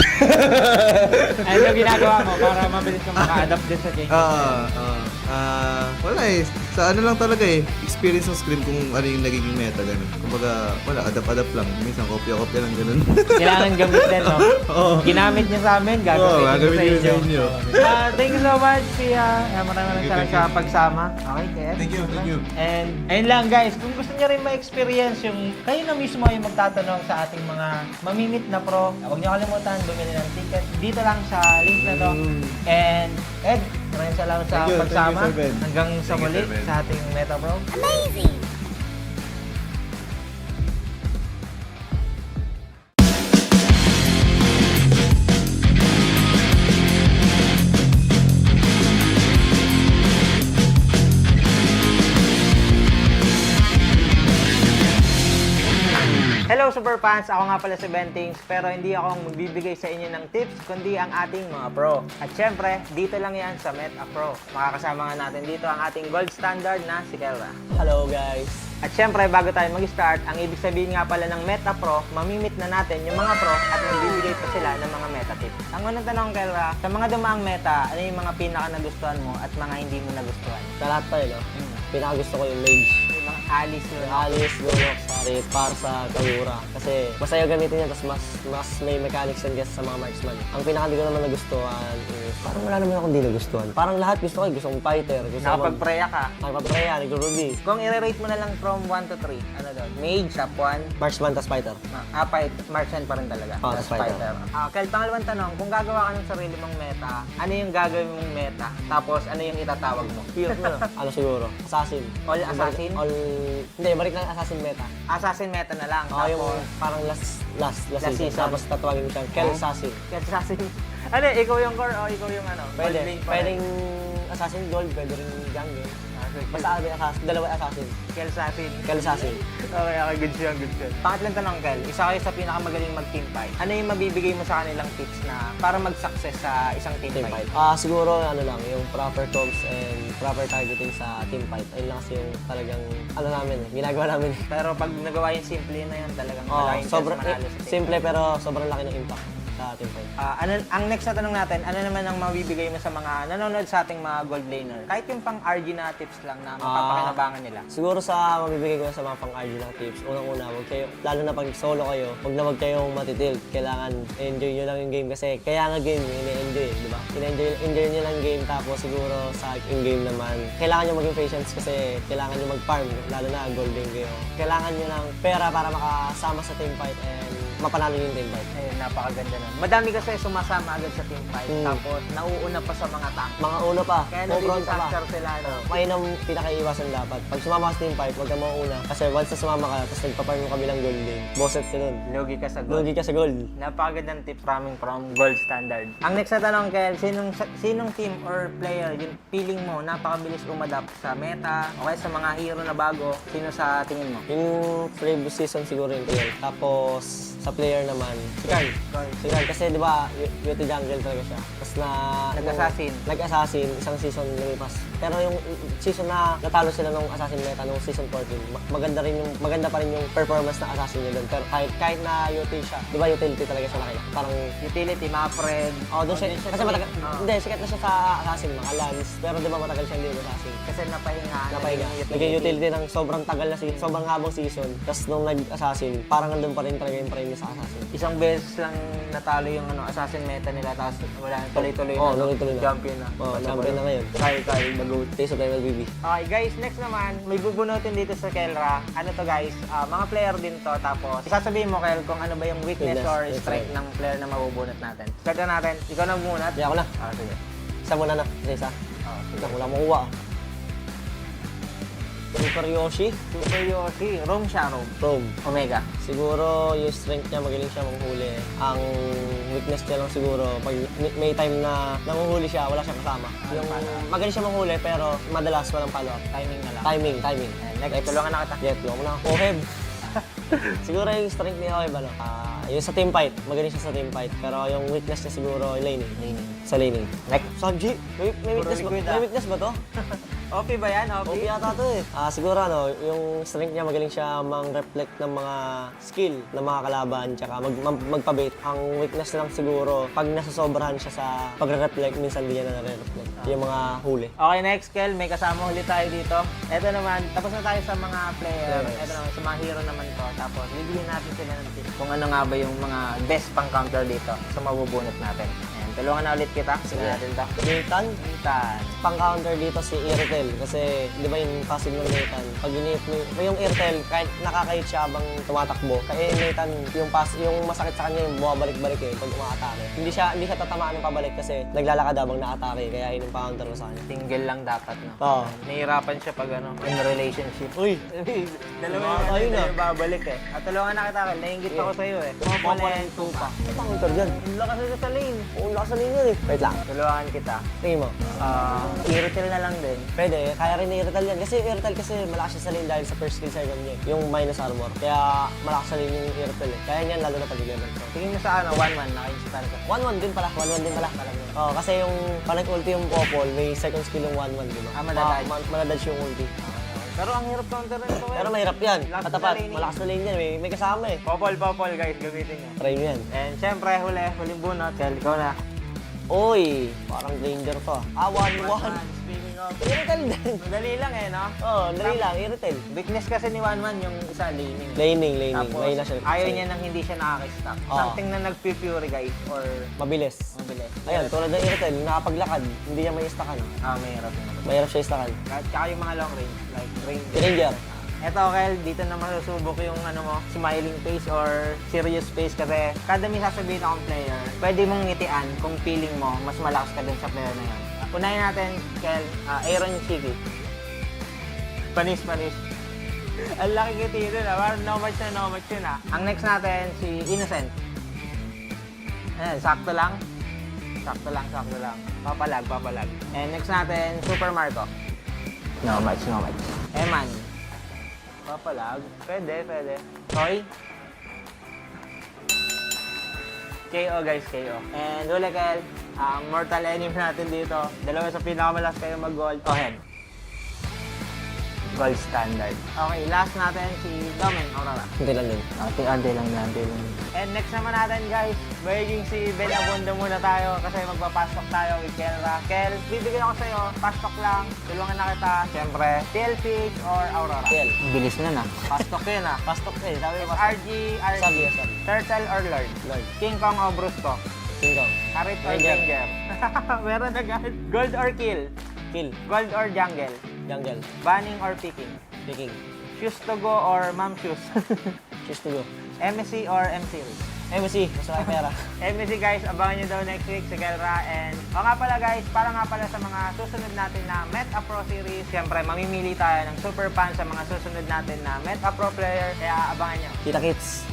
Ano yung ginagawa mo para mabilis ka maka-adapt din sa game? Wala eh. Sa ano lang talaga experience ng scrim kung ano yung nagiging meta, ganun. Kumbaga, wala, adapt lang. Minsan, kopya-kopya lang, ganun. Kailangan gamitin, no? Ginamit niya sa amin, gagamitin sa inyo. Thank you so much, Pia. Maraming salamat sa pagsama. Okay, Ted? Thank you. And ayun lang, guys. Kung gusto niyo rin ma-experience yung kayo na mismo yung magtatanong sa ating mga mamimit na pro, huwag niyo kalimutan, bumili ng ticket. Dito lang sa link na to. And Ed, maraming salamat sa pagsama. Hanggang sa muli sa ating Meta Pro. Amazing! Hello Hello Super Fans! Ako nga pala si Bentings, pero hindi ako ang magbibigay sa inyo ng tips, kundi ang ating mga pro. At syempre, dito lang yan sa Meta Pro. Makakasama nga natin dito ang ating gold standard na si Kelra. Hello guys! At syempre, bago tayo mag-start, ang ibig sabihin nga pala ng Meta Pro, mamimit na natin yung mga pro at magbibigay pa sila ng mga meta tips. Ang unang tanong, Kelra, sa mga dumaang meta, ano yung mga pinaka nagustuhan mo at mga hindi mo nagustuhan? Sa lahat pa no? Pinaka gusto ko yung mage. Yung mga Alice yun. Alice, Golok, Sari, Parsa, Kagura. Kasi masaya gamitin yan, tapos mas may mechanics yan kesa sa mga marksman. Ang pinaka di ko naman nagustuhan is, parang wala naman akong di nagustuhan. Parang lahat gusto ko, gusto kong fighter. Nakapag-preya ka. Nakapag-preya, nagro-ruby. Kung i-rate mo na lang from 1 to 3, ano doon? Mage, top 1. Marksman, tas fighter. Marksman pa rin talaga. Oh, tas fighter. Kel, pangalawang tanong, kung gagawa ka ng sarili mong meta, ano yung gagawin mong meta? Tapos, ano yung itatawag mo? Ano siguro? Assassin. All assassin? Hindi, balik lang assassin meta. Assassin meta na lang. Oo, yung parang last season. Tapos tatawagin mo siyang Kel Assassin. Kel Assassin. Ano, ikaw yung core o ikaw yung ano? Pwedeng assassin gold, pwede rin jungle. Basta dalawa assassin. Kel Assassin. Kel Assassin. Okay, good siya, good siya. Pangatlong tanong, Kel. Isa kayo sa pinakamagaling mag-team fight. Ano yung mabibigay mo sa kanilang tips na para mag-success sa isang team fight? Siguro ano lang, yung proper comms and proper targeting sa team fight. Ayun lang kasi yung talagang ano namin ginagawa namin. Pero pag nagawa yung simple na yun, talagang malaking sobrang manalo sa team. simple pero sobrang laki ng impact sa team fight. Ang next na tanong natin, ano naman ang mabibigay mo sa mga nanonood sa ating mga gold laner? Kahit yung pang RG na tips lang na mapapakinabangan nila. Siguro sa mabibigay ko sa mga pang RG na tips, unang-una, wag kayo, lalo na pag solo kayo, wag kayong matitilt. Kailangan enjoy nyo lang yung game kasi kaya nga game, ini-enjoy, di ba? Enjoy nyo lang game, tapos siguro sa in-game naman, kailangan nyo maging patience kasi kailangan nyo mag-farm, lalo na gold game kayo. Kailangan nyo ng pera para makasama sa team fight and mapanalo yung team fight. Ayun, napakaganda nun. Madami kasi sumasama agad sa team fight, tapos nauuna pa sa mga tank. Mga una pa, Kaya no-disaster sila, no? Ayun ang pinakaiwasan dapat. Pag sumama ka sa team fight, huwag ka mauuna. Kasi once na sumama ka, tapos nagpaparm yung kabilang gold game, bosset ka nun. Lugi ka sa gold. Lugi ka sa gold. Napakagandang tip from gold standard. Ang next na tanong, Kel, sinong team or player yung feeling mo napakabilis umadapt sa meta o kaya sa mga hero na bago? Sino sa tingin mo? Yung previous season siguro yung TL. Tapos sa player naman, si Carl. Si Carl kasi di ba, UT jungle talaga siya. Tapos nag-assassin, isang season lumipas. Pero yung season na natalo sila nung assassin meta nung season 14, maganda pa rin yung performance ng assassin niya doon. Pero kahit na UT siya, di ba utility talaga siya nakita? Parang utility, mga friend. Doon siya. Kasi matagal, hindi, sikat na siya sa assassin, mga Lance. Pero di ba matagal siya hindi assassin? Kasi napahinga. Naging utility ng sobrang tagal na season, sobrang habang season. Tapos nung nag-assassin, parang nandun pa rin talaga yung premium sa assassin. Isang beses lang natalo yung assassin meta nila, tapos wala na tuloy-tuloy na. Tuloy-tuloy na. Champion na. Champion na ngayon. Kyle, the GOAT. Taste of MLBB. Okay guys, next naman, may bubunutin dito sa Kelra. Ano to guys, mga player din to. Tapos, isasabihin mo Kel kung ano ba yung weakness or strength ng player na mabubunot natin. Start na natin. Ikaw na bumunot. Di ako na. Sige. Isa muna na. Isa. Wala makuha. Super Yoshi. Roam siya, Roam. Omega. Siguro yung strength niya, magaling siya manghuli. Ang weakness niya lang siguro, pag may time na nanguhuli siya, wala siyang kasama. Yung magaling siya manghuli, pero madalas walang follow-up. Timing na lang. Timing. Next, tulungan na kita. Tulungan mo na. Oheb. Siguro yung strength niya, Oheb, yung sa team fight, magaling siya sa team fight. Pero yung weakness niya siguro, laning. Sa laning. Next. Sanji, may weakness ba to? OP ba yan? OP yata to eh. Siguro yung strength niya magaling siya mang-reflect ng mga skill ng mga kalaban tsaka magpabait. Ang weakness lang siguro pag nasasobrahan siya sa pagre-reflect, minsan hindi niya na-reflect. Yung mga huli. Okay, next Kel, may kasama ulit tayo dito. Ito naman, tapos na tayo sa mga player. Ito naman, sa mga hero naman to. Tapos, bibigyan natin sila ng tips kung ano nga ba yung mga best pang counter dito sa mabubunot natin. Tulungan na ulit kita. Sige natin ito. Nathan. Pang-counter dito si Irtel. Kasi, di ba yung passive ng Nathan? Pag inip mo, yung Irtel, kahit nakakahit siya habang tumatakbo, kaya Nathan, yung masakit sa kanya yung bumabalik-balik pag umaatake. Hindi siya tatamaan ng pabalik kasi naglalakad habang naatake. Kaya yun yung pang-counter mo sa kanya. Single lang dapat, no? Oo. Nahihirapan siya pag in relationship. Uy! Dalawa yung babalik At tulungan na kita, Kel. Nainggit ako sa'yo Pumapala yung tupa. Pang-counter dyan. Ang lakas na sa lane. malakas sa linya eh. Wait lang. Tuluhan kita. Tingin mo. Irritel na lang din. Pwede, kaya rin ni Irritel yan. Kasi yung Irritel kasi malakas siya sa lane dahil sa first skill item niya. Yung minus armor. Kaya malakas sa lane yung Irritel eh. Kaya niyan lalo na pag-level. So, Tingin mo sa 1-1, naka-inspiran ka. 1-1 din pala. 1-1 din pala. Oo, kasi yung pag ulti yung Popol, may second skill yung 1-1, di ba? Madadodge. Madadodge yung ulti. Pero ang hirap counter rin ito. Pero mahirap yan. Katapat, malakas na lane yan. May kasama eh. Popol guys, gamitin nyo. Try mo yan. And syempre, huling bunot. Kel, ikaw na. Oy, parang Granger to. 1-1. Speaking of, Irritel din. madali lang eh, no? Oo, dali lang. Irritel. Weakness kasi ni 1-1 yung isa, laning. Laning. Tapos, May na siya. ayaw niya nang hindi siya nakaka-stack. Oo. Something na nag-pure guys, or Mabilis. mabilis. Ayun, tulad ng Irritel, nakapaglakad, hindi niya may istakan. Mahirap. Mahirap siya istakan. Tsaka yung mga long range, like Ranger. Ranger. Eto, Kel, dito na masusubok yung smiling face or serious face kasi kada may sasabihin akong player, pwede mong ngitian kung feeling mo mas malakas ka dun sa player na yun. Unahin natin, Kel, Aaron Chiki. Panis. Ang laki ngiti dun, parang no match yun ah. Ang next natin, si Innocent. Ayan, sakto lang. Papalag. And next natin, Super Marco. No match. Eman. Papalag. Pwede. Toy. KO guys, KO. And huli Kel, mortal enemy natin dito. Dalawa sa pinakamalakas kayo mag-gold. Ohen. Gold standard. Okay, last natin si Domen Aurora. Hindi lang din. Ante lang. And next naman natin guys, magiging si Ben Abondo muna tayo kasi magpapasok tayo with Kelra. Kel, bibigyan ako sa'yo, pastok lang, tulungan na kita. Siyempre, TL Fix or Aurora? TL. Bilis na na. Pastok yun ah. Pastok eh. Sabi mo. RG. Sabi. Turtle or Lord? King Kong o Brusco? King Kong. Karit or Ranger. Ranger? Meron agad. Gold or kill? Kill. Gold or jungle? Jungle. Banning or picking? Picking. Shoes to go or mom shoes? Choose to go. MSC or M-Series? MSC. Mas malaki pera. MSC guys, abangan nyo daw next week si Kelra. And nga pala guys, para nga pala sa mga susunod natin na Meta Pro Series, siyempre mamimili tayo ng super fan sa mga susunod natin na Meta Pro player. Kaya abangan nyo. Kita kits.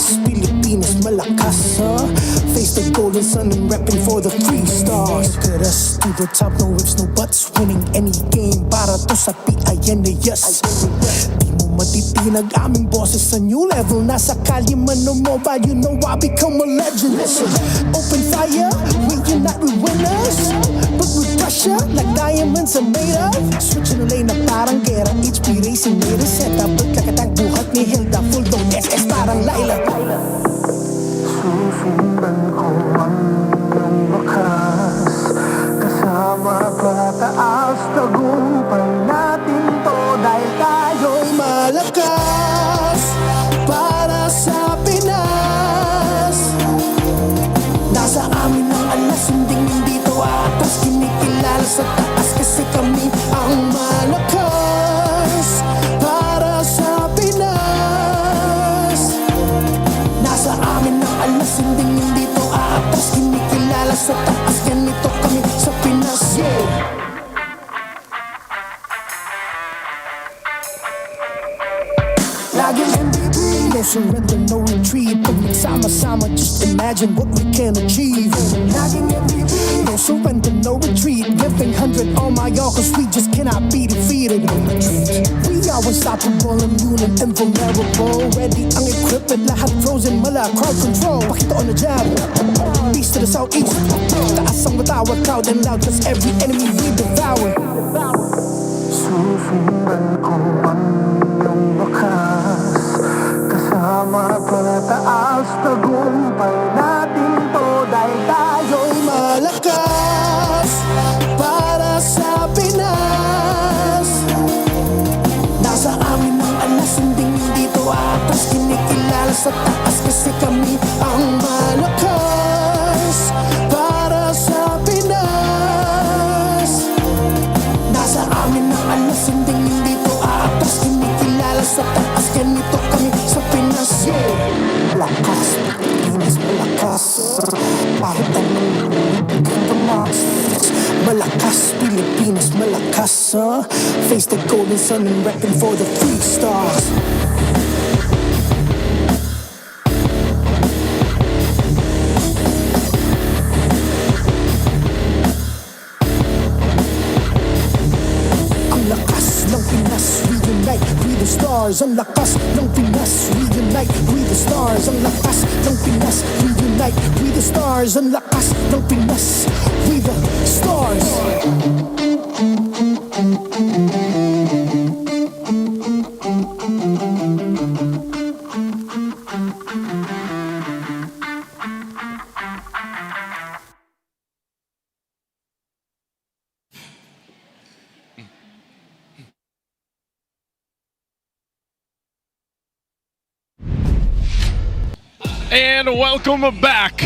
Malakas, Pilipinas, malakas, Face the golden sun and repping for the 3 stars. Look at us, to the top, no ifs, no buts. Winning any game, para to sa PIN na yes. Di mo matitinag aming boses sa new level. Nasa kalye man o mobile, you know I become a legend. Listen, open fire, we unite, we winners. But with pressure, like diamonds are made of. Switching the lane na parang gera, HP racing made a setup. But kakatang buhat ni Hilda, full dome SS parang Laila. Susundan ko ang iyong wakas. Kasama pataas, tagumpay natin to. Dahil tayo'y malakas para sa Pinas. Nasa amin ang alas, hindi to atas. Kinikilala sa taas kasi kami ang malakas para sa Pinas. Nasa amin ang alas, hindi to atas. Kinikilala sa taas, ganito kami sa Pinas, yeah. Laging MVP, no surrender, no retreat. Pag nagsama-sama, just imagine what we can achieve. Laging MVP, no surrender, no retreat. Giving 100 on my all, cause we just cannot be defeated. We are unstoppable, immune and invulnerable. Ready ang equipment, lahat frozen, mala, crowd control. Pakita on the jab, east to the southeast. Taas ang matawa, proud and loud, cause every enemy we devour. Susundan ko ang iyong wakas. Kasama pataas, tagumpay natin to. Dahil tayo'y malakas para sa Pinas. Nasa amin ang alas, hindi to atas. Kinikilala sa taas kasi kami ang malakas para sa Pinas. Nasa amin ang alas, hindi to atas. Kinikilala sa taas, ganito kami sa Pinas, yeah. Malakas, Pilipinas, malakas. Kahit anong tumas. Malakas, Pilipinas, malakas, Face the golden sun and repping for the 3 stars. Ang lakas ng Pinas, we unite, we the stars. Ang lakas ng Pinas, we unite, we the stars. Ang lakas ng Pinas, we the stars. And welcome back.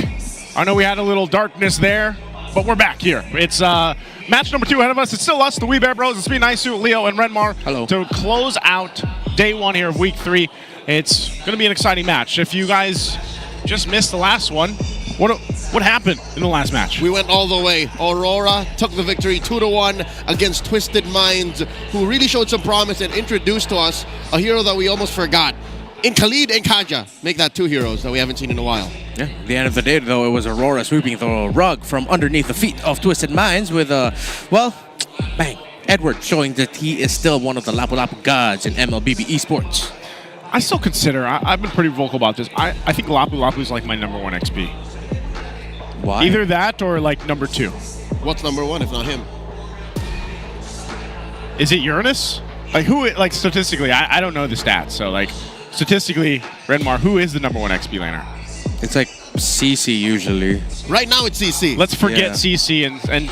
I know we had a little darkness there, but we're back here. It's match number 2 ahead of us. It's still us, the Wee Bear Bros. It's me, Naisu, Leo, and Renmar. Hello. To close out day 1 here of week 3. It's going to be an exciting match. If you guys just missed the last one, what happened in the last match? We went all the way. Aurora took the victory 2-1 against Twisted Minds, who really showed some promise and introduced to us a hero that we almost forgot. In Khalid and Kaja, make that 2 heroes that we haven't seen in a while. Yeah, at the end of the day, though, it was Aurora sweeping the rug from underneath the feet of Twisted Minds with well, bang. Edward showing that he is still one of the Lapu-Lapu gods in MLBB esports. I still consider, I've been pretty vocal about this, I think Lapu-Lapu is like my number 1 XP. Why? Either that or like number 2. What's number 1 if not him? Is it Uranus? Like who, like statistically, I don't know the stats, so like statistically, Renmar, who is the number 1 XP laner? It's like CC usually. Right now it's CC. Let's forget CC and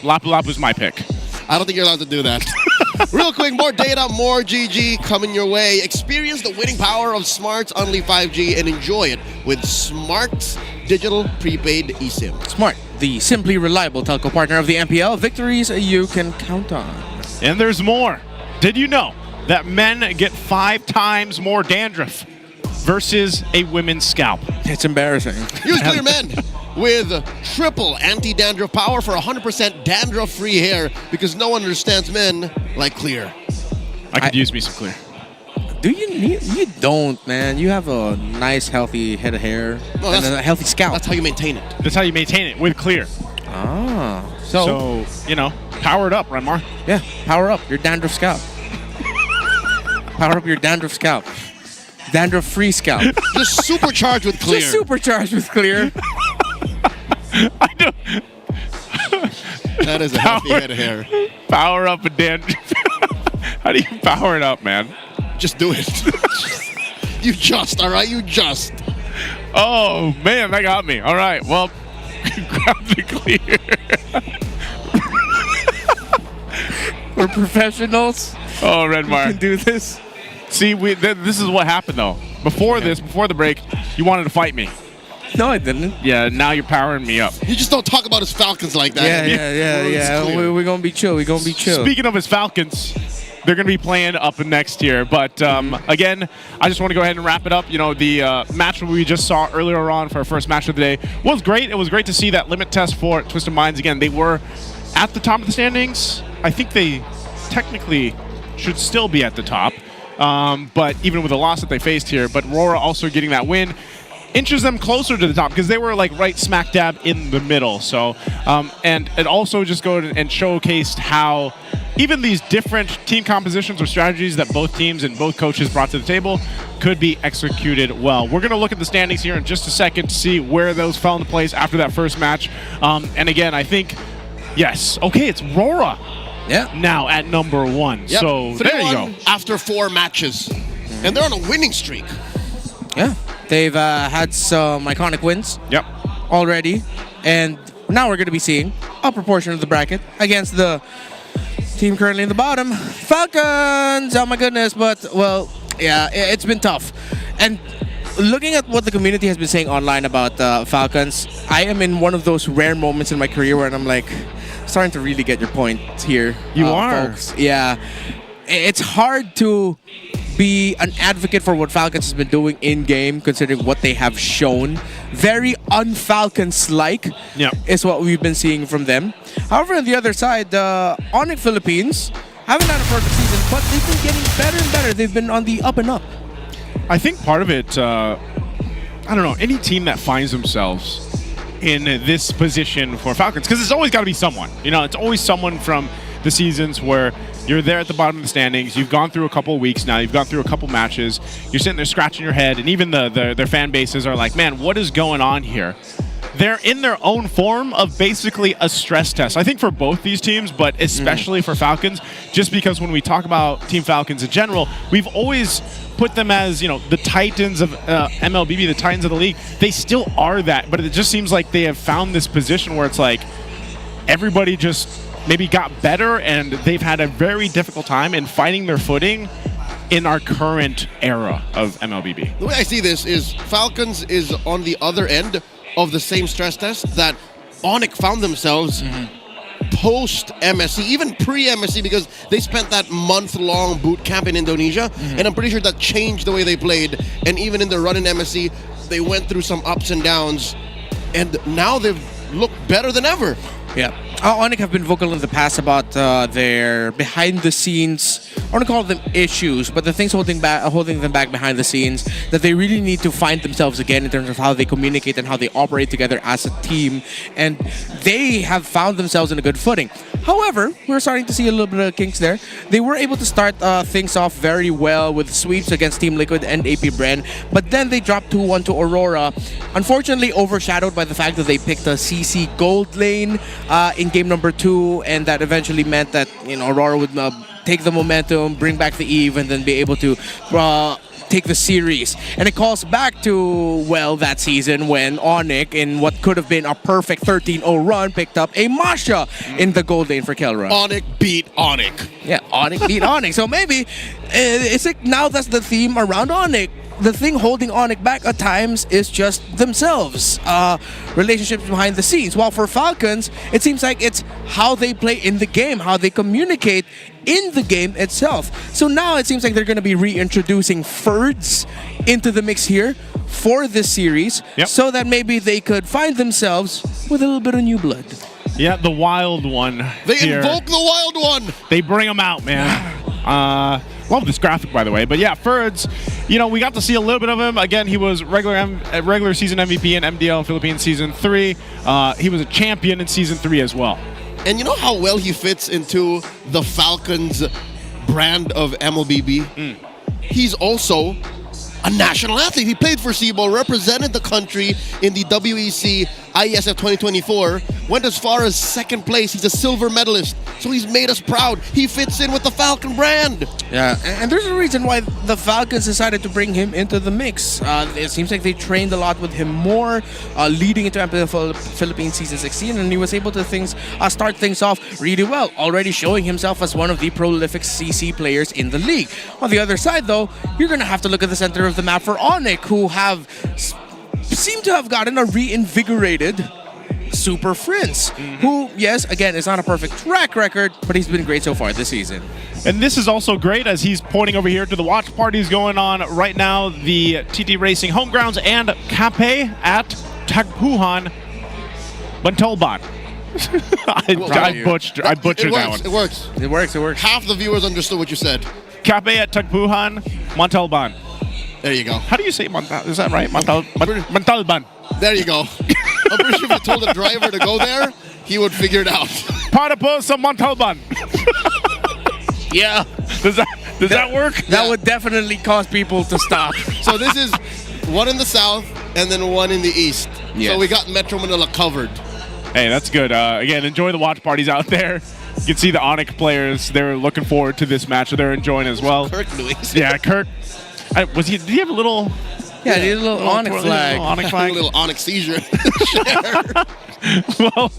Lapu-Lapu's my pick. I don't think you're allowed to do that. Real quick, more data, more GG coming your way. Experience the winning power of Smart's Only 5G and enjoy it with Smart's digital prepaid eSIM. Smart, the simply reliable telco partner of the MPL. Victories you can count on. And there's more. Did you know that men get 5 times more dandruff versus a women's scalp? It's embarrassing. Use Clear Men with triple anti-dandruff power for 100% dandruff-free hair because no one understands men like Clear. I could use me some Clear. Do you need? You don't, man. You have a nice, healthy head of hair and a healthy scalp. That's how you maintain it. That's how you maintain it with clear. Ah. So power it up, Renmar. Yeah, power up your dandruff scalp. Power up your dandruff scalp. Dandruff-free scalp. Just supercharged with clear. Just supercharged with clear. I don't. That is a healthy head of hair. Power up a dandruff. How do you power it up, man? Just do it. All right? You just. Oh, man, that got me. All right, well, grab the clear. We're professionals. Oh, Redmar. We can do this. See, this is what happened, though. Before the break, you wanted to fight me. No, I didn't. Yeah, now you're powering me up. You just don't talk about his Falcons like that. Yeah. We're going to be chill. We're going to be chill. Speaking of his Falcons, they're going to be playing up next year. But again, I just want to go ahead and wrap it up. You know, the match we just saw earlier on for our first match of the day was great. It was great to see that limit test for Twisted Minds again. They were at the top of the standings. I think they technically should still be at the top. But even with the loss that they faced here, but RORA also getting that win inches them closer to the top because they were like right smack dab in the middle. So, and it also just go and showcased how even these different team compositions or strategies that both teams and both coaches brought to the table could be executed well. We're going to look at the standings here in just a second to see where those fell into place after that first match. And again, I think, yes, okay, it's RORA. Yeah. Now at number 1. Yep. So there you go. After 4 matches. And they're on a winning streak. Yeah. They've had some iconic wins. Yep. Already. And now we're going to be seeing a proportion of the bracket against the team currently in the bottom. Falcons! Oh my goodness. But, well, yeah, it's been tough. And looking at what the community has been saying online about Falcons, I am in one of those rare moments in my career where I'm like, starting to really get your point here. You are. Folks. Yeah. It's hard to be an advocate for what Falcons has been doing in-game, considering what they have shown. Very un-Falcons-like is what we've been seeing from them. However, on the other side, ONIC Philippines haven't had a perfect season, but they've been getting better and better. They've been on the up and up. I think part of it, I don't know, any team that finds themselves in this position for Falcons, because it's always got to be someone. You know, it's always someone from the seasons where you're there at the bottom of the standings. You've gone through a couple of weeks now. You've gone through a couple matches. You're sitting there scratching your head, and even their fan bases are like, man, what is going on here? They're in their own form of basically a stress test. I think for both these teams, but especially for Falcons, just because when we talk about Team Falcons in general, we've always put them as, you know, the Titans of MLBB, the Titans of the league. They still are that, but it just seems like they have found this position where it's like everybody just maybe got better and they've had a very difficult time in finding their footing in our current era of MLBB. The way I see this is Falcons is on the other end of the same stress test that ONIC found themselves post MSC, even pre-MSC, because they spent that month-long boot camp in Indonesia, and I'm pretty sure that changed the way they played. And even in the run in MSC, they went through some ups and downs, and now they've looked better than ever. Yeah. ONIC have been vocal in the past about their behind-the-scenes, I want to call them issues, but the things holding them back behind the scenes, that they really need to find themselves again in terms of how they communicate and how they operate together as a team. And they have found themselves in a good footing. However, we're starting to see a little bit of kinks there. They were able to start things off very well with sweeps against Team Liquid and AP Bren, but then they dropped 2-1 to Aurora, unfortunately overshadowed by the fact that they picked a CC gold lane in game number 2, and that eventually meant that, you know, Aurora would take the momentum, bring back the Eve, and then be able to take the series. And it calls back to, well, that season when ONIC, in what could have been a perfect 13-0 run, picked up a Masha in the gold lane for Kelra. ONIC beat ONIC. Yeah, ONIC beat ONIC. So maybe it's like now that's the theme around ONIC. The thing holding ONIC back at times is just themselves, relationships behind the scenes. While for Falcons, it seems like it's how they play in the game, how they communicate in the game itself. So now it seems like they're going to be reintroducing Ferds into the mix here for this series, so that maybe they could find themselves with a little bit of new blood. Yeah, the wild one. They invoke the wild one. They bring them out, man. Love this graphic, by the way. But yeah, Ferds, you know, we got to see a little bit of him. Again, he was regular season MVP in MPL Philippines Season 3. He was a champion in Season 3 as well. And you know how well he fits into the Falcons brand of MLBB? He's also a national athlete. He played for Cebu, represented the country in the WEC IESF 2024, went as far as second place. He's a silver medalist, so he's made us proud. He fits in with the Falcon brand. Yeah, and there's a reason why the Falcons decided to bring him into the mix. It seems like they trained a lot with him more, leading into MPL Philippines Season 16, and he was able to start things off really well, already showing himself as one of the prolific CC players in the league. On the other side, though, you're going to have to look at the center of the map for ONIC, who seem to have gotten a reinvigorated Super Prince, who, yes, again, is not a perfect track record, but he's been great so far this season. And this is also great as he's pointing over here to the watch parties going on right now, the TT Racing home grounds and Cape at Tagpuan, Montalban. I butchered that one. It works. It works. Half the viewers understood what you said. Cape at Tagpuan, Montalban. There you go. How do you say Montalban? Is that right? Montalban. There you go. I'm pretty sure if you told the driver to go there, he would figure it out. Para po sa Montalban. Yeah. Does that work? That would definitely cause people to stop. So this is one in the south and then one in the east. Yes. So we got Metro Manila covered. Hey, that's good. Again, enjoy the watch parties out there. You can see the ONIC players. They're looking forward to this match, so they're enjoying as well. Kirk Lewis. Yeah, Kirk. Did he have a little... Yeah, he had a little ONIC flag. A little ONIC seizure. Well,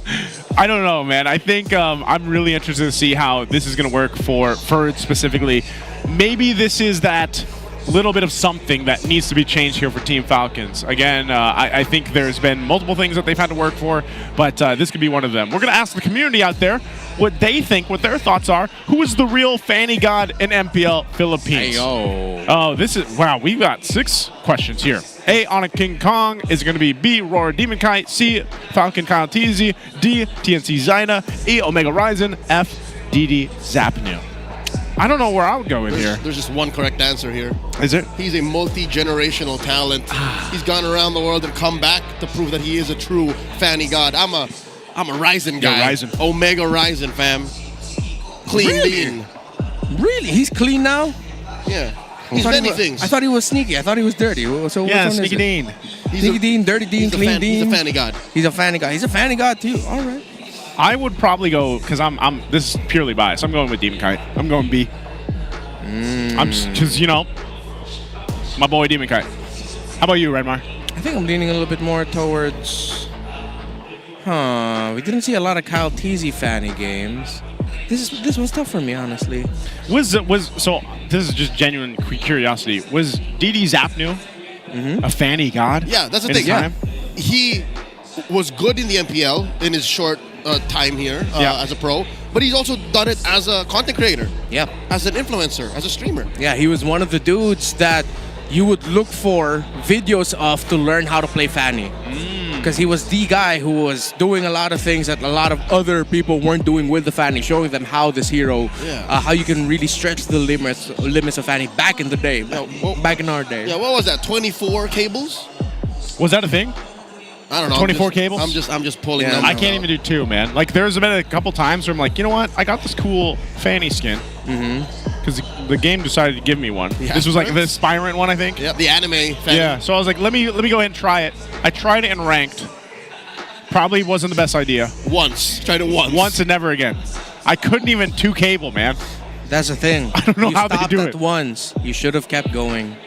I don't know, man. I think I'm really interested to see how this is going to work for Ferds specifically. Maybe this is that little bit of something that needs to be changed here for Team Falcons. Again, I think there's been multiple things that they've had to work for, but this could be one of them. We're going to ask the community out there what they think, what their thoughts are. Who is the real Fanny God in MPL Philippines? Hey-o. Oh, this is, wow, we've got 6 questions here. A, ONIC King Kong. Is it going to be B, RORA Demon Kite? C, Falcon Kyle Teasy? D, TNC Zyna? E, Omega Ryzen? F, DD Zapnu. I don't know where I would go in here. There's just one correct answer here. Is it? He's a multi-generational talent. He's gone around the world and come back to prove that he is a true Fanny God. I'm a Ryzen guy. Yeah, Ryzen. Omega Ryzen, fam. Clean bean. Really? He's clean now? Yeah. He's many things. I thought he was sneaky. I thought he was dirty. So which Yeah, one is Sneaky it? Dean. Sneaky Dean, Dirty Dean, Clean Dean. He's a Fanny God. He's a Fanny God. He's a Fanny God too. All right. I would probably go, because this is purely biased. I'm going with Demon Kite. I'm going B. Because, you know, my boy Demon Kite. How about you, Redmar? I think I'm leaning a little bit more towards... we didn't see a lot of Kyle Teasy Fanny games. This was tough for me, honestly. So this is just genuine curiosity. Was DD Zapnu a Fanny God? Yeah, that's the in thing. his time? He was good in the MPL in his short time here as a pro, but he's also done it as a content creator. Yeah. As an influencer, as a streamer. Yeah, he was one of the dudes that you would look for videos of to learn how to play Fanny. Because he was the guy who was doing a lot of things that a lot of other people weren't doing with the Fanny, showing them how this hero, how you can really stretch the limits of Fanny back in the day, back in our day. Yeah, what was that? 24 cables? Was that a thing? I don't know. 24 cables? I'm just pulling them. I can't even do 2, man. Like, there's been a couple times where I'm like, you know what? I got this cool Fanny skin. Because the game decided to give me one. Yeah. This was like the Spirant one, I think. Yeah, the anime Fanny. Yeah, so I was like, let me go ahead and try it. I tried it in ranked. Probably wasn't the best idea. Tried it once. Once and never again. I couldn't even 2 cable, man. That's the thing. I don't know how they do it. Once. You should have kept going.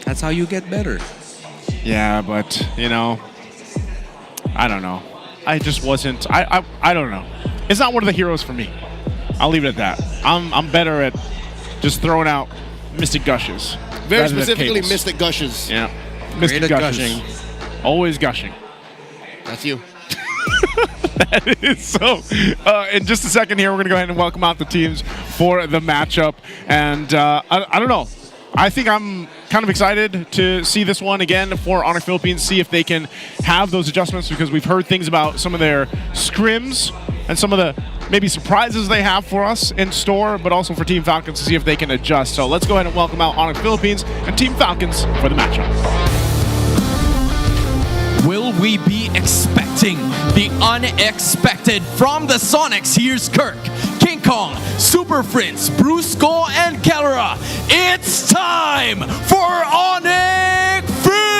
That's how you get better. Yeah, but, you know, I don't know. I just wasn't. I don't know. It's not one of the heroes for me. I'll leave it at that. I'm better at just throwing out Mystic Gushes. Very specifically Mystic Gushes. Yeah. Mystic Gushes. Gushing. Always gushing. That's you. That is so. In just a second here, we're going to go ahead and welcome out the teams for the matchup. And I don't know. I think I'm kind of excited to see this one again for ONIC Philippines, see if they can have those adjustments, because we've heard things about some of their scrims and some of the maybe surprises they have for us in store, but also for Team Falcons to see if they can adjust. So let's go ahead and welcome out ONIC Philippines and Team Falcons for the matchup. Will we be expecting the unexpected from the Sonics? Here's Kirk, King Kong, Super Prince, Brusco, and Kellera. It's time for ONIC Philippines!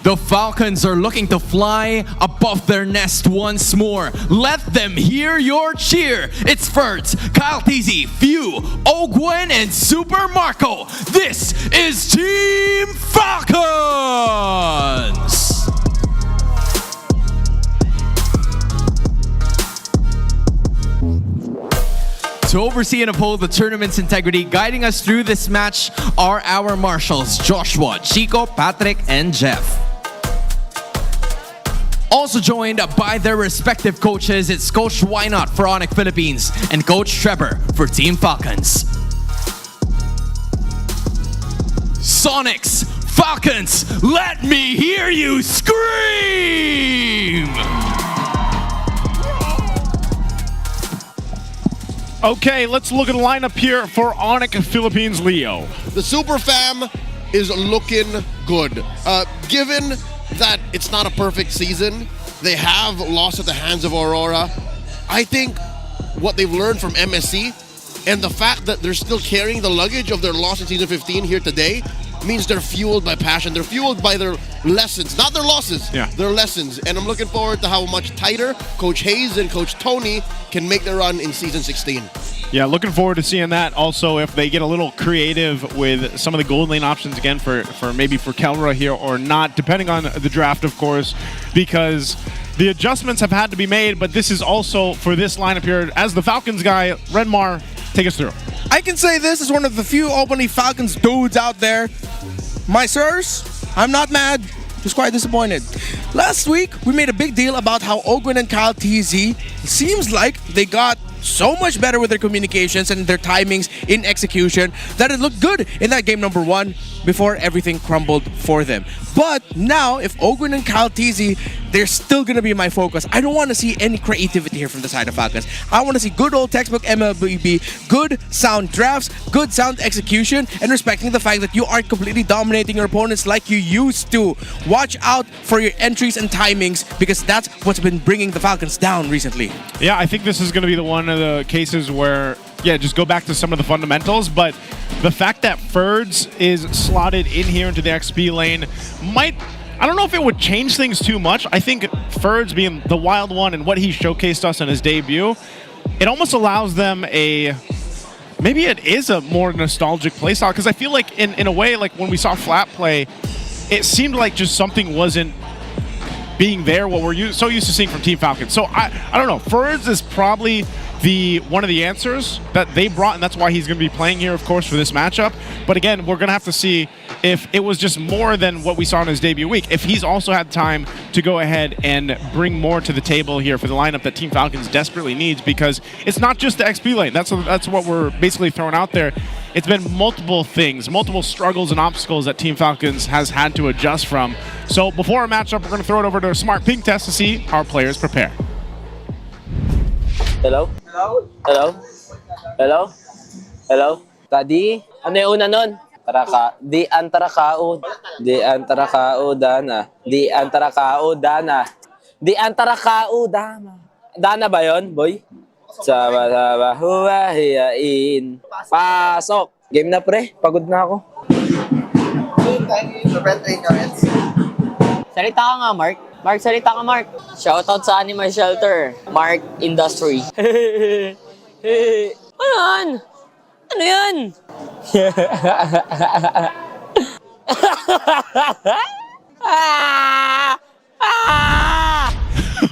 The Falcons are looking to fly above their nest once more. Let them hear your cheer. It's Ferds, Kyle Teasy, Few, Ogwen, and Super Marco. This is Team Falcons! To oversee and uphold the tournament's integrity, guiding us through this match are our marshals, Joshua, Chico, Patrick, and Jeff. Also joined by their respective coaches, it's Coach Wynot for ONIC Philippines and Coach Trevor for Team Falcons. Sonics, Falcons, let me hear you scream! Okay, let's look at the lineup here for ONIC Philippines, Leo. The Super Fam is looking good. Given that it's not a perfect season, they have lost at the hands of Aurora. I think what they've learned from MSC and the fact that they're still carrying the luggage of their loss in Season 15 here today means they're fueled by passion. They're fueled by their lessons, not their losses, their lessons. And I'm looking forward to how much tighter Coach Hayes and Coach Tony can make the run in Season 16. Yeah, looking forward to seeing that. Also, if they get a little creative with some of the gold lane options again for Kellera here or not, depending on the draft, of course, because the adjustments have had to be made, but this is also for this lineup here. As the Falcons guy, Redmar, take us through. I can say this is one of the few openly Falcons dudes out there. My sirs, I'm not mad, just quite disappointed. Last week, we made a big deal about how Ogwen and Kyle TZ seems like they got so much better with their communications and their timings in execution that it looked good in that game number 1 before everything crumbled for them. But now, if Ogwen and Kyle TZ, they're still going to be my focus. I don't want to see any creativity here from the side of Falcons. I want to see good old textbook MLBB, good sound drafts, good sound execution, and respecting the fact that you aren't completely dominating your opponents like you used to. Watch out for your entries and timings because that's what's been bringing the Falcons down recently. Yeah, I think this is going to be one of the cases where, just go back to some of the fundamentals, but the fact that Ferds is slotted in here into the XP lane might, I don't know if it would change things too much. I think Ferds being the wild one and what he showcased us in his debut, it almost allows them maybe it is a more nostalgic playstyle, because I feel like in a way, like when we saw Flat play, it seemed like just something wasn't being there, what we're so used to seeing from Team Falcons. So I don't know, Ferds is probably one of the answers that they brought, and that's why he's going to be playing here, of course, for this matchup. But again, we're going to have to see if it was just more than what we saw in his debut week. If he's also had time to go ahead and bring more to the table here for the lineup that Team Falcons desperately needs, because it's not just the XP lane. That's what we're basically throwing out there. It's been multiple things, multiple struggles and obstacles that Team Falcons has had to adjust from. So before our matchup, we're going to throw it over to a smart ping test to see how our players prepare. Hello? Hello? Hello? Hello? Hello? Tadi? Ano yung una nun? Di antara kao dana. Di antara kao dana. Di antara kao dana. Dana ba yun, boy? Saba huwahiyain. Pasok! Game na pre, pagod na ako. Salita ka nga, Mark. Mark, salita ka, Mark. Shoutout sa Animal Shelter. Mark Industry. Ano yan? Ano yan?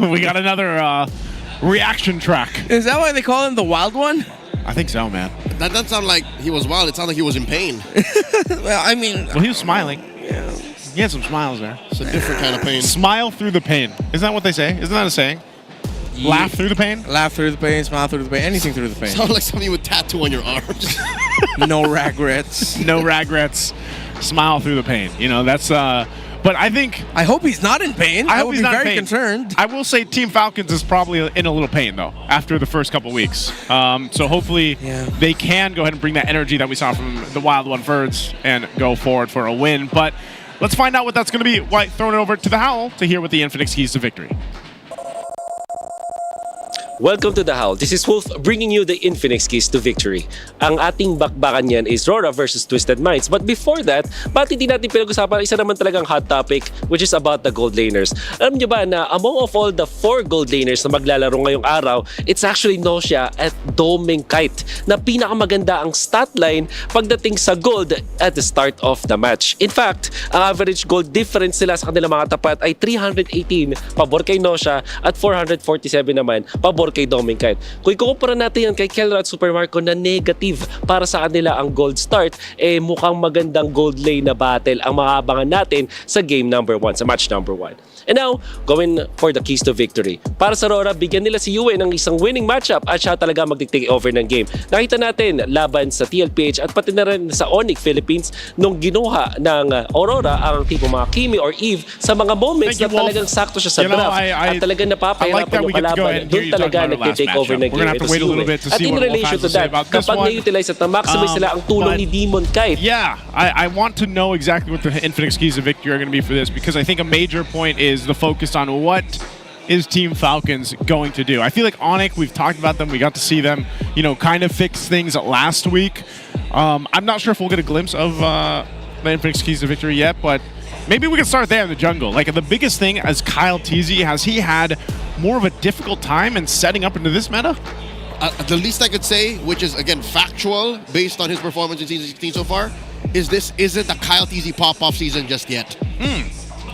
We got another reaction track. Is that why they call him the wild one? I think so, man. That doesn't sound like he was wild. It sounded like he was in pain. Well, I mean... Well, he was smiling. Yeah. He had some smiles there. It's a different kind of pain. Smile through the pain. Isn't that what they say? Isn't that a saying? Laugh through the pain? Laugh through the pain, smile through the pain, anything through the pain. Sounds like something you would tattoo on your arms. No regrets. No regrets. Smile through the pain. You know, that's... But I hope he's not in pain. I would be very concerned. I will say Team Falcons is probably in a little pain, though, after the first couple weeks. So hopefully they can go ahead and bring that energy that we saw from the Wild One Birds and go forward for a win. But let's find out what that's going to be. White throwing it over to the Howl to hear what the Infinix keys to victory. Welcome to The Howl. This is Wolf bringing you the Infinix keys to victory. Ang ating bakbakan yan is RORA versus Twisted Minds. But before that, bakit hindi natin pinag-usapan isa naman talagang hot topic, which is about the gold laners. Alam nyo ba na among of all the 4 gold laners na maglalaro ngayong araw, it's actually Nosha at Doming Kite na pinakamaganda ang stat line pagdating sa gold at the start of the match. In fact, ang average gold difference nila sa kanilang mga tapat ay 318 pabor kay Nosha at 447 naman pabor kay Doming Kite. Kung ikukumpara natin yan kay Kelra at Super Marco na negative para sa kanila ang gold start, mukhang magandang gold lane na battle ang maabangan natin sa game number 1, sa match number 1. And now, going for the keys to victory. Para sa RORA, bigyan nila si Yue ng isang winning matchup at siya talaga mag-take over ng game. Nakita natin laban sa TLPH at pati na rin sa ONIC Philippines nung ginuha ng Aurora ang tipo mga Kimi or Eve sa mga moments na talagang sakto siya sa draft at talagang napapahirapan yung kalaban. Doon talaga nag-take over ng game. Ito si Yue. At in relation to that, kapag na-utilize at na-maximize sila ang tulong ni Demon Kite. Yeah, I want to know exactly what the Infinix keys of victory are going to be for this, because I think a major point is the focus on what is Team Falcons going to do. I feel like ONIC, we've talked about them, we got to see them, you know, kind of fix things last week. I'm not sure if we'll get a glimpse of the Infinix keys to victory yet, but maybe we can start there in the jungle. Like, the biggest thing as Kyle TZ, has he had more of a difficult time in setting up into this meta? The least I could say, which is, again, factual, based on his performance in Season 16 so far, is this isn't a Kyle TZ pop-off season just yet.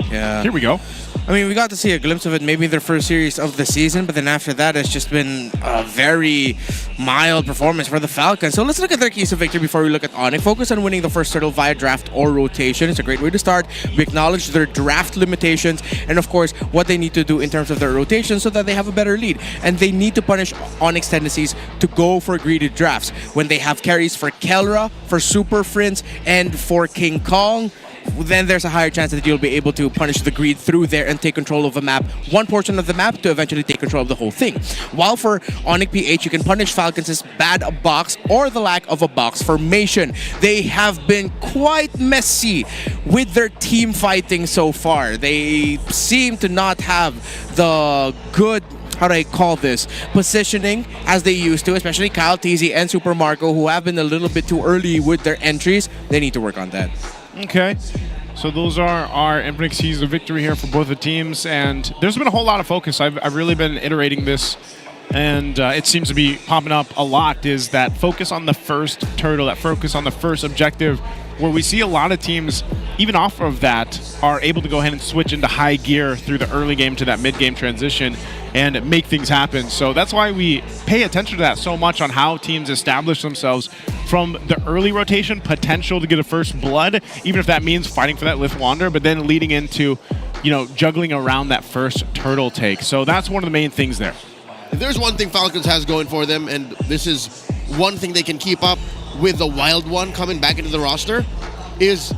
Yeah. Here we go. I mean, we got to see a glimpse of it maybe in their first series of the season, but then after that, it's just been a very mild performance for the Falcons. So let's look at their keys to victory before we look at ONIC. Focus on winning the first turtle via draft or rotation. It's a great way to start. We acknowledge their draft limitations and, of course, what they need to do in terms of their rotation so that they have a better lead. And they need to punish ONIC's tendencies to go for greedy drafts. When they have carries for Kelra, for Super Friends, and for King Kong, then there's a higher chance that you'll be able to punish the greed through there and take control of a map, one portion of the map, to eventually take control of the whole thing. While for ONIC PH, you can punish Falcons' bad box or the lack of a box formation. They have been quite messy with their team fighting so far. They seem to not have the good, how do I call this, positioning as they used to, especially Kyle TZ and Super Marco, who have been a little bit too early with their entries. They need to work on that. Okay, so those are our Infinix keys of victory here for both the teams, and there's been a whole lot of focus. I've really been iterating this, and it seems to be popping up a lot, is that focus on the first turtle, that focus on the first objective, where we see a lot of teams, even off of that, are able to go ahead and switch into high gear through the early game to that mid-game transition and make things happen. So that's why we pay attention to that so much, on how teams establish themselves from the early rotation, potential to get a first blood, even if that means fighting for that Lith Wander, but then leading into, you know, juggling around that first turtle take. So that's one of the main things there. If there's one thing Falcons has going for them, and this is one thing they can keep up with the Wild One coming back into the roster, is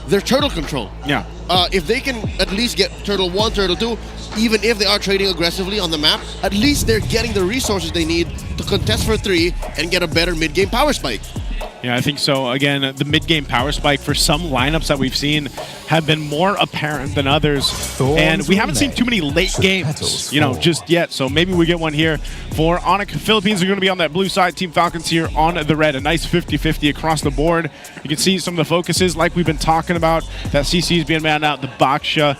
their turtle control. Yeah. If they can at least get Turtle 1, Turtle 2, even if they are trading aggressively on the map, at least they're getting the resources they need to contest for 3 and get a better mid-game power spike. Yeah, I think so. Again, the mid-game power spike for some lineups that we've seen have been more apparent than others. And we haven't seen too many late games, you know, just yet. So maybe we get one here for ONIC Philippines. Are going to be on that blue side. Team Falcons here on the red. A nice 50-50 across the board. You can see some of the focuses like we've been talking about. That CC is being manned out, the Baksha.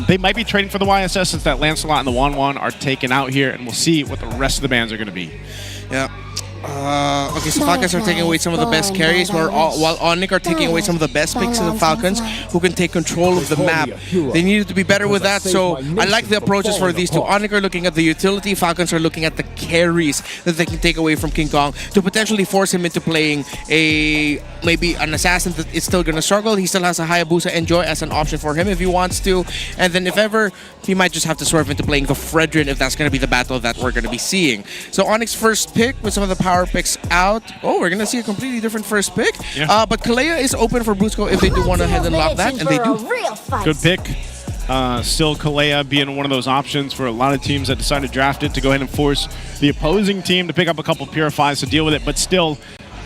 They might be trading for the YSS since that Lancelot and the 1-1 are taken out here. And we'll see what the rest of the bans are going to be. Yeah. Okay, so Falcons are taking away some of the best carries, while ONIC are taking away some of the best picks of the Falcons, who can take control of the map. They needed to be better with that, so I like the approaches for these two. ONIC are looking at the utility, Falcons are looking at the carries that they can take away from King Kong to potentially force him into playing maybe an assassin that is still going to struggle. He still has a Hayabusa Enjoy as an option for him if he wants to, and then if ever, he might just have to swerve into playing the Fredrin if that's going to be the battle that we're going to be seeing. So ONIC's first pick with some of the power picks out. Oh, we're going to see a completely different first pick. Yeah. But Kalea is open for Brusco if they do want to head and lock that, and they do. Good pick. Still Kalea being one of those options for a lot of teams that decide to draft it to go ahead and force the opposing team to pick up a couple Purifies to deal with it. But still,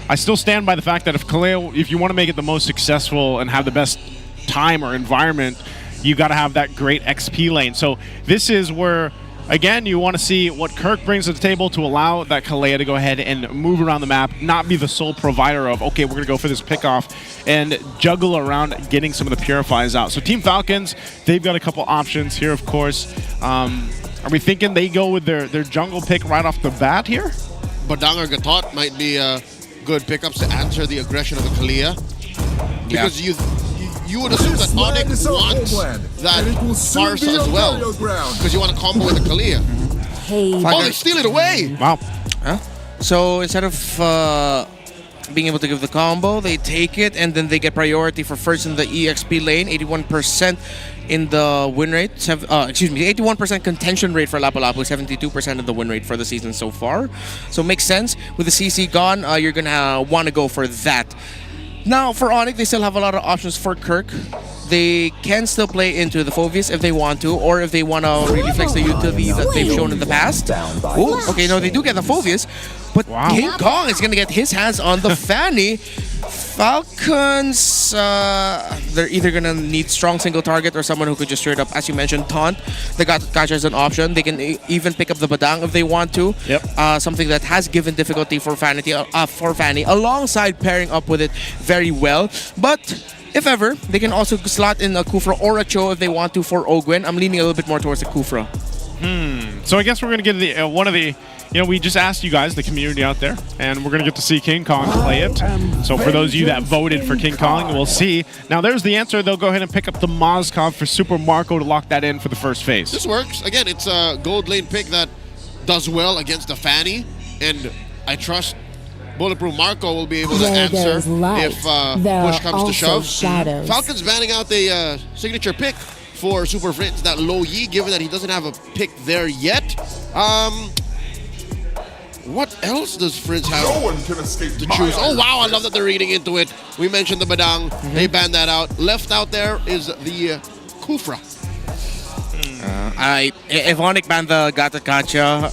I still stand by the fact that if Kalea, if you want to make it the most successful and have the best time or environment, you got to have that great XP lane. So this is where, again, you want to see what Kirk brings to the table to allow that Kalea to go ahead and move around the map, not be the sole provider of, okay, we're going to go for this pickoff, and juggle around getting some of the Purifies out. So Team Falcons, they've got a couple options here, of course. Are we thinking they go with their jungle pick right off the bat here? Badang or Gatot might be good pickups to answer the aggression of the Kalea. Because you would assume that ONIC wants that Farsa as well. Because you want to combo with the Kalea. Oh, they steal it away! Wow. So instead of being able to give the combo, they take it, and then they get priority for first in the EXP lane, 81% in the win rate, 81% contention rate for Lapu-Lapu, 72% of the win rate for the season so far. So makes sense. With the CC gone, you're going to want to go for that. Now, for ONIC, they still have a lot of options for Kirk. They can still play into the Phoveus if they want to, or if they want to really flex the utility that they've shown in the past. Ooh, okay, no, they do get the Phoveus, but King Kong is going to get his hands on the Fanny. Falcons, they're either going to need strong single target or someone who could just straight up, as you mentioned, taunt. They got Gacha as an option. They can even pick up the Badang if they want to. Something that has given difficulty for Fanny, alongside pairing up with it very well. But if ever, they can also slot in a Kufra or a Cho if they want to for Ogwen. I'm leaning a little bit more towards the Kufra. So I guess we're going to get one of the, we just asked you guys, the community out there, and we're going to get to see King Kong play it. So for those of you that voted for King Kong, we'll see. Now there's the answer. They'll go ahead and pick up the Mozkov for Super Marco to lock that in for the first phase. This works. Again, it's a gold lane pick that does well against the Fanny, and I trust Bulletproof Marco will be able to answer if push comes to shove. Falcons banning out the signature pick for Super Fritz, that Low Yi, given that he doesn't have a pick there yet. What else does Fritz have to choose? Oh, wow, I love that they're reading into it. We mentioned the Badang. They banned that out. Left out there is the Kufra. If ONIC banned the Gacha,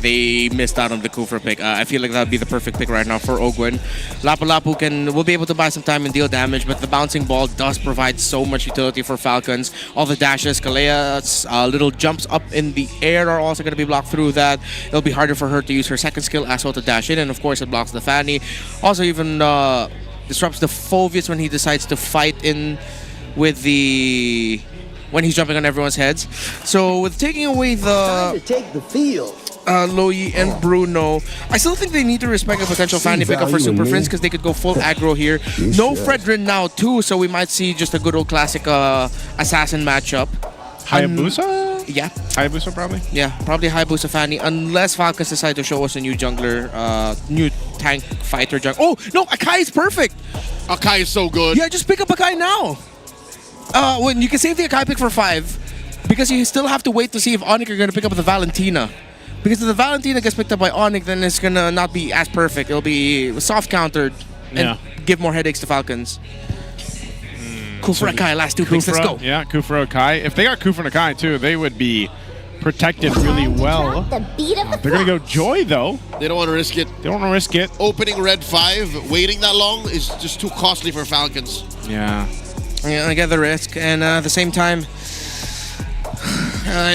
they missed out on the Kufra pick. I feel like that would be the perfect pick right now for Ogwen. Lapu-Lapu will be able to buy some time and deal damage, but the bouncing ball does provide so much utility for Falcons. All the dashes, Kalea's little jumps up in the air are also going to be blocked through that. It'll be harder for her to use her second skill as well to dash in, and of course it blocks the Fanny. Also even disrupts the Phoveus when he decides to fight in with the... when he's jumping on everyone's heads. So with taking away the... Time to take the field. Loyi and Bruno, I still think they need to respect a potential Fanny pickup for Super Friends because they could go full aggro here. No Fredrin now too, so we might see just a good old classic assassin matchup. Hayabusa? Yeah. Hayabusa probably? Yeah, probably Hayabusa Fanny, unless Falcons decide to show us a new jungler, new tank fighter jungler. Oh, no, Akai is perfect! Akai is so good. Yeah, just pick up Akai now! When you can save the Akai pick for 5, because you still have to wait to see if ONIC are going to pick up the Valentina. Because if the Valentina gets picked up by ONIC, then it's going to not be as perfect. It'll be soft countered and give more headaches to Falcons. Kufra Akai, last 2 picks, let's go. Yeah, Kufra Akai. If they got Kufra Akai too, they would be protected really well. They're going to go Joy though. They don't want to risk it. They don't want to risk it. Opening Red 5, waiting that long is just too costly for Falcons. Yeah. I get the risk, and at the same time,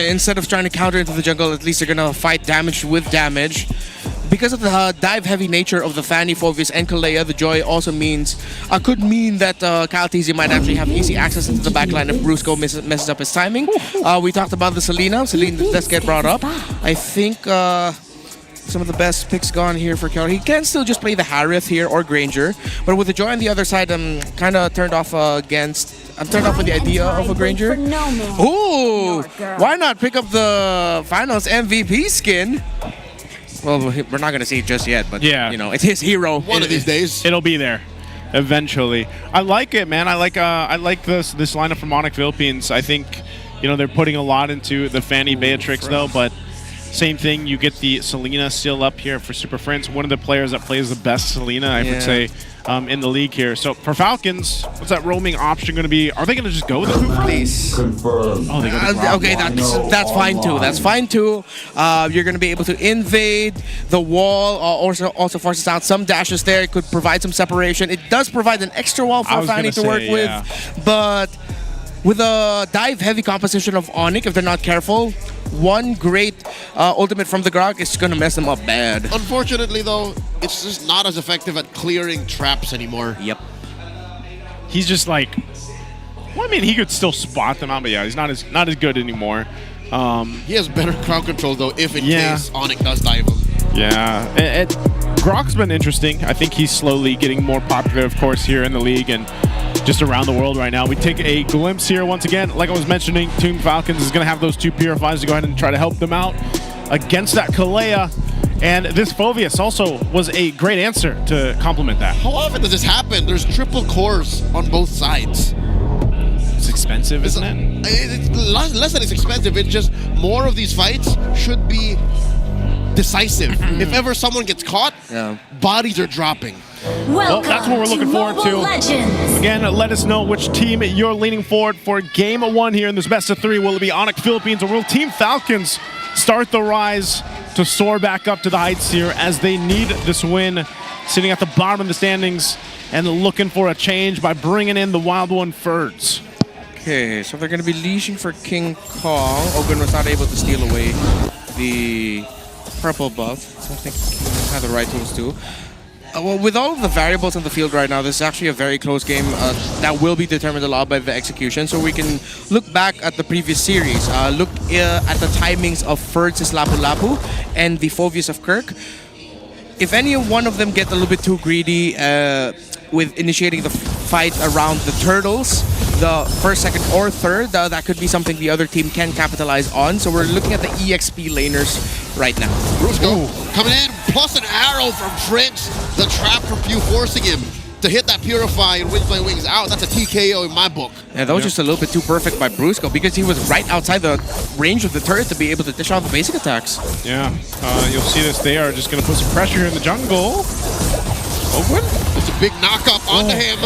instead of trying to counter into the jungle, at least they're gonna fight damage with damage. Because of the dive-heavy nature of the Fanny, Phoveus, and Kalea, the Joy also could mean that Kyle TZ might actually have easy access into the backline if Brusco messes up his timing. We talked about the Selena. Selena does get brought up. I think some of the best picks gone here for Keller. He can still just play the Harith here or Granger, but with the Joy on the other side, I'm kind of turned off I'm turned off with the idea of a Granger. Ooh, why not pick up the Finals MVP skin? Well, we're not gonna see it just yet, but yeah, you know, it's his hero. One of these days, it'll be there. Eventually, I like it, man. I like this lineup from ONIC Philippines. I think, you know, they're putting a lot into the Fanny Beatrix though, but same thing. You get the Selena still up here for Super Friends. One of the players that plays the best Selena, I would say, in the league here. So for Falcons, what's that roaming option going to be? Are they going to just go with the Kufra? Please. Oh, they go okay, that's fine too. That's fine too. You're going to be able to invade the wall. Also forces out some dashes there. It could provide some separation. It does provide an extra wall for Fanny to work with, but with a dive-heavy composition of ONIC, if they're not careful, one great ultimate from the Grog is going to mess them up bad. Unfortunately, though, it's just not as effective at clearing traps anymore. Yep. He's just like, well, I mean, he could still spot them out, but yeah, he's not as good anymore. He has better crowd control, though, if in case ONIC does dive him. Yeah. Grog's been interesting. I think he's slowly getting more popular, of course, here in the league and just around the world right now. We take a glimpse here once again. Like I was mentioning, Team Falcons is going to have those two Purifies to go ahead and try to help them out against that Kalea. And this Phoveus also was a great answer to complement that. How often does this happen? There's triple cores on both sides. It's expensive, isn't it? It's less than it's expensive. It's just more of these fights should be decisive. If ever someone gets caught, bodies are dropping. Well, that's what we're looking forward to. Again, let us know which team you're leaning forward for Game 1 here in this best of 3. Will it be ONIC Philippines or will Team Falcons start the rise to soar back up to the heights here as they need this win, sitting at the bottom of the standings and looking for a change by bringing in the Wild One Ferds. Okay, so they're going to be leashing for King Kong. Ogun was not able to steal away the purple buff, so I think he had the right tools too. Well, with all of the variables in the field right now, this is actually a very close game that will be determined a lot by the execution. So we can look back at the previous series, look at the timings of Ferds' Lapu Lapu and the Phoveus of Kirk. If any one of them get a little bit too greedy with initiating the fight around the turtles, the first, second, or third, that could be something the other team can capitalize on. So we're looking at the EXP laners right now. Brusco coming in, plus an arrow from Trent. The trap from Pew forcing him to hit that Purify and Winds by Wings out. That's a TKO in my book. Yeah, that was just a little bit too perfect by Brusco because he was right outside the range of the turret to be able to dish out the basic attacks. Yeah, you'll see this. They are just going to put some pressure here in the jungle. Ogun? It's a big knock-up onto him,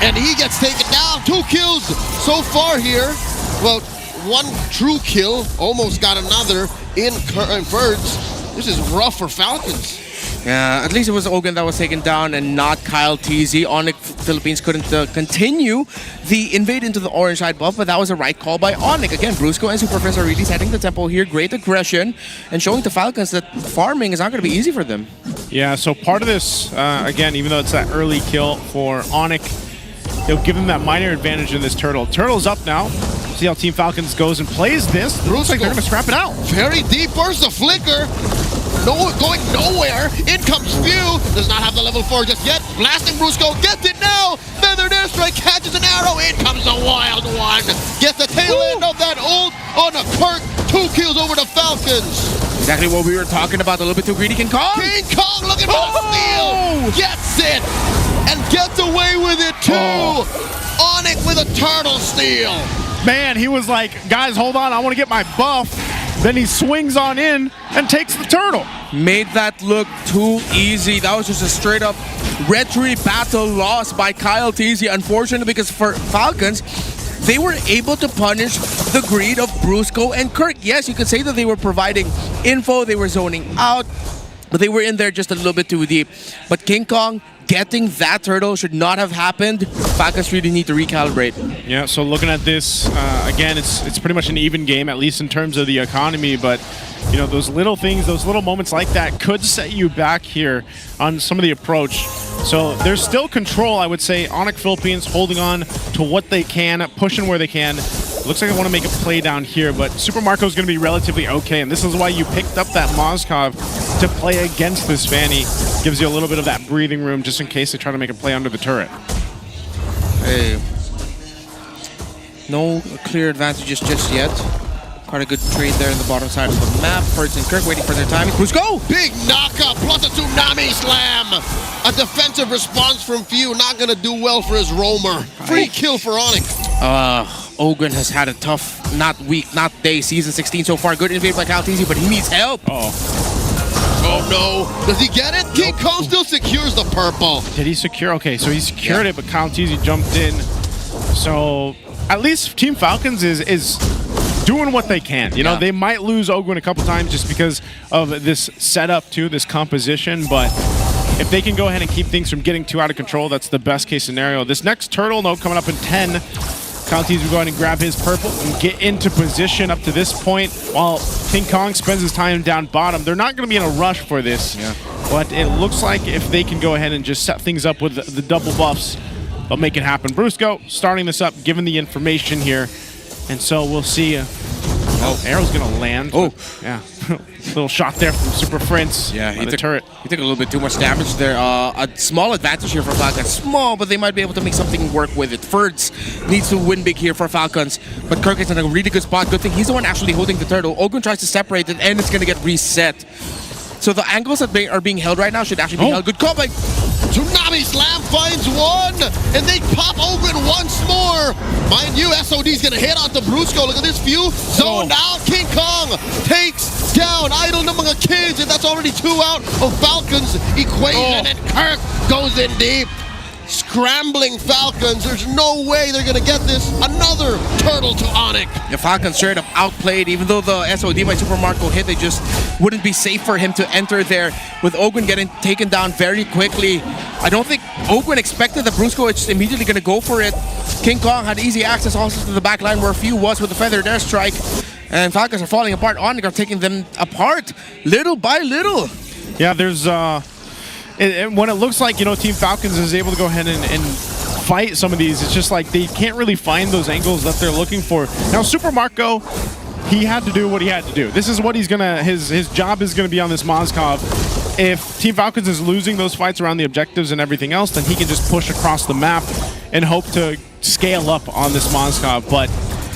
and he gets taken down. 2 kills so far here. Well, 1 true kill, almost got another in Ferds. This is rough for Falcons. Yeah, at least it was Ogun that was taken down and not Kyle TZ. ONIC Philippines couldn't continue the invade into the orange side buff, but that was a right call by ONIC. Again, Brusco and Super Friends are really setting the tempo here. Great aggression and showing to Falcons that farming is not going to be easy for them. Yeah, so part of this, again, even though it's that early kill for ONIC, it'll give them that minor advantage in this turtle. Turtle's up now. See how Team Falcons goes and plays this. Looks like they're going to scrap it out. Very deep. Where's the flicker? Going nowhere. In comes Spew. Does not have the level 4 just yet. Blasting Brusco. Gets it now. Feathered airstrike. Catches an arrow. In comes the Wild One. Gets the tail end of that ult on a Kirk. 2 kills over the Falcons. Exactly what we were talking about. A little bit too greedy. King Kong. King Kong looking for the steal. Gets it. And gets away with it too. ONIC with a turtle steal. Man, he was like, guys, hold on. I want to get my buff. Then he swings on in and takes the turtle. Made that look too easy. That was just a straight up retry battle loss by Kyle TZ. Unfortunately, because for Falcons, they were able to punish the greed of Brusco and Kirk. Yes, you could say that they were providing info, they were zoning out, but they were in there just a little bit too deep. But King Kong getting that turtle should not have happened. Falcons really need to recalibrate. Yeah, so looking at this, again, it's pretty much an even game, at least in terms of the economy, but you know, those little things, those little moments like that could set you back here on some of the approach. So there's still control, I would say. ONIC Philippines holding on to what they can, pushing where they can. Looks like I want to make a play down here, but Super Marco's going to be relatively okay, and this is why you picked up that Moskov to play against this Fanny. Gives you a little bit of that breathing room just in case they try to make a play under the turret. Hey. No clear advantages just yet. Quite a good trade there in the bottom side of the map. Fertz and Kirk waiting for their time. Let's go! Big knockup plus a tsunami slam. A defensive response from Few. Not going to do well for his roamer. Free kill for ONIC. Ogren has had a tough, not week, not day, season 16 so far. Good invade by Caltesi, but he needs help. Oh no. Does he get it? King Kong still secures the purple. Did he secure? Okay, so he secured it, but Caltesi jumped in. So at least Team Falcons is doing what they can. You know, they might lose Ogwen a couple times just because of this setup too, this composition, but if they can go ahead and keep things from getting too out of control, that's the best case scenario. This next turtle note coming up in 10, Caltesi will go ahead and grab his purple and get into position up to this point while King Kong spends his time down bottom. They're not going to be in a rush for this, but it looks like if they can go ahead and just set things up with the double buffs, they'll make it happen. Brusco starting this up, given the information here. And so we'll see. Arrow's going to land. Yeah. Little shot there from Super Prince. Yeah, he took turret. He took a little bit too much damage there. A small advantage here for Falcons. Small, but they might be able to make something work with it. Fertz needs to win big here for Falcons. But Kirk is in a really good spot. Good thing he's the one actually holding the turtle. Ogren tries to separate it, and it's going to get reset. So the angles that are being held right now should actually be held. Good call by... Tsunami Slam finds one, and they pop Ogren once more. Mind you, SOD's gonna hit onto Brusco. Look at this view. Zoned out. King Kong takes down Idol ng mga kids, and that's already 2 out of Falcons' equation. And Kirk goes in deep. Scrambling Falcons. There's no way they're gonna get this. Another turtle to ONIC. The Falcons straight up outplayed. Even though the SOD by Super Marco hit, they just wouldn't be safe for him to enter there. With Ogwen getting taken down very quickly, I don't think Ogwen expected that Brusco is immediately gonna go for it. King Kong had easy access also to the back line where Few was with the feathered airstrike. And Falcons are falling apart. ONIC are taking them apart little by little. Yeah, there's when it looks like, you know, Team Falcons is able to go ahead and fight some of these, it's just like they can't really find those angles that they're looking for. Now, Super Marco, he had to do what he had to do. This is what he's gonna, his job is gonna be on this Moskov. If Team Falcons is losing those fights around the objectives and everything else, then he can just push across the map and hope to scale up on this Moskov. But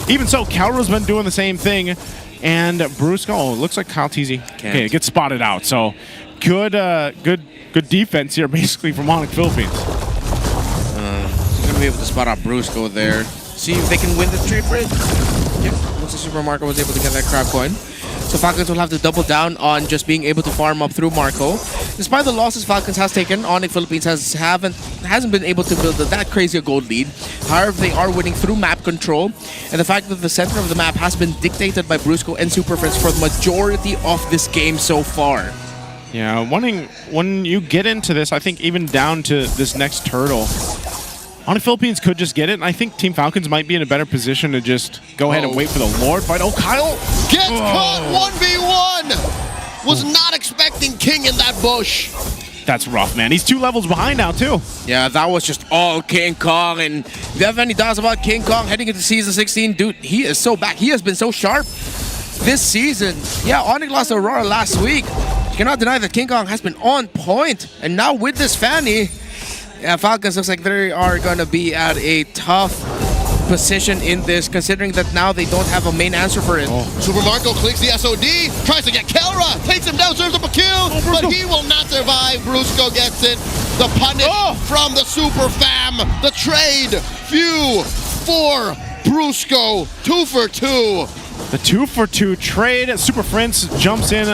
even so, Calro's been doing the same thing, and Brusco, it looks like Caltesi, okay, it gets spotted out. So good defense here, basically, from ONIC Philippines. He's going to be able to spot out Brusco there. See if they can win the trade bridge. Yep, looks like Super Marco was able to get that crab coin. So Falcons will have to double down on just being able to farm up through Marco. Despite the losses Falcons has taken, ONIC Philippines hasn't been able to build that crazy a gold lead. However, they are winning through map control, and the fact that the center of the map has been dictated by Brusco and Super Friends for the majority of this game so far. Yeah, when you get into this, I think even down to this next turtle, ONIC Philippines could just get it, and I think Team Falcons might be in a better position to just go ahead and wait for the Lord fight. Oh, Kyle gets caught 1v1. Was not expecting King in that bush. That's rough, man. He's 2 levels behind now, too. Yeah, that was just all King Kong. And if you have any doubts about King Kong heading into Season 16, dude, he is so back. He has been so sharp this season. Yeah, ONIC lost to Aurora last week. You cannot deny that King Kong has been on point. And now with this Fanny, Falcons looks like they are going to be at a tough position in this, considering that now they don't have a main answer for it. Super Marco clicks the SOD, tries to get Kelra, takes him down, serves up a kill, but he will not survive. Brusco gets it. The punish from the Super Fam. The trade. Few for Brusco. 2 for 2. The 2 for 2 trade. Super Prince jumps in,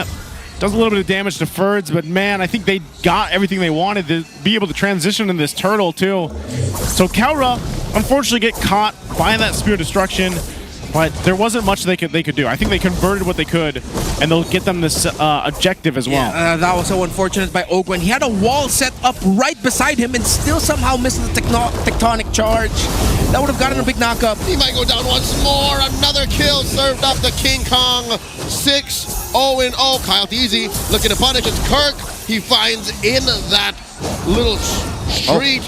does a little bit of damage to Ferds, but man, I think they got everything they wanted to be able to transition in this turtle too. So Kelra, unfortunately, get caught by that Spear of Destruction, but there wasn't much they could do. I think they converted what they could, and they'll get them this objective as well. Yeah, that was so unfortunate by Ogwen. He had a wall set up right beside him and still somehow missed the tectonic charge. That would have gotten a big knockup. He might go down once more. Another kill served up to King Kong. 6-0-0. Caltesi looking to punish. It's Kirk. He finds in that little street.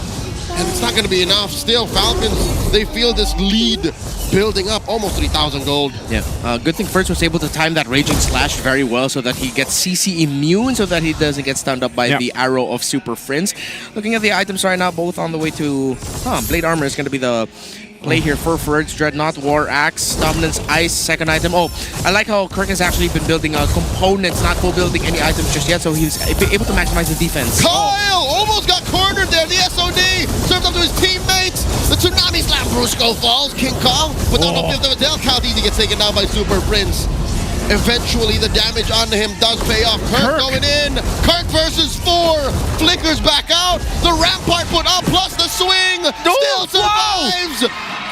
And it's not going to be enough. Still, Falcons, they feel this lead building up, almost 3,000 gold. Yeah, good thing First was able to time that Raging Slash very well so that he gets CC immune so that he doesn't get stunned up by the arrow of Super Friends. Looking at the items right now, both on the way to... Blade Armor is going to be the play here for Ferds. Dreadnought, War Axe, Dominance, Ice, second item. Oh, I like how Kirk has actually been building components, not full building any items just yet, so he's able to maximize the defense. Kyle almost got cornered there. The SOD serves up to his teammates. The Tsunami Slam. Brusco falls. King Kong without no fifth of a tail count. Easy gets taken down by Super Prince. Eventually, the damage onto him does pay off. Kirk going in. Kirk versus 4. Flickers back out. The Rampart put up, plus the swing. Still survives.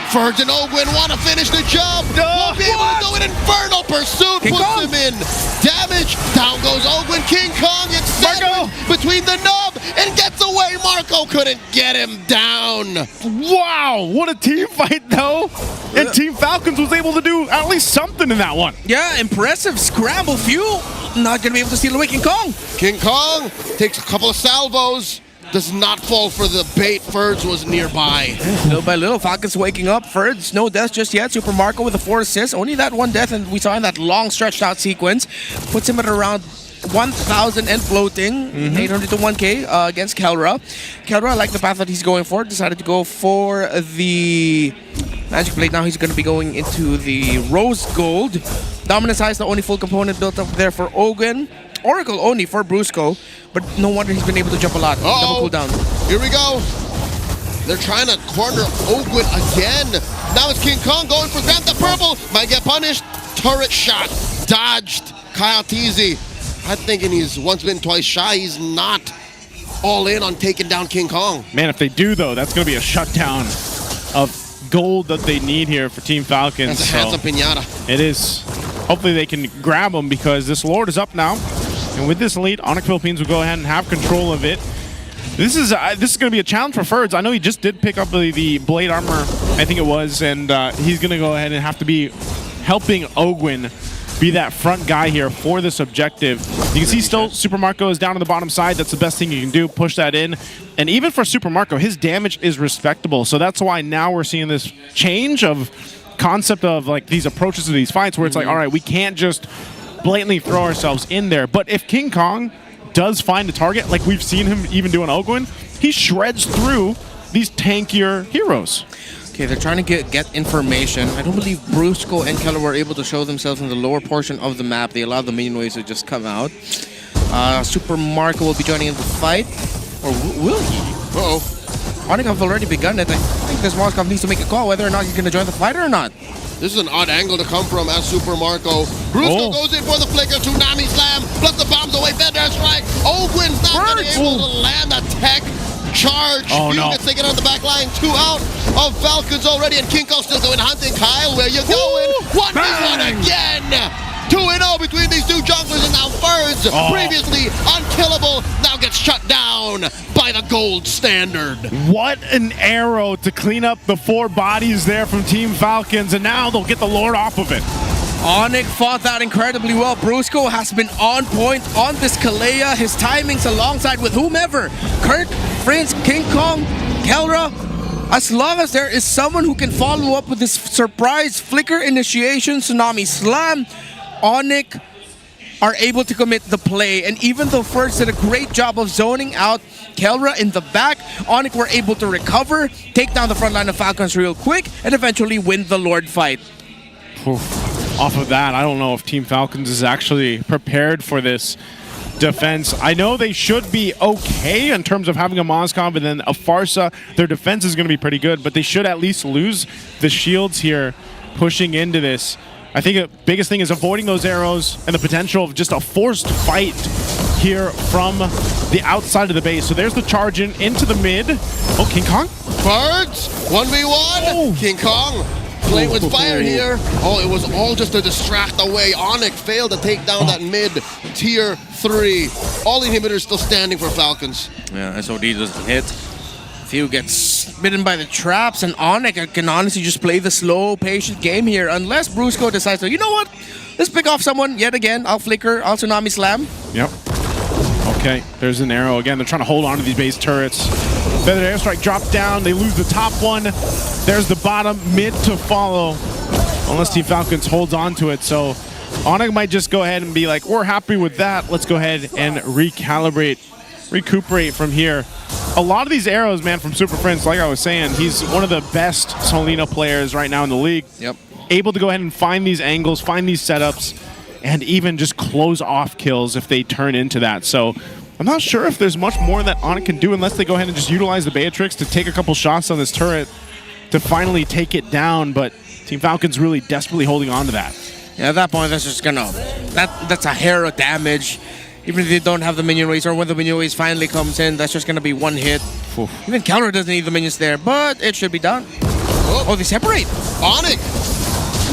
Ferds and Ogwin want to finish the job. Won't be able to do it. Infernal Pursuit puts him in. Damage. Down goes Ogwin. King Kong gets sandwiched between the nub and gets away. Marco couldn't get him down. Wow, what a team fight though. And Team Falcons was able to do at least something in that one. Yeah, impressive scramble. Few not going to be able to steal away King Kong. King Kong takes a couple of salvos. Does not fall for the bait. Ferds was nearby. Little by little, Falcons waking up. Ferds, no deaths just yet. Super Marco with a 4 assists. Only that one death, and we saw in that long stretched out sequence. Puts him at around 1,000 and floating. 800 to 1K against Kelra. Kelra, I like the path that he's going for. Decided to go for the Magic Blade. Now he's going to be going into the Rose Gold. Dominance Eye is the only full component built up there for Ogun. Oracle only for Brusco, but no wonder he's been able to jump a lot. Double cooldown. Here we go. They're trying to corner Ogwin again. Now it's King Kong going for Grant the Purple. Might get punished. Turret shot. Dodged. Kyle Teasy. I'm thinking he's once been twice shy. He's not all in on taking down King Kong. Man, if they do though, that's going to be a shutdown of gold that they need here for Team Falcons. That's a handsome pinata. It is. Hopefully they can grab him because this Lord is up now. And with this lead, ONIC Philippines will go ahead and have control of it. This is going to be a challenge for Ferds. I know he just did pick up the Blade Armor, I think it was, and he's going to go ahead and have to be helping Ogwin be that front guy here for this objective. You can see still Super Marco is down on the bottom side. That's the best thing you can do, push that in. And even for Super Marco, his damage is respectable. So that's why now we're seeing this change of concept of like these approaches to these fights where it's like, all right, we can't just blatantly throw ourselves in there. But if King Kong does find a target, like we've seen him even do on Ogwin, he shreds through these tankier heroes. Okay, they're trying to get information. I don't believe Brusco and Keller were able to show themselves in the lower portion of the map. They allowed the minion waves to just come out. Super Marco will be joining in the fight. Or will he? Uh-oh. ONIC have already begun it. I think this Moskov needs to make a call whether or not he's going to join the fight or not. This is an odd angle to come from as Super Marco. Brusco goes in for the flicker. Tsunami Slam. Plus the bombs away. Bender strike. Ogwin's not going to be able to land a tech charge. Gets taken on the back line. 2 out of Falcons already. And King Kong still going hunting. Kyle, where you going? 1v1 again. 2-0 between these two junglers, and now Ferds, previously unkillable, now gets shut down by the gold standard. What an arrow to clean up the 4 bodies there from Team Falcons, and now they'll get the Lord off of it. ONIC fought that incredibly well. Brusco has been on point on this Kalea. His timings alongside with whomever. Kirk, Prince, King Kong, Kelra. As long as there is someone who can follow up with this surprise flicker initiation, Tsunami Slam, ONIC are able to commit the play. And even though Ferds did a great job of zoning out Kelra in the back, ONIC were able to recover, take down the front line of Falcons real quick, and eventually win the Lord fight. Off of that, I don't know if Team Falcons is actually prepared for this defense. I know they should be okay in terms of having a Moskov and then a Farsa. Their defense is going to be pretty good, but they should at least lose the shields here pushing into this. I think the biggest thing is avoiding those arrows and the potential of just a forced fight here from the outside of the base. So there's the charge into the mid. Oh, King Kong? Birds, 1v1. King Kong playing with fire here. Oh, it was all just to distract away. ONIC failed to take down that mid tier 3. All inhibitors still standing for Falcons. Yeah, SOD doesn't hit. Few gets bitten by the traps, and ONIC can honestly just play the slow, patient game here. Unless Brusco decides to, you know what? Let's pick off someone yet again. I'll flicker, I'll Tsunami Slam. Yep. Okay, there's an arrow again. They're trying to hold on to these base turrets. Feathered Airstrike dropped down. They lose the top one. There's the bottom. Mid to follow. Unless Team Falcons holds on to it. So ONIC might just go ahead and be like, we're happy with that. Let's go ahead and recuperate from here. A lot of these arrows, man, from Super Prince, like I was saying, he's one of the best Solino players right now in the league. Yep. Able to go ahead and find these angles, find these setups, and even just close off kills if they turn into that. So I'm not sure if there's much more that ONIC can do unless they go ahead and just utilize the Beatrix to take a couple shots on this turret to finally take it down. But Team Falcon's really desperately holding on to that. Yeah, at that point, that's just gonna... That's a hair of damage. Even if they don't have the minion race, or when the minion race finally comes in, that's just gonna be one hit. Oof. Even counter doesn't need the minions there, but it should be done. Oh, they separate. ONIC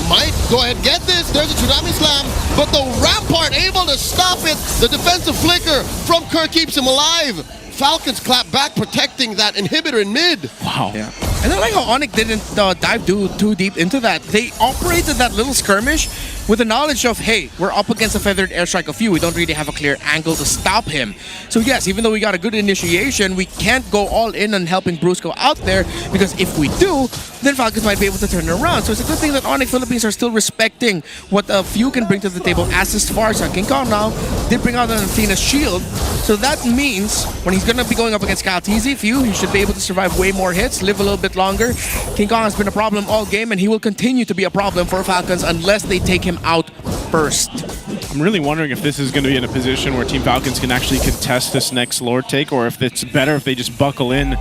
might go ahead and get this. There's a Tsunami Slam, but the Rampart able to stop it. The defensive flicker from Kirk keeps him alive. Falcons clap back, protecting that inhibitor in mid. Wow. Yeah. And I like how ONIC didn't dive too deep into that. They operated that little skirmish with the knowledge of, hey, we're up against a Feathered Airstrike of you. We don't really have a clear angle to stop him. So yes, even though we got a good initiation, we can't go all in on helping Bruce go out there, because if we do, then Falcons might be able to turn it around. So it's a good thing that ONIC Philippines are still respecting what a few can bring to the table. As is Farsa, King Kong now did bring out an Athena's shield. So that means when he's going to be going up against Kyle TZ, Few, he should be able to survive way more hits, live a little bit longer. King Kong has been a problem all game, and he will continue to be a problem for Falcons unless they take him out first. I'm really wondering if this is going to be in a position where Team Falcons can actually contest this next Lord take, or if it's better if they just buckle in.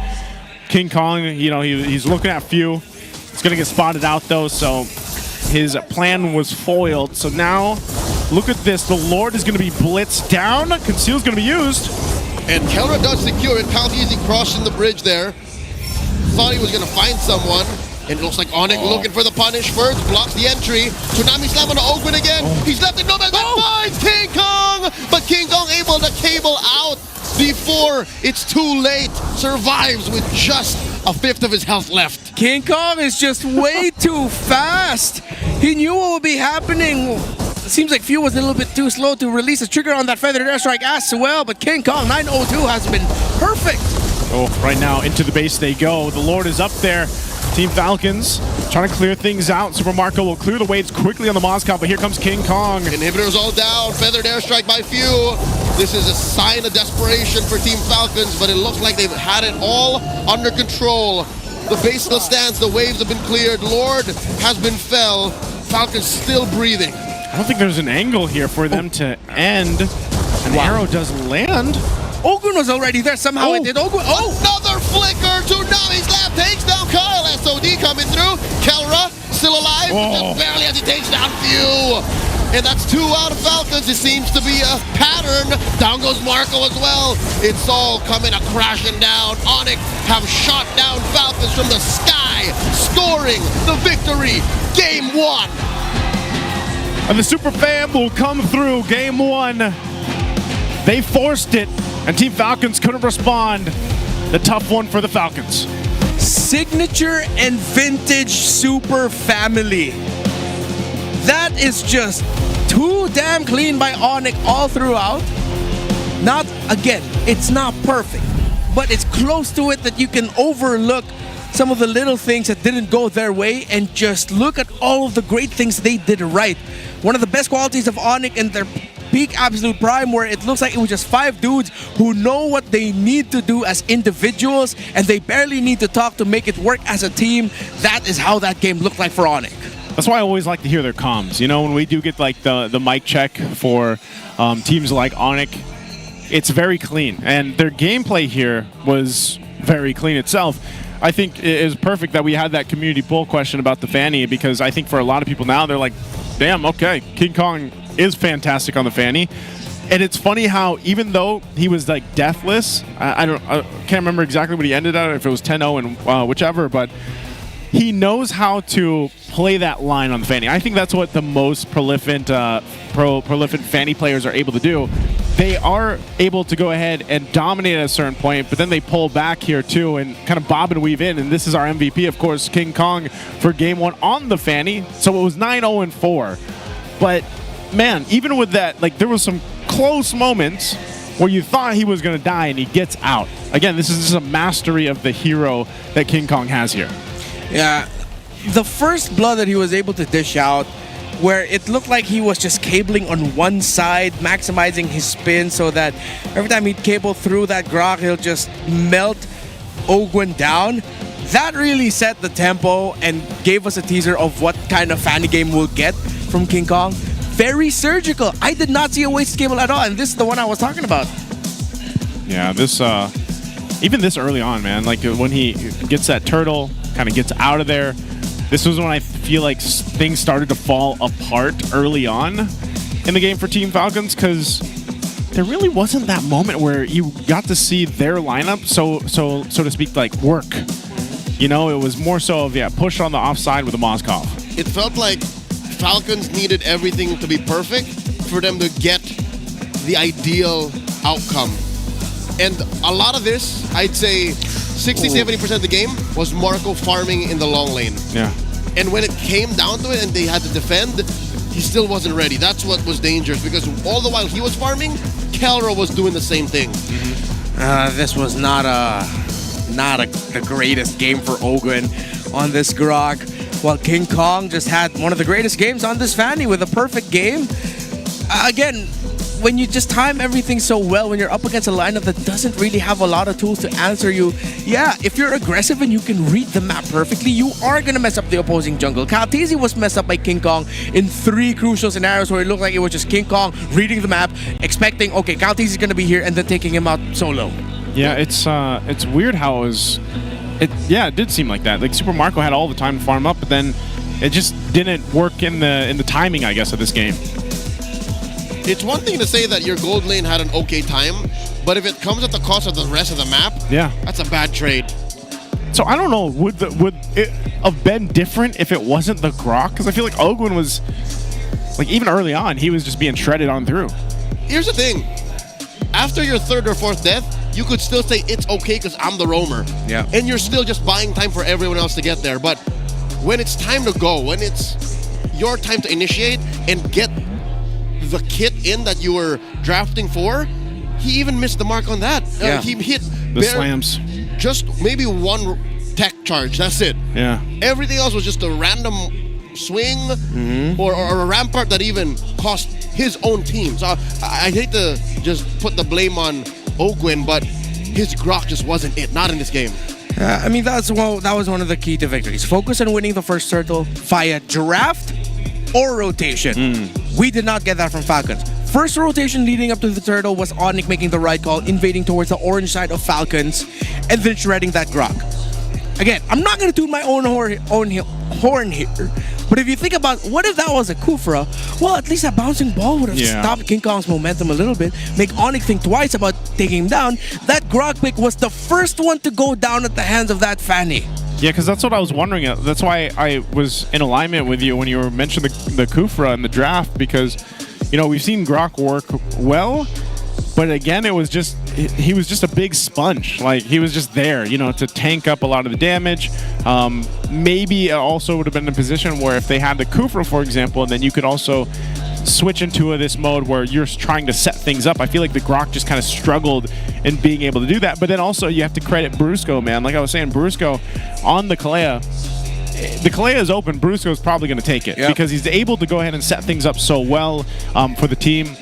King Kong, you know, he's looking at Few. It's going to get spotted out, though, so his plan was foiled. So now, look at this. The Lord is going to be blitzed down. Conceal's going to be used. And Kelra does secure it. Kyle Easy crossing the bridge there. Thought he was going to find someone. And it looks like ONIC looking for the punish first. Blocks the entry. Tsunami Slam on the Ogun again. He's left it no man. Finds King Kong. But King Kong able to cable out before it's too late. Survives with just a fifth of his health left. King Kong is just way too fast. He knew what would be happening. It seems like Few was a little bit too slow to release a trigger on that Feathered Airstrike as well. But King Kong 902 has been perfect. Oh, right now into the base they go. The Lord is up there. Team Falcons trying to clear things out. Super Marco will clear the waves quickly on the Moscow, but here comes King Kong. Inhibitors all down. Feathered Airstrike by Few. This is a sign of desperation for Team Falcons, but it looks like they've had it all under control. The baseless stands, the waves have been cleared. Lord has been fell. Falcons still breathing. I don't think there's an angle here for them to end. An arrow does land. Ogun was already there. Somehow it did. Ogun. Another flicker. Tsunami Slam takes down Kyle. SOD coming through. Kelra still alive. Just barely as he takes down Few. And that's 2 out of Falcons. It seems to be a pattern. Down goes Marco as well. It's all coming a crashing down. ONIC have shot down Falcons from the sky, scoring the victory. Game 1. And the Super Fam will come through game 1. They forced it, and Team Falcons couldn't respond. The tough one for the Falcons. Signature and vintage Super Family. That is just too damn clean by ONIC all throughout. Not, again, it's not perfect, but it's close to it that you can overlook some of the little things that didn't go their way and just look at all of the great things they did right. One of the best qualities of ONIC in their peak absolute prime, where it looks like it was just 5 dudes who know what they need to do as individuals, and they barely need to talk to make it work as a team. That is how that game looked like for ONIC. That's why I always like to hear their comms. You know, when we do get like the mic check for teams like ONIC, it's very clean. And their gameplay here was very clean itself. I think it is perfect that we had that community poll question about the Fanny, because I think for a lot of people now, they're like, damn, okay, King Kong is fantastic on the Fanny. And it's funny how even though he was like deathless, I can't remember exactly what he ended at, if it was 10-0 and whichever, but he knows how to play that line on the Fanny. I think that's what the most prolific Fanny players are able to do. They are able to go ahead and dominate at a certain point, but then they pull back here too and kind of bob and weave in. And this is our MVP, of course, King Kong for game 1 on the Fanny. So it was 9-0-4. But man, even with that, like there was some close moments. where you thought he was going to die and he gets out. Again, this is just a mastery of the hero that King Kong has here. Yeah, the first blood that he was able to dish out, where it looked like he was just cabling on one side, maximizing his spin so that every time he'd cable through that grok, he'll just melt Ogwen down. That really set the tempo and gave us a teaser of what kind of Fanny game we'll get from King Kong. Very surgical. I did not see a wasted cable at all, and this is the one I was talking about. Yeah, this even this early on, man, like when he gets that turtle, kind of gets out of there, this was when I feel like things started to fall apart early on in the game for Team Falcons, because there really wasn't that moment where you got to see their lineup, so to speak, like work. You know, it was more so of, push on the offside with a Moskov. It felt like Falcons needed everything to be perfect for them to get the ideal outcome. And a lot of this, I'd say 60-70% of the game was Marco farming in the long lane. Yeah. And when it came down to it and they had to defend, he still wasn't ready. That's what was dangerous, because all the while he was farming, Kelra was doing the same thing. This was not the greatest game for Ogwen on this grok, while King Kong just had one of the greatest games on this Fanny with a perfect game. Again, when you just time everything so well, when you're up against a lineup that doesn't really have a lot of tools to answer you, if you're aggressive and you can read the map perfectly, you are going to mess up the opposing jungle. Kaltizi was messed up by King Kong in 3 crucial scenarios where it looked like it was just King Kong reading the map, expecting, okay, Kaltizi is going to be here, and then taking him out solo. Yeah, it's weird how it did seem like that. Like Super Marco had all the time to farm up, but then it just didn't work in the timing, I guess, of this game. It's one thing to say that your gold lane had an okay time, but if it comes at the cost of the rest of the map, that's a bad trade. So I don't know, would it have been different if it wasn't the grok? Because I feel like Ogwen was, like, even early on, he was just being shredded on through. Here's the thing. After your 3rd or 4th death, you could still say it's okay because I'm the roamer. Yeah. And you're still just buying time for everyone else to get there. But when it's time to go, when it's your time to initiate and get the kit in that you were drafting for, he even missed the mark on that. He hit the slams. Just maybe 1 tech charge, that's it. Yeah. Everything else was just a random swing or a rampart that even cost his own team. So I hate to just put the blame on Ogwen, but his grok just wasn't it, not in this game. I mean, that was one of the key to victories. Focus on winning the first turtle via draft or rotation. We did not get that from Falcons. First rotation leading up to the turtle was ONIC making the right call, invading towards the orange side of Falcons, and then shredding that grok. Again, I'm not going to toot my own horn here, but if you think about what if that was a Kufra, well, at least that bouncing ball would have stopped King Kong's momentum a little bit, make ONIC think twice about taking him down. That grok pick was the first one to go down at the hands of that Fanny. Yeah, because that's what I was wondering. That's why I was in alignment with you when you were mentioning the Kufra in the draft, because, you know, we've seen grok work well, but again, it was just, he was just a big sponge. Like, he was just there, you know, to tank up a lot of the damage. Maybe it also would have been in a position where if they had the Kufra, for example, and then you could also switch into this mode where you're trying to set things up. I feel like the grok just kind of struggled in being able to do that. But then also you have to credit Brusco, man. Like I was saying, Brusco on the Kalea. The Kalea is open. Brusco is probably going to take it because he's able to go ahead and set things up so well for the team,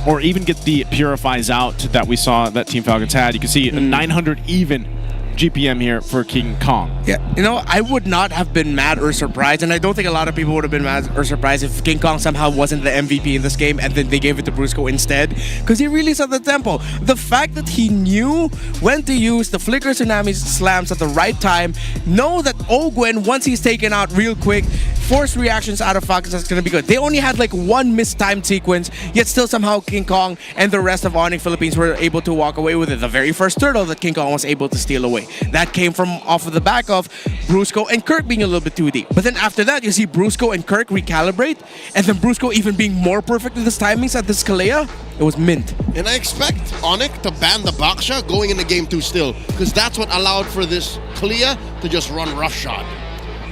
or even get the Purifies out that we saw that Team Falcons had. You can see a 900 even GPM here for King Kong. Yeah, you know, I would not have been mad or surprised, and I don't think a lot of people would have been mad or surprised if King Kong somehow wasn't the MVP in this game and then they gave it to Brusco instead, because he really set the tempo. The fact that he knew when to use the Flicker Tsunami slams at the right time, know that Ogwen, once he's taken out real quick, force reactions out of Falcons, that's going to be good. They only had like 1 mistimed sequence, yet still somehow King Kong and the rest of ONIC Philippines were able to walk away with it. The very first turtle that King Kong was able to steal away. That came from off of the back of Brusco and Kirk being a little bit too deep. But then after that, you see Brusco and Kirk recalibrate, and then Brusco even being more perfect with his timings at this Kalea. It was mint. And I expect ONIC to ban the Baksha going into game 2 still, because that's what allowed for this Kalea to just run roughshod.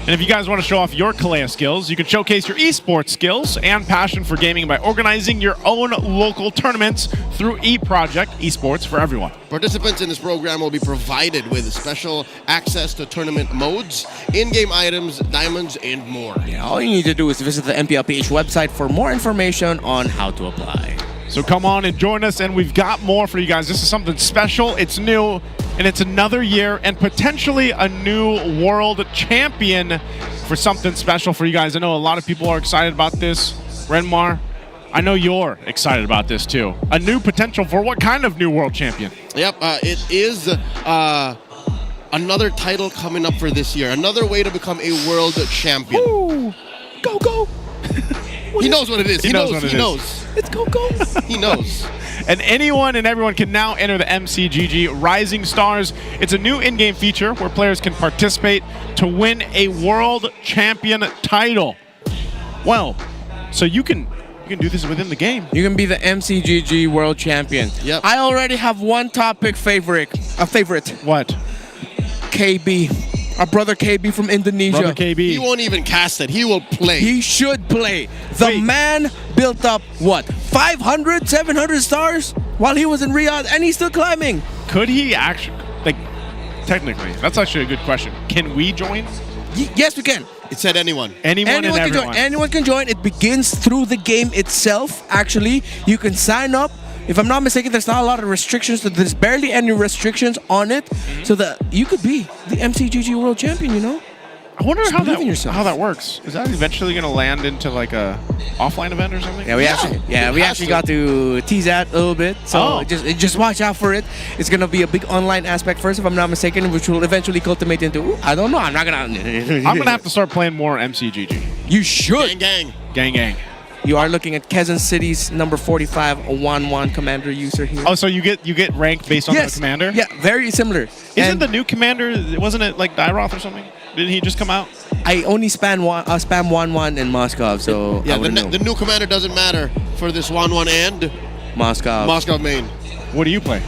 And if you guys want to show off your Kalea skills, you can showcase your esports skills and passion for gaming by organizing your own local tournaments through eProject Esports for Everyone. Participants in this program will be provided with special access to tournament modes, in-game items, diamonds, and more. Yeah, all you need to do is visit the MPLPH website for more information on how to apply. So come on and join us, and we've got more for you guys. This is something special, it's new, and it's another year and potentially a new world champion for something special for you guys. I know a lot of people are excited about this. Renmar, I know you're excited about this too. A new potential for what kind of new world champion? Yep, it is another title coming up for this year. Another way to become a world champion. Ooh, go, go. He knows what it is. He knows what it is. He knows. It's go. He knows. And anyone and everyone can now enter the MCGG Rising Stars. It's a new in-game feature where players can participate to win a world champion title. Well, so you can do this within the game. You can be the MCGG world champion. Yep. I already have one topic favorite. What? KB. Our brother KB from Indonesia. Brother KB. He won't even cast it. He will play. He should play. The man built up, what, 500, 700 stars while he was in Riyadh, and he's still climbing. Could he actually, like, technically, that's actually a good question. Can we join? Yes, we can. It said anyone. Anyone and can everyone. join. Anyone can join. It begins through the game itself, actually. You can sign up. If I'm not mistaken, there's not a lot of restrictions. There's barely any restrictions on it. So that you could be the MCGG world champion, you know? I wonder Just how believe in yourself. that works. Is that eventually going to land into like a offline event or something? Yeah, we actually got to tease that a little bit. So just watch out for it. It's gonna be a big online aspect first, if I'm not mistaken, which will eventually cultivate into. I don't know. I'm not gonna. I'm gonna have to start playing more MCGG. You should. Gang. You are looking at Quezon City's number 45, a 1-1 commander user here. Oh, so you get ranked based on the commander? Yeah, very similar. Isn't the new commander? Wasn't it like Dyroth or something? Didn't he just come out? I only spam 1-1 in Moscow, so Yeah, I wouldn't know. the new commander doesn't matter for this 1-1 and Moscow main. What do you play?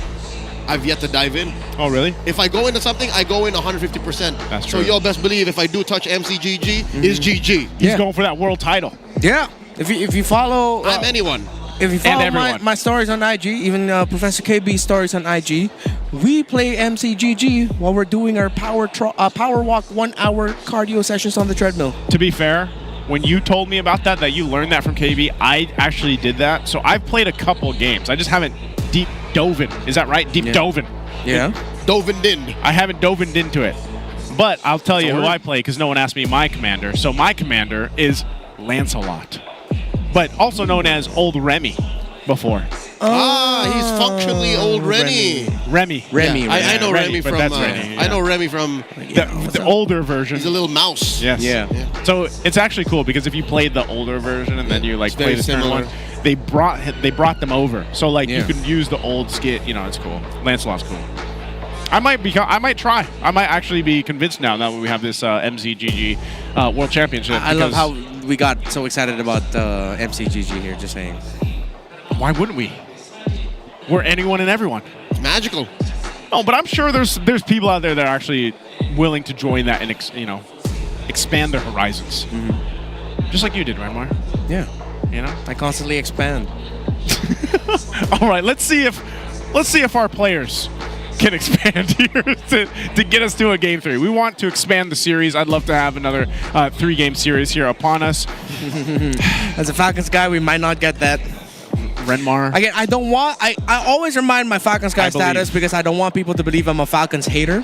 I've yet to dive in. Oh, really? If I go into something, I go in 150%. That's true. So y'all best believe if I do touch MCGG, is GG. He's going for that world title. Yeah. If you follow... I'm anyone. If you follow my stories on IG, even Professor KB's stories on IG, we play MCGG while we're doing our power walk 1 hour cardio sessions on the treadmill. To be fair, when you told me about that you learned that from KB, I actually did that. So I've played a couple games. I just haven't deep dove in. Is that right? Deep dove in. Yeah. Dove in. I haven't dove into it. But I'll tell you who I play because no one asked me my commander. So my commander is Lancelot, but also known as Old Remy before. He's functionally Old Remy. Remy. Yeah, I know Remy from. I know Remy from the older version. He's a little mouse. Yes. Yeah. So it's actually cool because if you played the older version and then you like play the current one, they brought them over. So like you can use the old skit. You know, it's cool. Lancelot's cool. I might try. I might actually be convinced now that we have this MCGG World Championship. I love how we got so excited about MCGG here. Just saying. Why wouldn't we? We're anyone and everyone. It's magical. No, but I'm sure there's people out there that are actually willing to join that and expand their horizons. Just like you did, Renmar. Yeah. You know? I constantly expand. All right, let's see if our players can expand here to get us to a game 3. We want to expand the series. I'd love to have another 3-game series here upon us. As a Falcons guy, we might not get that. Renmar. Again, I always remind my Falcons guy status because I don't want people to believe I'm a Falcons hater.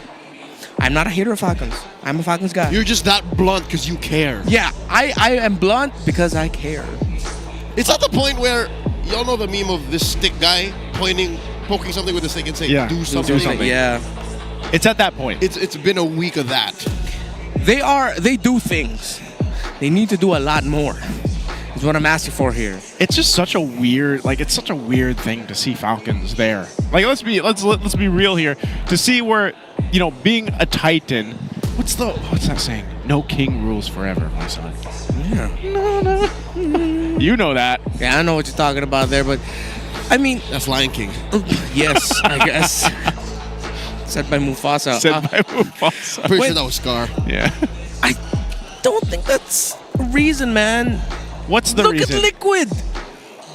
I'm not a hater of Falcons. I'm a Falcons guy. You're just that blunt because you care. Yeah, I am blunt because I care. It's at the point where y'all know the meme of this stick guy poking something with a stick and saying, do something. Yeah. It's at that point. It's been a week of that. They do things. They need to do a lot more. Is what I'm asking for here. It's just such a weird, thing to see Falcons there. Like let's be real here. To see where, being a Titan, what's that saying? No king rules forever, my son. Yeah. No. You know that. Yeah, I know what you're talking about there, but I mean, that's Lion King. Yes, I guess. Said by Mufasa. Pretty sure that was Scar. Yeah. don't think that's a reason, man. What's the reason? Look at Liquid.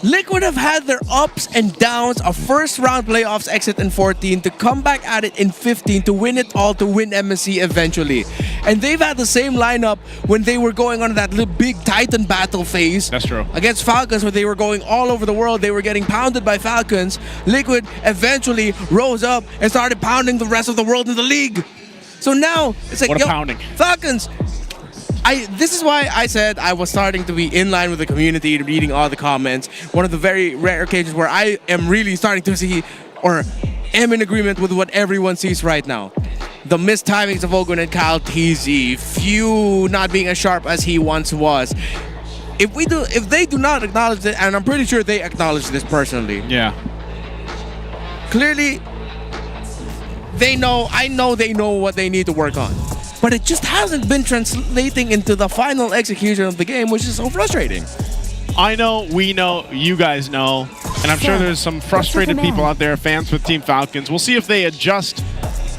Liquid have had their ups and downs, a first round playoffs exit in 14 to come back at it in 15 to win it all, to win MSC eventually. And they've had the same lineup when they were going on that little big Titan battle phase. That's true. Against Falcons, where they were going all over the world. They were getting pounded by Falcons. Liquid eventually rose up and started pounding the rest of the world in the league. So now it's like, what a pounding. Falcons. This is why I said I was starting to be in line with the community, reading all the comments. One of the very rare occasions where I am really starting to see, or am in agreement with what everyone sees right now. The missed timings of Ogun and Kyle TZ, Few not being as sharp as he once was. If they do not acknowledge it, and I'm pretty sure they acknowledge this personally. Yeah. Clearly, they know what they need to work on. But it just hasn't been translating into the final execution of the game, which is so frustrating. I know, we know, you guys know, and I'm sure there's some frustrated people out there, fans with Team Falcons. We'll see if they adjust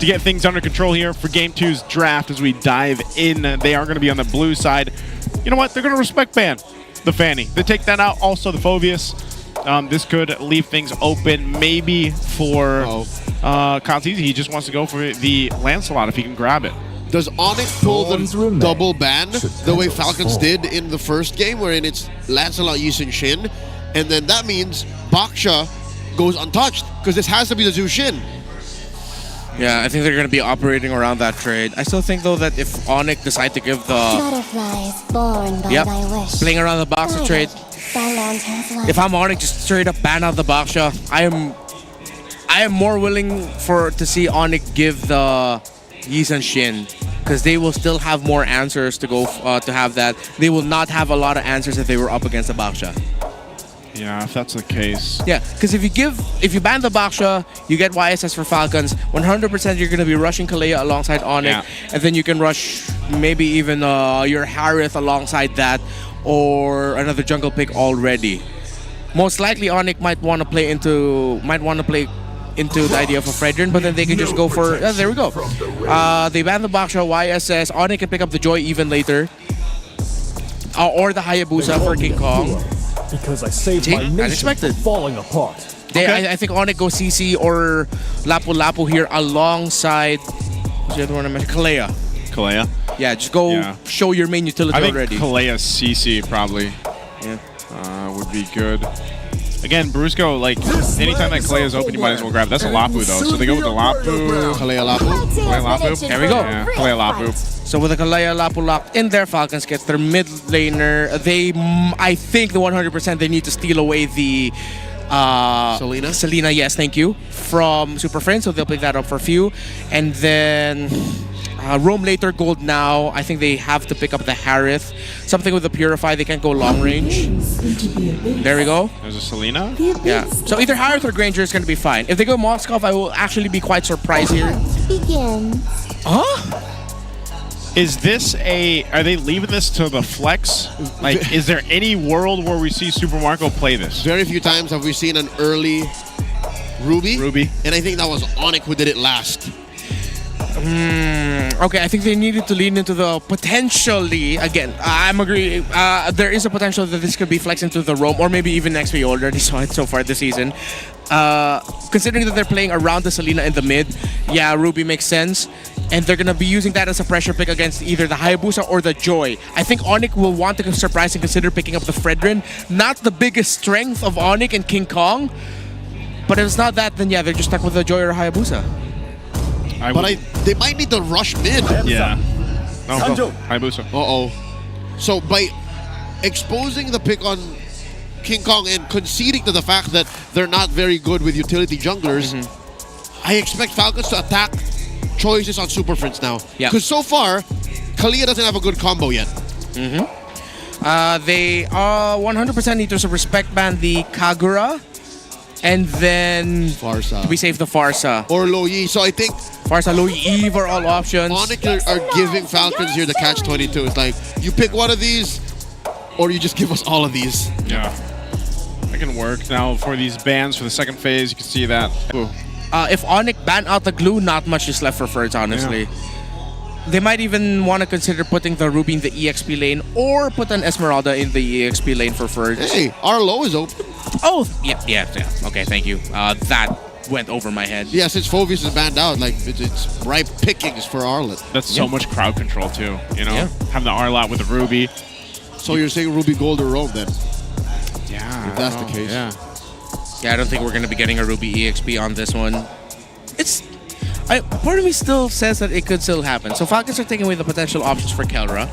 to get things under control here for Game 2's draft as we dive in. They are going to be on the blue side. You know what? They're going to respect ban the Fanny. They take that out. Also, the Phobius. This could leave things open maybe for Kyle TZ. He just wants to go for the Lancelot if he can grab it. Does ONIC pull the double ban the way Falcons did in the first game, wherein it's Lancelot, Yisun, Shin, and then that means Baksha goes untouched because this has to be the Zhu Shin. Yeah, I think they're going to be operating around that trade. I still think though that if ONIC decide to give the playing around the Baksha trade, if I'm ONIC, just straight up ban out the Baksha. I am more willing to see ONIC give the Yisun Shin, because they will still have more answers to go to have that. They will not have a lot of answers if they were up against the Baksha. Yeah, if that's the case. Yeah, because if you ban the Baksha, you get YSS for Falcons. 100% you're going to be rushing Kalea alongside ONIC, and then you can rush maybe even your Harith alongside that, or another jungle pick already. Most likely ONIC might want to play into the idea of a Fredrin, but then they can just go for... there we go. They ban the Baksha, YSS. ONIC can pick up the Joy even later. Or the Hayabusa for King Kong. Because I saved my nation from falling apart. I think ONIC go CC or Lapu Lapu here alongside... What's the other one I mentioned? Kalea. Yeah, just go show your main utility already. I think Kalea CC probably would be good. Again, Brusco, like, anytime that Kalea is open, you might as well grab it. That's a Lapu, though. So they go with the Lapu. Kalea Lapu. There we go. Yeah, Kalea Lapu. So with the Kalea Lapu locked in there, Falcons gets their mid laner. I think the 100% they need to steal away the... Selena, yes, thank you. From Super Friends, so they'll pick that up for Few. And then... Roam later, gold now. I think they have to pick up the Harith. Something with the Purify, they can't go long range. There we go. There's a Selena? Yeah. So either Harith or Granger is going to be fine. If they go Moskov, I will actually be quite surprised here. Huh? Is this are they leaving this to the flex? Like, is there any world where we see Super Marco play this? Very few times have we seen an early Ruby. And I think that was ONIC who did it last. Okay, I think they needed to lean into the potentially, again, I'm agree, there is a potential that this could be flexed into the Roam, or maybe even next we already saw it so far this season. Considering that they're playing around the Selena in the mid, yeah, Ruby makes sense. And they're going to be using that as a pressure pick against either the Hayabusa or the Joy. I think ONIC will want to surprise and consider picking up the Fredrin. Not the biggest strength of ONIC and King Kong. But if it's not that, then yeah, they're just stuck with the Joy or Hayabusa. They might need to rush mid. Yeah. No, Hayabusa. Uh-oh. So by exposing the pick on King Kong and conceding to the fact that they're not very good with utility junglers, I expect Falcons to attack choices on Super Friends now. Because so far, Kalea doesn't have a good combo yet. They 100% need to respect ban the Kagura. And then Farsa. We save the Farsa. Or Loyi. So I think Farsa, Loyi, Eve are all options. ONIC are giving Falcons here the catch-22. It's like, you pick one of these, or you just give us all of these. Yeah. That can work. Now for these bans for the second phase, you can see that. If ONIC ban out the glue, not much is left for Ferds, honestly. they might even want to consider putting the Ruby in the EXP lane or put an Esmeralda in the EXP lane for Ferds. Hey, Arlo is open. Oh, yeah. Okay, thank you. That went over my head. Yeah, since Phoveus is banned out, like it's ripe pickings for Arlet. That's so much crowd control too. You know, having the Arlot with the Ruby. So you're saying Ruby Gold or Roam then? Yeah, if that's the case. Yeah, I don't think we're going to be getting a Ruby EXP on this one. Part of me still says that it could still happen. So Falcons are taking away the potential options for Kelra.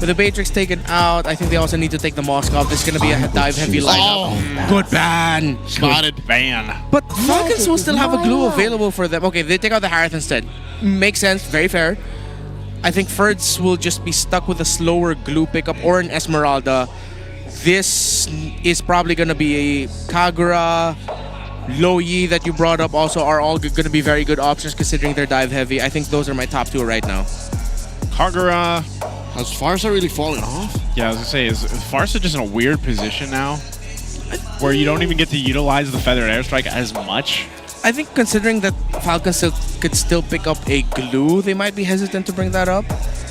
With the Matrix taken out, I think they also need to take the Moskov. This is going to be a dive-heavy lineup. Good ban. Spotted. Ban. But Falcons will still have a glue available for them. Okay, they take out the Harith instead. Makes sense. Very fair. I think Ferds will just be stuck with a slower glue pickup or an Esmeralda. This is probably going to be a Kagura, Lo Yi that you brought up also are all going to be very good options considering they're dive heavy. I think those are my top two right now. Kagura. Has Farsa really fallen off? Yeah, I was going to say, is Farsa just in a weird position now? Where you don't even get to utilize the Feathered Airstrike as much? I think considering that Falcons could still pick up a glue, they might be hesitant to bring that up.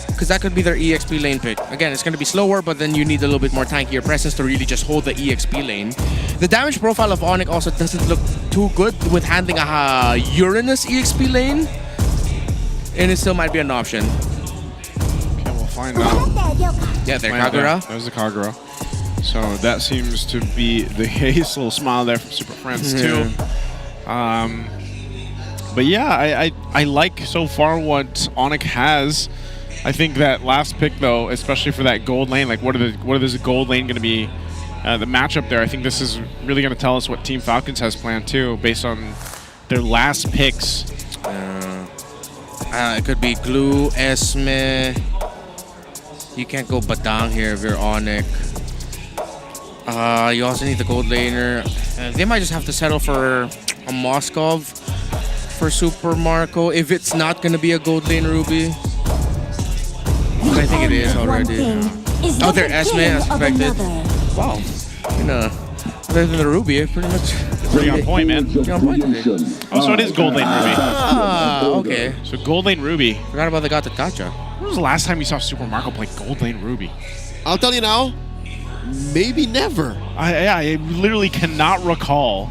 Because that could be their EXP lane pick. Again, it's going to be slower, but then you need a little bit more tankier presence to really just hold the EXP lane. The damage profile of ONIC also doesn't look too good with handling a Uranus EXP lane. And it still might be an option. Okay, we'll find out. Yeah, there, Kagura. There's the Kagura. So that seems to be the case. A little smile there from Super Friends too. But yeah, I like so far what ONIC has. I think that last pick though, especially for that gold lane, like what is the gold lane going to be? The matchup there, I think this is really going to tell us what Team Falcons has planned too, based on their last picks. It could be Glue, Esme. You can't go Badang here if you're ONIC. You also need the gold laner. They might just have to settle for a Moskov for Super Marco if it's not going to be a gold lane Ruby. I think it is already. Oh, they're Esme as expected. Wow. Better than the Ruby, pretty much. Pretty on point, man. Pretty on point today. Oh, so it is gold lane Ruby. Okay. So gold lane Ruby. Forgot about the Gacha. When was the last time you saw Super Marco play gold lane Ruby? I'll tell you now, maybe never. I literally cannot recall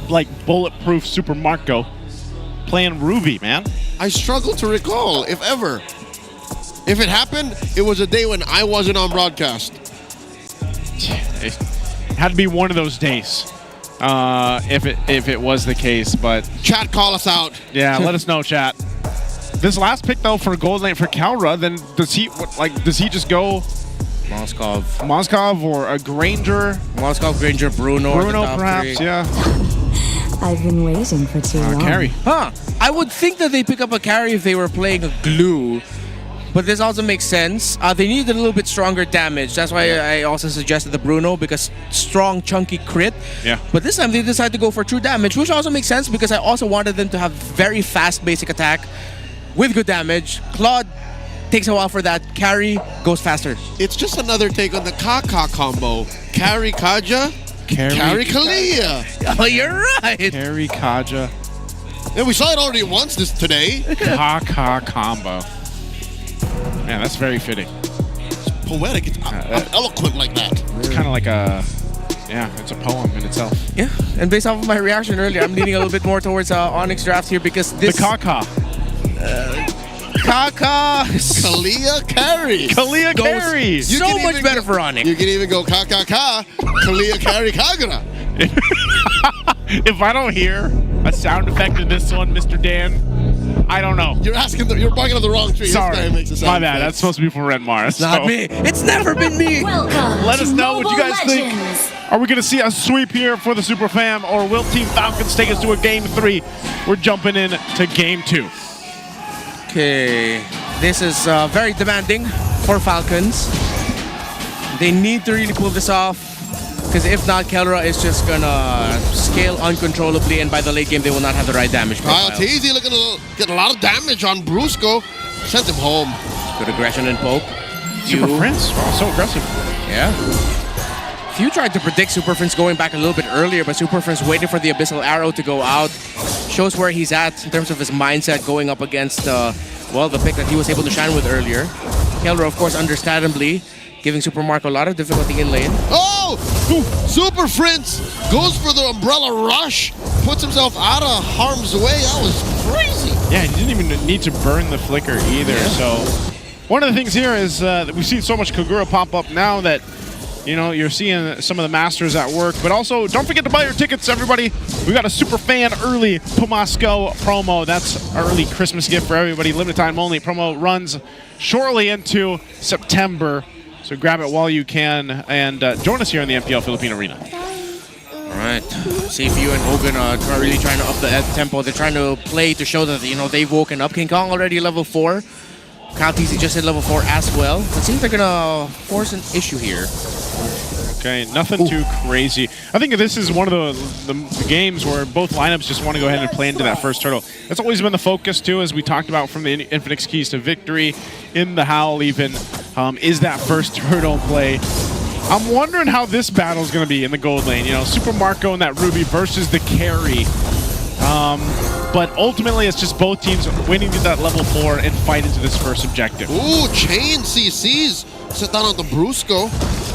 like bulletproof Super Marco playing Ruby, man. I struggle to recall, if ever. If it happened, it was a day when I wasn't on broadcast. It had to be one of those days, if it was the case. But chat, call us out. Yeah, let us know, chat. This last pick though for gold lane for Kalra, then does he just go Moskov or a Granger? Moskov, Granger, Bruno perhaps. Three. Yeah. I've been waiting for too long. Carry. I would think that they pick up a carry if they were playing a glue. But this also makes sense. They need a little bit stronger damage. That's why I also suggested the Bruno, because strong, chunky crit. Yeah. But this time they decided to go for true damage, which also makes sense because I also wanted them to have very fast basic attack with good damage. Claude takes a while for that. Carry goes faster. It's just another take on the Kaka combo. Carry Kaja, carry Kalia. Oh, you're right. Carry Kaja. Yeah, we saw it already once today. Kaka combo. Man, that's very fitting. It's poetic. It's eloquent like that. It's kind of like it's a poem in itself. Yeah, and based off of my reaction earlier, I'm leaning a little bit more towards ONIC draft here because this... The Kaka. Kaka. Kalia carry. Kalia carry. So much better for ONIC. You can even go Kaka. Kalia carry Kagura. If I don't hear a sound effect in this one, Mr. Dan, I don't know. You're barking on the wrong tree. Sorry, my bad. That's supposed to be from Red Mars. Not me. It's never been me. Let us know what you guys think. Are we going to see a sweep here for the Super Fam, or will Team Falcons take us to a Game 3? We're jumping in to Game 2. Okay, this is very demanding for Falcons. They need to really pull this off. Because if not, Kelra is just gonna scale uncontrollably, and by the late game, they will not have the right damage profile. Kyle Teasy looking to get a lot of damage on Brusco. Sent him home. Good aggression and poke. Super Prince, wow, so aggressive. Yeah. Few tried to predict Super Prince going back a little bit earlier, but Super Prince waited for the Abyssal Arrow to go out. Shows where he's at in terms of his mindset going up against well, the pick that he was able to shine with earlier. Kelra, of course, understandably, giving Super Marco a lot of difficulty in lane. Oh! Super Prince goes for the Umbrella Rush, puts himself out of harm's way. That was crazy. Yeah, he didn't even need to burn the flicker either. So one of the things here is that we've seen so much Kagura pop up now that, you know, you're seeing some of the masters at work. But also, don't forget to buy your tickets, everybody. We got a super fan early Pumasco promo. That's our early Christmas gift for everybody. Limited time only. Promo runs shortly into September. So grab it while you can and join us here in the MPL Philippine Arena. All right. CPU and Hogan are really trying to up the tempo. They're trying to play to show that, you know, they've woken up. King Kong already level 4. Kaltisi just hit level 4 as well. It seems they're gonna force an issue here. Okay, nothing too crazy. I think this is one of the games where both lineups just want to go ahead and play into that first turtle. That's always been the focus too, as we talked about from the Infinix Keys to Victory, in the Howl even, is that first turtle play. I'm wondering how this battle is going to be in the gold lane. You know, Super Marco and that Ruby versus the carry. But ultimately, it's just both teams winning to that level 4 and fight into this first objective. Ooh, chain CCs set down on the Brusco.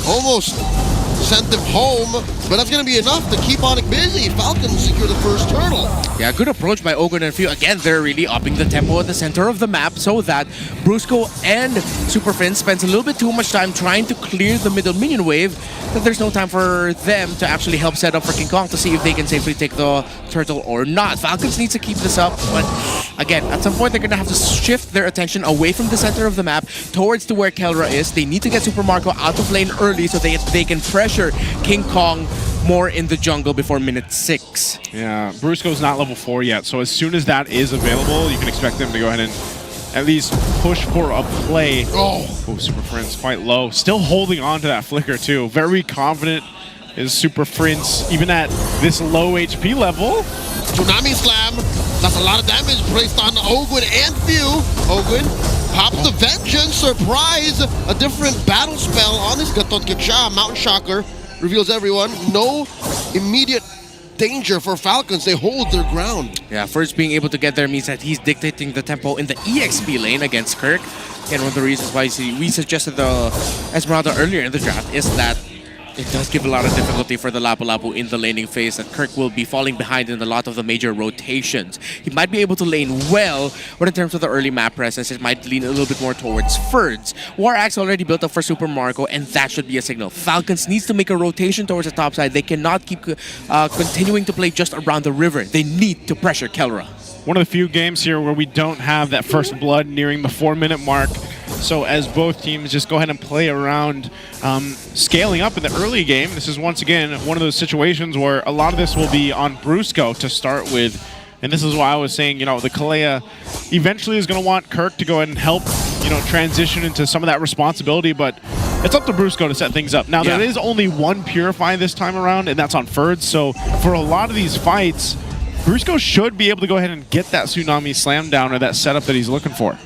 Almost sent him home, but that's going to be enough to keep ONIC busy. Falcons secure the first turtle. Yeah, good approach by Ogun and Few. Again, they're really upping the tempo at the center of the map so that Brusco and Super Fin spends a little bit too much time trying to clear the middle minion wave, that there's no time for them to actually help set up for King Kong to see if they can safely take the turtle or not. Falcons needs to keep this up, but again, at some point they're going to have to shift their attention away from the center of the map towards to where Kelra is. They need to get Super Marco out of lane early so they can pressure King Kong more in the jungle before minute 6. Yeah, Brusco's not level 4 yet, so as soon as that is available, you can expect them to go ahead and at least push for a play. Oh, Super Prince quite low. Still holding on to that flicker too. Very confident is Super Prince, even at this low HP level. Tsunami Slam. That's a lot of damage placed on Ogwin and Few. Ogwin pops the Vengeance. Surprise! A different battle spell on his Gatot Gacha. Mountain Shocker reveals everyone. No immediate danger for Falcons. They hold their ground. Yeah, first being able to get there means that he's dictating the tempo in the EXP lane against Kirk. And one of the reasons why we suggested the Esmeralda earlier in the draft is that it does give a lot of difficulty for the Lapu-Lapu in the laning phase, that Kirk will be falling behind in a lot of the major rotations. He might be able to lane well, but in terms of the early map presence, it might lean a little bit more towards Ferds. War Axe already built up for Super Marco, and that should be a signal. Falcons needs to make a rotation towards the top side. They cannot keep continuing to play just around the river. They need to pressure Kelra. One of the few games here where we don't have that first blood nearing the 4-minute mark. So as both teams just go ahead and play around scaling up in the early game, this is once again one of those situations where a lot of this will be on Brusco to start with. And this is why I was saying, you know, the Kalea eventually is going to want Kirk to go ahead and help, you know, transition into some of that responsibility, but it's up to Brusco to set things up. Now, there is only one Purify this time around, and that's on Ferds. So for a lot of these fights, Brusco should be able to go ahead and get that Tsunami Slam down or that setup that he's looking for.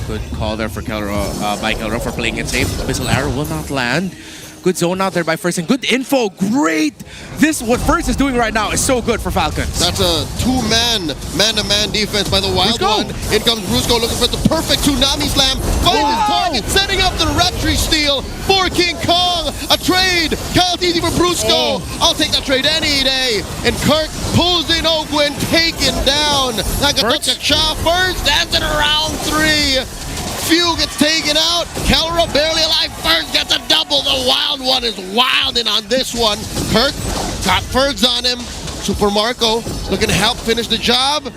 Good call there for Kelra, by Kelra for playing it safe. Abyssal Arrow will not land. Good zone out there by First, and good info. Great! What First is doing right now is so good for Falcons. That's a man-to-man defense by the Wild One. In comes Brusco looking for the perfect Tsunami Slam. Finds his target, setting up the Retry Steal for King Kong. A trade. Kyle easy for Brusco. I'll take that trade any day. And Kirk pulls in Ogwin, taken down. Nakatoka Cha first. That's in round 3. Few gets taken out. Kelra barely alive. Fergs gets a double. The Wild One is wilding on this one. Kirk got Fergs on him. Super Marco looking to help finish the job.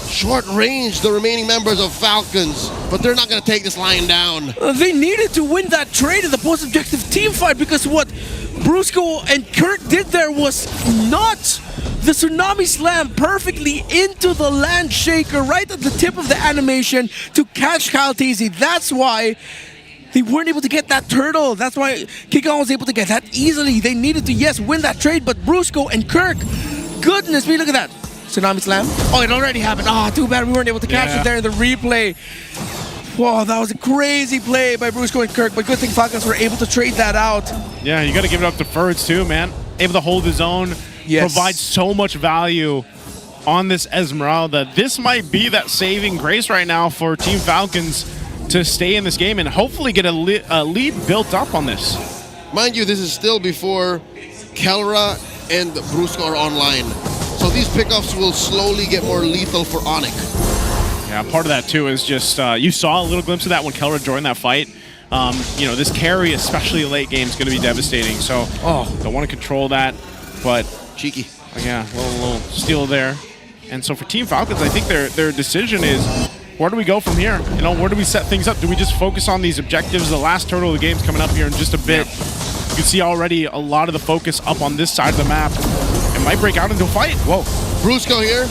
Short range, the remaining members of Falcons, but they're not going to take this line down. They needed to win that trade in the post-objective team fight, because what Brusco and Kirk did there was nuts. The Tsunami Slam perfectly into the Land Shaker right at the tip of the animation to catch Kaltisi. That's why they weren't able to get that turtle. That's why King Kong was able to get that easily. They needed to, yes, win that trade, but Brusco and Kirk, goodness me, look at that. Tsunami Slam. Oh, it already happened. Ah, too bad we weren't able to catch it there in the replay. Whoa, that was a crazy play by Brusco and Kirk, but good thing Falcons were able to trade that out. Yeah, you got to give it up to Ferds too, man. Able to hold his own, provide so much value on this Esmeralda. This might be that saving grace right now for Team Falcons to stay in this game and hopefully get a lead built up on this. Mind you, this is still before Kelra and Brusco are online. So these pickoffs will slowly get more lethal for ONIC. Yeah, part of that too is just, you saw a little glimpse of that when Kelra joined that fight. You know, this carry, especially late game, is going to be devastating. So, don't want to control that, but cheeky. Yeah, a little steal there. And so for Team Falcons, I think their decision is, where do we go from here? You know, where do we set things up? Do we just focus on these objectives? The last turtle of the game's coming up here in just a bit. You can see already a lot of the focus up on this side of the map. It might break out into a fight. Whoa. Brusco here,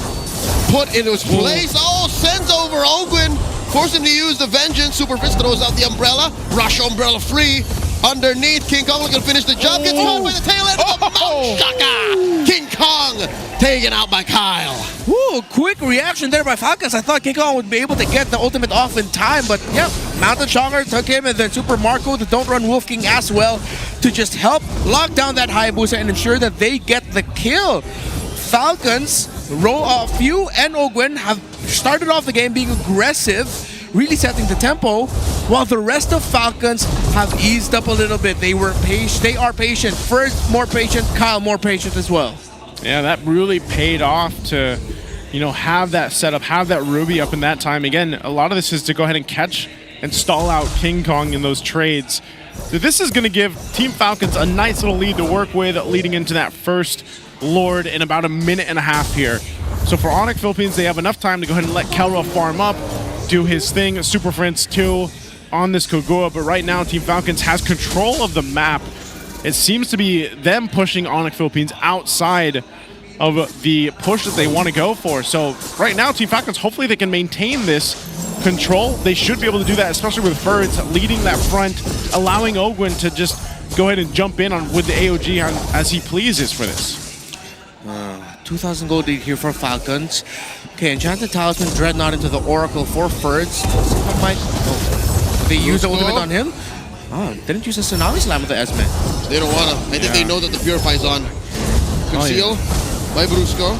put into his place. Oh, sends over Ogwin. Force him to use the Vengeance. Super Fist throws out the Umbrella. Rush Umbrella free. Underneath, King Kong looking to finish the job. Gets caught by the tail end of the Mount Shaka. King Kong taken out by Kyle. Woo, quick reaction there by Falcons. I thought King Kong would be able to get the ultimate off in time, but yep, Mountain Shocker took him, and then Super Marco, the Don't Run Wolf King as well, to just help lock down that Hayabusa and ensure that they get the kill. Falcons, Few and Ogwin have started off the game being aggressive, really setting the tempo, while the rest of Falcons have eased up a little bit. They were patient. They are patient. First, more patient. Kyle, more patient as well. Yeah, that really paid off to, you know, have that setup, have that Ruby up in that time. Again, a lot of this is to go ahead and catch and stall out King Kong in those trades. So this is going to give Team Falcons a nice little lead to work with leading into that first Lord in about a minute and a half here. So for ONIC Philippines, they have enough time to go ahead and let Kelra farm up, do his thing, Super Prince 2 on this Kogua, but right now Team Falcons has control of the map. It seems to be them pushing ONIC Philippines outside of the push that they want to go for. So right now, Team Falcons, hopefully they can maintain this control. They should be able to do that, especially with Ferds leading that front, allowing Ogwin to just go ahead and jump in on with the AOG as he pleases for this. 2,000 gold lead here for Falcons. Okay, Enchanted Talisman, Dreadnought into the Oracle for Ferds. They used the ultimate on him. Oh, didn't use a Tsunami Slam with the Esme. They don't want to. I think they know that the Purify's on. Conceal by Brusco.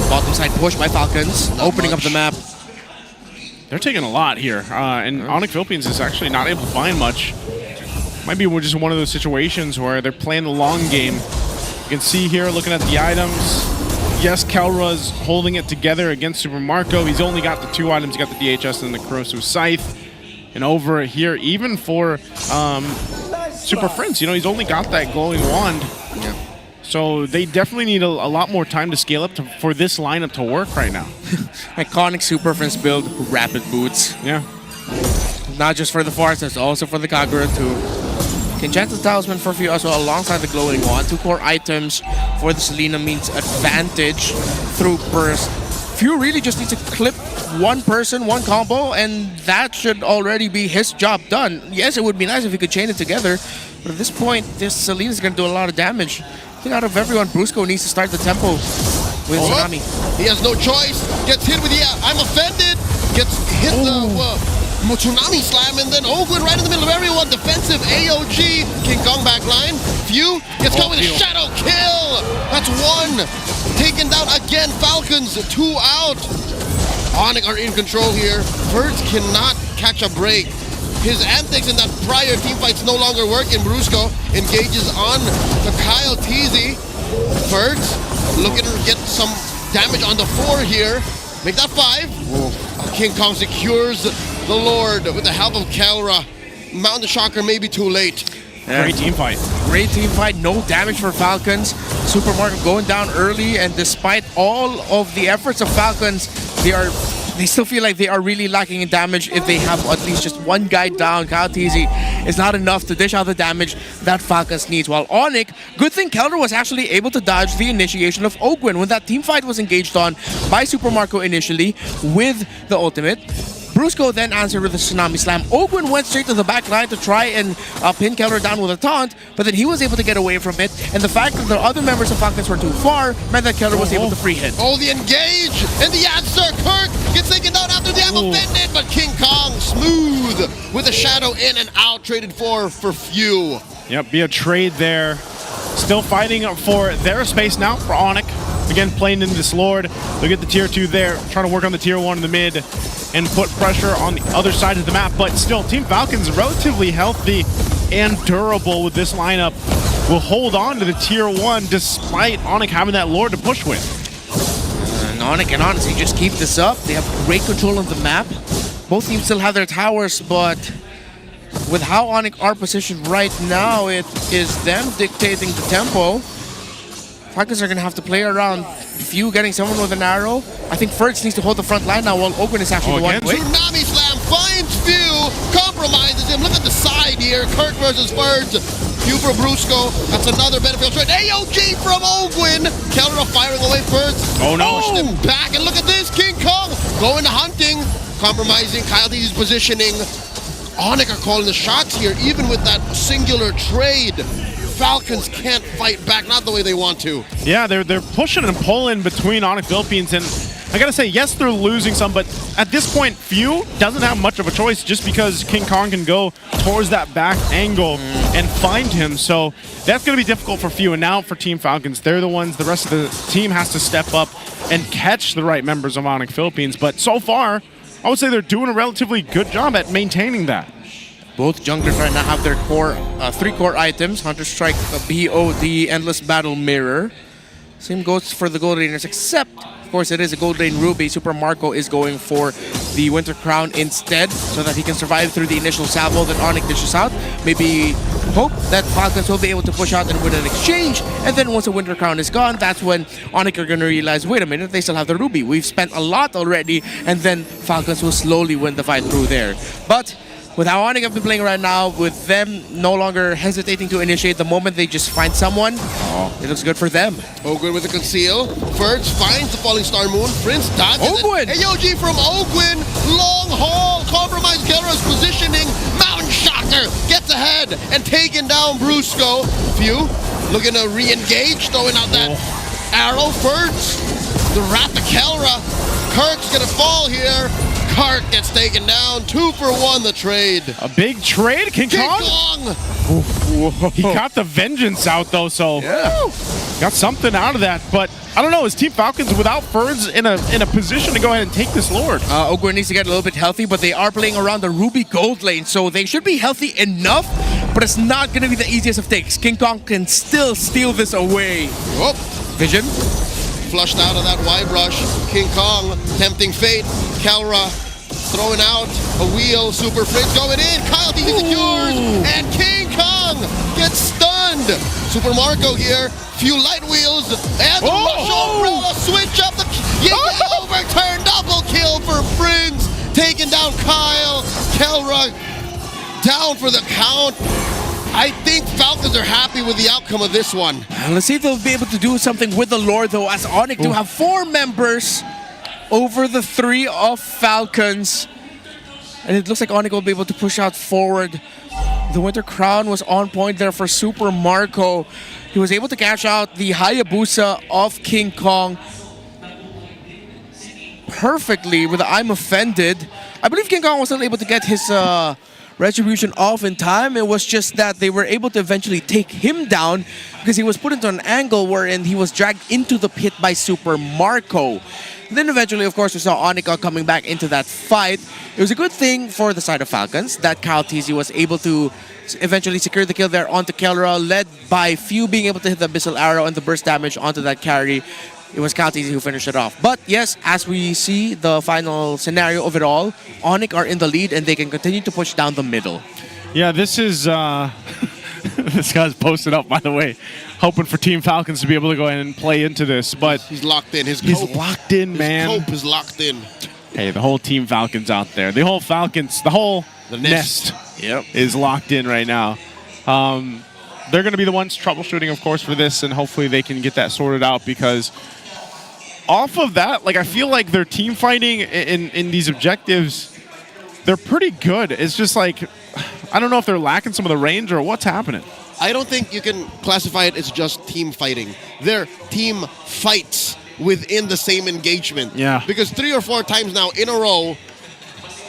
Bottom side push by Falcons, opening up the map. They're taking a lot here, and ONIC Philippines is actually not able to find much. Might be just one of those situations where they're playing the long game. You can see here, looking at the items, yes, Kelra's holding it together against Super Marco. He's only got the 2 items. He got the DHS and the Corrosive Scythe. And over here, even for Super Prince, you know, he's only got that glowing wand. Yeah. So they definitely need a lot more time to scale up for this lineup to work right now. Iconic Super Prince build, rapid boots. Yeah. Not just for the Forest, it's also for the Kagura too. Enchanted Talisman for Few as well, alongside the glowing wand. 2 core items for the Selena means advantage through burst. Few really just needs to clip one person, one combo, and that should already be his job done. Yes, it would be nice if he could chain it together, but at this point, this Selena is going to do a lot of damage. I think out of everyone, Brusco needs to start the tempo with Tsunami. He has no choice. Gets hit with the I'm offended. Gets hit the Tsunami Slam, and then Ogwin right in the middle of everyone. Defensive AOG. King Kong backline. Few gets caught with a shadow kill. That's 1. Taken down again. Falcons 2 out. ONIC are in control here. Ferds cannot catch a break. His antics in that prior team fight's no longer working. Brusco engages on the Kyle TZ. Ferds looking to get some damage on the 4 here. Make that 5. King Kong secures the Lord with the help of Kelra. Mountain Shocker may be too late. Great team fight. Great team fight. No damage for Falcons. Super Marco going down early, and despite all of the efforts of Falcons, they still feel like they are really lacking in damage. If they have at least just one guy down, Kyle TZ is not enough to dish out the damage that Falcons needs. While ONIC, good thing Kelra was actually able to dodge the initiation of Ogwin when that team fight was engaged on by Super Marco initially with the ultimate. Brusco then answered with a Tsunami Slam. Ogwin went straight to the back line to try and pin Kelra down with a taunt, but then he was able to get away from it, and the fact that the other members of Falcons were too far meant that Kelra was able to free hit. Oh, the engage and the answer. Kirk gets taken down after the I'm offended, but King Kong smooth with a shadow in and out, traded for Few. Yep, be a trade there. Still fighting for their space now for ONIC. Again, playing into this Lord. They'll get the tier 2 there, trying to work on the tier 1 in the mid and put pressure on the other side of the map. But still, Team Falcons relatively healthy and durable with this lineup. Will hold on to the tier 1 despite ONIC having that Lord to push with. And ONIC can honestly just keep this up. They have great control of the map. Both teams still have their towers, but with how ONIC are positioned right now, it is them dictating the tempo. Falcons are going to have to play around Few getting someone with an arrow. I think Ferds needs to hold the front line now while Ogun is actually the one. Tsunami Slam finds Few, compromises him. Look at the side here. Kirk versus Ferds. Few for Brusco. That's another benefit trade. AOG from Ogwin. Kelra firing away Ferds. Oh no. Pushed him back. And look at this. King Kong going to hunting. Compromising Kyle D's positioning. ONIC are calling the shots here, even with that singular trade. Falcons can't fight back, not the way they want to. Yeah, they're pushing and pulling between ONIC Philippines, and I gotta say, yes, they're losing some, but at this point, Few doesn't have much of a choice just because King Kong can go towards that back angle and find him. So that's gonna be difficult for Few, and now for Team Falcons, they're the ones, the rest of the team has to step up and catch the right members of ONIC Philippines. But so far, I would say they're doing a relatively good job at maintaining that. Both junglers right now have their core, 3 core items: Hunter Strike, BOD, Endless Battle Mirror. Same goes for the Gold Rainers, except, of course, it is a Gold Rain Ruby. Super Marco is going for the Winter Crown instead, so that he can survive through the initial salvo that ONIC dishes out. Maybe hope that Falcons will be able to push out and win an exchange, and then once the Winter Crown is gone, that's when ONIC are going to realize, wait a minute, they still have the Ruby. We've spent a lot already, and then Falcons will slowly win the fight through there. But with how ONIC have been playing right now, with them no longer hesitating to initiate the moment they just find someone, it looks good for them. Ogwin with the conceal. Ferds finds the Falling Star Moon. Prince dodges Ogwin! it. AOG from Ogwin. Long haul. Compromise Kelra's positioning. Mountain Shocker gets ahead and taken down Brusco. Few looking to re-engage, throwing out that arrow. Ferds, the Wrath of Kelra. Kirk's gonna fall here. Kark gets taken down. 2 for 1, the trade. A big trade, King Kong? He got the vengeance out though, so got something out of that. But I don't know, is Team Falcons without Ferns in a position to go ahead and take this Lord? Ogre needs to get a little bit healthy, but they are playing around the Ruby Gold lane, so they should be healthy enough, but it's not going to be the easiest of takes. King Kong can still steal this away. Oh, Vision. Flushed out of that wide rush. King Kong tempting fate. Kelra throwing out a wheel. Super Fritz going in. Kyle D secures. And King Kong gets stunned. Super Marco here. Few light wheels. And the rush umbrella. Switch up the overturn. Double kill for Prince. Taking down Kyle. Kelra down for the count. I think Falcons are happy with the outcome of this one. Let's see if they'll be able to do something with the Lord, though, as ONIC do have 4 members over the 3 of Falcons. And it looks like ONIC will be able to push out forward. The Winter Crown was on point there for Super Marco. He was able to catch out the Hayabusa of King Kong perfectly with the I'm Offended. I believe King Kong was not able to get his Retribution off in time. It was just that they were able to eventually take him down because he was put into an angle wherein he was dragged into the pit by Super Marco. And then eventually, of course, we saw ONIC coming back into that fight. It was a good thing for the side of Falcons that Kyle TZ was able to eventually secure the kill there onto Kelra, led by Few being able to hit the Abyssal Arrow and the burst damage onto that carry. It was Kyle TZ who finished it off. But yes, as we see the final scenario of it all, ONIC are in the lead and they can continue to push down the middle. Yeah, this is... this guy's posted up, by the way, hoping for Team Falcons to be able to go ahead and play into this, but... He's locked in. He's locked in, man. His cope is locked in. Hey, the whole Team Falcons out there. The whole Falcons, the whole nest is locked in right now. They're going to be the ones troubleshooting, of course, for this, and hopefully they can get that sorted out because... Off of that, like I feel like their team fighting in these objectives, they're pretty good. It's just like, I don't know if they're lacking some of the range or what's happening. I don't think you can classify it as just team fighting. They're team fights within the same engagement. Yeah. Because 3 or 4 times now in a row,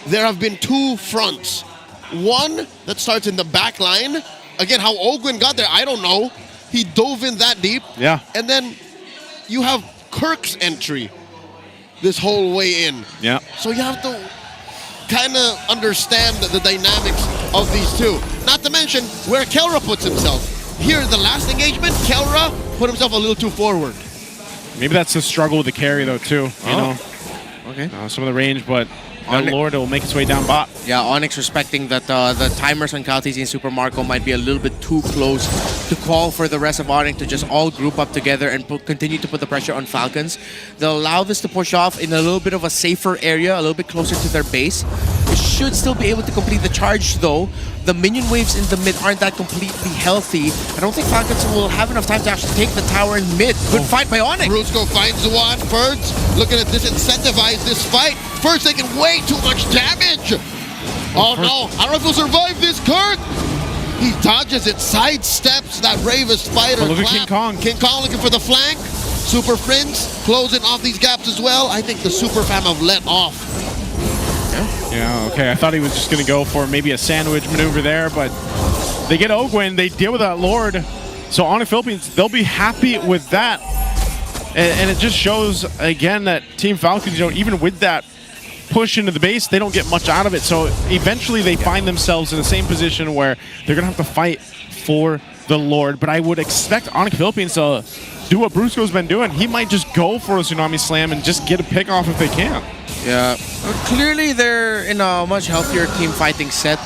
there have been 2 fronts. One that starts in the back line. Again, how Ogwin got there, I don't know. He dove in that deep. Yeah. And then you have Kirk's entry this whole way in. Yeah. So you have to kind of understand the dynamics of these two. Not to mention where Kelra puts himself. Here in the last engagement, Kelra put himself a little too forward. Maybe that's the struggle with the carry, though, too. You know? Okay. Some of the range, but that Lord will make its way down bot. Yeah, ONIC respecting that the timers on Caltese and Super Marco might be a little bit too close to call for the rest of ONIC to just all group up together and continue to put the pressure on Falcons. They'll allow this to push off in a little bit of a safer area, a little bit closer to their base. They should still be able to complete the charge, though. The minion waves in the mid aren't that completely healthy. I don't think Falcons will have enough time to actually take the tower in mid. Good fight by ONIC. Brusco finds one. Ferds looking at disincentivize this fight. Ferds taking way too much damage. Oh no, I don't know if he'll survive this, Kirk. He dodges it, sidesteps that bravest fighter. Oh, look at King Kong. King Kong looking for the flank. Super Prince closing off these gaps as well. I think the Super Fam have let off. Yeah, okay. I thought he was just going to go for maybe a sandwich maneuver there, but they get Ogwin. They deal with that Lord. So ONIC Philippines, they'll be happy with that. And it just shows, again, that Team Falcons, you know, even with that push into the base, they don't get much out of it. So eventually they find themselves in the same position where they're going to have to fight for the Lord. But I would expect ONIC Philippines to do what Brusco's been doing. He might just go for a Tsunami Slam and just get a pick off if they can. Yeah, clearly they're in a much healthier team fighting set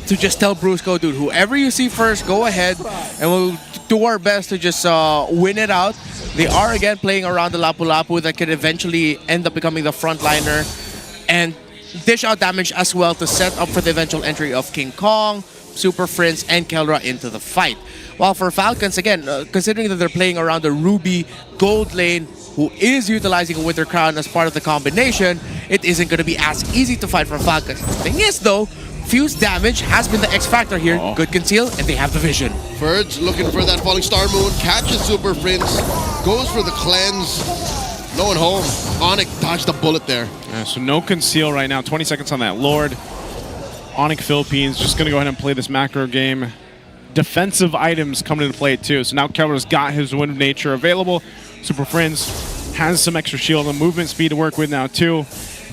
to just tell Brusco, dude, whoever you see first, go ahead, and we'll do our best to just win it out. They are, again, playing around the Lapu-Lapu that could eventually end up becoming the frontliner and dish out damage as well to set up for the eventual entry of King Kong, Super Prince, and Kelra into the fight. While for Falcons, again, considering that they're playing around the Ruby gold lane, who is utilizing a Winter Crown as part of the combination, it isn't going to be as easy to fight for Falcons. The thing is, though, Fuse damage has been the X factor here. Good conceal, and they have the vision. Ferds looking for that Falling Star Moon, catches Super Prince, goes for the cleanse. No one home. ONIC dodged the bullet there. Yeah, so no conceal right now. 20 seconds on that Lord. ONIC Philippines just going to go ahead and play this macro game. Defensive items coming into play too. So now Kelra's got his Wind of Nature available. Super Friends has some extra shield and movement speed to work with now too.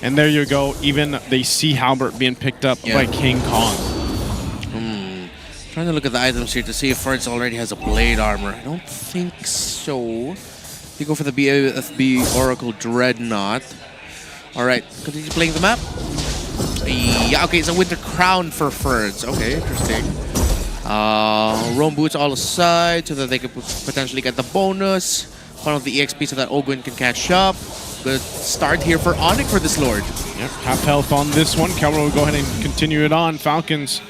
And there you go. Even the Sea Halberd being picked up by King Kong. Trying to look at the items here to see if Ferds already has a blade armor. I don't think so. You go for the BFB Oracle Dreadnought. Alright, continue playing the map. Yeah, okay, it's a Winter Crown for Ferds. Okay, interesting. Roam Boots all aside so that they could potentially get the bonus. One of the EXP so that Ogwin can catch up. Good start here for ONIC for this Lord. Yep, half health on this one. Kelra will go ahead and continue it on. Falcons,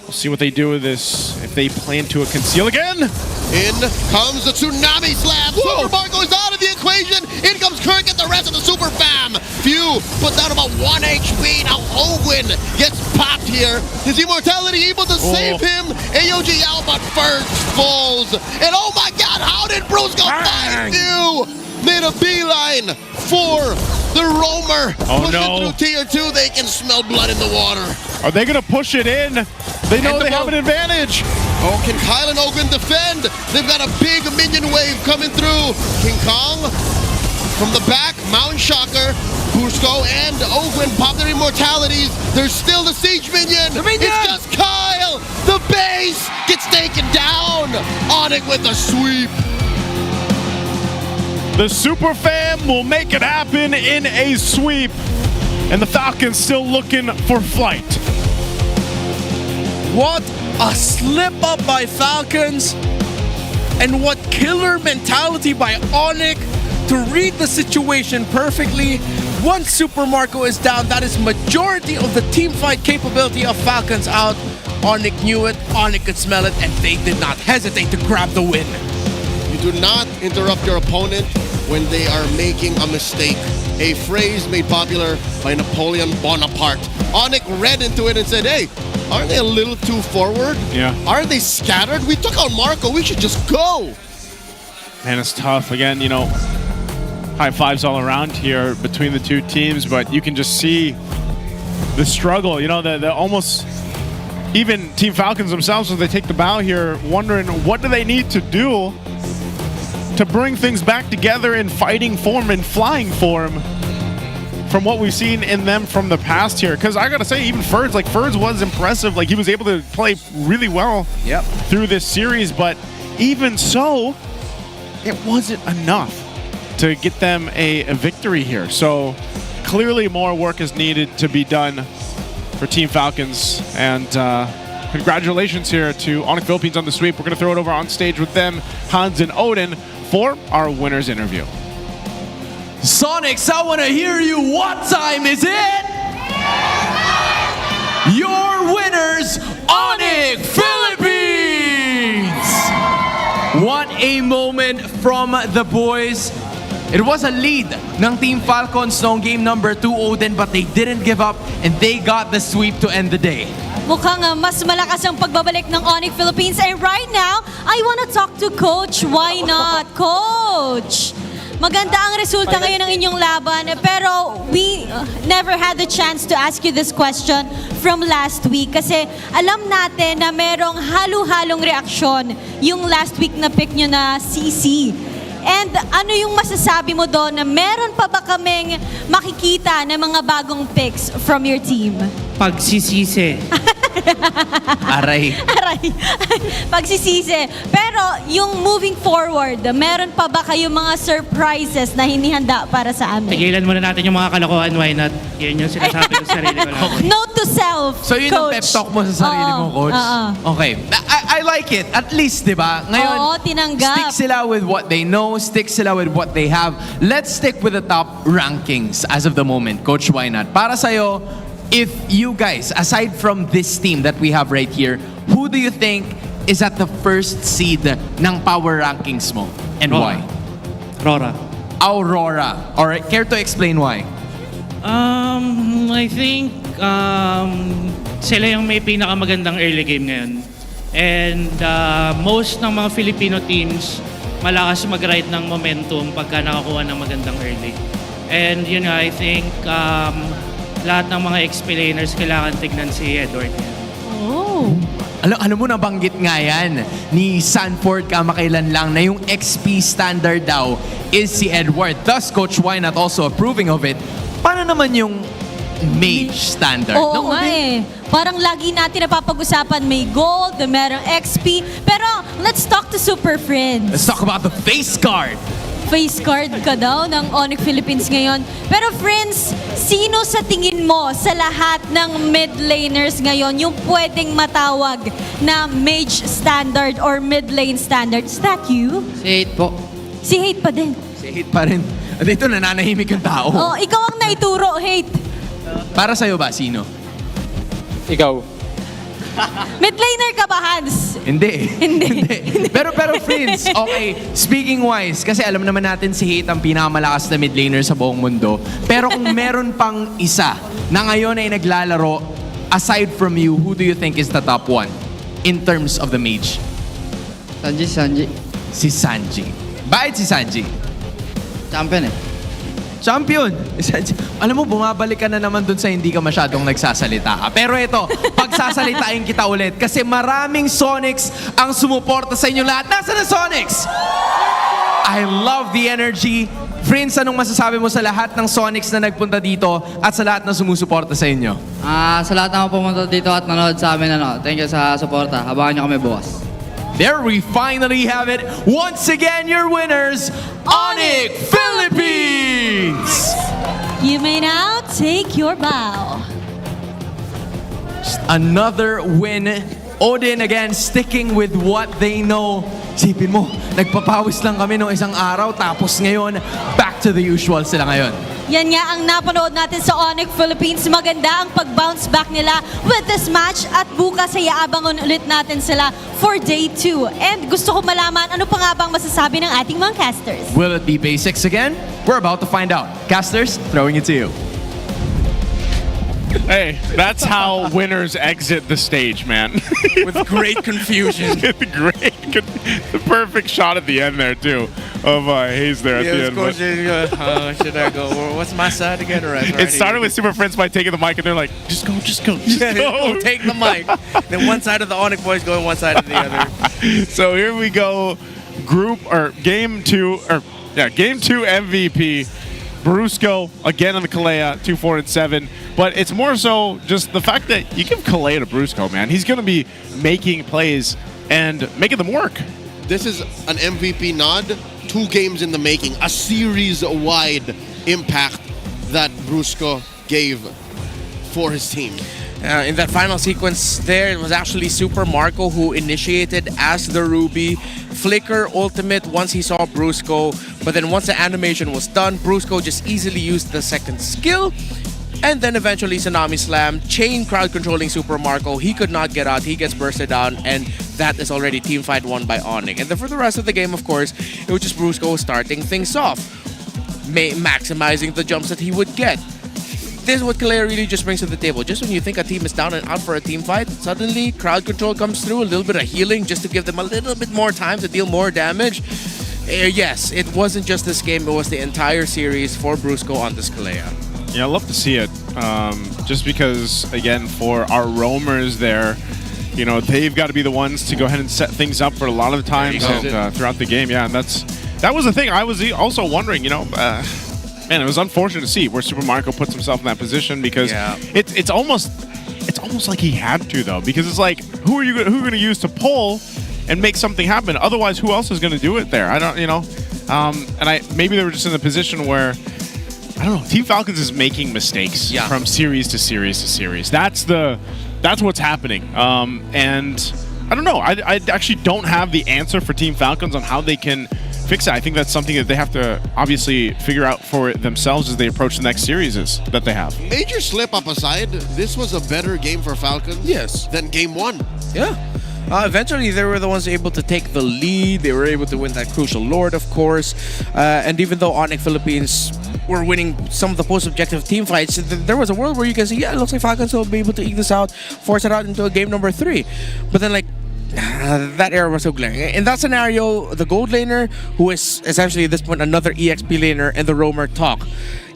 we'll see what they do with this. If they plan to conceal again. In comes the Tsunami Slam. Super Marco is out of the equation. In comes Kirk and the rest of the Super Fam. Few puts out about 1 HP. Now Ogwin gets popped here. Is Immortality able to save him? AOG out, but first falls. And oh my god, how did Brusco find Few? Made a beeline for the Roamer. Oh no. Through tier 2, they can smell blood in the water. Are they going to push it in? They know they have an advantage. Oh, can Kyle and Ogwin defend? They've got a big minion wave coming through. King Kong from the back, Mountain Shocker, Brusco and Ogwin pop their immortalities. There's still the siege minion. It's just Kyle. The base gets taken down. ONIC with a sweep. The Super Fam will make it happen in a sweep. And the Falcons still looking for flight. What a slip up by Falcons. And what killer mentality by ONIC to read the situation perfectly. Once Super Marco is down, that is majority of the team fight capability of Falcons out. ONIC knew it, ONIC could smell it, and they did not hesitate to grab the win. You do not interrupt your opponent when they are making a mistake. A phrase made popular by Napoleon Bonaparte. ONIC read into it and said, hey, aren't they a little too forward? Yeah. Aren't they scattered? We took out Marco, we should just go. Man, it's tough. Again, you know, high fives all around here between the two teams, but you can just see the struggle. You know, the almost, even Team Falcons themselves, as they take the bow here, wondering what do they need to do to bring things back together in fighting form and flying form from what we've seen in them from the past here. Because I gotta say, even Ferds, like Ferds was impressive. Like he was able to play really well through this series, but even so, it wasn't enough to get them a victory here. So clearly more work is needed to be done for Team Falcons. And congratulations here to ONIC Philippines on the sweep. We're going to throw it over on stage with them, Hans and Odin, for our winners interview. Sonics, I want to hear you. What time is it? Your winners, ONIC Philippines! What a moment from the boys. It was a lead ng Team Falcons noong game number 2, Odin, but they didn't give up and they got the sweep to end the day. Mukhang mas malakas ang pagbabalik ng ONIC Philippines. And right now, I want to talk to Coach. Why not? Coach! Maganda ang resulta ngayon ng inyong laban, pero we never had the chance to ask you this question from last week kasi alam natin na merong halo-halong reaksyon yung last week na pick nyo na CC. And ano yung masasabi mo doon na meron pa ba kaming makikita ng mga bagong picks from your team? Pagsisisi. Aray. Pagsisisi. Pero yung moving forward, meron pa ba kayong mga surprises na hinihanda para sa amin? Tigilan muna natin yung mga kalokohan, why not? Yun yung sinasabi ko sa sarili ko lang. Note to self, So yun ang Coach. pep talk mo sa sarili mo, Coach? Okay. I like it. At least, di ba? Ngayon, Oo, tinanggap. stick sila with what they know, stick sila with what they have. Let's stick with the top rankings as of the moment. Coach, why not? Para sa'yo, if you guys, aside from this team that we have right here, who do you think is at the first seed ng power rankings mo? And RORA. why? RORA. Aurora. Alright, care to explain why? I think sila yung may pinakamagandang early game ngayon. And most ng mga Filipino teams malakas mag-ride ng momentum pagka nakakuha ng magandang early. And yun nga, I think lahat ng mga explainers kailangan tignan si Edward. Oh. Alam mo, nabanggit nga yan ni Sanford kamakailan lang na yung XP standard daw is si Edward. Thus, Coach, why not also approving of it? Paano naman yung mage standard? Oo nga eh. Parang lagi natin napapag-usapan may gold, merong XP. Pero let's talk to Super Friends. Let's talk about the face card. Face card ka daw ng ONIC Philippines ngayon. Pero friends, sino sa tingin mo sa lahat ng mid laners ngayon yung pwedeng matawag na mage standard or mid lane standard? Is that you? Si 8 po. Si Hate pa din. Si Hate pa rin. Dito nananahimik yung tao. Oh, ikaw ang naituro, Hate. Para sa'yo ba, sino? Ikaw. Mid laner ka ba, Hans? Hindi. Pero friends, okay, speaking wise, kasi alam naman natin si Hate ang pinakamalakas na mid laner sa buong mundo. Pero kung meron pang isa na ngayon ay naglalaro, aside from you, who do you think is the top one in terms of the mage? Sanji. Si Sanji. Bakit si Sanji? Champion eh. Champion! Alam mo, bumabalik ka na naman dun sa hindi ka masyadong nagsasalita. Pero ito, pagsasalitain kita ulit kasi maraming Sonics ang sumuporta sa inyong lahat. Nasaan ang Sonics? I love the energy. Friends, anong masasabi mo sa lahat ng Sonics na nagpunta dito at sa lahat na sumusuporta sa inyo? Sa lahat ng mga pumunta dito at nanood sa amin, thank you sa suporta. Abangan nyo kami bukas. There we finally have it. Once again, your winners, ONIC Philippines! You may now take your bow. Just another win. Odin again sticking with what they know. Sipin mo, nagpapawis lang kami nung isang araw tapos ngayon, back to the usual sila ngayon. Yan nga ang napanood natin sa ONIC Philippines. Maganda ang pag-bounce back nila with this match at bukas ay aabangon ulit natin sila for day 2. And gusto ko malaman, ano pa nga bang masasabi ng ating mga casters? Will it be basics again? We're about to find out. Casters, throwing it to you. Hey, that's how winners exit the stage, man. With great confusion. The perfect shot at the end there, too, of Hayes there at the end. Should I go? What's my side again? It started with Super Friends by taking the mic, and they're like, just go. Go take the mic. Then one side of the ONIC boys going one side of the other. So here we go game two MVP. Brusco again on the Kalea, 2-4-7. But it's more so just the fact that you give Kalea to Brusco, man. He's going to be making plays and making them work. This is an MVP nod, 2 games in the making, a series-wide impact that Brusco gave for his team. In that final sequence there, it was actually Super Marco who initiated as the Ruby. Flicker ultimate once he saw Brusco, but then once the animation was done, Brusco just easily used the second skill. And then eventually Tsunami Slam, chain crowd controlling Super Marco. He could not get out, he gets bursted down, and that is already team fight won by ONIC. And then for the rest of the game, of course, it was just Brusco starting things off, maximizing the jumps that he would get. This is what Kalea really just brings to the table. Just when you think a team is down and out for a team fight, suddenly crowd control comes through, a little bit of healing just to give them a little bit more time to deal more damage. Yes, it wasn't just this game, it was the entire series for Brusco on this Kalea. Yeah, I love to see it. Just because, again, for our roamers there, you know, they've got to be the ones to go ahead and set things up for a lot of the times and, throughout the game. Yeah, and that was the thing. I was also wondering, you know, man, it was unfortunate to see where Super Marco puts himself in that position because it's almost like he had to though, because it's like who are you going to use to pull and make something happen? Otherwise, who else is going to do it there? I don't, you know, maybe they were just in the position where I don't know. Team Falcons is making mistakes from series to series to series. That's what's happening. And I don't know. I actually don't have the answer for Team Falcons on how they can fix it. I think that's something that they have to obviously figure out for themselves as they approach the next series that they have. Major slip up aside, this was a better game for Falcons than game 1. Yeah. Eventually, they were the ones able to take the lead. They were able to win that crucial Lord, of course. And even though ONIC Philippines were winning some of the post-objective team fights, there was a world where you can see, yeah, it looks like Falcons will be able to eke this out, force it out into a game number 3. But then, like, that error was so glaring. In that scenario, the gold laner, who is essentially at this point another EXP laner, and the roamer talk.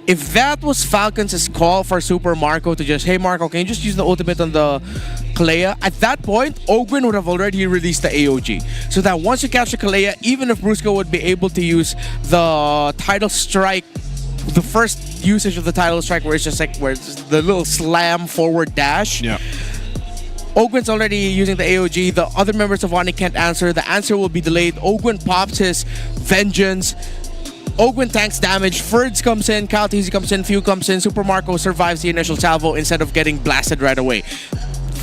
If that was Falcons' call for Super Marco to just, hey Marco, can you just use the ultimate on the Kalea? At that point, Ogwin would have already released the AOG. So that once you capture Kalea, even if Brusco would be able to use the Tidal Strike, the first usage of the Tidal Strike where it's just like, where it's the little slam forward dash. Yeah. Ogwin's already using the AOG. The other members of ONIC can't answer. The answer will be delayed. Ogwin pops his Vengeance. Ogwin tanks damage. Ferds comes in. Kaltizi comes in. Few comes in. Super Marco survives the initial salvo instead of getting blasted right away.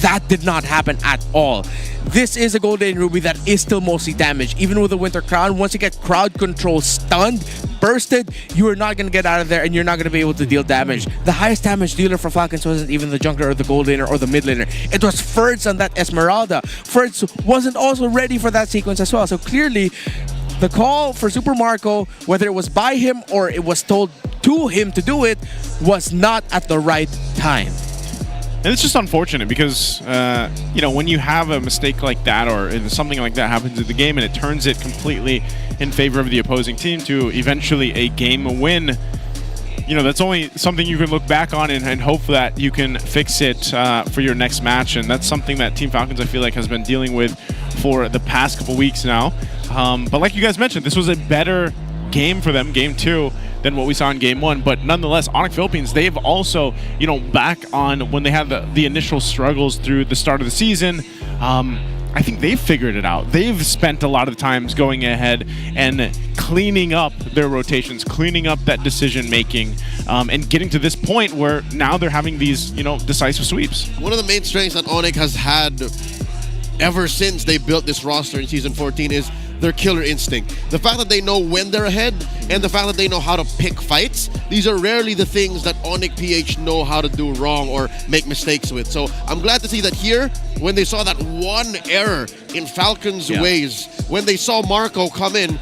That did not happen at all. This is a Golden Ruby that is still mostly damaged. Even with the Winter Crown, once you get crowd control stunned, bursted, you are not going to get out of there and you're not going to be able to deal damage. The highest damage dealer for Falcons wasn't even the jungler or the gold laner or the mid laner. It was Ferds on that Esmeralda. Ferds wasn't also ready for that sequence as well. So clearly, the call for Super Marco, whether it was by him or it was told to him to do it, was not at the right time. And it's just unfortunate because, you know, when you have a mistake like that or something like that happens in the game and it turns it completely in favor of the opposing team to eventually a game win, you know, that's only something you can look back on and hope that you can fix it for your next match. And that's something that Team Falcons, I feel like, has been dealing with for the past couple weeks now. But like you guys mentioned, this was a better game for them, game 2, than what we saw in game 1. But nonetheless, ONIC Philippines, they've also, you know, back on when they had the initial struggles through the start of the season, I think they've figured it out. They've spent a lot of times going ahead and cleaning up their rotations, cleaning up that decision making, and getting to this point where now they're having these, you know, decisive sweeps. One of the main strengths that ONIC has had ever since they built this roster in Season 14 is their killer instinct. The fact that they know when they're ahead and the fact that they know how to pick fights, these are rarely the things that ONIC PH know how to do wrong or make mistakes with. So I'm glad to see that here, when they saw that one error in Falcons' ways, when they saw Marco come in,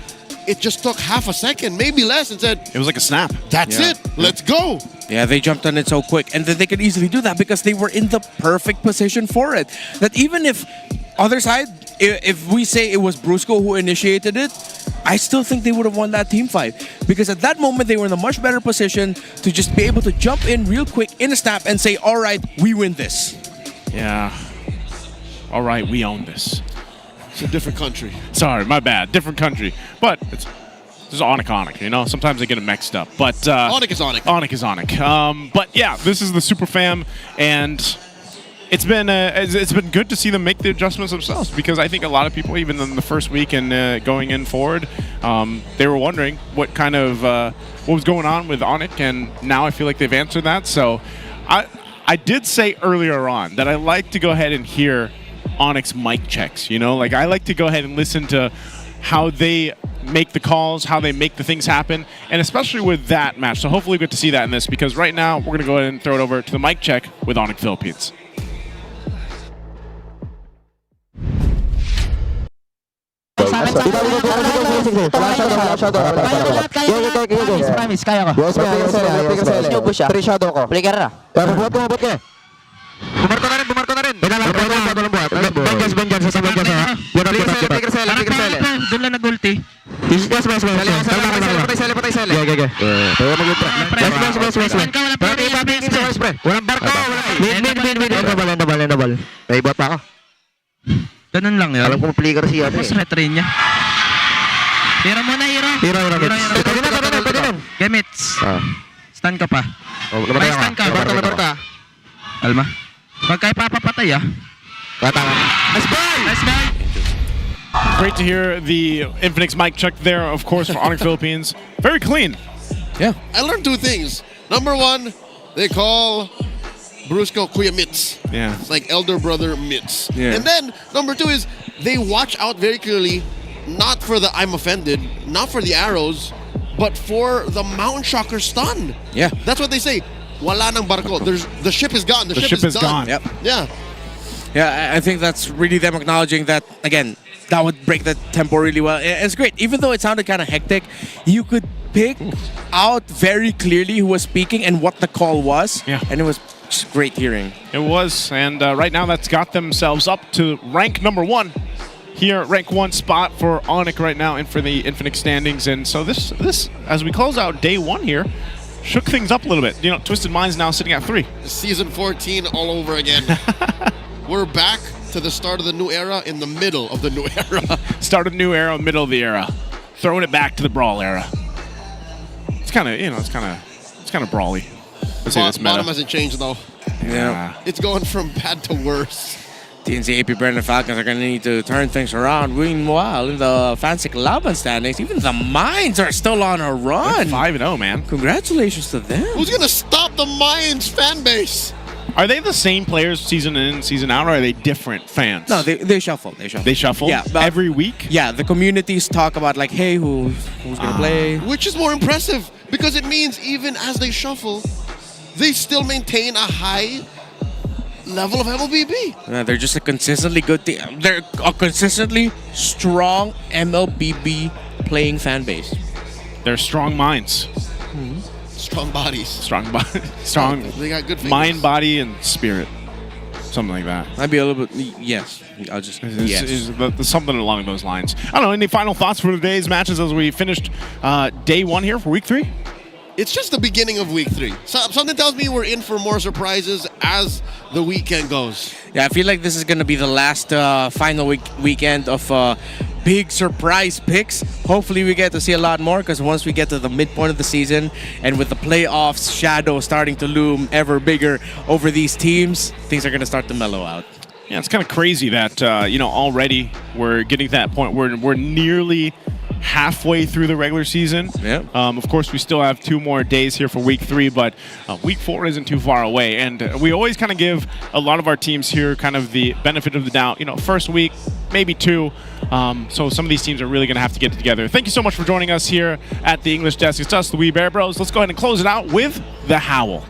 it just took half a second, maybe less, and said, it was like a snap. That's it. Let's go. Yeah, they jumped on it so quick. And then they could easily do that because they were in the perfect position for it. That even if, other side, if we say it was Brusco who initiated it, I still think they would have won that team fight. Because at that moment, they were in a much better position to just be able to jump in real quick in a snap and say, all right, we win this. Yeah. All right, we own this. It's a different country. Sorry, my bad. Different country. But it's ONIC, you know? Sometimes I get them mixed up. But ONIC is ONIC. ONIC is ONIC. But yeah, this is the Super Fam, and it's been good to see them make the adjustments themselves, because I think a lot of people, even in the first week and going in forward, they were wondering what kind of what was going on with ONIC, and now I feel like they've answered that. So I did say earlier on that I like to go ahead and hear ONIC's mic checks, you know? Like, I like to go ahead and listen to how they make the calls, how they make the things happen, and especially with that match. So hopefully we get to see that in this, because right now we're going to go ahead and throw it over to the mic check with ONIC Philippines. Doon lang nag-ulti. Ganun lang yun. Alam ko flicker siya. Mas retrain niya. Hero muna, hero. Hero. Pwede nun. Gemits. Stun ka pa. May stun ka. Barta. Alma. Pag kayo papapatay Nice ball! Great to hear the Infinix mic check there, of course, for ONIC Philippines. Very clean. Yeah. I learned two things. Number one, they call Brusco Kuya Mitz. Yeah. It's like elder brother Mitz. Yeah. And then number two is they watch out very clearly, not for the I'm offended, not for the arrows, but for the Mountain Shocker stun. Yeah. That's what they say. Wala nang barko. The ship is gone. The ship is gone. done. Yep. Yeah. Yeah, I think that's really them acknowledging that, again, that would break the tempo really well. It's great. Even though it sounded kind of hectic, you could pick out very clearly who was speaking and what the call was. Yeah. And it was just great hearing. It was, and right now that's got themselves up to rank number 1. Here, rank 1 spot for ONIC right now and for the Infinix standings. And so this, as we close out day 1 here, shook things up a little bit. You know, Twisted Minds now sitting at 3. Season 14 all over again. We're back to the start of the new era in the middle of the new era. Start of the new era, middle of the era. Throwing it back to the Brawl era. It's kind of, it's kind of brawly. Let's say this meta. Bottom hasn't changed though. Yeah. It's going from bad to worse. TNC AP Brandon Falcons are going to need to turn things around. Meanwhile, in the Fancy Laban standings, even the Mines are still on a run. 5-0, man. Congratulations to them. Who's going to stop the Mines fan base? Are they the same players season in, season out, or are they different fans? No, they shuffle. They shuffle? Yeah, every week? Yeah, the communities talk about like, hey, who's going to play? Which is more impressive because it means even as they shuffle, they still maintain a high level of MLBB. They're just a consistently good team. They're a consistently strong MLBB playing fan base. They're strong minds. Strong bodies. Strong They got good fingers. mind, body, and spirit. Something like that. I'd be a little bit, yes. I'll just, yes. Something along those lines. I don't know, any final thoughts for today's matches as we finished day 1 here for week 3? It's just the beginning of week 3. So, something tells me we're in for more surprises as the weekend goes. Yeah, I feel like this is going to be the last final weekend of big surprise picks. Hopefully we get to see a lot more, because once we get to the midpoint of the season and with the playoffs shadow starting to loom ever bigger over these teams, things are going to start to mellow out. Yeah, it's kind of crazy that, already we're getting to that point where we're nearly halfway through the regular season. Yeah. Of course, we still have 2 more days here for week 3, but week 4 isn't too far away. And we always kind of give a lot of our teams here kind of the benefit of the doubt. First week, maybe 2. So some of these teams are really going to have to get it together. Thank you so much for joining us here at the English Desk. It's us, the Wee Bear Bros. Let's go ahead and close it out with the Howl.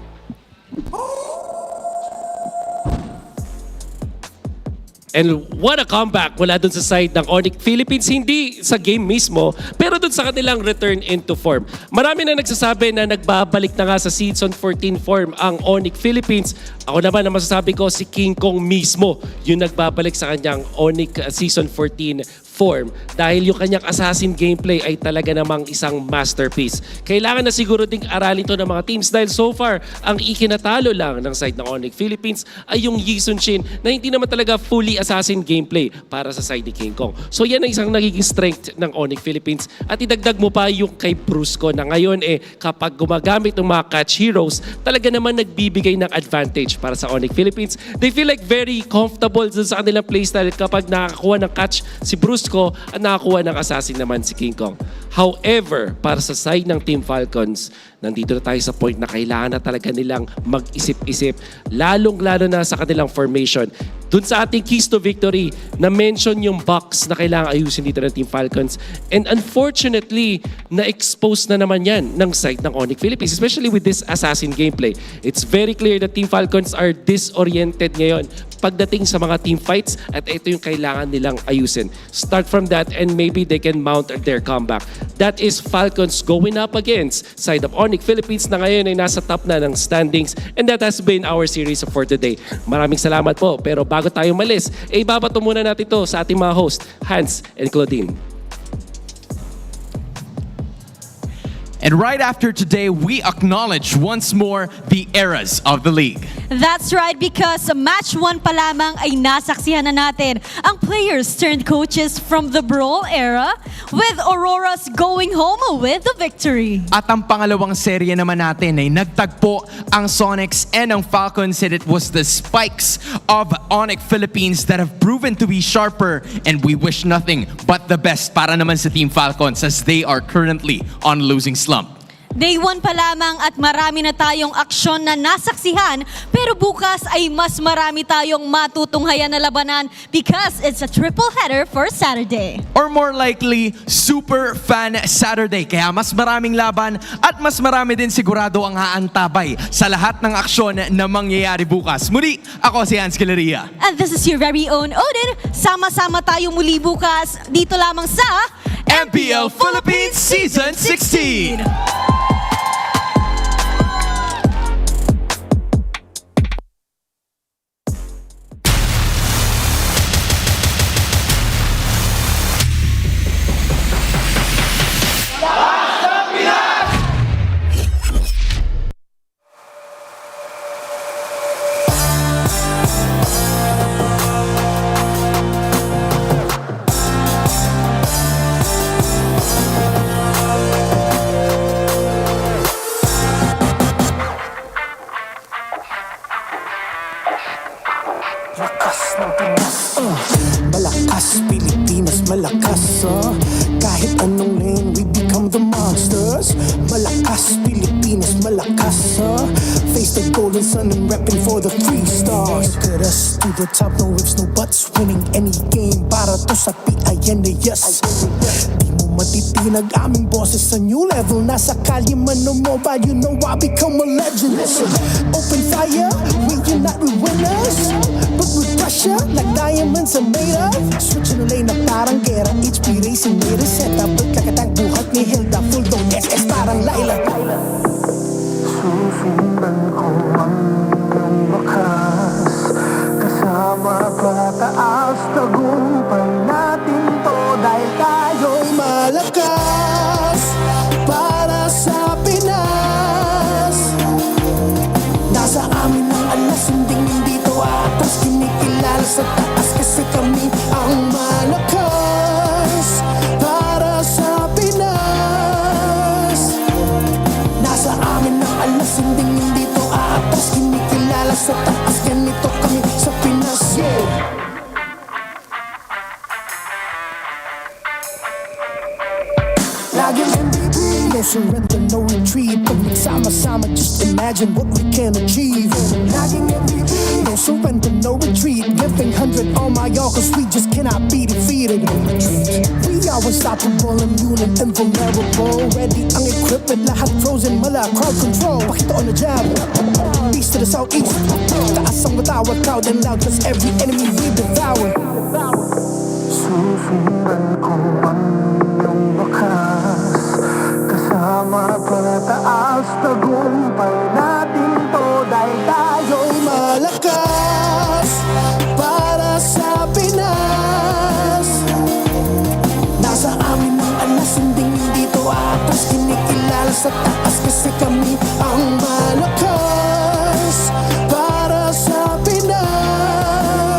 And what a comeback mula dun sa side ng ONIC Philippines. Hindi sa game mismo, pero dun sa kanilang return into form. Marami na nagsasabi na nagbabalik na nga sa Season 14 form ang ONIC Philippines. Ako naman na masasabi ko si King Kong mismo yung nagbabalik sa kanyang ONIC Season 14 form dahil yung kanyang assassin gameplay ay talaga namang isang masterpiece. Kailangan na siguro ding aralin to ng mga teams dahil so far, ang ikinatalo lang ng side ng ONIC Philippines ay yung Yi Sun-shin na hindi naman talaga fully assassin gameplay para sa side ni King Kong. So yan ang isang nagiging strength ng ONIC Philippines at idagdag mo pa yung kay Brusco na ngayon kapag gumagamit ng mga catch heroes, talaga naman nagbibigay ng advantage para sa ONIC Philippines. They feel like very comfortable sa kanilang playstyle kapag nakakuha ng catch si Brusco at nakakuha ng assassin naman si King Kong. However, para sa side ng Team Falcons, nandito na tayo sa point na kailangan na talaga nilang mag-isip-isip, lalong-lalo na sa kanilang formation. Dun sa ating keys to victory, na-mention yung box na kailangan ayusin dito ng Team Falcons. And unfortunately, na-expose na naman yan ng side ng ONIC Philippines, especially with this assassin gameplay. It's very clear that Team Falcons are disoriented ngayon pagdating sa mga team fights at ito yung kailangan nilang ayusin. Start from that and maybe they can mount their comeback. That is Falcons going up against side of ONIC Philippines na ngayon ay nasa top na ng standings, and that has been our series for today. Maraming salamat po, pero bago tayo malis, ibabato muna natin ito sa ating mga host, Hans and Claudine. And right after today, we acknowledge once more the eras of the league. That's right, because sa match 1 pa lamang ay nasaksihan na natin ang players turned coaches from the Brawl era, with Auroras going home with the victory. At ang pangalawang serye naman natin ay nagtagpo ang Sonics and ang Falcons, and it was the spikes of ONIC Philippines that have proven to be sharper, and we wish nothing but the best para naman sa Team Falcons as they are currently on losing slump. Day 1 pa lamang at marami na tayong aksyon na nasaksihan, pero bukas ay mas marami tayong matutunghayan na labanan because it's a triple header for Saturday. Or more likely, Super Fan Saturday. Kaya mas maraming laban at mas marami din sigurado ang haantabay sa lahat ng aksyon na mangyayari bukas. Muli, ako si Hans Galeria. And this is your very own Odin. Sama-sama tayo muli bukas dito lamang sa MPL Philippines Season 16. Malakas Pilipinas, malakas kahit anong lane we become the monsters. Malakas Pilipinas, malakas face the golden sun and repping for the 3 stars. Look at us to the top, no ifs, no buts, winning any game para to sa PINAS. Di mo matitinag aming boses sa new level. Nasa kalye man o mobile, you know I become a legend. Listen, open fire, we unite with winners, but with pressure like diamonds are made of. Switching the lane na parang gera, HP racing made a setup. Pagkakatang buhat ni Hilda, full dome SS parang Laila. Susundan ko ang wakas, kasama pataas, tagumpay natin to dahil tayo'y malakas para sa Pinas. Nasa amin ang alas, hindi to atas, kinikilala sa taas kasi kami ang malakas para sa Pinas. Nasa amin ang alas, hindi to atas, kinikilala sa taas, ganito kami sa Pinas. Laging MVP, no surrender, no retreat. Pag nagsama-sama, just imagine what we can achieve. Laging MVP, no surrender, no retreat. Giving 100 on my all, cause we just cannot be defeated. We are unstoppable, immune and invulnerable. Ready ang equipment, lahat frozen, mala crowd control. Pakita on the jab, east to the southeast. Taas ang matawag, proud and loud, cause every enemy we devour. Susundan ko ang